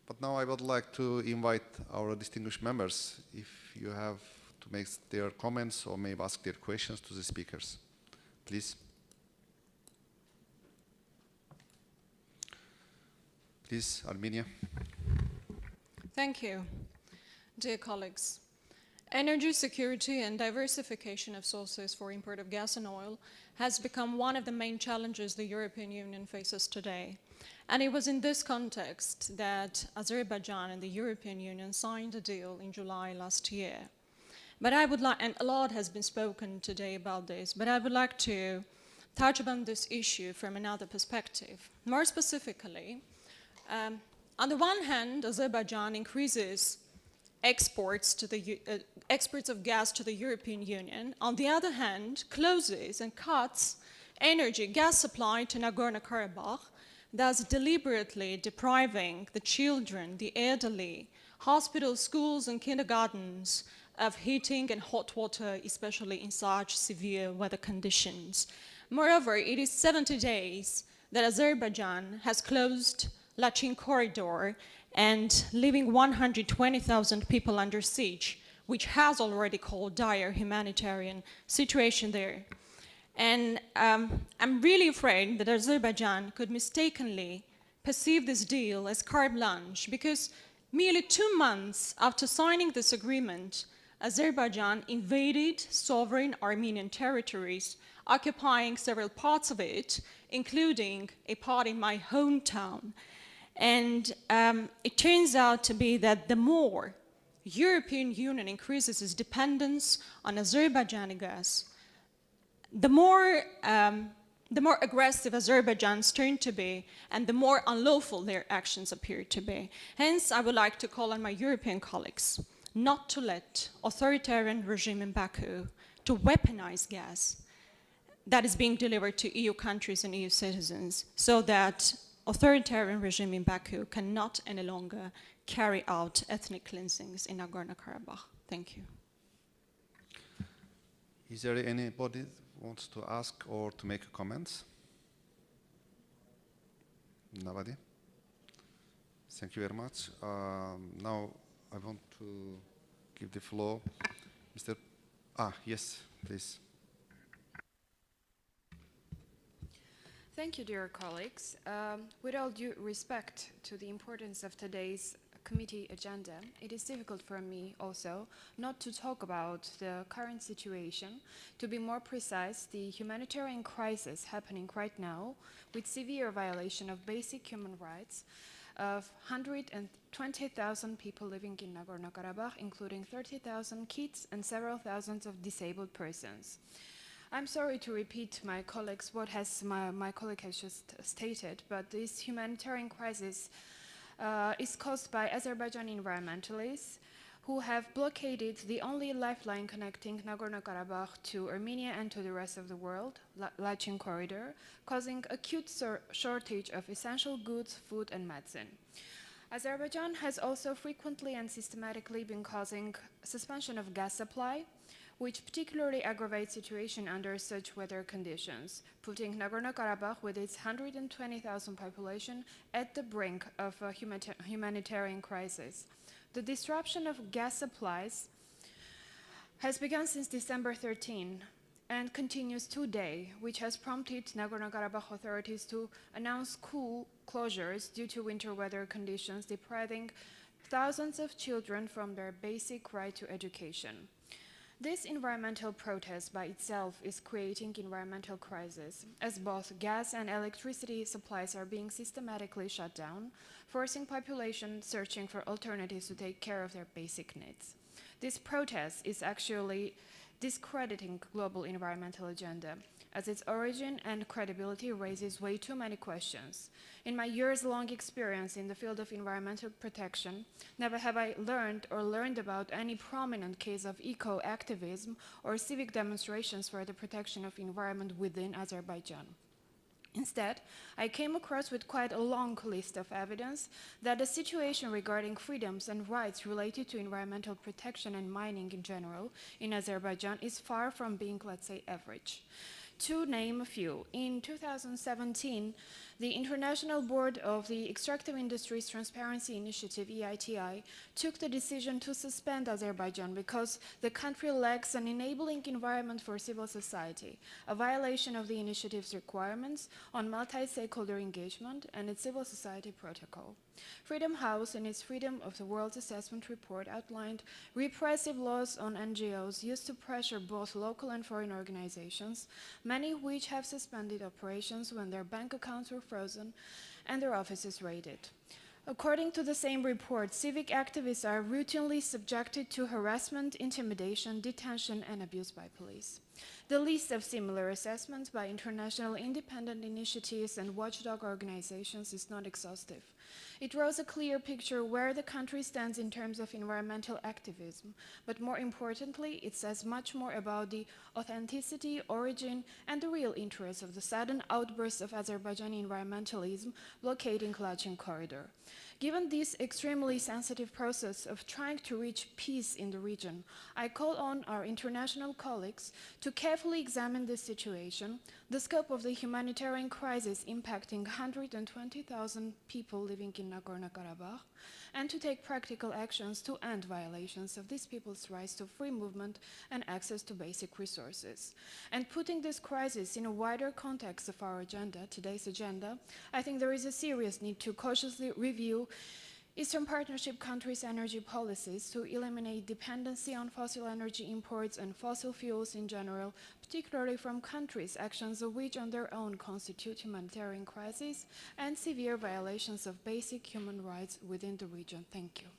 But now I would like to invite our distinguished members, if you have to make their comments or maybe ask their questions to the speakers. Please. Please, Armenia. Thank you. Dear colleagues, energy security and diversification of sources for import of gas and oil has become one of the main challenges the European Union faces today. And it was in this context that Azerbaijan and the European Union signed a deal in July last year. But I would like, and a lot has been spoken today about this, but I would like to touch upon this issue from another perspective. More specifically, on the one hand, Azerbaijan increases exports of gas to the European Union. On the other hand, closes and cuts gas supply to Nagorno-Karabakh, thus deliberately depriving the children, the elderly, hospitals, schools, and kindergartens of heating and hot water, especially in such severe weather conditions. Moreover, it is 70 days that Azerbaijan has closed Lachin corridor and leaving 120,000 people under siege, which has already caused dire humanitarian situation there. And I'm really afraid that Azerbaijan could mistakenly perceive this deal as carte blanche, because merely 2 months after signing this agreement, Azerbaijan invaded sovereign Armenian territories, occupying several parts of it, including a part in my hometown. And it turns out to be that the more European Union increases its dependence on Azerbaijani gas, the more aggressive Azerbaijan's turn to be, and the more unlawful their actions appear to be. Hence, I would like to call on my European colleagues not to let authoritarian regime in Baku to weaponize gas that is being delivered to EU countries and EU citizens, so that authoritarian regime in Baku cannot any longer carry out ethnic cleansings in Nagorno-Karabakh. Thank you. Is there anybody who wants to ask or to make comments? Nobody? Thank you very much. Now I want to give the floor. Mr. Yes, please. Thank you, dear colleagues. With all due respect to the importance of today's committee agenda, it is difficult for me also not to talk about the current situation. To be more precise, the humanitarian crisis happening right now, with severe violation of basic human rights of 120,000 people living in Nagorno-Karabakh, including 30,000 kids and several thousands of disabled persons. I'm sorry to repeat my colleagues, what has my colleague has just stated, but this humanitarian crisis is caused by Azerbaijani environmentalists who have blockaded the only lifeline connecting Nagorno-Karabakh to Armenia and to the rest of the world, Lachin corridor, causing acute shortage of essential goods, food and medicine. Azerbaijan has also frequently and systematically been causing suspension of gas supply, which particularly aggravates situation under such weather conditions, putting Nagorno-Karabakh with its 120,000 population at the brink of a humanitarian crisis. The disruption of gas supplies has begun since December 13 and continues today, which has prompted Nagorno-Karabakh authorities to announce school closures due to winter weather conditions, depriving thousands of children from their basic right to education. This environmental protest by itself is creating environmental crisis, as both gas and electricity supplies are being systematically shut down, forcing population searching for alternatives to take care of their basic needs. This protest is actually discrediting global environmental agenda, as its origin and credibility raises way too many questions. In my years-long experience in the field of environmental protection, never have I learned about any prominent case of eco-activism or civic demonstrations for the protection of environment within Azerbaijan. Instead, I came across with quite a long list of evidence that the situation regarding freedoms and rights related to environmental protection and mining in general in Azerbaijan is far from being, let's say, average. To name a few, in 2017, the International Board of the Extractive Industries Transparency Initiative, EITI, took the decision to suspend Azerbaijan because the country lacks an enabling environment for civil society, a violation of the initiative's requirements on multi-stakeholder engagement and its civil society protocol. Freedom House, in its Freedom of the World Assessment report, outlined repressive laws on NGOs used to pressure both local and foreign organizations, many of which have suspended operations when their bank accounts were frozen and their offices raided. According to the same report, civic activists are routinely subjected to harassment, intimidation, detention, and abuse by police. The list of similar assessments by international independent initiatives and watchdog organizations is not exhaustive. It draws a clear picture where the country stands in terms of environmental activism, but more importantly, it says much more about the authenticity, origin, and the real interest of the sudden outbursts of Azerbaijani environmentalism blockading Lachin corridor. Given this extremely sensitive process of trying to reach peace in the region, I call on our international colleagues to carefully examine this situation, the scope of the humanitarian crisis impacting 120,000 people living in Nagorno-Karabakh, and to take practical actions to end violations of these people's rights to free movement and access to basic resources. And putting this crisis in a wider context of our agenda, today's agenda, I think there is a serious need to cautiously review Eastern Partnership countries' energy policies to eliminate dependency on fossil energy imports and fossil fuels in general, particularly from countries, actions of which on their own constitute humanitarian crises and severe violations of basic human rights within the region. Thank you.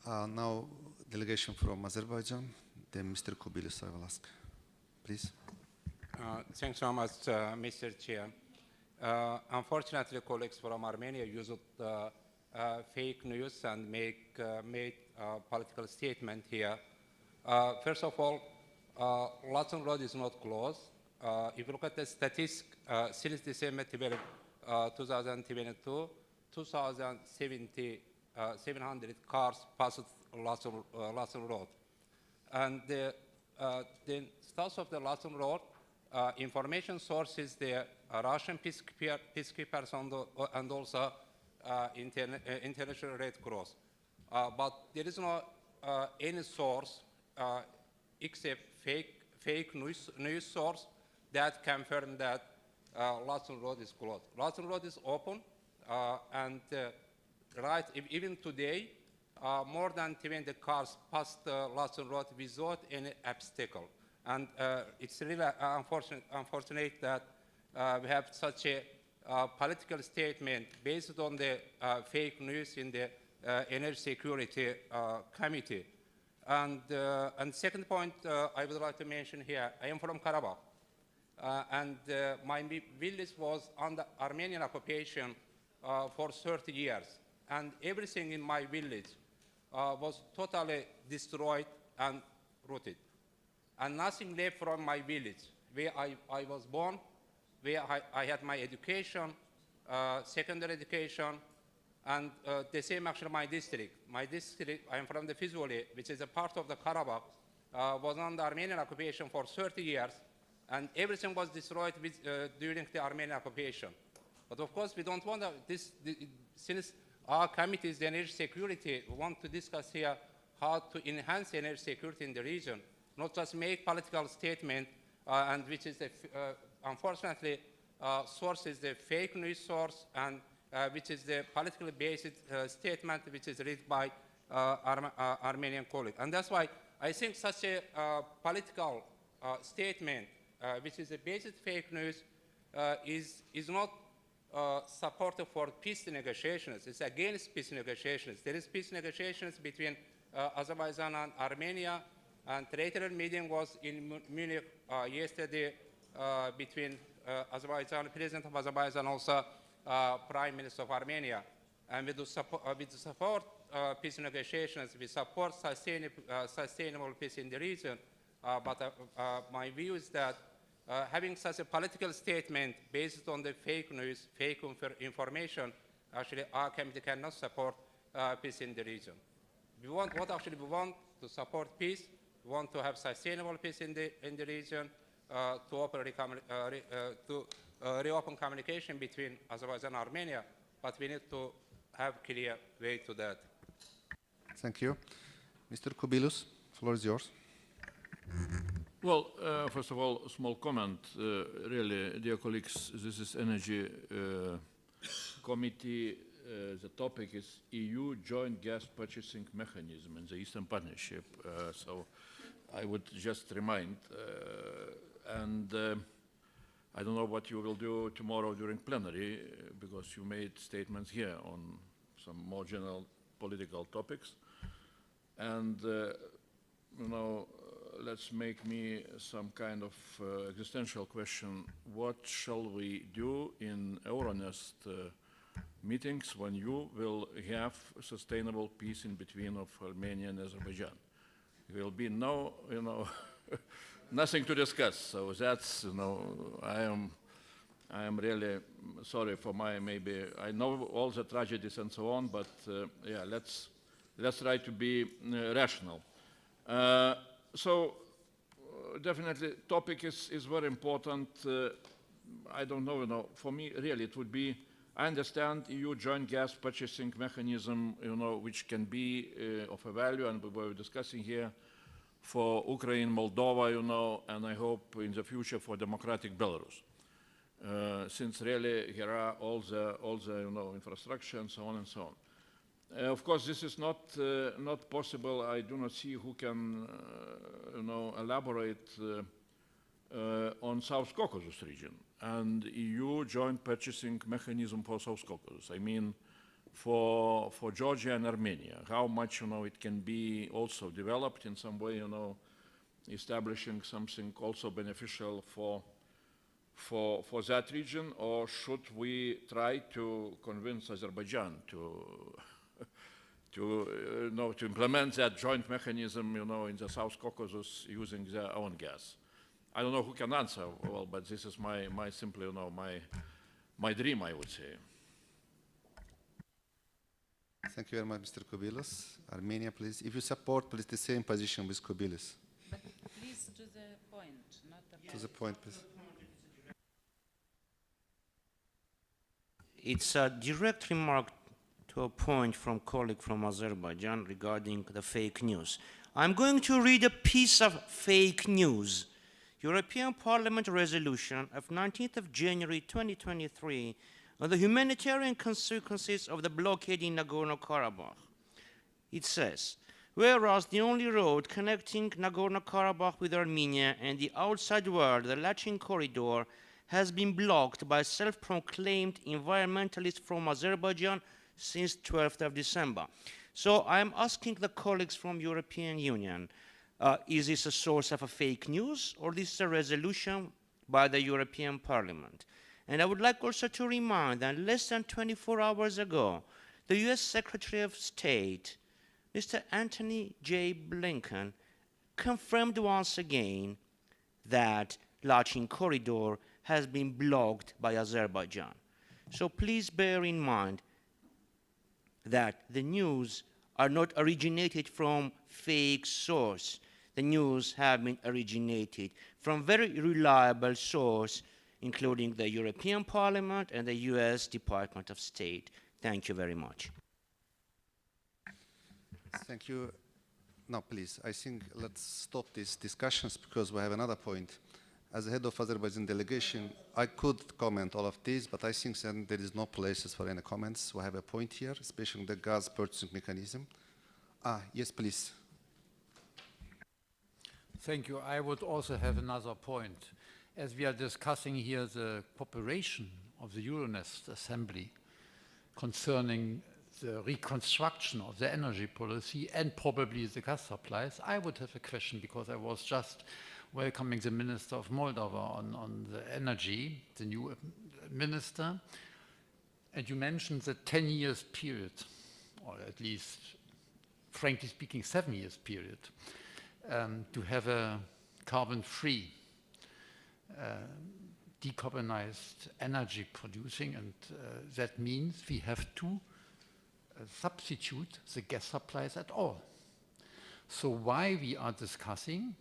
Now, delegation from Azerbaijan, then Mr. Kubilis, I will ask. Please. Thanks so much, Mr. Chair. Unfortunately, colleagues from Armenia used fake news and made a political statement here. First of all, Lachin Road is not closed. If you look at the statistics, since December 2022, 2,700 cars passed Lachin Road. And the status of the Lachin Road, information sources, the Russian peacekeepers and also International Red Cross. But there is no any source except fake news source that confirm that Lachin Road is closed. Lachin Road is open, and even today, more than 20 cars passed Lachin Road without any obstacle. And it's really unfortunate that we have such a political statement based on the fake news in the Energy Security Committee. And second point I would like to mention here, I am from Karabakh. And my village was under Armenian occupation for 30 years. And everything in my village was totally destroyed and rooted. And nothing left from my village, where I was born, where I had my education, secondary education, and the same actually my district. My district, I am from the Fizuli, which is a part of the Karabakh, was under Armenian occupation for 30 years, and everything was destroyed during the Armenian occupation. But of course, we don't want since our committees, the energy security, want to discuss here how to enhance energy security in the region, not just make political statement, and which is, unfortunately, source is the fake news source, and which is the politically based statement, which is read by Armenian colleagues. And that's why I think such a political statement, which is a basic fake news, is not supportive for peace negotiations. It's against peace negotiations. There is peace negotiations between Azerbaijan and Armenia, and trilateral meeting was in Munich yesterday between Azerbaijan, President of Azerbaijan, also Prime Minister of Armenia. And we support peace negotiations, we support sustainable peace in the region, but my view is that having such a political statement based on the fake news, fake information, actually our committee cannot support peace in the region. We want to support peace. We want to have sustainable peace in the region, to reopen communication between Azerbaijan and Armenia, but we need to have clear way to that. Thank you. Mr. Kubilus, the floor is yours. Well, first of all, a small comment. Really, dear colleagues, this is Energy Committee. The topic is EU Joint Gas Purchasing Mechanism in the Eastern Partnership. So I would just remind, and I don't know what you will do tomorrow during plenary, because you made statements here on some more general political topics. And, you know, let's make me some kind of existential question. What shall we do in Euronest meetings when you will have sustainable peace in between of Armenia and Azerbaijan? There will be no, you know, nothing to discuss. So that's, you know, I am really sorry for my, maybe, I know all the tragedies and so on, but yeah, let's try to be rational. So definitely topic is very important. I don't know, you know, for me really it would be, I understand EU joint gas purchasing mechanism, you know, which can be of a value, and we were discussing here for Ukraine, Moldova, you know, and I hope in the future for democratic Belarus. Since really here are all the you know, infrastructure and so on and so on. Of course, this is not possible. I do not see who can, you know, elaborate on South Caucasus region and EU joint purchasing mechanism for South Caucasus. I mean, for Georgia and Armenia, how much, you know, it can be also developed in some way, you know, establishing something also beneficial for that region, or should we try to convince Azerbaijan to implement that joint mechanism, you know, in the South Caucasus using their own gas? I don't know who can answer well, but this is my simply, you know, my dream, I would say. Thank you very much, Mr. Kubilis. Armenia, please. If you support, please, the same position with Kubilis. But please to the point, not the To the point, please. It's a direct remark to a point from a colleague from Azerbaijan regarding the fake news. I'm going to read a piece of fake news. European Parliament resolution of 19th of January 2023 on the humanitarian consequences of the blockade in Nagorno-Karabakh. It says, whereas the only road connecting Nagorno-Karabakh with Armenia and the outside world, the Lachin corridor, has been blocked by self-proclaimed environmentalists from Azerbaijan since 12th of December. So I'm asking the colleagues from European Union, is this a source of a fake news, or this is a resolution by the European Parliament? And I would like also to remind that less than 24 hours ago, the US Secretary of State, Mr. Antony J. Blinken, confirmed once again that Lachin corridor has been blocked by Azerbaijan. So please bear in mind that the news are not originated from fake source. The news have been originated from very reliable source, including the European Parliament and the US Department of State. Thank you very much. Thank you. Now, please, I think let's stop these discussions because we have another point. As the head of Azerbaijan delegation, I could comment all of these, but I think that there is no places for any comments. We have a point here, especially the gas purchasing mechanism. Yes, please. Thank you. I would also have another point. As we are discussing here the cooperation of the Euronest Assembly concerning the reconstruction of the energy policy and probably the gas supplies, I would have a question, because I was just welcoming the Minister of Moldova on the energy, the new minister, and you mentioned the 10 years period, or at least, frankly speaking, 7 years period, to have a carbon-free decarbonized energy producing, and that means we have to substitute the gas supplies at all. So why we are discussing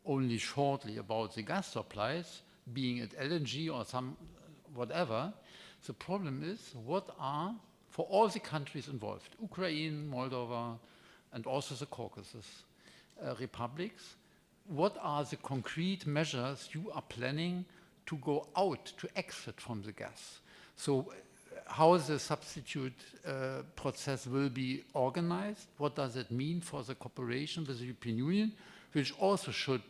only shortly about the gas supplies, being it LNG or some whatever, the problem is what are, for all the countries involved, Ukraine, Moldova, and also the Caucasus republics, what are the concrete measures you are planning to go out, to exit from the gas? So how the substitute process will be organized, what does it mean for the cooperation with the European Union, which also should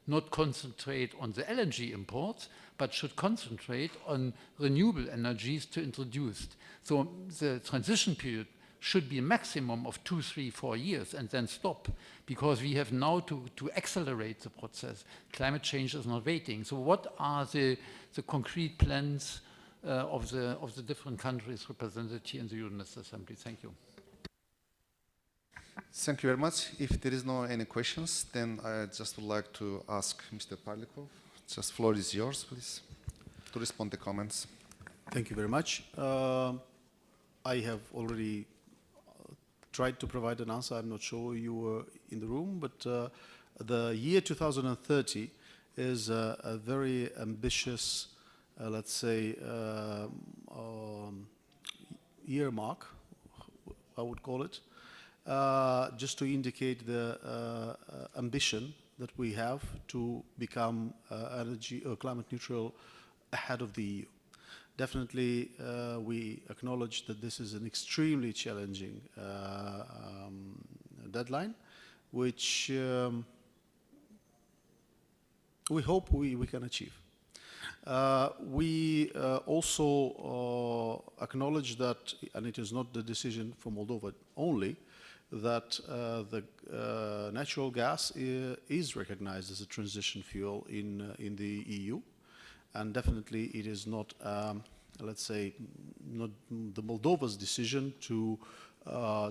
not concentrate on the LNG imports, but should concentrate on renewable energies to introduce. So the transition period should be a maximum of 2, 3, 4 years and then stop, because we have now to accelerate the process. Climate change is not waiting. So what are the concrete plans of the different countries represented here in the Euronest Assembly? Thank you. Thank you very much. If there is no any questions, then I just would like to ask Mr. Parlikov. Just floor is yours, please, to respond to comments. Thank you very much. I have already tried to provide an answer. I'm not sure you were in the room, but the year 2030 is a very ambitious, let's say, year mark, I would call it, just to indicate the ambition that we have to become energy or climate neutral ahead of the EU. Definitely, we acknowledge that this is an extremely challenging deadline, which we hope we can achieve. We also acknowledge that, and it is not the decision for Moldova only, that the natural gas is recognized as a transition fuel in the EU, and definitely it is not, let's say, not the Moldova's decision to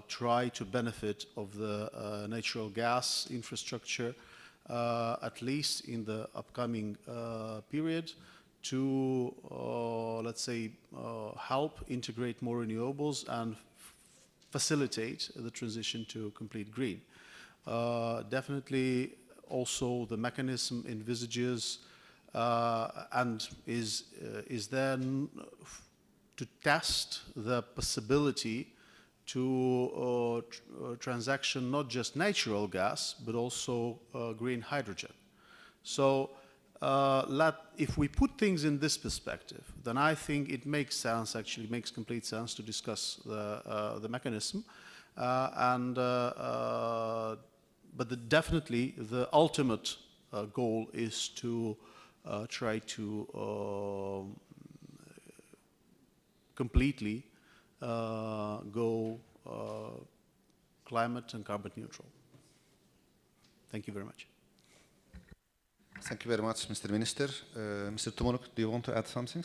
try to benefit of the natural gas infrastructure, at least in the upcoming period, to, let's say, help integrate more renewables and facilitate the transition to complete green. Definitely also the mechanism envisages and is there to test the possibility to transaction not just natural gas but also green hydrogen. So if we put things in this perspective, then I think it makes sense, actually makes complete sense to discuss the mechanism, but definitely the ultimate goal is to try to completely go climate and carbon neutral. Thank you very much. Thank you very much, Mr. Minister. Mr. Tomoruk, do you want to add something?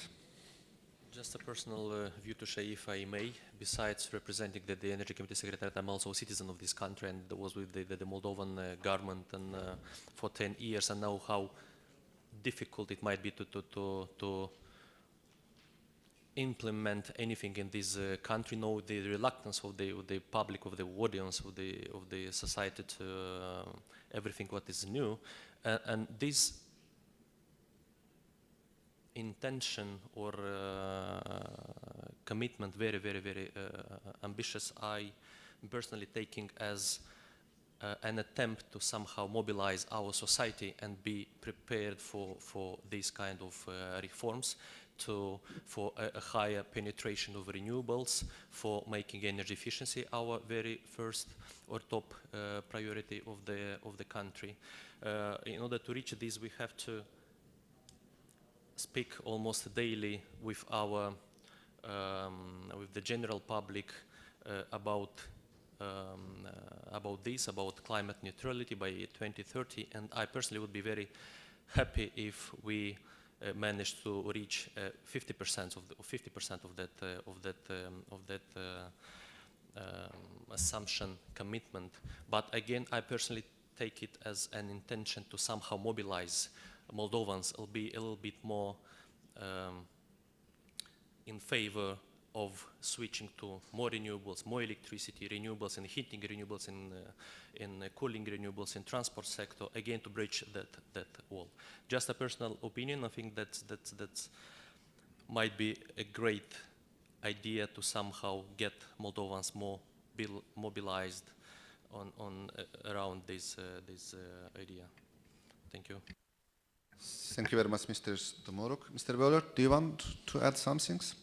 Just a personal view to share, if I may. Besides representing the Energy Committee Secretariat, I'm also a citizen of this country and was with the Moldovan government and for 10 years, and know how difficult it might be to implement anything in this country. Know the reluctance of the public, of the audience, of the society to everything what is new, and this intention or commitment, very, very, very ambitious, I personally taking as an attempt to somehow mobilize our society and be prepared for these kind of reforms, for a higher penetration of renewables, for making energy efficiency our very first or top priority of the country. In order to reach this, we have to speak almost daily with our with the general public about this, about climate neutrality by 2030, and I personally would be very happy if we managed to reach 50% of that assumption commitment. But again, I personally take it as an intention to somehow mobilize Moldovans will be a little bit more in favor of switching to more renewables, more electricity, renewables in heating, renewables in cooling, renewables in transport sector, again to bridge that wall. Just a personal opinion, I think that might be a great idea to somehow get Moldovans more mobilized on around this idea. Thank you. Thank you very much, Mr. Tomoruk. Mr. Böhler, do you want to add some things?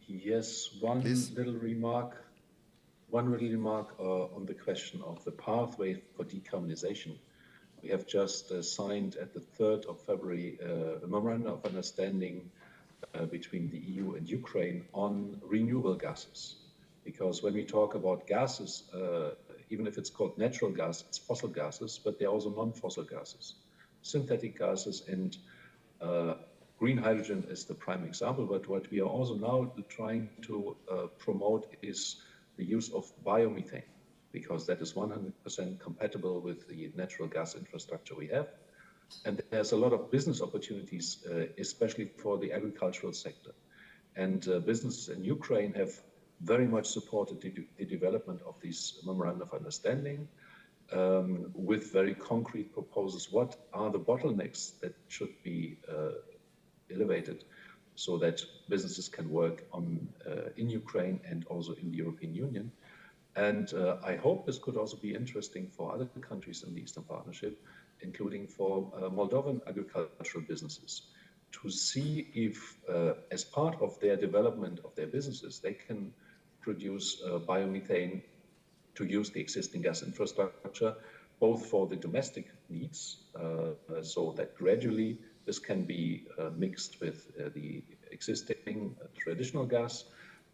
Yes, one little remark on the question of the pathway for decarbonization. We have just signed at the 3rd of February a memorandum of understanding between the EU and Ukraine on renewable gases. Because when we talk about gases, even if it's called natural gas, it's fossil gases, but they're also non-fossil gases, synthetic gases, and green hydrogen is the prime example. But what we are also now trying to promote is the use of biomethane, because that is 100% compatible with the natural gas infrastructure we have. And there's a lot of business opportunities, especially for the agricultural sector. And businesses in Ukraine have very much supported the development of these memorandum of understanding with very concrete proposals. What are the bottlenecks that should be elevated so that businesses can work on in Ukraine and also in the European Union? And I hope this could also be interesting for other countries in the Eastern Partnership, including for Moldovan agricultural businesses, to see if, as part of their development of their businesses, they can produce biomethane to use the existing gas infrastructure, both for the domestic needs, so that gradually this can be mixed with the existing traditional gas,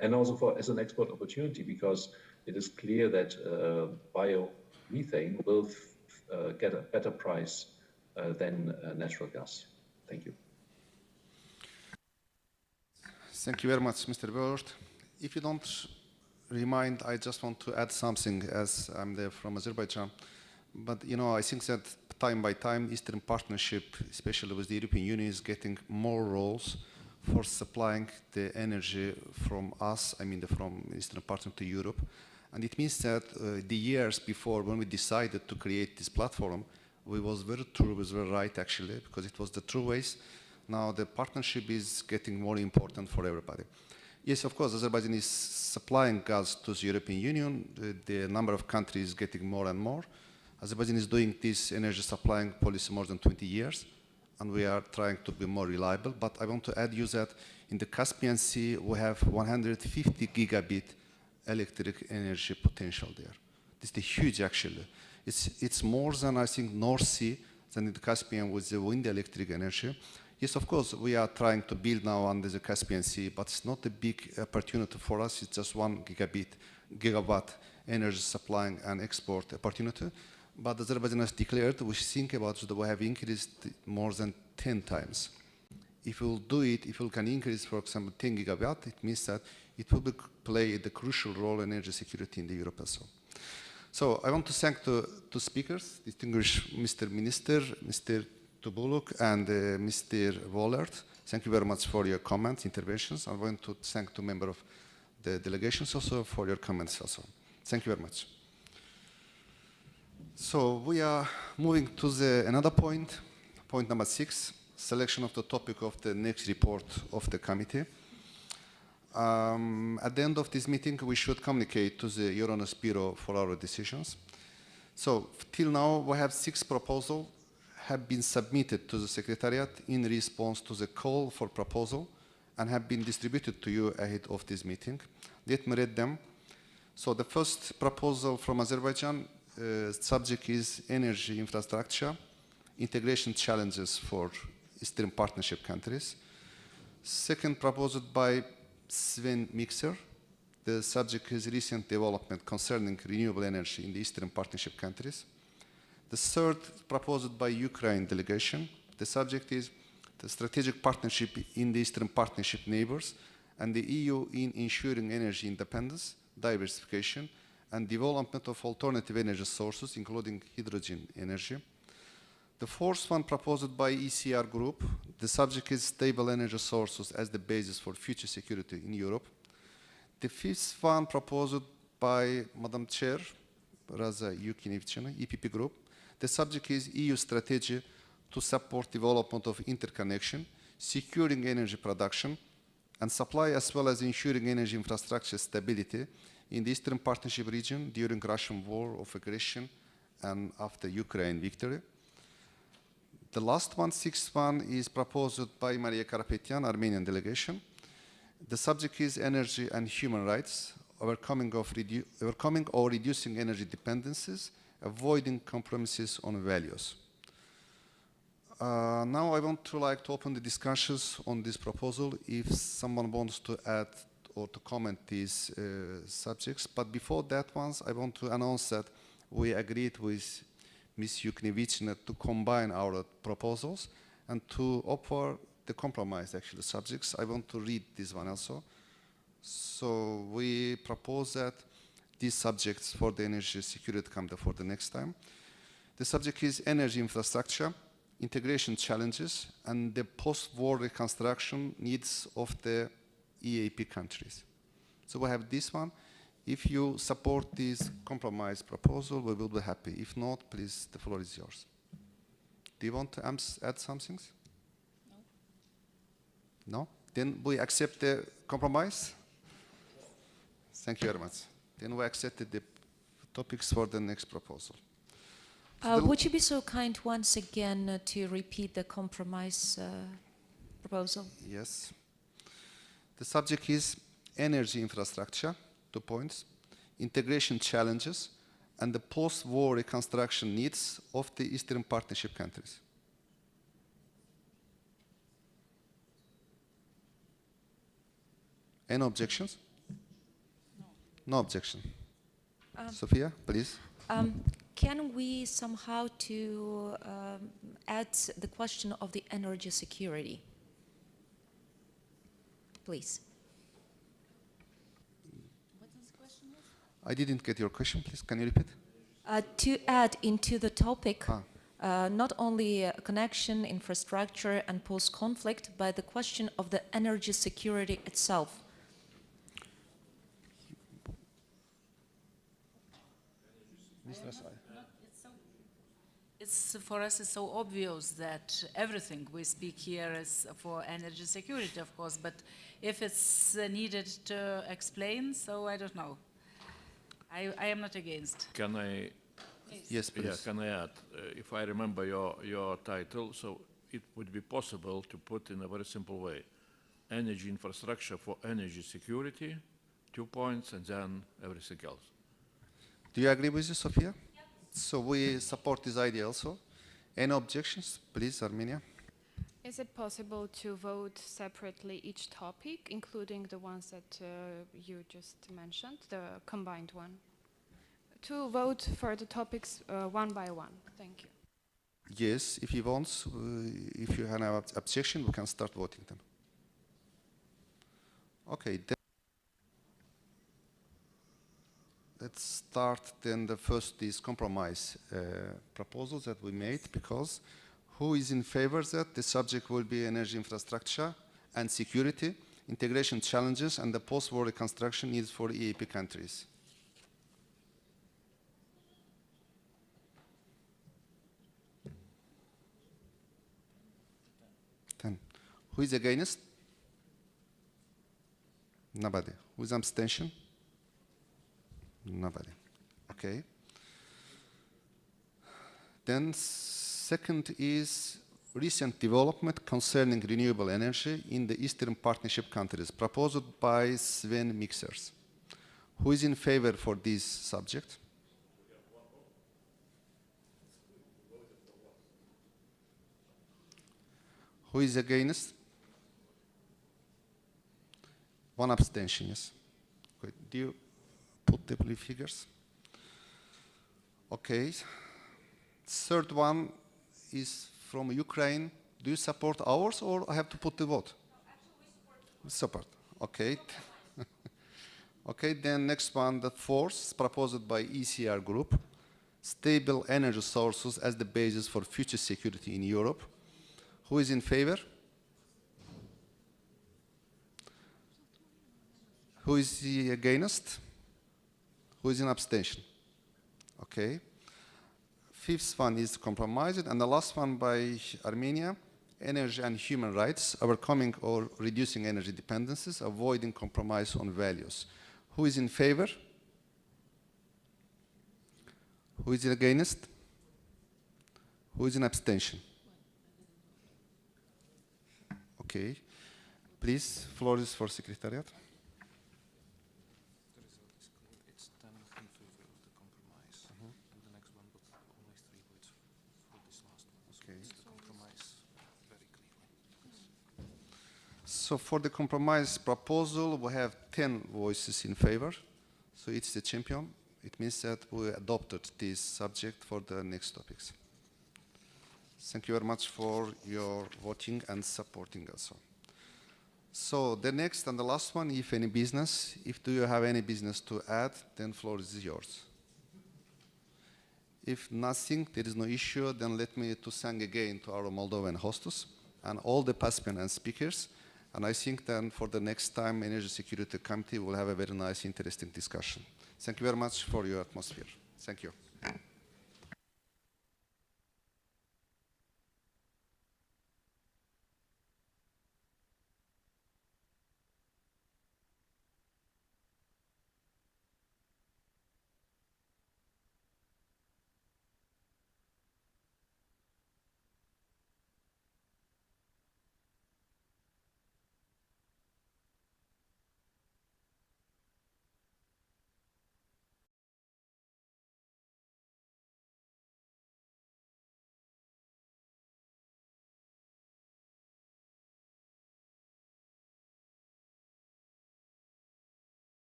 and also for as an export opportunity, because it is clear that biomethane will get a better price than natural gas. Thank you. Thank you very much, Mr. Böhler. If you don't remind, I just want to add something, as I'm there from Azerbaijan. But, you know, I think that time by time, Eastern Partnership, especially with the European Union, is getting more roles for supplying the energy from us, I mean from Eastern Partnership to Europe. And it means that the years before, when we decided to create this platform, we was very true, was very right actually, because it was the true ways. Now the partnership is getting more important for everybody. Yes, of course, Azerbaijan is supplying gas to the European Union. The number of countries is getting more and more. Azerbaijan is doing this energy supplying policy more than 20 years, and we are trying to be more reliable. But I want to add you that in the Caspian Sea, we have 150 gigabit electric energy potential there. This is huge, actually. It's more than, I think, North Sea, than in the Caspian with the wind electric energy. Yes, of course, we are trying to build now under the Caspian Sea, but it's not a big opportunity for us. It's just 1 gigawatt energy supplying and export opportunity. But Azerbaijan has declared, we think about that we have increased more than 10 times. If we will do it, if we can increase, for example, 10 gigawatt, it means that it will play the crucial role in energy security in Europe as well. So I want to thank the two speakers, distinguished Mr. Minister, Mr. Tubuluk, and Mr. Wollert. Thank you very much for your comments, interventions. I want to thank the members of the delegations also for your comments also. Thank you very much. So we are moving to another point, point number 6, selection of the topic of the next report of the committee. At the end of this meeting, we should communicate to the Euronest Bureau for our decisions. So till now, we have 6 proposals have been submitted to the Secretariat in response to the call for proposal and have been distributed to you ahead of this meeting. Let me read them. So the first proposal from Azerbaijan, subject is energy infrastructure, integration challenges for Eastern Partnership countries. Second, proposed by Sven Mikser, the subject is recent development concerning renewable energy in the Eastern Partnership countries. The third, proposed by Ukraine delegation, the subject is the strategic partnership in the Eastern Partnership neighbors and the EU in ensuring energy independence, diversification, and development of alternative energy sources, including hydrogen energy. The fourth one proposed by ECR group, the subject is stable energy sources as the basis for future security in Europe. The fifth one proposed by Madam Chair, Raza Yukinevchina, EPP group. The subject is EU strategy to support development of interconnection, securing energy production and supply, as well as ensuring energy infrastructure stability in the Eastern Partnership region during Russian war of aggression and after Ukraine victory. The last one, sixth one, is proposed by Maria Karapetyan, Armenian delegation. The subject is energy and human rights, overcoming or reducing energy dependencies, avoiding compromises on values. Now I want to open the discussions on this proposal if someone wants to add or to comment these subjects. But before that I want to announce that we agreed with Ms. Yuknevichina to combine our proposals and to offer the compromise actually subjects. I want to read this one also. So we propose that these subjects for the energy security come for the next time. The subject is energy infrastructure, integration challenges, and the post-war reconstruction needs of the EAP countries. So we have this one. If you support this compromise proposal, we will be happy. If not, please, the floor is yours. Do you want to add something? No. No? Then we accept the compromise? Thank you very much. Then we accepted the topics for the next proposal. Would you be so kind once again to repeat the compromise proposal? Yes. The subject is energy infrastructure, 2 points, integration challenges, and the post-war reconstruction needs of the Eastern Partnership countries. Any objections? No objection. Sophia, please. Can we somehow to add the question of the energy security? Please. What is the question? I didn't get your question, please. Can you repeat? To add into the topic not only connection, infrastructure, and post-conflict, but the question of the energy security itself. For us, it's so obvious that everything we speak here is for energy security, of course, but if it's needed to explain, so I don't know. I am not against. Can I? Yes, please. Yeah, can I add? If I remember your title, so it would be possible to put in a very simple way, energy infrastructure for energy security, 2 points, and then everything else. Do you agree with this, Sophia? Yep. So we support this idea also. Any objections? Please, Armenia. Is it possible to vote separately each topic, including the ones that you just mentioned, the combined one? To vote for the topics one by one. Thank you. Yes, if you want, if you have an objection, we can start voting them. Okay. Let's start then the first these compromise proposals that we made, because who is in favor that the subject will be energy infrastructure and security, integration challenges, and the post-war reconstruction needs for EAP countries? Who is against? Nobody. Who is abstention? Nobody. Okay. Then second is recent development concerning renewable energy in the Eastern Partnership countries, proposed by Sven Mixers. Who is in favor for this subject? Who is against? One abstention, yes. Okay. Do you put the blue figures? Okay. Third one is from Ukraine. Do you support ours, or I have to put the vote? No, actually we support. Okay. Okay, then next one, the fourth, proposed by ECR group. stable energy sources as the basis for future security in Europe. Who is in favor? Who is against? Who is in abstention? Okay. Fifth one is compromised, and the last one by Armenia, energy and human rights, overcoming or reducing energy dependencies, avoiding compromise on values. Who is in favor? Who is against? Who is in abstention? Okay. Please, floor is for Secretariat. It's 10 in favor of the compromise, and the next one, but only 3 votes for this last one. So Okay. it's the compromise very clearly. So for the compromise proposal, we have 10 voices in favor. So it's the champion. It means that we adopted this subject for the next topics. Thank you very much for your voting and supporting us. So the next and the last one, if any business, do you have any business to add, then floor is yours. If nothing, there is no issue, then let me to thank again to our Moldovan hostess and all the participants and speakers. And I think then for the next time, Energy Security Committee will have a very nice, interesting discussion. Thank you very much for your atmosphere. Thank you.